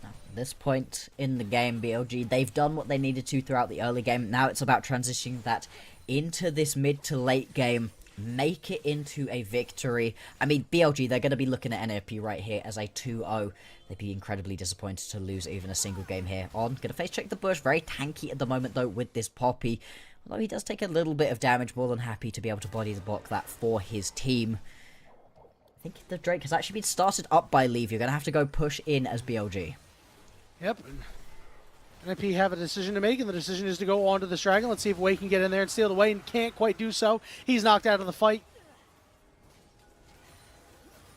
At this point in the game, BLG, they've done what they needed to throughout the early game. Now it's about transitioning that into this mid to late game. Make it into a victory. I mean, BLG, they're going to be looking at NiP right here as a 2-0. They'd be incredibly disappointed to lose even a single game here on. Going to face check the bush. Very tanky at the moment, though, with this Poppy. Although he does take a little bit of damage, more than happy to be able to body the block that for his team. I think the Drake has actually been started up by Leave. You're going to have to go push in as BLG.
Yep. NiP have a decision to make, and the decision is to go on to this dragon. Let's see if Wei can get in there and steal it away, and can't quite do so. He's knocked out of the fight.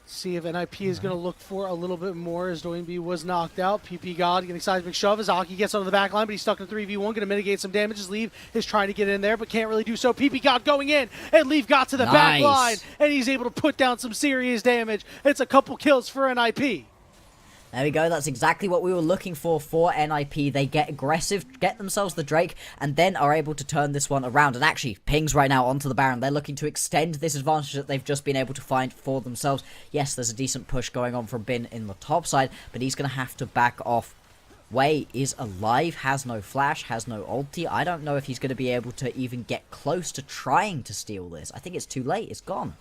See if NiP is going to look for a little bit more as Doinby was knocked out. PP God getting seismic shove as Aki gets onto the back line, but he's stuck in 3v1. Going to mitigate some damage as Leave is trying to get in there, but can't really do so. PP God going in, and Leave got to the back line, and he's able to put down some serious damage. It's a couple kills for NiP.
There we go, that's exactly what we were looking for NiP. They get aggressive, get themselves the Drake, and then are able to turn this one around. And actually, pings right now onto the Baron. They're looking to extend this advantage that they've just been able to find for themselves. Yes, there's a decent push going on from Bin in the top side, but he's going to have to back off. Wei is alive, has no flash, has no ulti. I don't know if he's going to be able to even get close to trying to steal this. I think it's too late, it's gone.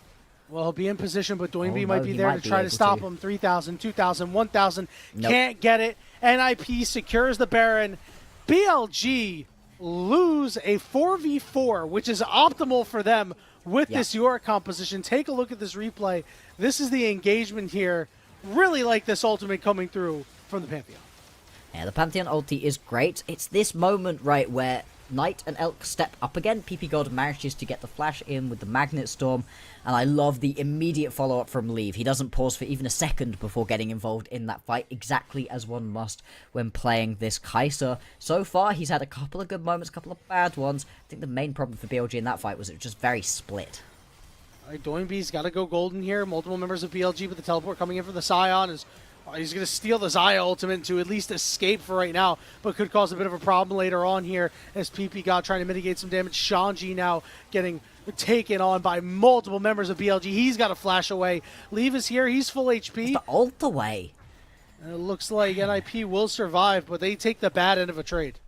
Well, he'll be in position, but Doinby might be there to try to stop him. 3,000, 2,000, 1,000. Nope. Can't get it. NiP secures the Baron. BLG lose a 4v4, which is optimal for them with this Yorick composition. Take a look at this replay. This is the engagement here. Really like this ultimate coming through from the Pantheon.
Yeah, the Pantheon ulti is great. It's this moment, right, where Knight and Elk step up again. PP God manages to get the flash in with the Magnet Storm, and I love the immediate follow-up from Leave. He doesn't pause for even a second before getting involved in that fight, exactly as one must when playing this Kai'Sa. So far, he's had a couple of good moments, a couple of bad ones. I think the main problem for BLG in that fight was it was just very split.
All right, Doinby's got to go golden here. Multiple members of BLG, but the teleport coming in for the Scion is... He's going to steal the Xayah ultimate to at least escape for right now, but could cause a bit of a problem later on here as PP God trying to mitigate some damage. Shanji now getting taken on by multiple members of BLG. He's got to flash away. Leave is here. He's full HP.
It's the ult away.
And it looks like NiP will survive, but they take the bad end of a trade.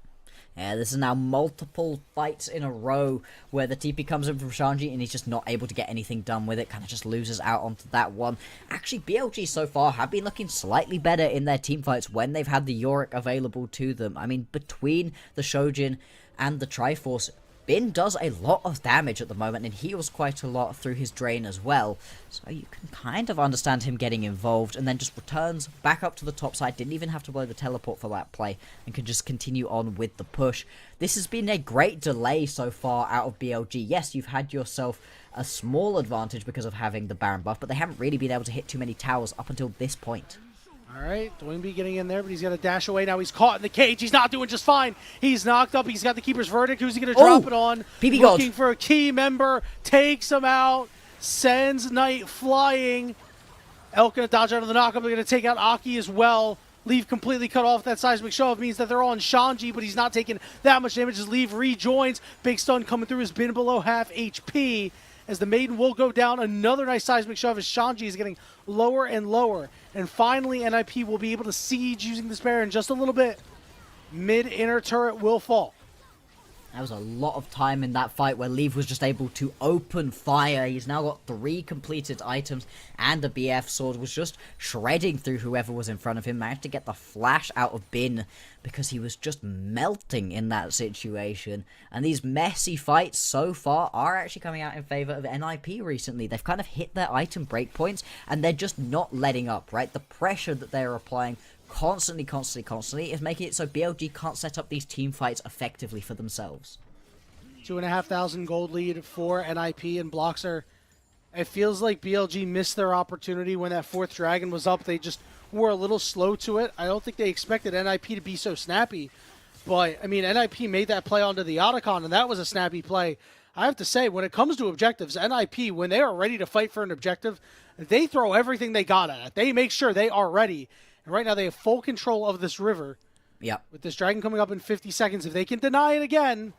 Yeah, this is now multiple fights in a row where the TP comes in from Shanji and he's just not able to get anything done with it. Kind of just loses out onto that one. Actually, BLG so far have been looking slightly better in their team fights when they've had the Yorick available to them. I mean, between the Shojin and the Triforce, Bin does a lot of damage at the moment and heals quite a lot through his drain as well. So you can kind of understand him getting involved and then just returns back up to the top side. Didn't even have to blow the teleport for that play and can just continue on with the push. This has been a great delay so far out of BLG. Yes, you've had yourself a small advantage because of having the Baron buff, but they haven't really been able to hit too many towers up until this point.
All right, Doinby getting in there, but he's got to dash away. Now he's caught in the cage. He's not doing just fine. He's knocked up. He's got the Keeper's Verdict. Who's he going to drop it on?
PP
Looking for a key member. Takes him out. Sends Knight flying. Elk going to dodge out of the knockup. They're going to take out Aki as well. Leave completely cut off. That seismic shove means that they're on Shanji, but he's not taking that much damage as Leave rejoins. Big stun coming through has been below half HP. As the Maiden will go down, another nice seismic shove as Shanji is getting lower and lower. And finally, NiP will be able to siege using this Baron just a little bit. Mid-inner turret will fall.
There was a lot of time in that fight where Leave was just able to open fire. He's now got 3 completed items and a BF sword. Was just shredding through whoever was in front of him. Managed to get the flash out of Bin because he was just melting in that situation. And these messy fights so far are actually coming out in favor of NiP recently. They've kind of hit their item breakpoints and they're just not letting up, right? The pressure that they're applying constantly is making it so BLG can't set up these team fights effectively for themselves.
2,500 gold lead for NiP, and Bloxer It feels like BLG missed their opportunity when that 4th dragon was up. They just were a little slow to it. I don't think they expected NiP to be so snappy. But, I mean, NiP made that play onto the Otacon, and that was a snappy play. I have to say, when it comes to objectives, NiP, when they are ready to fight for an objective, they throw everything they got at it. They make sure they are ready. And right now they have full control of this river.
Yep.
With this dragon coming up in 50 seconds, if they can deny it again,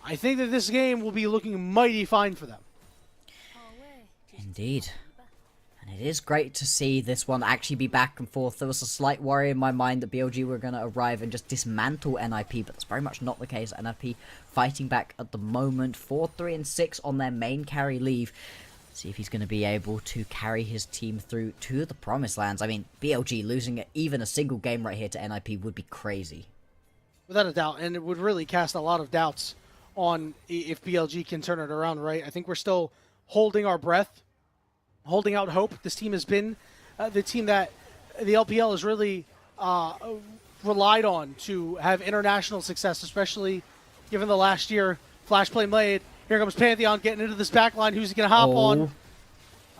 I think that this game will be looking mighty fine for them.
Indeed. And it is great to see this one actually be back and forth. There was a slight worry in my mind that BLG were going to arrive and just dismantle NiP, but that's very much not the case. NiP fighting back at the moment. 4-3-6 on their main carry leave. See if he's going to be able to carry his team through to the promised lands. I mean, BLG losing even a single game right here to NiP would be crazy.
Without a doubt, and it would really cast a lot of doubts on if BLG can turn it around, right? I think we're still holding our breath, holding out hope. This team has been the team that the LPL has really relied on to have international success, especially given the last year Flash play made. Here comes Pantheon getting into this back line. Who's he going to hop on? Not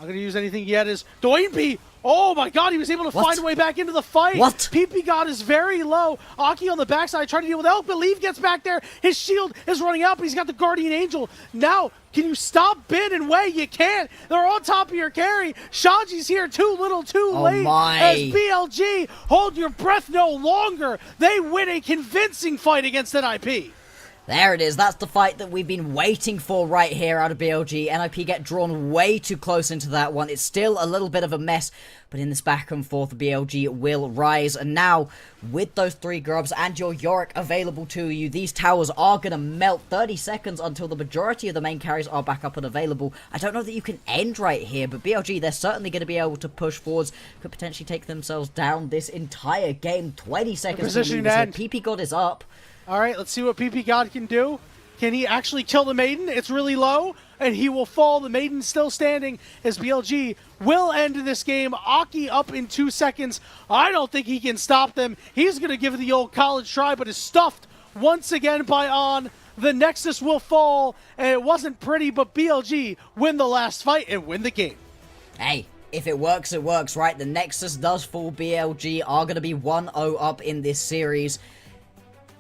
going to use anything yet. Is Doinby. Oh my god, he was able to find a way back into the fight.
What?
PP God is very low. Aki on the backside trying to deal with Elk. Believe gets back there. His shield is running out, but he's got the Guardian Angel. Now, can you stop Bin and Wei? You can't. They're on top of your carry. Shanji's here too little too late. As BLG, hold your breath no longer. They win a convincing fight against NiP.
There it is. That's the fight that we've been waiting for right here out of BLG. NiP get drawn way too close into that one. It's still a little bit of a mess, but in this back and forth, BLG will rise. And now, with those 3 grubs and your Yorick available to you, these towers are going to melt. 30 seconds until the majority of the main carries are back up and available. I don't know that you can end right here, but BLG, they're certainly going to be able to push forwards. Could potentially take themselves down this entire game. 20 seconds. PP God is up.
All right, let's see what PP God can do. Can he actually kill the Maiden? It's really low, and he will fall. The Maiden's still standing as BLG will end this game. Aki up in 2 seconds. I don't think he can stop them. He's going to give it the old college try, but is stuffed once again by On. The Nexus will fall, and it wasn't pretty, but BLG win the last fight and win the game.
Hey. If it works, it works, right? The Nexus does fall. BLG are going to be 1-0 up in this series.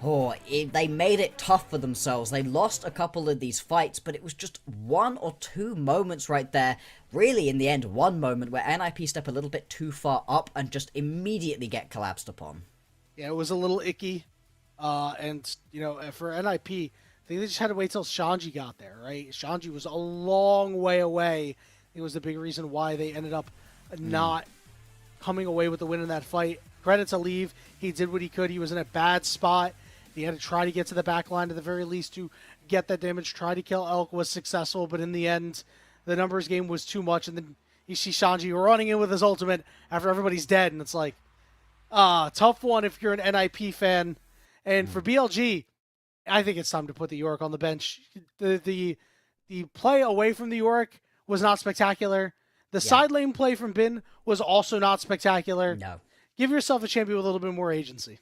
Oh, they made it tough for themselves. They lost a couple of these fights, but it was just 1 or 2 moments right there. Really, in the end, 1 moment where NiP step a little bit too far up and just immediately get collapsed upon.
Yeah, it was a little icky. And, you know, for NiP, I think they just had to wait till Shanji got there, right? Shanji was a long way away. It was the big reason why they ended up not coming away with the win in that fight. Credit to Leave. He did what he could. He was in a bad spot. He had to try to get to the back line at the very least to get that damage. Try to kill Elk, was successful, but in the end, the numbers game was too much. And then you see Shanji running in with his ultimate after everybody's dead. And it's like, tough one if you're an NiP fan. And for BLG, I think it's time to put the Yorick on the bench. The play away from the Yorick was not spectacular. The side lane play from Bin was also not spectacular.
No.
Give yourself a champion with a little bit more agency.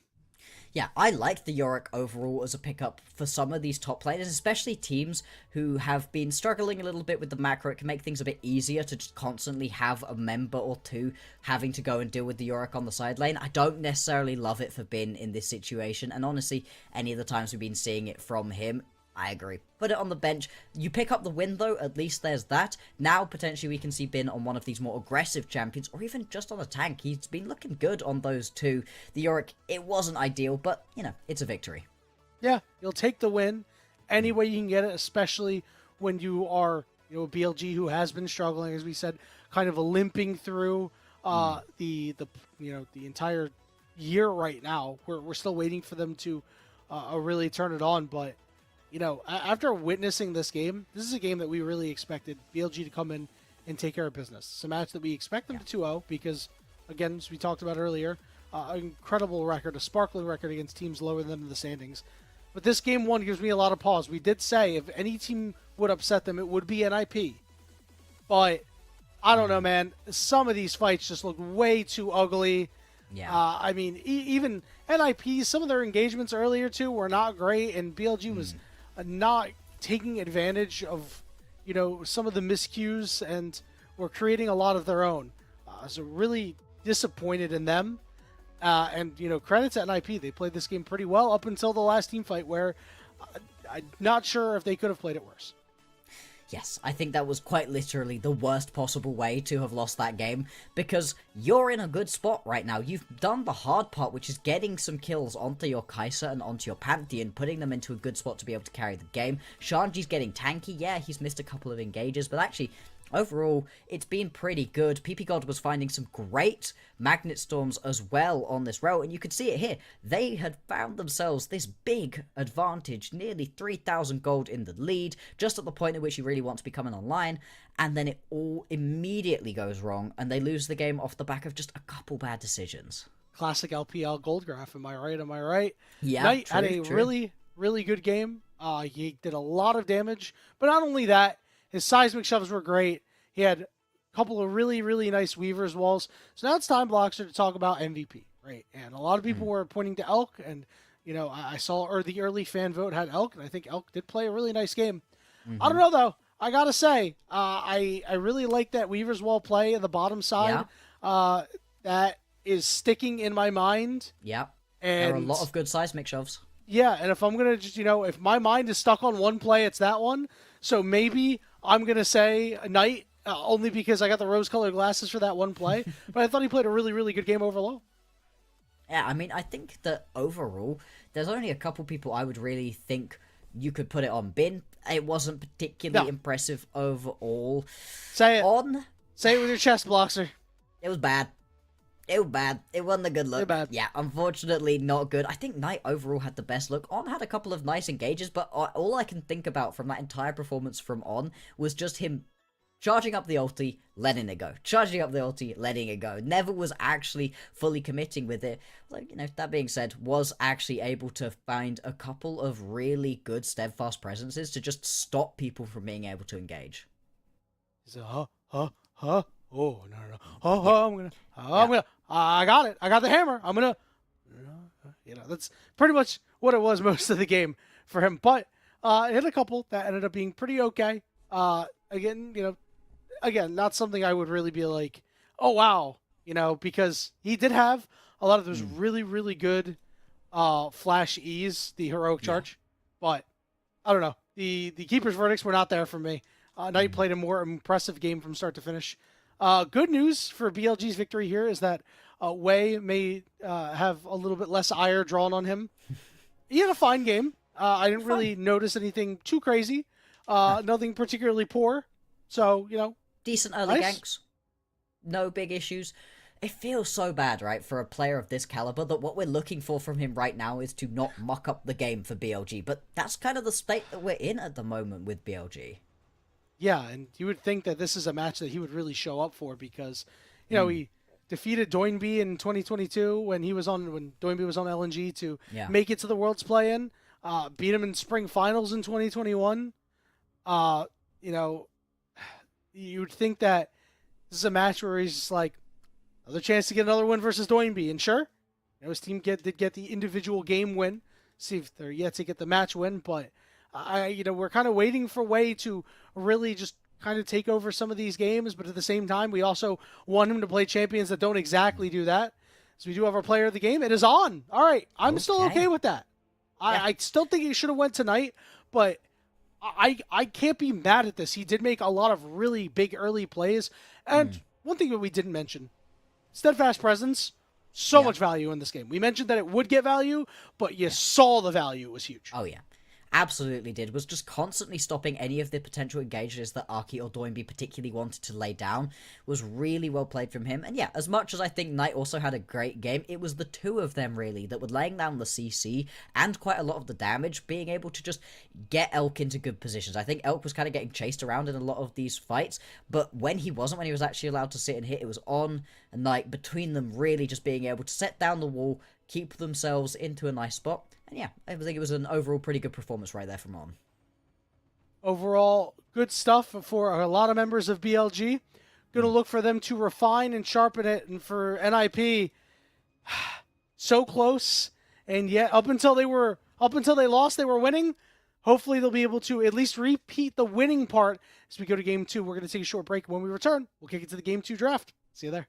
Yeah, I like the Yorick overall as a pickup for some of these top players, especially teams who have been struggling a little bit with the macro. It can make things a bit easier to just constantly have a member or two having to go and deal with the Yorick on the side lane. I don't necessarily love it for Bin in this situation, and honestly, any of the times we've been seeing it from him, I agree. Put it on the bench. You pick up the win, though. At least there's that. Now, potentially, we can see Bin on one of these more aggressive champions, or even just on a tank. He's been looking good on those two. The Yorick, it wasn't ideal, but, you know, it's a victory.
Yeah, you'll take the win any way you can get it, especially when you are, you know, BLG who has been struggling, as we said, kind of limping through the entire year right now. We're still waiting for them to really turn it on, but you know, after witnessing this game, this is a game that we really expected BLG to come in and take care of business. It's a match that we expect them to 2-0 because, again, as we talked about earlier, an incredible record, a sparkling record against teams lower than them in the standings. But this game one gives me a lot of pause. We did say if any team would upset them, it would be NiP. But I don't know, man. Some of these fights just look way too ugly.
Yeah.
I mean, even NiP, some of their engagements earlier, too, were not great, and BLG was not taking advantage of, some of the miscues and were creating a lot of their own. So really disappointed in them. And credits at NiP. They played this game pretty well up until the last team fight, where I'm not sure if they could have played it worse.
Yes, I think that was quite literally the worst possible way to have lost that game, because you're in a good spot right now. You've done the hard part, which is getting some kills onto your Kai'Sa and onto your Pantheon, putting them into a good spot to be able to carry the game. Shanji's getting tanky. Yeah, he's missed a couple of engages, but actually, overall, it's been pretty good. PP God was finding some great Magnet Storms as well on this row, and you can see it here. They had found themselves this big advantage, nearly 3,000 gold in the lead, just at the point at which you really want to be coming online, and then it all immediately goes wrong, and they lose the game off the back of just a couple bad decisions.
Classic LPL gold graph, am I right? Am I right?
Yeah,
Knight
true,
had a really, really good game. He did a lot of damage, but not only that, his seismic shoves were great. He had a couple of really, really nice Weaver's walls. So now it's time, Blockster, to talk about MVP, right? And a lot of people were pointing to Elk, and I saw the early fan vote had Elk, and I think Elk did play a really nice game. I don't know though. I gotta say, I really like that Weaver's wall play in the bottom side.
Yeah.
That is sticking in my mind.
Yeah,
And
there are a lot of good seismic shoves.
Yeah, and if I'm going to just, if my mind is stuck on one play, it's that one. So maybe I'm going to say Knight, only because I got the rose-colored glasses for that one play. But I thought he played a really, really good game overall.
Yeah, I mean, I think that overall, there's only a couple people I would really think you could put it on. Bin, it wasn't particularly impressive overall.
Say it. Say it with your chest, Bloxer.
It was bad. It was bad. It wasn't a good look.
Bad.
Yeah, unfortunately not good. I think Knight overall had the best look. On had a couple of nice engages, but all I can think about from that entire performance from On was just him charging up the ulti, letting it go. Charging up the ulti, letting it go. Never was actually fully committing with it. Like, that being said, was actually able to find a couple of really good steadfast presences to just stop people from being able to engage.
He's like, oh, no. I'm gonna, I got it. I got the hammer. I'm gonna, that's pretty much what it was most of the game for him. But it hit a couple that ended up being pretty okay. Again, not something I would really be like, oh, wow, because he did have a lot of those really, really good flash E's, the heroic charge. But I don't know. The keeper's verdicts were not there for me. Knight played a more impressive game from start to finish. Good news for BLG's victory here is that Wei may have a little bit less ire drawn on him. He had a fine game. I didn't really notice anything too crazy. Nothing particularly poor. So,
decent early
nice.
ganks. No big issues. It feels so bad, right, for a player of this caliber that what we're looking for from him right now is to not muck up the game for BLG. But that's kind of the state that we're in at the moment with BLG.
Yeah, and you would think that this is a match that he would really show up for because, he defeated Doinby in 2022 when Doinby was on LNG to make it to the Worlds play-in. Beat him in spring finals in 2021. You would think that this is a match where he's just like, another chance to get another win versus Doinby. And sure, his team did get the individual game win. See if they're yet to get the match win, but we're kind of waiting for Wei to really just kind of take over some of these games, but at the same time, we also want him to play champions that don't exactly do that. So we do have our player of the game. It is On. All right, I'm still okay with that. I still think he should have went tonight, but I can't be mad at this. He did make a lot of really big early plays, and one thing that we didn't mention, steadfast presence. So much value in this game. We mentioned that it would get value, but you saw the value. It was huge.
Oh, yeah. Absolutely did. Was just constantly stopping any of the potential engages that Arky or Doinby particularly wanted to lay down. Was really well played from him. And yeah, as much as I think Knight also had a great game, it was the two of them really that were laying down the CC and quite a lot of the damage, being able to just get Elk into good positions. I think Elk was kind of getting chased around in a lot of these fights, but when he was actually allowed to sit and hit, it was On and Knight between them really just being able to set down the wall, keep themselves into a nice spot. And yeah, I think it was an overall pretty good performance right there from On.
Overall, good stuff for a lot of members of BLG. Going to look for them to refine and sharpen it. And for NiP, so close. And yet, up until they lost, they were winning. hopefully they'll be able to at least repeat the winning part as we go to game 2. We're going to take a short break. When we return, we'll kick it to the game 2 draft. See you there.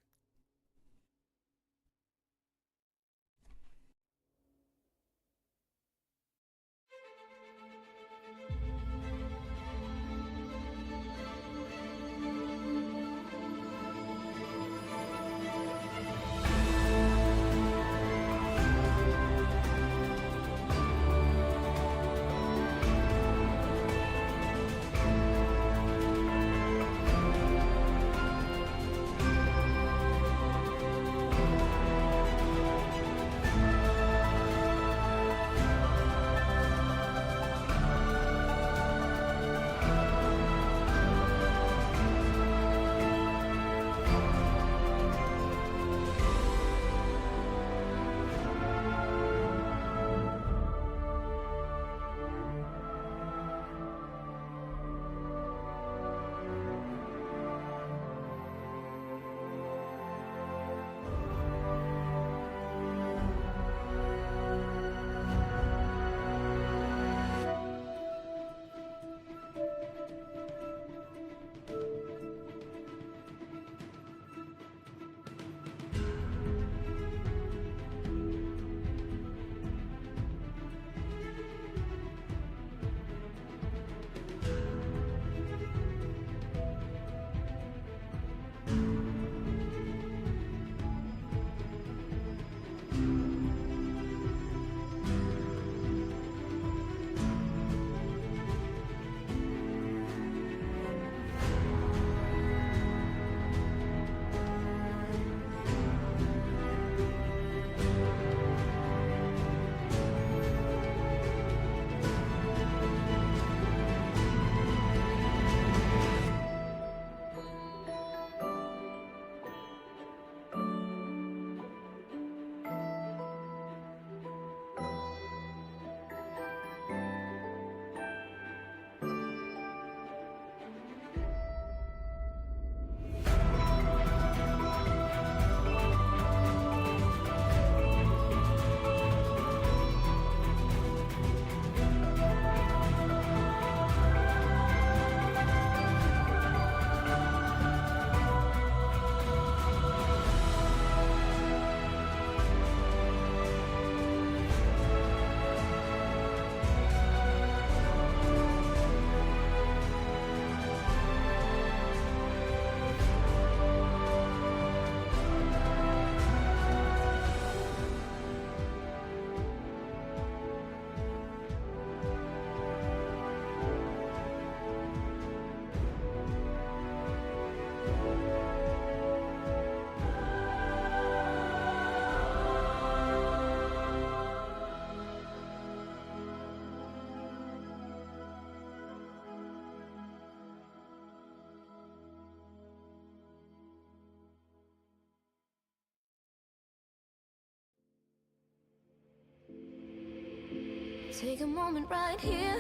Take a moment right here,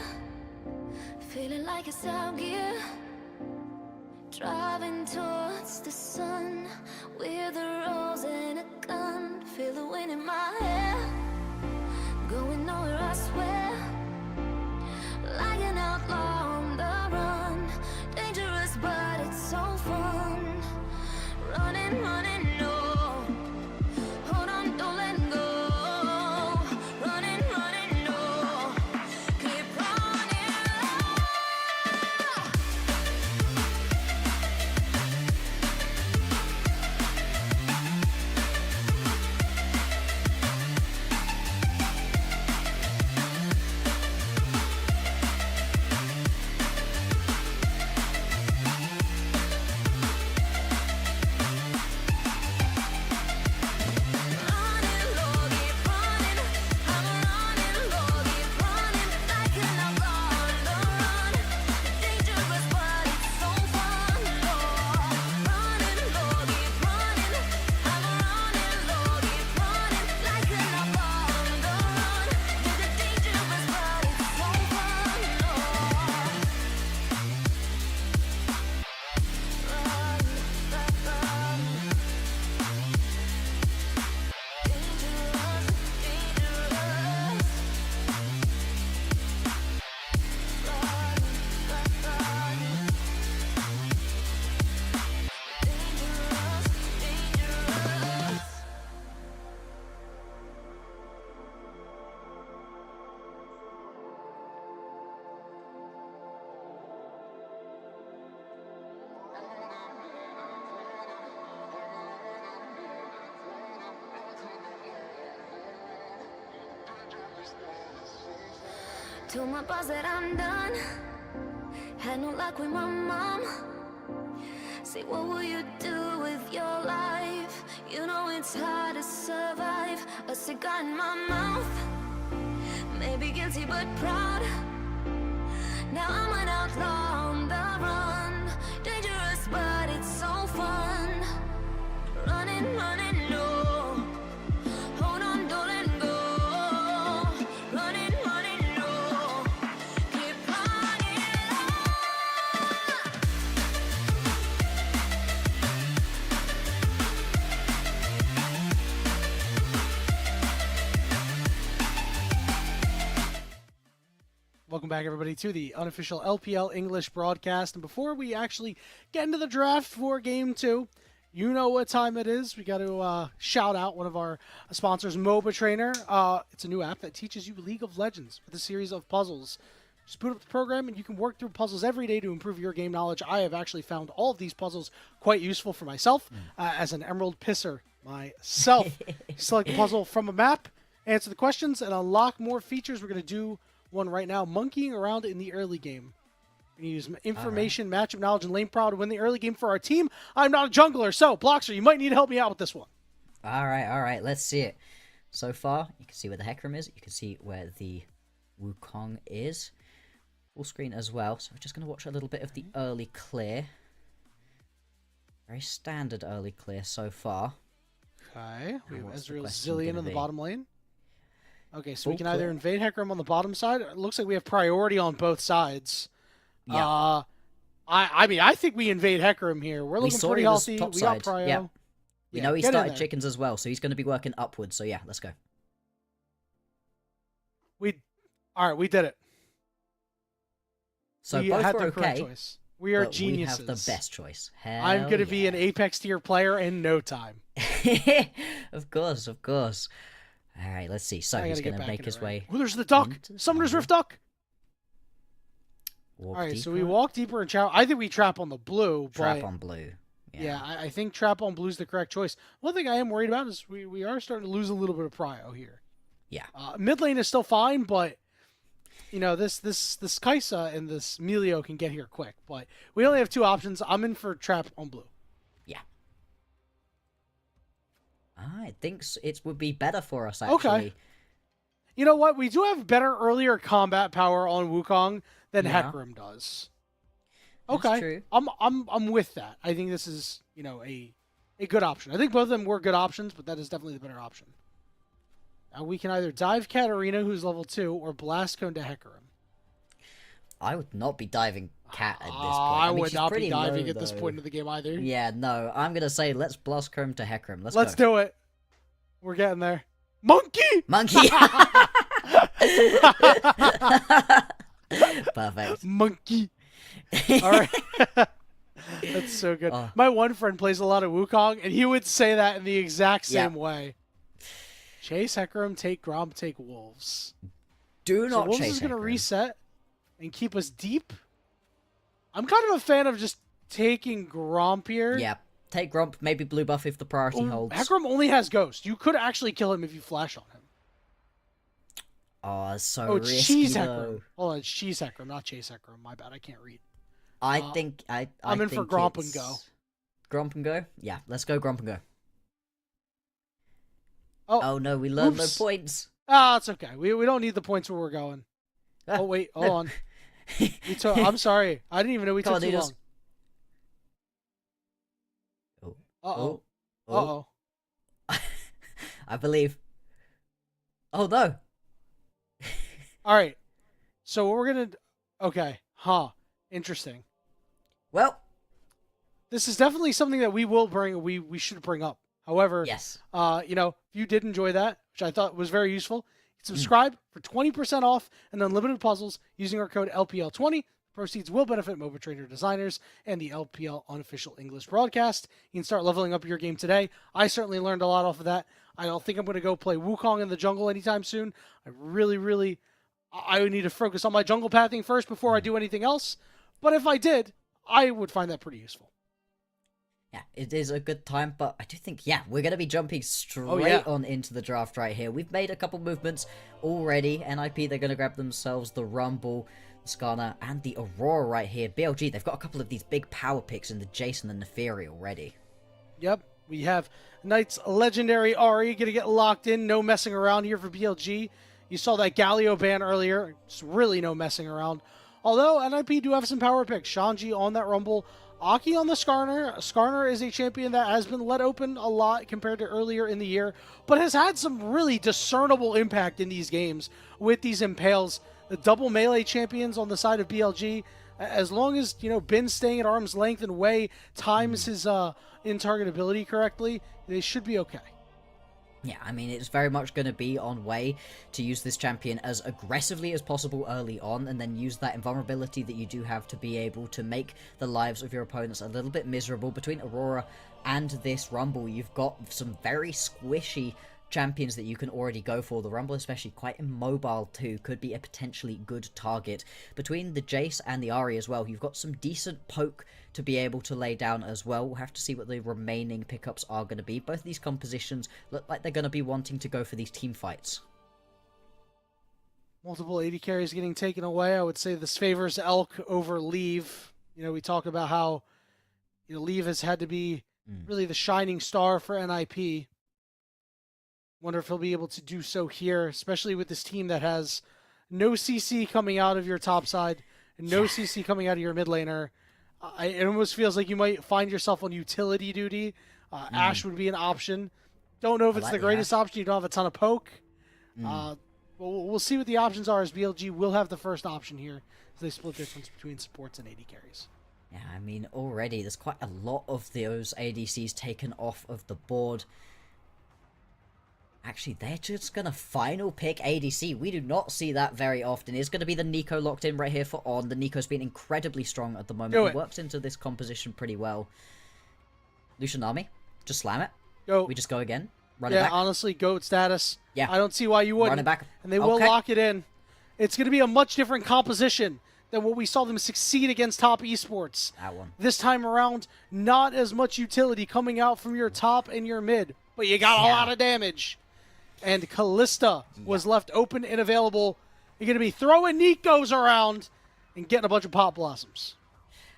feeling like it's out gear, driving towards the sun with a rose and a gun. Feel the wind in my hair, going nowhere I swear, like an outlaw on the run. Dangerous but it's so fun, running, running, no. Hold on, don't let go. Running, running, no. Keep running. Told my boss that I'm done. Had no luck with my mom. Say, what will you do with your life? You know it's hard to survive. A cigar in my mouth. Maybe guilty but proud. Now I'm an outlaw on the run. Dangerous but it's so fun. Running, running, no. Hold on, don't let go. Running, running, no. Keep running on.
Welcome back, everybody, to the unofficial LPL English broadcast. And before we actually get into the draft for Game 2, you know what time it is. We got to shout out one of our sponsors, Moba Trainer. It's a new app that teaches you League of Legends with a series of puzzles. Just boot up the program, and you can work through puzzles every day to improve your game knowledge. I have actually found all of these puzzles quite useful for myself as an Emerald Pisser myself. Select a puzzle from a map, answer the questions, and unlock more features. We're going to do one right now, monkeying around in the early game. We're going to use information, matchup knowledge, and lane proud to win the early game for our team. I'm not a jungler, so Bloxer, you might need to help me out with this one.
All right, let's see it. So far, you can see where the Hecarim is. You can see where the Wukong is. Full screen as well. So we're just going to watch a little bit of the early clear. Very standard early clear so far.
Okay, we have
what's the
Ezreal
question
Zillion
gonna
in the
be?
bottom lane. Okay, so
Full
we can
clear.
either invade Hecarim on the bottom side. It looks like we have priority on both sides.
Yeah.
I mean, I think we invade Hecarim here. We're
We
looking
saw
pretty
he was
healthy.
top
We got
side.
prio.
Yeah. We know he
get in
started
there.
chickens as well, so he's going to be working upwards. So yeah, let's go.
All right, we did it.
So
we
both
had
were
the correct
okay,
choice. We are
but
geniuses.
we have the best choice. Hell
I'm going to be an
yeah.
Apex tier player in no time.
Of course. All right, let's see. So
I
he's
gotta get
going to
back
make
in
his
it, right?
way.
Ooh, there's the duck.
into the
Summoner's
jungle.
Rift duck.
Walk
All right, so
deeper,
we walk deeper and trap. I think we trap on the blue.
trap
but
on blue.
yeah, I think trap on blue is the correct choice. One thing I am worried about is we are starting to lose a little bit of prio here.
Yeah.
Mid lane is still fine, but you know this Kaisa and this Melio can get here quick. But we only have two options. I'm in for trap on blue.
Yeah. I think it would be better for us, actually.
Okay. You know what? We do have better earlier combat power on Wukong than
Yeah.
Hecarim does.
That's
Okay,
true.
I'm with that. I think this is a good option. I think both of them were good options, but that is definitely the better option. Now we can either dive Katarina, who's level 2, or blast cone to Hecarim.
I would not be diving Cat at this point.
I
mean,
would
she's
not be
pretty
diving
low,
at this
though.
point in the game either.
Yeah, no. I'm going to say let's blast Chrome to Hecarim.
Let's
go.
do it. We're getting there. Monkey!
Monkey! Perfect.
Monkey. All right. That's so good.
Oh.
My one friend plays a lot of Wukong, and he would say that in the exact
Yeah.
same way. Chase Hecarim, take Grom, take Wolves.
Do
So
not
Wolves
chase
is going to
Hecarim.
reset and keep us deep. I'm kind of a fan of just taking Gromp here.
Yeah. Take Grump, maybe blue buff if the priority holds.
Hecarim only has Ghost. You could actually kill him if you flash on him.
Oh, it's so
Oh, it's
risky,
Cheese
though.
Hecarim. Hold on, it's Cheese Hecarim, not Chase Hecarim. My bad, I can't read.
I think
I'm in for
think
Gromp and
it's-
go.
Gromp and go? Yeah, let's go Gromp and go.
Oh,
Oh no, we learned no
oops.
points.
it's okay. We don't need the points where we're going. Oh, wait, hold on. I'm sorry. I didn't even know we
Come
took
on,
too
Needles.
long.
Oh,
Uh-oh.
oh.
Uh-oh.
I believe. Oh no.
All right. So what we're going to... Okay. Interesting.
Well,
This is definitely something that we will bring, we should bring up. However,
yes.
if you did enjoy that, which I thought was very useful, subscribe for 20% off and unlimited puzzles using our code LPL20. Proceeds will benefit Moba Trainer designers and the LPL unofficial English broadcast. You can start leveling up your game today. I certainly learned a lot off of that. I don't think I'm going to go play Wukong in the jungle anytime soon. I would need to focus on my jungle pathing first before I do anything else. But if I did, I would find that pretty useful.
Yeah, it is a good time, but I do think, yeah, we're going to be jumping straight
yeah.
on into the draft right here. We've made a couple movements already. NiP, they're going to grab themselves the Rumble, the Skarner, and the Aurora right here. BLG, they've got a couple of these big power picks in the Jason and Neferi already.
Yep, we have Knight's legendary Ari going to get locked in. No messing around here for BLG. You saw that Galio ban earlier. It's really no messing around. Although NiP do have some power picks. Shanji on that Rumble. Aki on the Skarner. Skarner is a champion that has been let open a lot compared to earlier in the year, but has had some really discernible impact in these games with these Impales. The double melee champions on the side of BLG, as long as, Bin staying at arm's length and Wei times his in-target ability correctly, they should be okay.
Yeah, I mean, it's very much going to be on Wei to use this champion as aggressively as possible early on, and then use that invulnerability that you do have to be able to make the lives of your opponents a little bit miserable. Between Aurora and this Rumble, you've got some very squishy champions that you can already go for. The Rumble, especially quite immobile too, could be a potentially good target. Between the Jace and the Ahri as well, you've got some decent poke to be able to lay down as well. We'll have to see what the remaining pickups are going to be. Both of these compositions look like they're going to be wanting to go for these team fights.
Multiple AD carries getting taken away. I would say this favors Elk over Leave. We talk about how Leave has had to be really the shining star for NiP. Wonder if he'll be able to do so here, especially with this team that has no CC coming out of your top side and no CC coming out of your mid laner. It almost feels like you might find yourself on utility duty. Ashe would be an option. Don't know if it's the greatest option. You don't have a ton of poke. We'll see what the options are, as BLG will have the first option here as they split difference between supports and AD carries.
Yeah, I mean, already there's quite a lot of those ADCs taken off of the board. Actually, they're just going to final pick ADC. We do not see that very often. It's going to be the Nico locked in right here for On. The Nico's been incredibly strong at the moment. He works into this composition pretty well. Lucianami, just slam it.
Go.
We just go again. Run it back.
Yeah, honestly, GOAT status.
Yeah.
I don't see why you wouldn't.
Run it back.
And they will lock it in. It's going to be a much different composition than what we saw them succeed against top esports.
That one.
This time around, not as much utility coming out from your top and your mid, but you got a lot of damage. And Kalista was left open and available. You're going to be throwing Nikos around and getting a bunch of Pop Blossoms.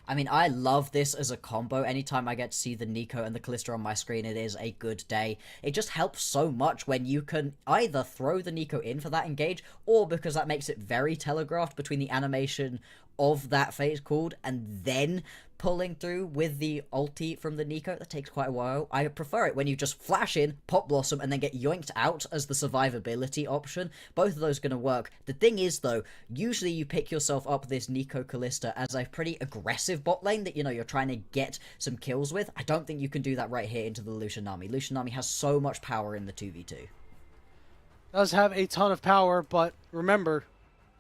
I mean, I love this as a combo. Anytime I get to see the Nico and the Kalista on my screen, it is a good day. It just helps so much when you can either throw the Nico in for that engage, or because that makes it very telegraphed between the animation of that phase called and then pulling through with the ulti from the Nico. That takes quite a while. I prefer it when you just flash in, pop blossom, and then get yoinked out as the survivability option. Both of those are going to work. The thing is, though, usually you pick yourself up this Nico Kalista as a pretty aggressive bot lane that, you're trying to get some kills with. I don't think you can do that right here into the Lucianami. Lucianami has so much power in the 2v2.
Does have a ton of power, but remember,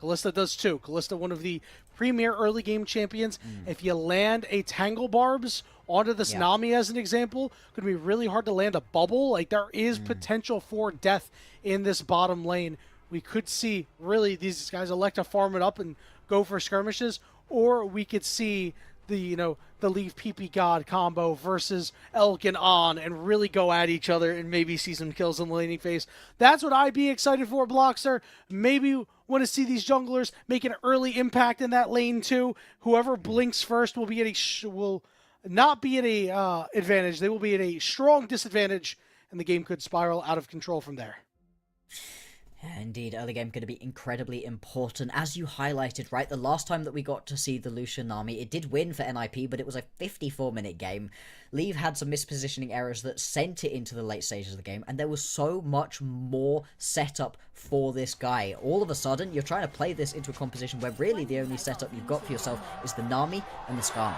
Kalista does too. Kalista, one of the premier early game champions. If you land a Tangle Barbs onto this Nami as an example, could be really hard to land a bubble. Like, there is potential for death in this bottom lane. We could see really these guys elect to farm it up and go for skirmishes, or we could see the the Leave PP God combo versus Elk and On and really go at each other and maybe see some kills in the laning phase. That's what I'd be excited for, Blockster. Maybe want to see these junglers make an early impact in that lane too. Whoever blinks first will be at will not be at a advantage. They will be at a strong disadvantage, and the game could spiral out of control from there.
Indeed, early game going to be incredibly important. As you highlighted, right, the last time that we got to see the Lucianami, it did win for NiP, but it was a 54-minute game. Leave had some mispositioning errors that sent it into the late stages of the game, and there was so much more setup for this guy. All of a sudden, you're trying to play this into a composition where really the only setup you've got for yourself is the Nami and the Skarner.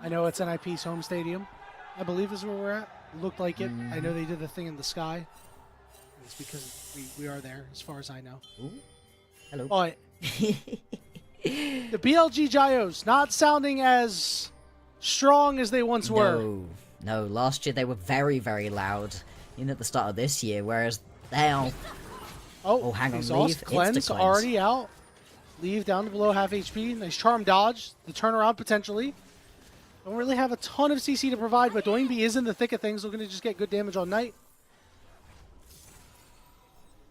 I know it's NiP's home stadium, I believe is where we're at. It looked like it. I know they did the thing in the sky. It's because we are there, as far as I know.
Ooh. Hello.
Oh, the BLG Gyos not sounding as strong as they once were.
No, last year they were very, very loud, at the start of this year, whereas now... Oh, hang on,
exhaust,
leave.
cleanse,
Insta-cleanse.
already out. Leave down to below half HP. Nice charm dodge. The turnaround potentially. Don't really have a ton of CC to provide, but Doinby is in the thick of things. We're going to just get good damage on Knight.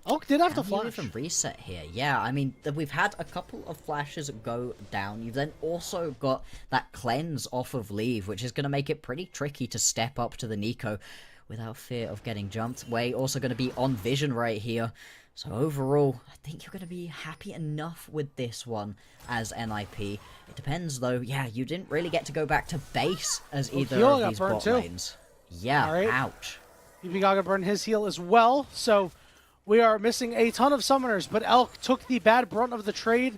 Oh, did have to
Can you
flash.
even reset here? Yeah, I mean, we've had a couple of flashes go down. You've then also got that cleanse off of leave, which is going to make it pretty tricky to step up to the Nico without fear of getting jumped. Way also going to be on vision right here. So overall, I think you're going to be happy enough with this one as NiP. It depends though. Yeah, you didn't really get to go back to base as either
heal
of
got
these
burned
bot
too.
lanes. Yeah,
All right.
ouch.
BB Gaga burned his heal as well, so we are missing a ton of summoners, but Elk took the bad brunt of the trade.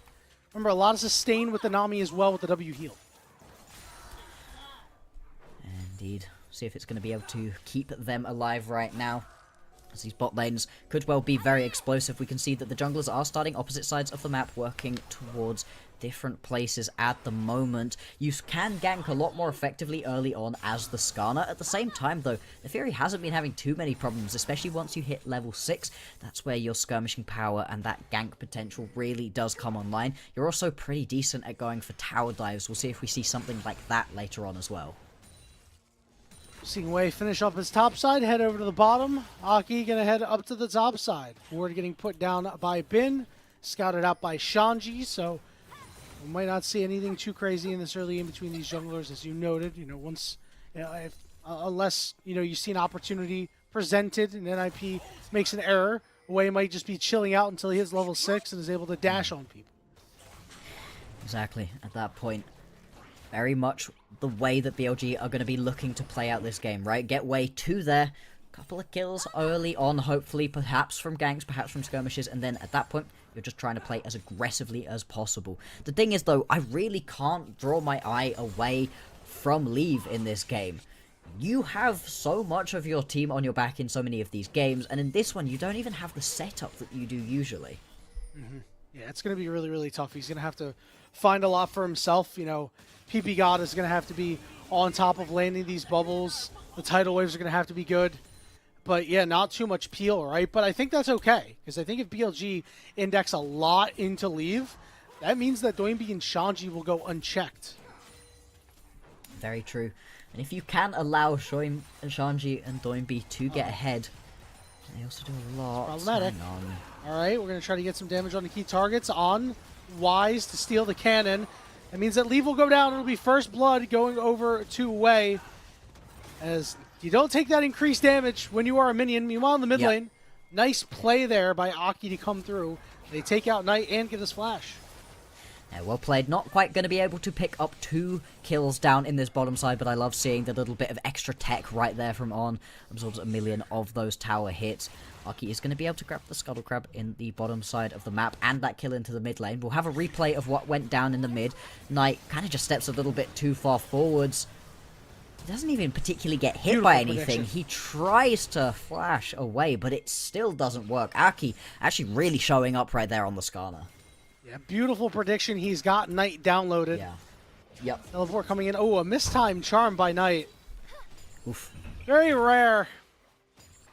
Remember, a lot of sustain with the Nami as well with the W heal.
Indeed. See if it's going to be able to keep them alive right now. As these bot lanes could well be very explosive. We can see that the junglers are starting opposite sides of the map, working towards different places at the moment. You can gank a lot more effectively early on as the Skarner. At the same time, though, the Fury hasn't been having too many problems, especially once you hit level 6. That's where your skirmishing power and that gank potential really does come online. You're also pretty decent at going for tower dives. We'll see if we see something like that later on as well.
Seeing Wei finish up his top side, head over to the bottom. Aki gonna head up to the top side. Ward getting put down by Bin, scouted out by Shanji, so we might not see anything too crazy in this early in between these junglers, as you noted. You know, once, unless you see an opportunity presented and NiP makes an error, Wei might just be chilling out until he hits level 6 and is able to dash on people.
Exactly. At that point, very much the way that BLG are going to be looking to play out this game, right? Get Wei to there, couple of kills early on, hopefully, perhaps from ganks, perhaps from skirmishes, and then at that point, you're just trying to play as aggressively as possible. The thing is, though, I really can't draw my eye away from leave in this game. You have so much of your team on your back in so many of these games, and in this one, you don't even have the setup that you do usually.
Yeah, it's going to be really, really tough. He's going to have to find a lot for himself. PP God is going to have to be on top of landing these bubbles. The tidal waves are going to have to be good. But yeah, not too much peel, right? But I think that's okay, because I think if BLG index a lot into leave, that means that Doinby and Shanji will go unchecked.
Very true. And if you can allow Shoim and Shanji and Doinby to get ahead, they also do a lot.
Problematic.
Hang on.
All right, we're going to try to get some damage on the key targets on Wise to steal the cannon. That means that leave will go down. It'll be first blood going over to Wei. As you don't take that increased damage when you are a minion. Meanwhile, in the mid lane, nice play there by Aki to come through. They take out Knight and get his flash.
Yeah, well played. Not quite going to be able to pick up 2 kills down in this bottom side, but I love seeing the little bit of extra tech right there from On. Absorbs 1 million of those tower hits. Aki is going to be able to grab the Scuttle Crab in the bottom side of the map and that kill into the mid lane. We'll have a replay of what went down in the mid. Knight kind of just steps a little bit too far forwards. He doesn't even particularly get hit by anything. He tries to flash away, but it still doesn't work. Aki actually really showing up right there on the Skarner.
Yeah, beautiful prediction. He's got Knight downloaded.
Yeah. Yep.
Teleport coming in. Oh, a mistimed charm by Knight.
Oof.
Very rare.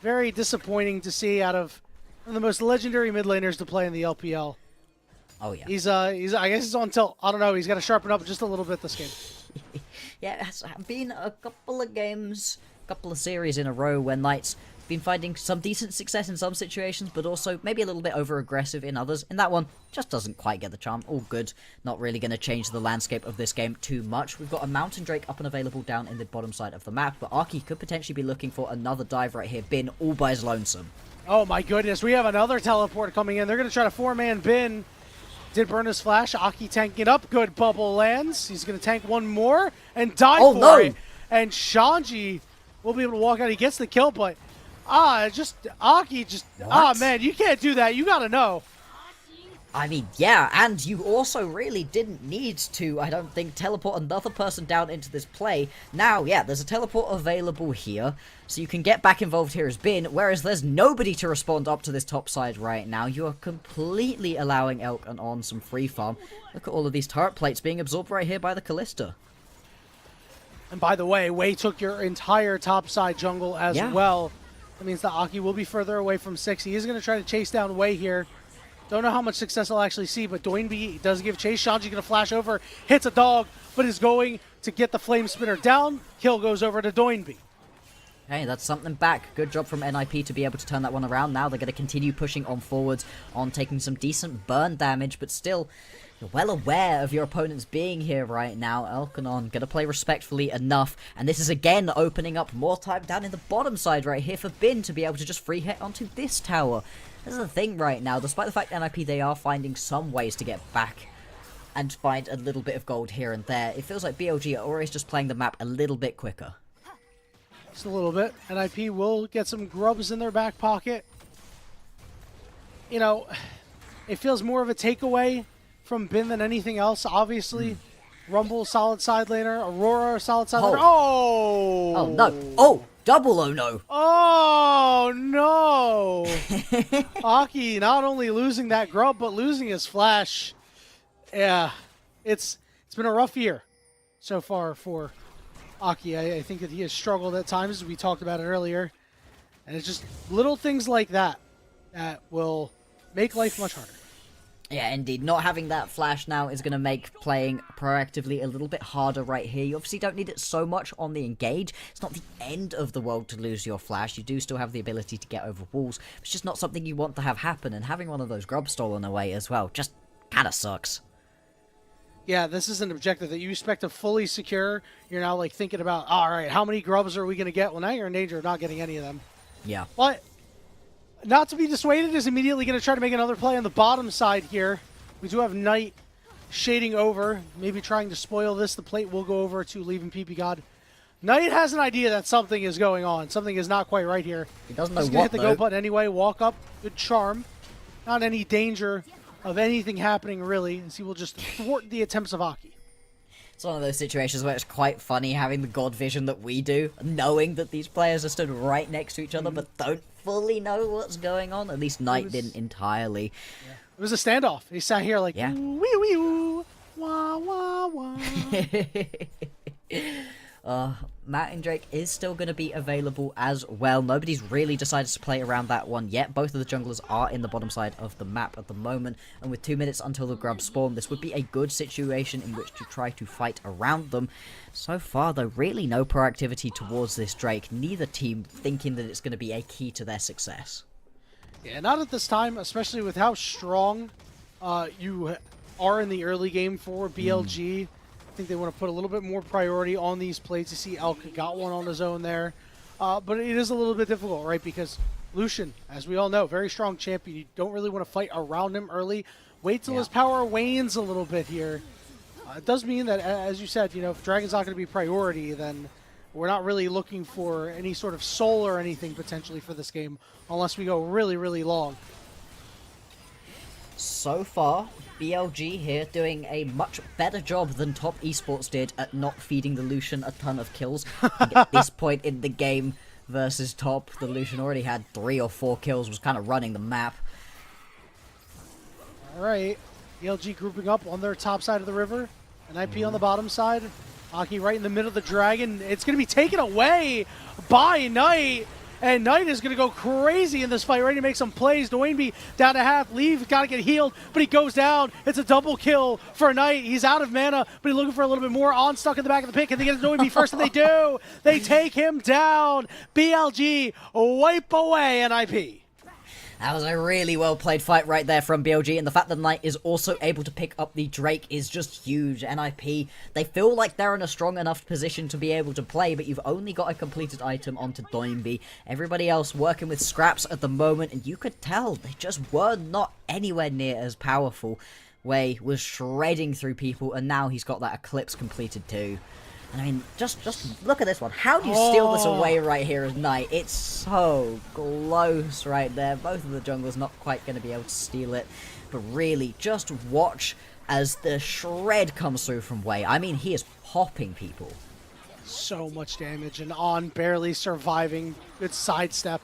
Very disappointing to see out of one of the most legendary mid laners to play in the LPL.
Oh, yeah.
He's I guess he's on tilt. I don't know. He's got to sharpen up just a little bit this game.
Yeah, it has been a couple of games, a couple of series in a row where Knight's been finding some decent success in some situations, but also maybe a little bit over-aggressive in others. In that one, just doesn't quite get the charm. All good. Not really going to change the landscape of this game too much. We've got a Mountain Drake up and available down in the bottom side of the map, but Aki could potentially be looking for another dive right here. Bin all by his lonesome.
Oh my goodness, we have another teleport coming in. They're going to try to 4-man Bin. Did burn his flash. Aki tanking it up. Good bubble lands. He's going to tank one more and die for it. And Shanji will be able to walk out. He gets the kill, but Aki just, man, you can't do that. You got to know.
I mean, yeah, and you also really didn't need to, I don't think, teleport another person down into this play. Now, yeah, there's a teleport available here, so you can get back involved here as Bin, whereas there's nobody to respond up to this top side right now. You are completely allowing Elk and On some free farm. Look at all of these turret plates being absorbed right here by the Callista.
And by the way, Wei took your entire top side jungle as well. That means that Aki will be further away from 6. He is going to try to chase down Wei here. Don't know how much success he'll actually see, but Doinby does give chase. Shanji's going to flash over, hits a dog, but is going to get the flame spinner down. Kill goes over to Doinby.
Hey, that's something back. Good job from NiP to be able to turn that one around. Now they're going to continue pushing on forwards, on taking some decent burn damage, but still, you're well aware of your opponents being here right now. Elkanon going to play respectfully enough, and this is again opening up more time down in the bottom side right here for Bin to be able to just free hit onto this tower. This is the thing right now, despite the fact NiP, they are finding some ways to get back and find a little bit of gold here and there. It feels like BLG are always just playing the map a little bit quicker.
Just a little bit. NiP will get some grubs in their back pocket. You know, it feels more of a takeaway from Bin than anything else. Obviously, Rumble, solid side laner. Aurora, solid side laner. Oh!
Oh, no. Oh! Double oh no!
Oh, no! Aki not only losing that grub, but losing his flash. Yeah, it's been a rough year so far for Aki. I think that he has struggled at times, as we talked about it earlier. And it's just little things like that that will make life much harder.
Yeah, indeed. Not having that flash now is going to make playing proactively a little bit harder right here. You obviously don't need it so much on the engage. It's not the end of the world to lose your flash. You do still have the ability to get over walls. It's just not something you want to have happen, and having one of those grubs stolen away as well just kind of sucks.
Yeah, this is an objective that you expect to fully secure. You're now like thinking about, all right, how many grubs are we going to get? Well, now you're in danger of not getting any of them.
Yeah.
But not to be dissuaded is immediately going to try to make another play on the bottom side here. We do have Knight shading over, maybe trying to spoil this. The plate will go over to leaving PP God. Knight has an idea that something is going on. Something is not quite right here.
He doesn't know
He's
what,
going to hit the
though.
go button anyway. Walk up. Good charm. Not any danger of anything happening, really, as he will just thwart the attempts of Aki.
It's one of those situations where it's quite funny having the god vision that we do, knowing that these players are stood right next to each other but don't fully know what's going on. At least Knight didn't entirely.
Yeah. It was a standoff. He sat here like,
yeah.
Ooh, wee, wee, ooh, wah, wah, wah.
Matt and Drake is still going to be available as well. Nobody's really decided to play around that one yet. Both of the junglers are in the bottom side of the map at the moment, and with 2 minutes until the grubs spawn, this would be a good situation in which to try to fight around them. So far, though, really no proactivity towards this Drake. Neither team thinking that it's going to be a key to their success.
Yeah, not at this time, especially with how strong you are in the early game for BLG. I think they want to put a little bit more priority on these plays. You see Elka got one on his own there. But it is a little bit difficult, right? Because Lucian, as we all know, very strong champion. You don't really want to fight around him early. Wait till his power wanes a little bit here. It does mean that, as you said, you know, if Dragon's not going to be priority, then we're not really looking for any sort of soul or anything potentially for this game unless we go really, really long.
So far, BLG here doing a much better job than Top Esports did at not feeding the Lucian a ton of kills. I think at this point in the game versus Top, the Lucian already had 3 or 4 kills, was kind of running the map.
Alright, BLG grouping up on their top side of the river, NiP on the bottom side, Aki right in the middle of the dragon. It's going to be taken away by Knight. And Knight is going to go crazy in this fight, ready to make some plays. Doinby down to half. Leave, got to get healed, but he goes down. It's a double kill for Knight. He's out of mana, but he's looking for a little bit more. On stuck in the back of the pit. Can they get Doinby first? And they do. They take him down. BLG wipe away NiP.
That was a really well played fight right there from BLG, and the fact that Knight is also able to pick up the Drake is just huge. NiP, they feel like they're in a strong enough position to be able to play, but you've only got a completed item onto Doinby. Everybody else working with scraps at the moment, and you could tell they just were not anywhere near as powerful. Wei was shredding through people, and now he's got that Eclipse completed too. And I mean, just look at this one. How do you steal this away right here as Knight? It's so close right there. Both of the junglers not quite going to be able to steal it. But really, just watch as the shred comes through from Wei. I mean, he is popping people.
So much damage, and On barely surviving. Good sidestep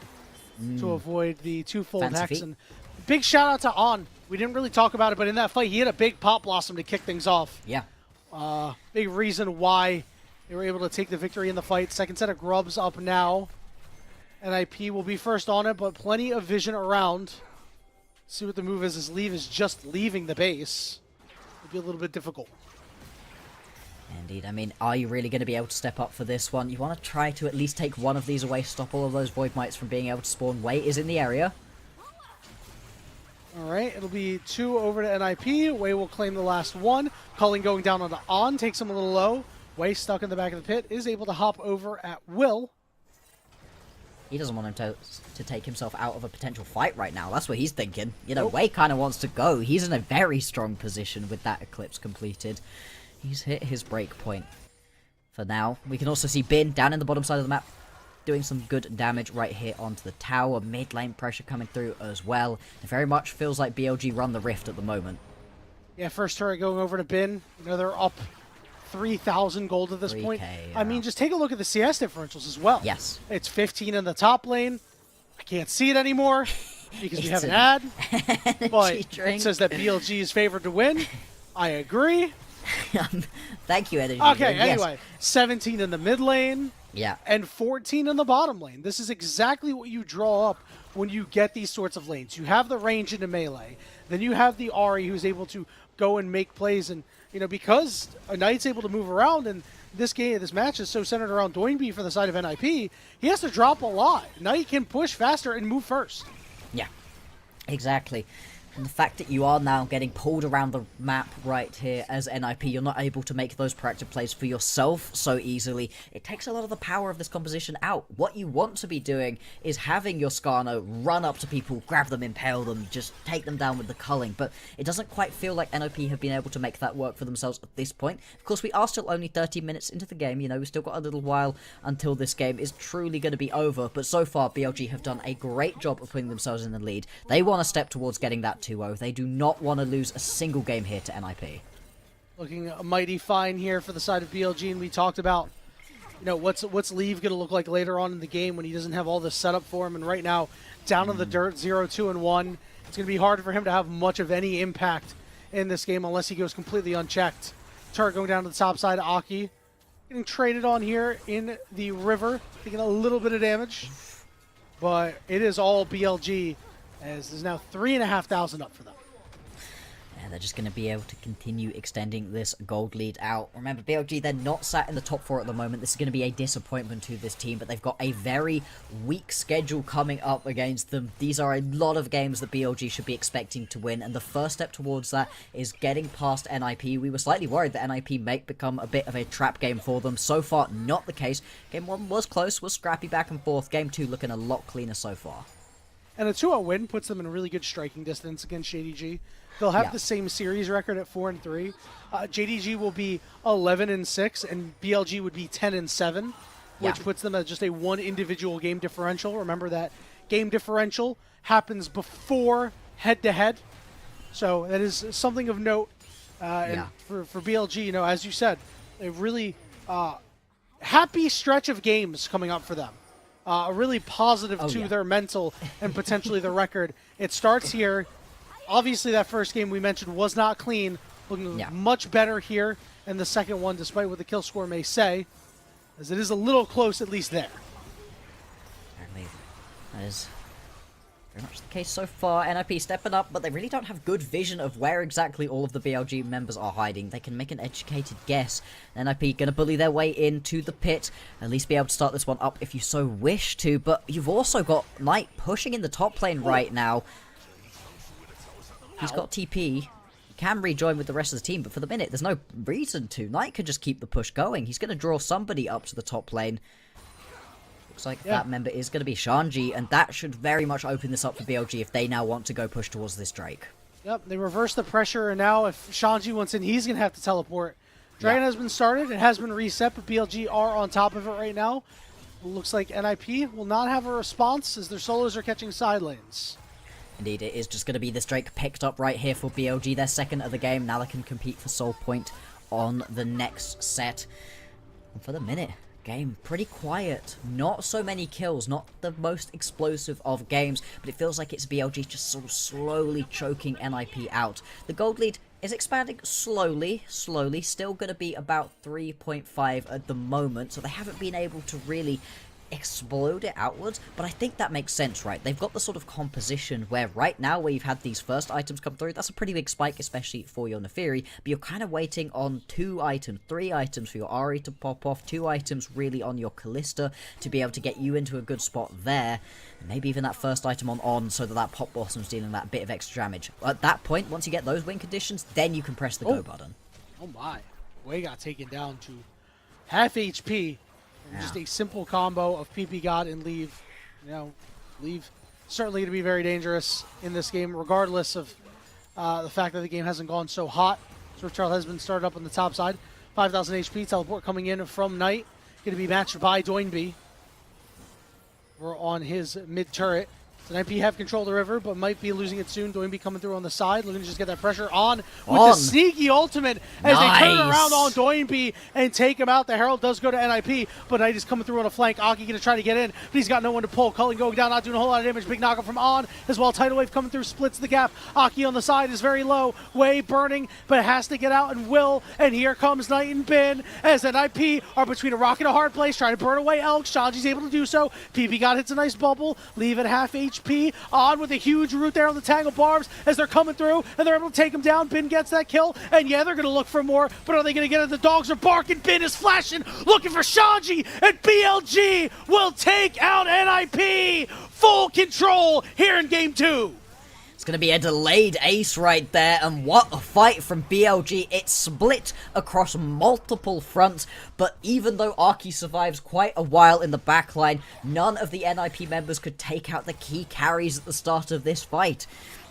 to avoid the twofold
Fancy
hex.
feat.
And big shout out to On. We didn't really talk about it, but in that fight, he hit a big pop blossom to kick things off.
Yeah.
Big reason why they were able to take the victory in the fight. Second set of grubs up now. NiP will be first on it, but plenty of vision around. See what the move is. His leave is just leaving the base. It'll be a little bit difficult.
Indeed, I mean, are you really going to be able to step up for this one? You want to try to at least take one of these away, stop all of those Void Mites from being able to spawn. Wei is in the area.
Alright, it'll be 2 over to NiP. Wei will claim the last one. Culling going down onto On, takes him a little low. Wei stuck in the back of the pit, is able to hop over at will.
He doesn't want him to take himself out of a potential fight right now. That's what he's thinking. You know, Wei kind of wants to go. He's in a very strong position with that Eclipse completed. He's hit his break point for now. We can also see Bin down in the bottom side of the map doing some good damage right here onto the tower. Mid lane pressure coming through as well. It very much feels like BLG run the Rift at the moment.
Yeah, first turret going over to Bin. You know, they're up 3,000 gold at this point.
Yeah.
I mean, just take a look at the CS differentials as well.
Yes.
It's 15 in the top lane. I can't see it anymore because we have an ad. But it says that BLG is favored to win. I agree.
Thank you, Energy.
Okay,
Yes.
anyway. 17 in the mid lane.
Yeah.
And 14 in the bottom lane. This is exactly what you draw up when you get these sorts of lanes. You have the range into melee. Then you have the Ahri who's able to go and make plays. And, you know, because a Knight's able to move around and this match is so centered around Doinby for the side of NiP, he has to drop a lot. Knight can push faster and move first.
Yeah, exactly. And the fact that you are now getting pulled around the map right here as NiP, you're not able to make those proactive plays for yourself so easily. It takes a lot of the power of this composition out. What you want to be doing is having your Skarno run up to people, grab them, impale them, just take them down with the culling. But it doesn't quite feel like NiP have been able to make that work for themselves at this point. Of course, we are still only 30 minutes into the game. You know, we've still got a little while until this game is truly going to be over. But so far, BLG have done a great job of putting themselves in the lead. They want to step towards getting that 2-0. They do not want to lose a single game here to NiP.
Looking mighty fine here for the side of BLG, and we talked about, you know, what's Leave going to look like later on in the game when he doesn't have all this set up for him, and right now, down in the dirt, 0-2-1, it's going to be hard for him to have much of any impact in this game unless he goes completely unchecked. Turret going down to the top side, Aki getting traded on here in the river, taking a little bit of damage, but it is all BLG, as there's now 3,500 up for them.
They're just going to be able to continue extending this gold lead out. Remember, BLG, they're not sat in the top 4 at the moment. This is going to be a disappointment to this team, but they've got a very weak schedule coming up against them. These are a lot of games that BLG should be expecting to win, and the first step towards that is getting past NiP. We were slightly worried that NiP may become a bit of a trap game for them. So far, not the case. Game 1 was close, was scrappy back and forth. Game 2 looking a lot cleaner so far.
And a 2-0 win puts them in a really good striking distance against JDG. They'll have the same series record at 4-3. JDG will be 11-6, and BLG would be 10-7, which puts them at just a 1 individual game differential. Remember that game differential happens before head-to-head, so that is something of note. And for BLG, you know, as you said, a really happy stretch of games coming up for them. A really positive to their mental and potentially the record. It starts here. Obviously, that first game we mentioned was not clean. Looking much better here in the second one, despite what the kill score may say, as it is a little close, at least there.
Apparently, that is very much the case so far. NiP stepping up, but they really don't have good vision of where exactly all of the BLG members are hiding. They can make an educated guess. NiP going to bully their way into the pit, at least be able to start this one up if you so wish to, but you've also got Knight pushing in the top lane right now. He's got TP. He can rejoin with the rest of the team, but for the minute, there's no reason to. Knight could just keep the push going. He's going to draw somebody up to the top lane. Looks like that member is going to be Shanji, and that should very much open this up for BLG if they now want to go push towards this Drake.
Yep, they reverse the pressure, and now if Shanji wants in, he's going to have to teleport. Dragon has been started. It has been reset, but BLG are on top of it right now. It looks like NiP will not have a response as their solos are catching side lanes.
Indeed, it is just going to be this Drake picked up right here for BLG. Their second of the game. Now they can compete for Soul Point on the next set. And for the minute, game pretty quiet. Not so many kills. Not the most explosive of games. But it feels like it's BLG just sort of slowly choking NiP out. The gold lead is expanding slowly. Still going to be about 3.5 at the moment. So they haven't been able to really explode it outwards, but I think that makes sense, right? They've got the sort of composition where right now where you've had these first items come through, that's a pretty big spike, especially for your Neferi, but you're kind of waiting on 2 items, 3 items for your Ari to pop off, 2 items really on your Callista to be able to get you into a good spot there, maybe even that first item on so that that pop bossom's dealing that bit of extra damage. At that point, once you get those win conditions, then you can press the go button.
Oh my. Way got taken down to half HP.
Yeah.
Just a simple combo of PP God and Leave. You know, Leave certainly to be very dangerous in this game, regardless of the fact that the game hasn't gone so hot. Swift Charles has been started up on the top side. 5,000 HP. Teleport coming in from Knight. Going to be matched by Doinby. We're on his mid turret. So NiP have control of the river, but might be losing it soon. Doinby coming through on the side, looking to just get that pressure on with the sneaky ultimate as they turn around on Doinby and take him out. The Herald does go to NiP, but Knight is coming through on a flank. Aki going to try to get in, but he's got no one to pull. Cullen going down, not doing a whole lot of damage. Big knockup from On as well. Tidal Wave coming through, splits the gap. Aki on the side is very low. Way burning, but has to get out and will. And here comes Knight and Bin as NiP are between a rock and a hard place, trying to burn away Elk. Shanji's able to do so. PP God hits a nice bubble, leave at half HP. On with a huge root there on the Tangle Barbs as they're coming through, and they're able to take him down. Bin gets that kill, and yeah, they're going to look for more, but are they going to get it? The dogs are barking. Bin is flashing, looking for Shanji, and BLG will take out NiP. Full control here in Game 2.
It's going to be a delayed ace right there, and what a fight from BLG. It's split across multiple fronts, but even though Arky survives quite a while in the backline, none of the NiP members could take out the key carries at the start of this fight.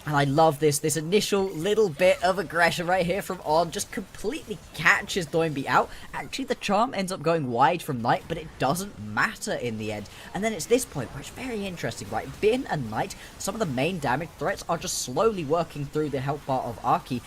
And I love this initial little bit of aggression right here from On, just completely catches Doinby out. Actually, the charm ends up going wide from Knight, but it doesn't matter in the end. And then it's this point where it's very interesting, right? Bin and Knight, some of the main damage threats are just slowly working through the health bar of Arky.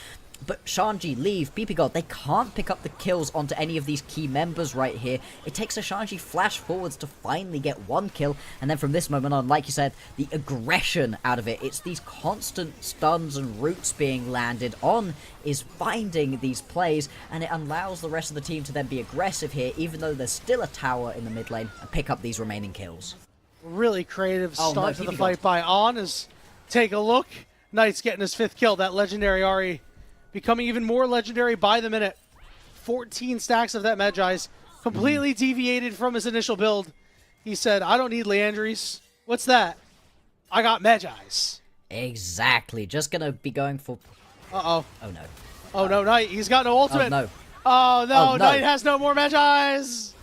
But Shanji, Leave, PP God, they can't pick up the kills onto any of these key members right here. It takes a Shanji flash forwards to finally get 1 kill, and then from this moment on, like you said, the aggression out of it. It's these constant stuns and roots being landed. On is finding these plays, and it allows the rest of the team to then be aggressive here, even though there's still a tower in the mid lane, and pick up these remaining kills.
Really creative start to the fight by On as take a look. Knight's getting his 5th kill. That legendary Ari becoming even more legendary by the minute. 14 stacks of that Magi's. Completely deviated from his initial build. He said, I don't need Leandries. What's that? I got Magi's.
Exactly. Just gonna be going for...
Uh-oh.
Oh, no.
Oh, no, Knight. He's got no ultimate.
Oh, no.
Oh, no.
Oh, no.
Knight has no more Magi's.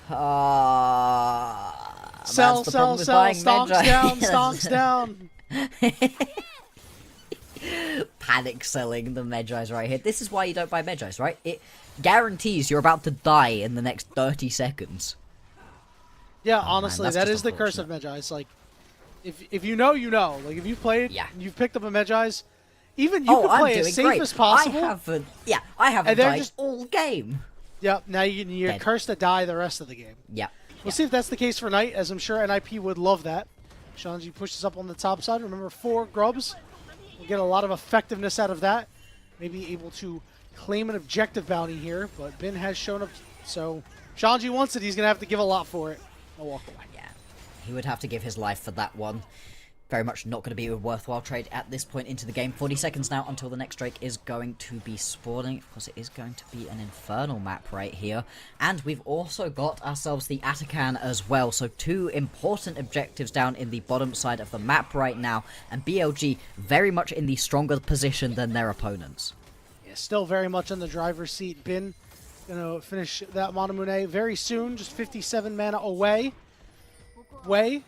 Sell, stonks down, stonks down.
Panic selling the Magi's right here. This is why you don't buy Magi's, right? It guarantees you're about to die in the next 30 seconds.
Yeah, honestly,
man,
that is the curse of Magi's. Like, if you know, you know. Like, if you've played, you've picked up a Magi's, even you can play as safe as possible.
I haven't died all game.
Yep, now you're cursed to die the rest of the game.
Yep.
We'll see if that's the case for Knight, as I'm sure NiP would love that. Shanji pushes up on the top side. Remember, 4 grubs. We'll get a lot of effectiveness out of that. Maybe able to claim an objective bounty here, but Bin has shown up. So Shanji wants it. He's going to have to give a lot for it. I'll walk away.
Yeah, he would have to give his life for that one. Very much not going to be a worthwhile trade at this point into the game. 40 seconds now until the next Drake is going to be spawning. Of course, it is going to be an Infernal map right here. And we've also got ourselves the Atakan as well. So 2 important objectives down in the bottom side of the map right now. And BLG very much in the stronger position than their opponents.
Yeah, still very much in the driver's seat. Bin going to finish that Monamune very soon. Just 57 mana away. Way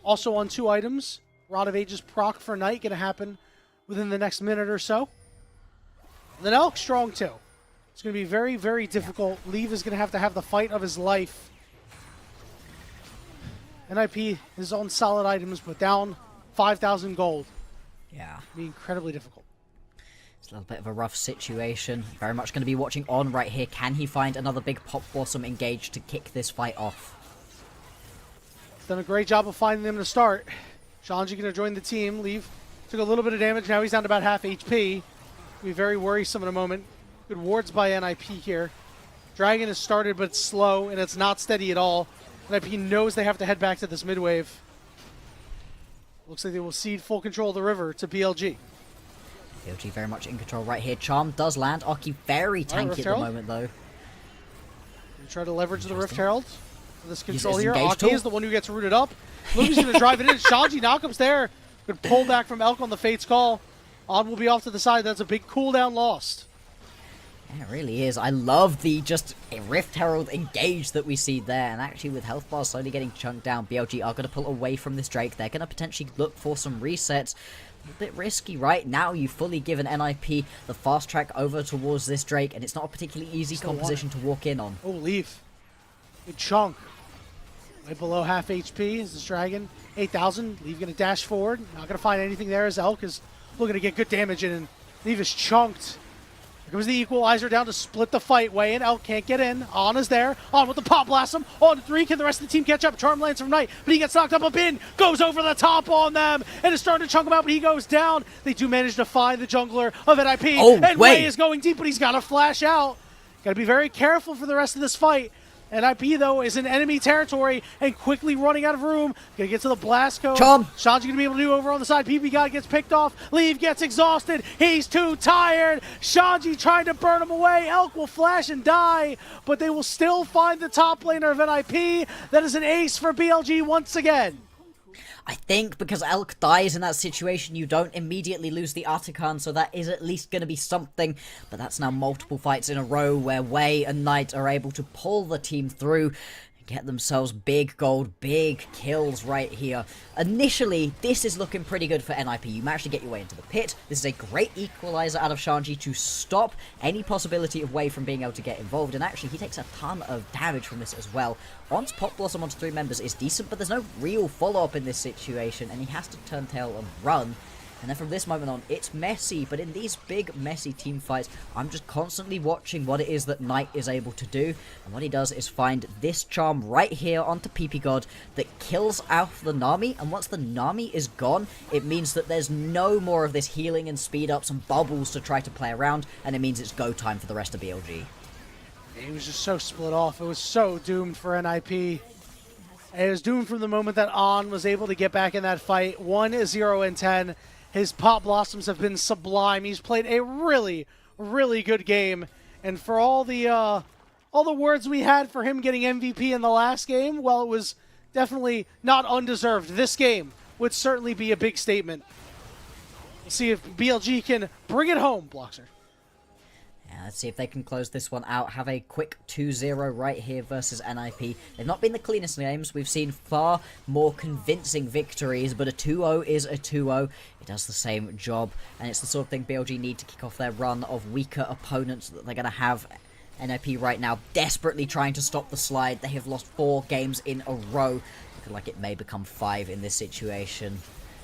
also on 2 items. Rod of Ages proc for Knight going to happen within the next minute or so. And then Elk strong too. It's going to be very, very difficult. Leave is going to have the fight of his life. NiP is on solid items, but down 5,000 gold.
Yeah.
It'll be incredibly difficult.
It's a little bit of a rough situation. Very much going to be watching On right here. Can he find another big pop blossom engaged to kick this fight off?
He's done a great job of finding them to start. Shanji going to join the team. Leave. Took a little bit of damage. Now he's down to about half HP. Be very worrisome in a moment. Good wards by NiP here. Dragon has started, but it's slow, and it's not steady at all. NiP knows they have to head back to this mid wave. Looks like they will cede full control of the river to BLG.
BLG very much in control right here. Charm does land. Aki very tanky at the
Herald?
moment, though.
They try to leverage the Rift Herald for this control
his
here.
engage
Aki
tool.
is the one who gets rooted up. Lumi's going to drive it in. Shanji knockup's there. Good pull back from Elk on the Fate's call. On will be off to the side. That's a big cooldown lost.
Yeah, it really is. I love the just Rift Herald engage that we see there. And actually with health bars slowly getting chunked down, BLG are going to pull away from this Drake. They're going to potentially look for some resets. A bit risky right now. You've fully given NiP the fast track over towards this Drake. And it's not a particularly easy composition to walk in on.
Oh, Leaf. Good chunk. Way below half HP is this Dragon. 8,000. Leaf going to dash forward. Not going to find anything there as Elk is looking to get good damage in. And Leaf is chunked. Here comes the Equalizer down to split the fight. Way in. Elk can't get in. On is there. On with the Pop Blossom. On to 3. Can the rest of the team catch up? Charm lands from Knight, but he gets knocked up a bin. Goes over the top on them. And is starting to chunk him out, but he goes down. They do manage to find the jungler of NiP.
Oh,
and
Way
is going deep, but he's got to flash out. Got to be very careful for the rest of this fight. NiP, though, is in enemy territory and quickly running out of room. Gonna get to the blast code.
Charm.
Shanji gonna be able to do over on the side. PP guy gets picked off. Leave gets exhausted. He's too tired. Shanji trying to burn him away. Elk will flash and die, but they will still find the top laner of NiP. That is an ace for BLG once again.
I think because Elk dies in that situation, you don't immediately lose the Artican, so that is at least going to be something. But that's now multiple fights in a row where Way and Knight are able to pull the team through and get themselves big gold, big kills right here. Initially, this is looking pretty good for NiP. You managed to get your way into the pit. This is a great equalizer out of Shanji to stop any possibility of Way from being able to get involved. And actually, he takes a ton of damage from this as well. Once Pop Blossom onto 3 members is decent, but there's no real follow-up in this situation, and he has to turn tail and run. And then from this moment on, it's messy, but in these big, messy team fights, I'm just constantly watching what it is that Knight is able to do. And what he does is find this charm right here onto PP God that kills out the Nami. And once the Nami is gone, it means that there's no more of this healing and speed ups and bubbles to try to play around. And it means it's go time for the rest of BLG.
He was just so split off. It was so doomed for NiP. It was doomed from the moment that On was able to get back in that fight. 1-0-10. His Pop Blossoms have been sublime. He's played a really, really good game. And for all the words we had for him getting MVP in the last game, well, it was definitely not undeserved. This game would certainly be a big statement. We'll see if BLG can bring it home, Bloxer.
Yeah, let's see if they can close this one out. Have a quick 2-0 right here versus NiP. They've not been the cleanest games. We've seen far more convincing victories, but a 2-0 is a 2-0. It does the same job, and it's the sort of thing BLG need to kick off their run of weaker opponents that they're going to have. NiP right now desperately trying to stop the slide. They have lost 4 games in a row. Looking like it may become 5 in this situation.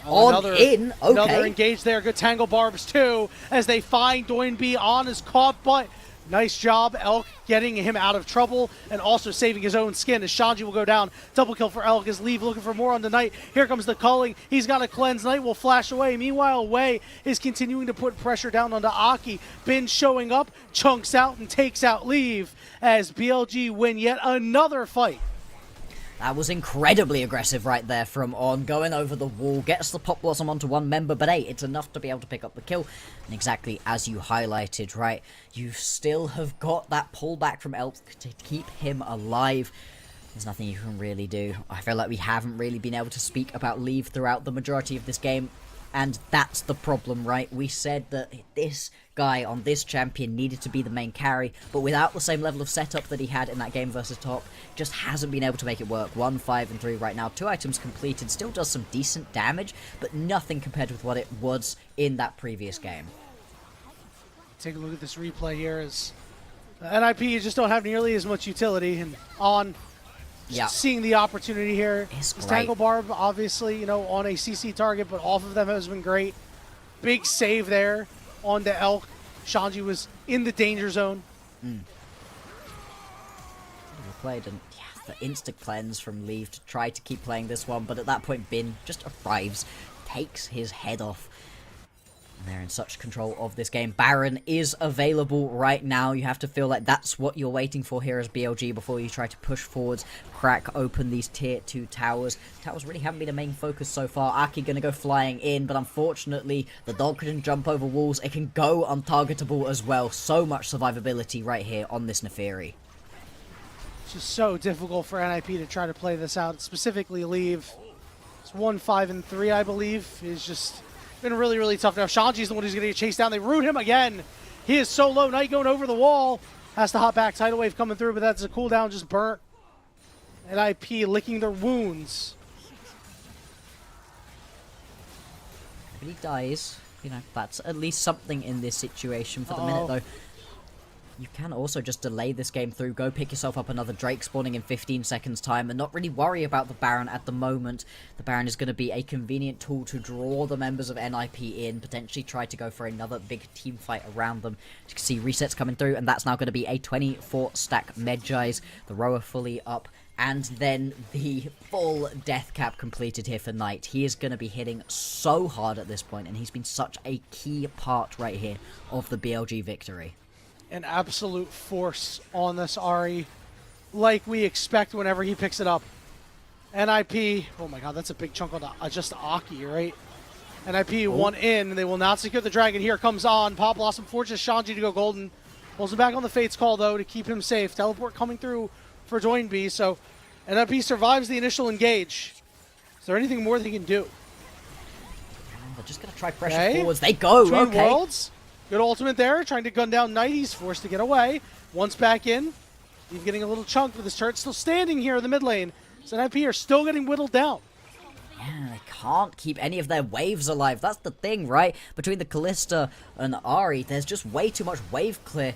Another
Okay.
engage there. Good tangle barbs too as they find Doinby. On is caught, but nice job Elk getting him out of trouble and also saving his own skin as Shanji will go down. Double kill for Elk as Leave looking for more on the Knight. Here comes the culling. He's got a cleanse. Knight will flash away. Meanwhile, Way is continuing to put pressure down onto Aki. Bin showing up, chunks out and takes out Leave as BLG win yet another fight.
That was incredibly aggressive right there from On, going over the wall, gets the Pop Blossom onto 1 member, but hey, it's enough to be able to pick up the kill. And exactly as you highlighted, right, you still have got that pullback from Elk to keep him alive. There's nothing you can really do. I feel like we haven't really been able to speak about Leave throughout the majority of this game. And that's the problem, right? We said that this guy on this champion needed to be the main carry, but without the same level of setup that he had in that game versus Top, just hasn't been able to make it work. 1, 5, and 3 right now. 2 items completed, still does some decent damage, but nothing compared with what it was in that previous game.
Take a look at this replay here as NiP just don't have nearly as much utility, and On seeing the opportunity here.
It's
His
great.
Tangle Barb, obviously, you know, on a CC target, but off of them has been great. Big save there on the Elk. Shanji was in the danger zone.
Played and yeah, the instant cleanse from Leave to try to keep playing this one, but at that point Bin just arrives, takes his head off. They're in such control of this game. Baron is available right now. You have to feel like that's what you're waiting for here as BLG before you try to push forwards, crack open these tier 2 towers. Towers really haven't been a main focus so far. Aki going to go flying in, but unfortunately the dog couldn't jump over walls. It can go untargetable as well. So much survivability right here on this Neferi.
It's just so difficult for NiP to try to play this out, specifically leave. It's 1, 5, and 3, I believe, is just been really, really tough. Now Shanji's the one who's going to get chased down. They root him again. He is so low. Knight going over the wall. Has to hop back. Tidal wave coming through, but that's a cooldown just burnt. NiP licking their wounds.
If he dies, you know, that's at least something in this situation for the minute, though. You can also just delay this game through, go pick yourself up another Drake spawning in 15 seconds time and not really worry about the Baron at the moment. The Baron is going to be a convenient tool to draw the members of NiP in, potentially try to go for another big team fight around them. You can see resets coming through, and that's now going to be a 24 stack Medjais, the rower fully up, and then the full death cap completed here for Knight. He is going to be hitting so hard at this point, and he's been such a key part right here of the BLG victory.
An absolute force on this Ahri, like we expect whenever he picks it up. NiP, oh my god, that's a big chunk on just Aki, right? NiP one in, they will not secure the dragon. Here comes on, Pop Blossom forces Shanji to go golden. Pulls him back on the Fate's Call, though, to keep him safe. Teleport coming through for Doinb, so NiP survives the initial engage. Is there anything more they can do?
They're just going to try pressure forwards. They go,
Between
okay.
Worlds. Good ultimate there, trying to gun down Knight. He's forced to get away. Once back in, he's getting a little chunk, but this turret still standing here in the mid lane. So NiP are still getting whittled down.
Yeah, they can't keep any of their waves alive. That's the thing, right? Between the Callista and Ahri, there's just way too much wave clear,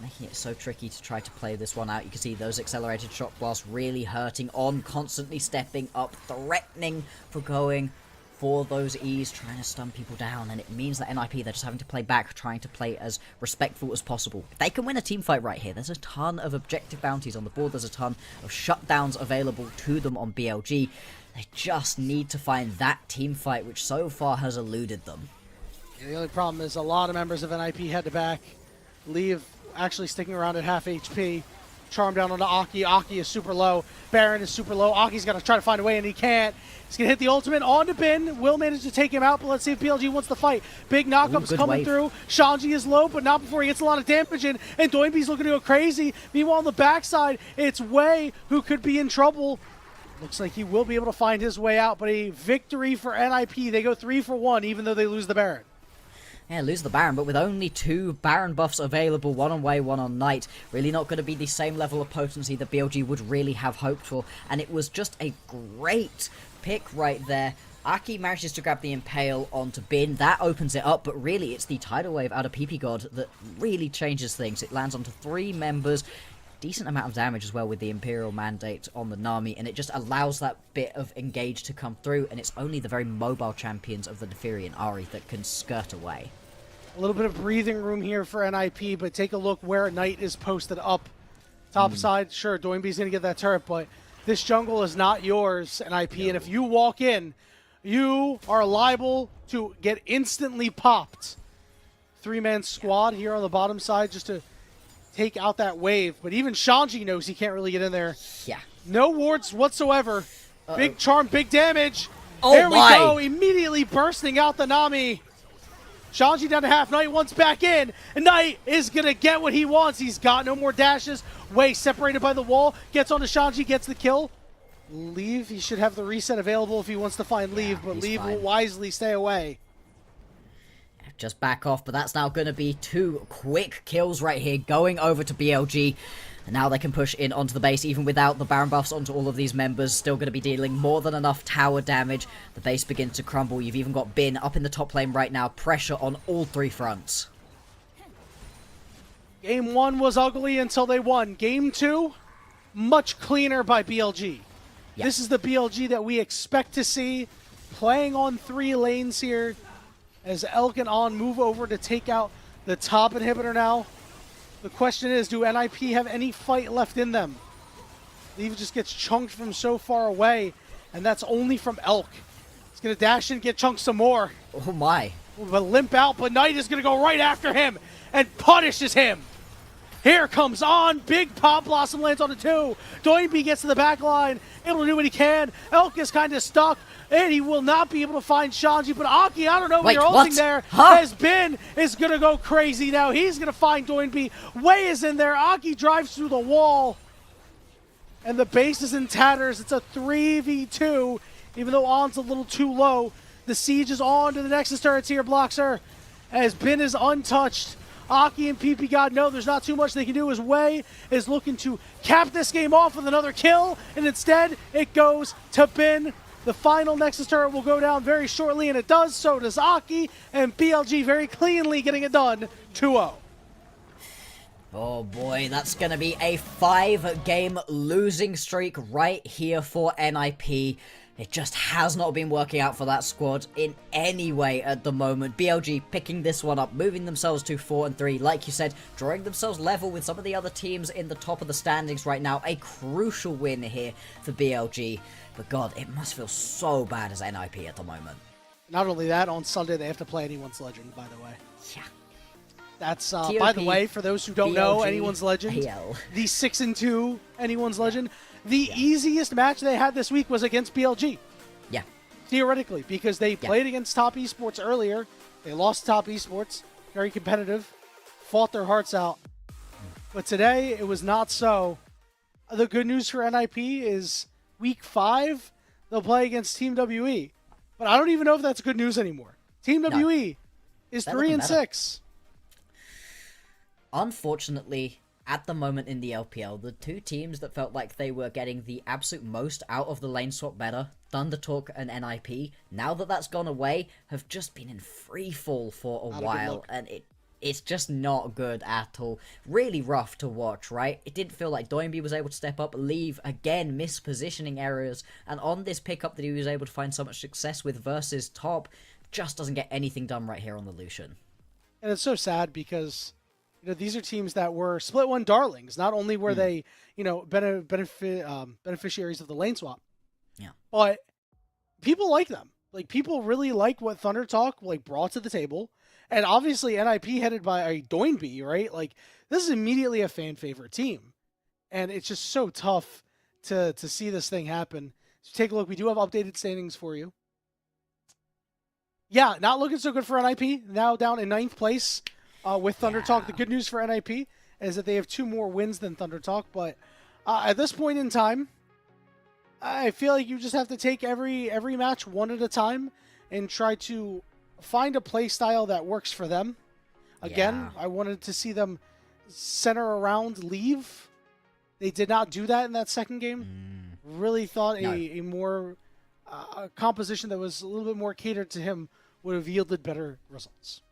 making it so tricky to try to play this one out. You can see those accelerated shock blasts really hurting on, constantly stepping up, threatening for going for those E's, trying to stun people down, and it means that NiP, they're just having to play back, trying to play as respectful as possible. If they can win a team fight right here, there's a ton of objective bounties on the board, there's a ton of shutdowns available to them on BLG. They just need to find that team fight, which so far has eluded them.
Yeah, the only problem is a lot of members of NiP head to back. Leave actually sticking around at half HP. Charm down onto Aki. Aki is super low. Baron is super low. Aki's got to try to find a way, and he can't. He's going to hit the ultimate onto Bin. Will manage to take him out, but let's see if BLG wants to fight. Big knockups coming through. Shanji is low, but not before he gets a lot of damage in, and Doinb's looking to go crazy. Meanwhile, on the backside, it's Wei who could be in trouble. Looks like he will be able to find his way out, but a victory for NiP. They go 3 for 1, even though they lose the Baron.
Yeah, lose the Baron, but with only 2 Baron buffs available, one on Wei, one on Knight, really not going to be the same level of potency that BLG would really have hoped for, and it was just a great pick right there. Aki manages to grab the Impale onto Bin. That opens it up, but really it's the Tidal Wave out of PP God that really changes things. It lands onto 3 members, decent amount of damage as well with the Imperial Mandate on the Nami, and it just allows that bit of engage to come through, and it's only the very mobile champions of the Neferi and Ahri that can skirt away.
A little bit of breathing room here for NiP, but take a look where Knight is posted up. Top side, sure, Doinb's going to get that turret, but this jungle is not yours, NiP, and if you walk in, you are liable to get instantly popped. 3-man squad here on the bottom side just to take out that wave, but even Shanji knows he can't really get in there.
Yeah.
No wards whatsoever. Big charm, big damage.
Oh
there we
my.
go, immediately bursting out the Nami. Shanji down to half. Knight once back in. And Knight is going to get what he wants. He's got no more dashes. Wei separated by the wall. Gets onto Shanji, gets the kill. Leave, he should have the reset available if he wants to find Leave, but Leave will wisely stay away.
Just back off, but that's now going to be 2 quick kills right here, going over to BLG. And now they can push in onto the base, even without the Baron buffs onto all of these members. Still going to be dealing more than enough tower damage. The base begins to crumble. You've even got Bin up in the top lane right now. Pressure on all 3 fronts.
Game 1 was ugly until they won. Game 2, much cleaner by BLG.
Yeah.
This is the BLG that we expect to see, playing on 3 lanes here, as Elk and On move over to take out the top inhibitor now. The question is, do NiP have any fight left in them? Leave just gets chunked from so far away, and that's only from Elk. He's going to dash in, get chunked some more.
Oh my.
but limp out, but Knight is going to go right after him and punishes him. Here comes on. Big Pop Blossom lands on the 2. Doinby gets to the back line, able to do what he can. Elk is kind of stuck, and he will not be able to find Shanji. But Aki, I don't know what you're ulting there. Has been is going to go crazy now. He's going to find Doinby. Wei is in there. Aki drives through the wall, and the base is in tatters. It's a 3v2, even though On's a little too low. The siege is on to the Nexus turrets here, Bloxer, as Bin is untouched. Aki and PP God know there's not too much they can do as Wei is looking to cap this game off with another kill, and instead it goes to Bin. The final Nexus turret will go down very shortly, and it does. So does Aki, and BLG very cleanly getting it done 2-0.
Oh boy, that's going to be a 5-game losing streak right here for NiP. It just has not been working out for that squad in any way at the moment. BLG picking this one up, moving themselves to 4-3. Like you said, drawing themselves level with some of the other teams in the top of the standings right now. A crucial win here for BLG. But God, it must feel so bad as NiP at the moment.
Not only that, on Sunday they have to play Anyone's Legend, by the way.
Yeah.
That's,
TOP,
by the way, for those who don't
BLG,
know, Anyone's Legend,
AL.
the 6-2 Anyone's Legend. The easiest match they had this week was against BLG.
Yeah.
Theoretically, because they played against Top Esports earlier. They lost to Top Esports. Very competitive. Fought their hearts out. But today, it was not so. The good news for NiP is week 5, they'll play against Team WE. But I don't even know if that's good news anymore. Team WE is 3-6.
Unfortunately, at the moment in the LPL, the two teams that felt like they were getting the absolute most out of the lane swap meta, ThunderTalk and NiP, now that that's gone away, have just been in free fall for a while, and it's just not good at all. Really rough to watch, right? It didn't feel like Doinby was able to step up, leave, again, mispositioning areas, and on this pickup that he was able to find so much success with versus top, just doesn't get anything done right here on the Lucian.
And it's so sad because these are teams that were Split 1 darlings. Not only were they, beneficiaries of the lane swap, but people like them. Like, people really like what ThunderTalk brought to the table. And obviously NiP headed by Doinby, right? Like, this is immediately a fan favorite team. And it's just so tough to see this thing happen. So take a look. We do have updated standings for you. Yeah, not looking so good for NiP. Now down in 9th place. With ThunderTalk. The good news for NiP is that they have 2 more wins than ThunderTalk, but at this point in time, I feel like you just have to take every match one at a time and try to find a play style that works for them. Again, I wanted to see them center around Leave. They did not do that in that second game. Really thought a more composition that was a little bit more catered to him would have yielded better results.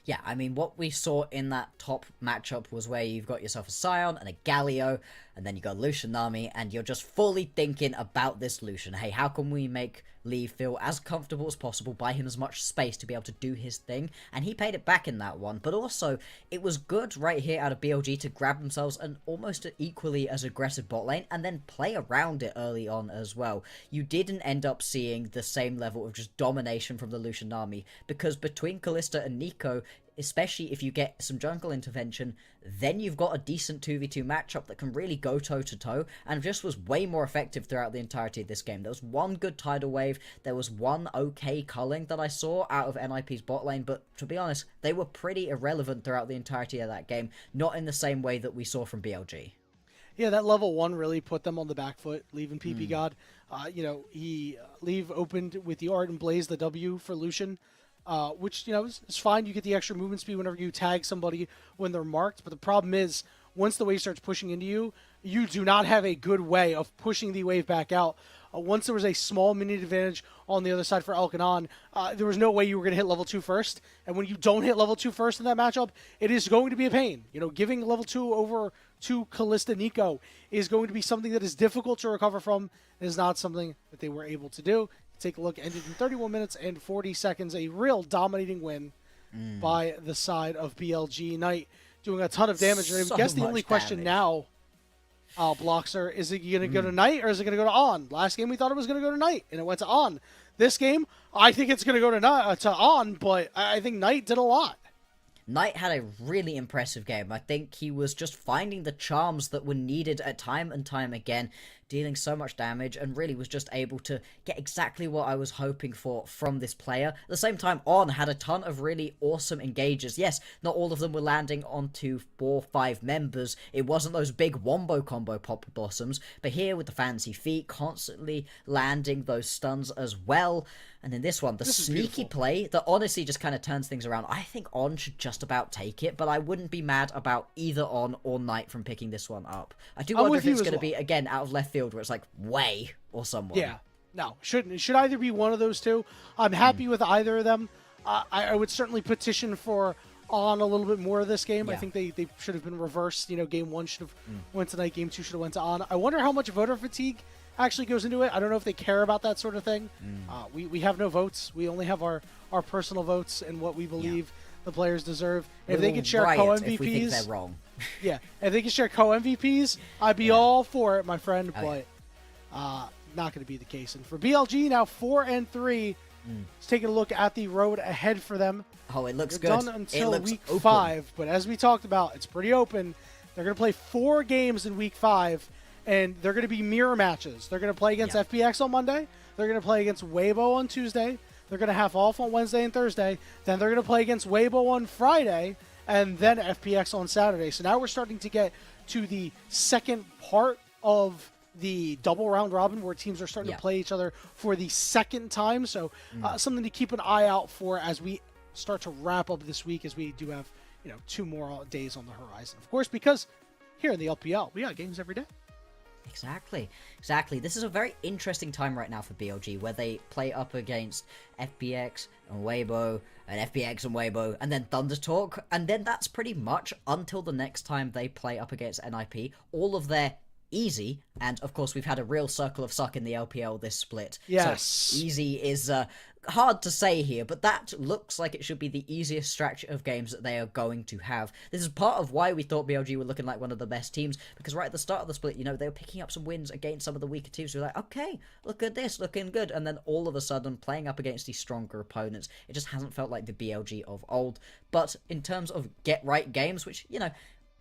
Yeah, I mean, what we saw in that top matchup was where you've got yourself a Scion and a Galio, and then you got Lucian Nami, and you're just fully thinking about this Lucian. Hey, how can we make Lee feel as comfortable as possible, buy him as much space to be able to do his thing? And he paid it back in that one. But also, it was good right here out of BLG to grab themselves an almost equally as aggressive bot lane, and then play around it early on as well. You didn't end up seeing the same level of just domination from the Lucian Nami, because between Kalista and Nico, especially if you get some jungle intervention, then you've got a decent 2v2 matchup that can really go toe-to-toe, and just was way more effective throughout the entirety of this game. There was one good tidal wave, there was one okay culling that I saw out of NiP's bot lane, but to be honest, they were pretty irrelevant throughout the entirety of that game, not in the same way that we saw from BLG.
Yeah, that level 1 really put them on the back foot, leaving PP God. Leave opened with the Art and Blaze, the W for Lucian. Which, is fine. You get the extra movement speed whenever you tag somebody when they're marked. But the problem is, once the wave starts pushing into you, you do not have a good way of pushing the wave back out. Once there was a small minute advantage on the other side for Elkanon, there was no way you were going to hit level 2 first. And when you don't hit level 2 first in that matchup, it is going to be a pain. Giving level 2 over to Kalista Nico is going to be something that is difficult to recover from. It is not something that they were able to do. Take a look, ended in 31 minutes and 40 seconds. A real dominating win by the side of BLG. Knight doing a ton of damage. I guess the only question now Bloxer, is it going to go to Knight or is it going to go to On? Last game we thought it was going to go to Knight, and it went to On. This game, I think it's going to go to On, but I think Knight did a lot.
Knight had a really impressive game. I think he was just finding the charms that were needed at time and time again, dealing so much damage, and really was just able to get exactly what I was hoping for from this player. At the same time, On had a ton of really awesome engages. Yes, not all of them were landing onto 4-5 members. It wasn't those big wombo combo pop blossoms, but here with the fancy feet, constantly landing those stuns as well. And in this one, the sneaky play that honestly just kind of turns things around. I think On should just about take it, but I wouldn't be mad about either On or Knight from picking this one up. I do wonder if it's going to be, again, out of left field where it's like Way or someone.
Yeah, no, shouldn't. It should either be one of those two. I'm happy with either of them. I would certainly petition for On a little bit more of this game.
Yeah.
I think they should have been reversed. You know, game 1 should have went to Knight, game 2 should have went to On. I wonder how much voter fatigue actually goes into it. I don't know if they care about that sort of thing. We have no votes. We only have our personal votes and what we believe the players deserve. If they could share co-MVPs,
if we think they're wrong.
yeah, if they could share co-MVPs, I'd be all for it, my friend. But not going to be the case. And for BLG now 4-3. Let's take a look at the road ahead for them.
Oh, it looks
They're
good.
done until week
open.
5, but as we talked about, it's pretty open. They're going to play 4 games in week 5. And they're going to be mirror matches. They're going to play against FPX on Monday. They're going to play against Weibo on Tuesday. They're going to have off on Wednesday and Thursday. Then they're going to play against Weibo on Friday. And then FPX on Saturday. So now we're starting to get to the second part of the double round robin where teams are starting to play each other for the second time. So something to keep an eye out for as we start to wrap up this week, as we do have 2 more days on the horizon. Of course, because here in the LPL, we got games every day.
Exactly. This is a very interesting time right now for BLG, where they play up against FPX and Weibo, and FPX and Weibo, and then Thundertalk, and then that's pretty much until the next time they play up against NiP. All of their easy, and of course we've had a real circle of suck in the LPL this split.
Yes.
So easy is hard to say here, but that looks like it should be the easiest stretch of games that they are going to have. This is part of why we thought BLG were looking like one of the best teams, because right at the start of the split, they were picking up some wins against some of the weaker teams. We were like, okay, look at this, looking good. And then all of a sudden, playing up against these stronger opponents, it just hasn't felt like the BLG of old. But in terms of get right games, which,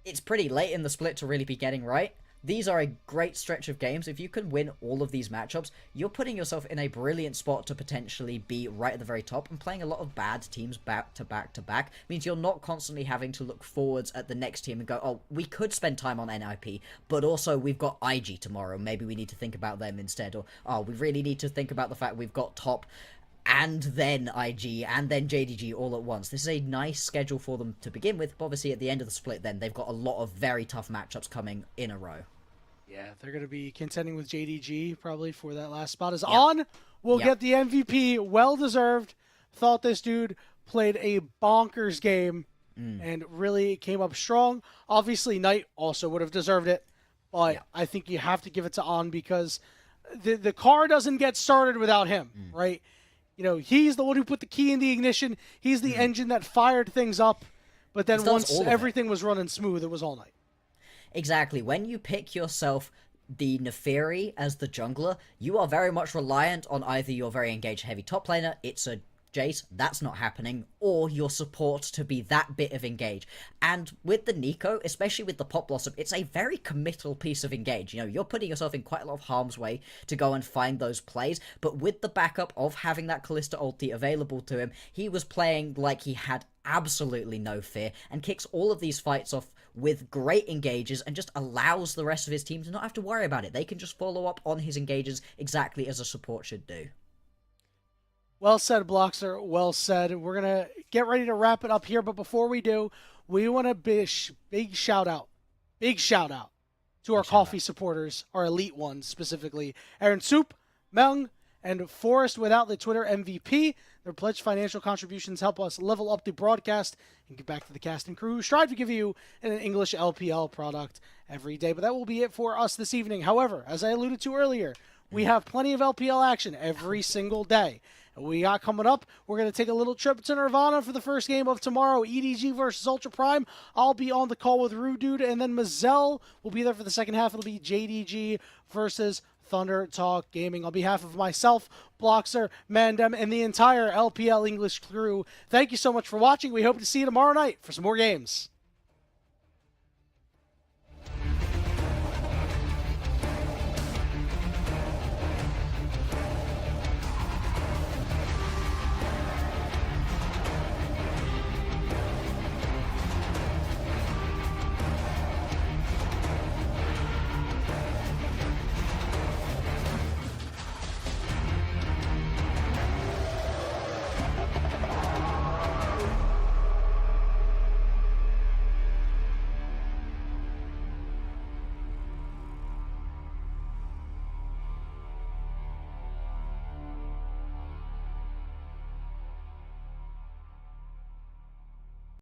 it's pretty late in the split to really be getting right, these are a great stretch of games. If you can win all of these matchups, you're putting yourself in a brilliant spot to potentially be right at the very top, and playing a lot of bad teams back to back to back means you're not constantly having to look forwards at the next team and go, oh, we could spend time on NiP, but also we've got IG tomorrow. Maybe we need to think about them instead. Or, oh, we really need to think about the fact we've got top and then IG, and then JDG all at once. This is a nice schedule for them to begin with, but obviously at the end of the split then, they've got a lot of very tough matchups coming in a row.
Yeah, they're going to be contending with JDG probably for that last spot. Is On will get the MVP, well-deserved. Thought this dude played a bonkers game and really came up strong. Obviously, Knight also would have deserved it, but I think you have to give it to On because the car doesn't get started without him, right? He's the one who put the key in the ignition. He's the engine that fired things up. But then once everything was running smooth, it was all Knight.
Exactly. When you pick yourself the Neferi as the jungler, you are very much reliant on either your very engaged heavy top laner, it's a Jace, that's not happening, or your support to be that bit of engage. And with the Nico, especially with the Pop Blossom, it's a very committal piece of engage. You're putting yourself in quite a lot of harm's way to go and find those plays, but with the backup of having that Kalista ulti available to him, he was playing like he had absolutely no fear, and kicks all of these fights off with great engages, and just allows the rest of his team to not have to worry about it. They can just follow up on his engages exactly as a support should do.
Well said, Bloxer. Well said. We're going to get ready to wrap it up here, but before we do, we want a big shout out to our coffee supporters, our elite ones specifically. Aaron Soup, Meng, and Forrest without the Twitter MVP. Their pledged financial contributions help us level up the broadcast and get back to the cast and crew who strive to give you an English LPL product every day. But that will be it for us this evening. However, as I alluded to earlier, we have plenty of LPL action every single day. we got coming up. We're going to take a little trip to Nirvana for the first game of tomorrow, EDG versus Ultra Prime. I'll be on the call with Rudude, and then Mazel will be there for the second half. It'll be JDG versus Thunder Talk Gaming. On behalf of myself, Bloxer, Mandem, and the entire LPL English crew, thank you so much for watching. We hope to see you tomorrow night for some more games.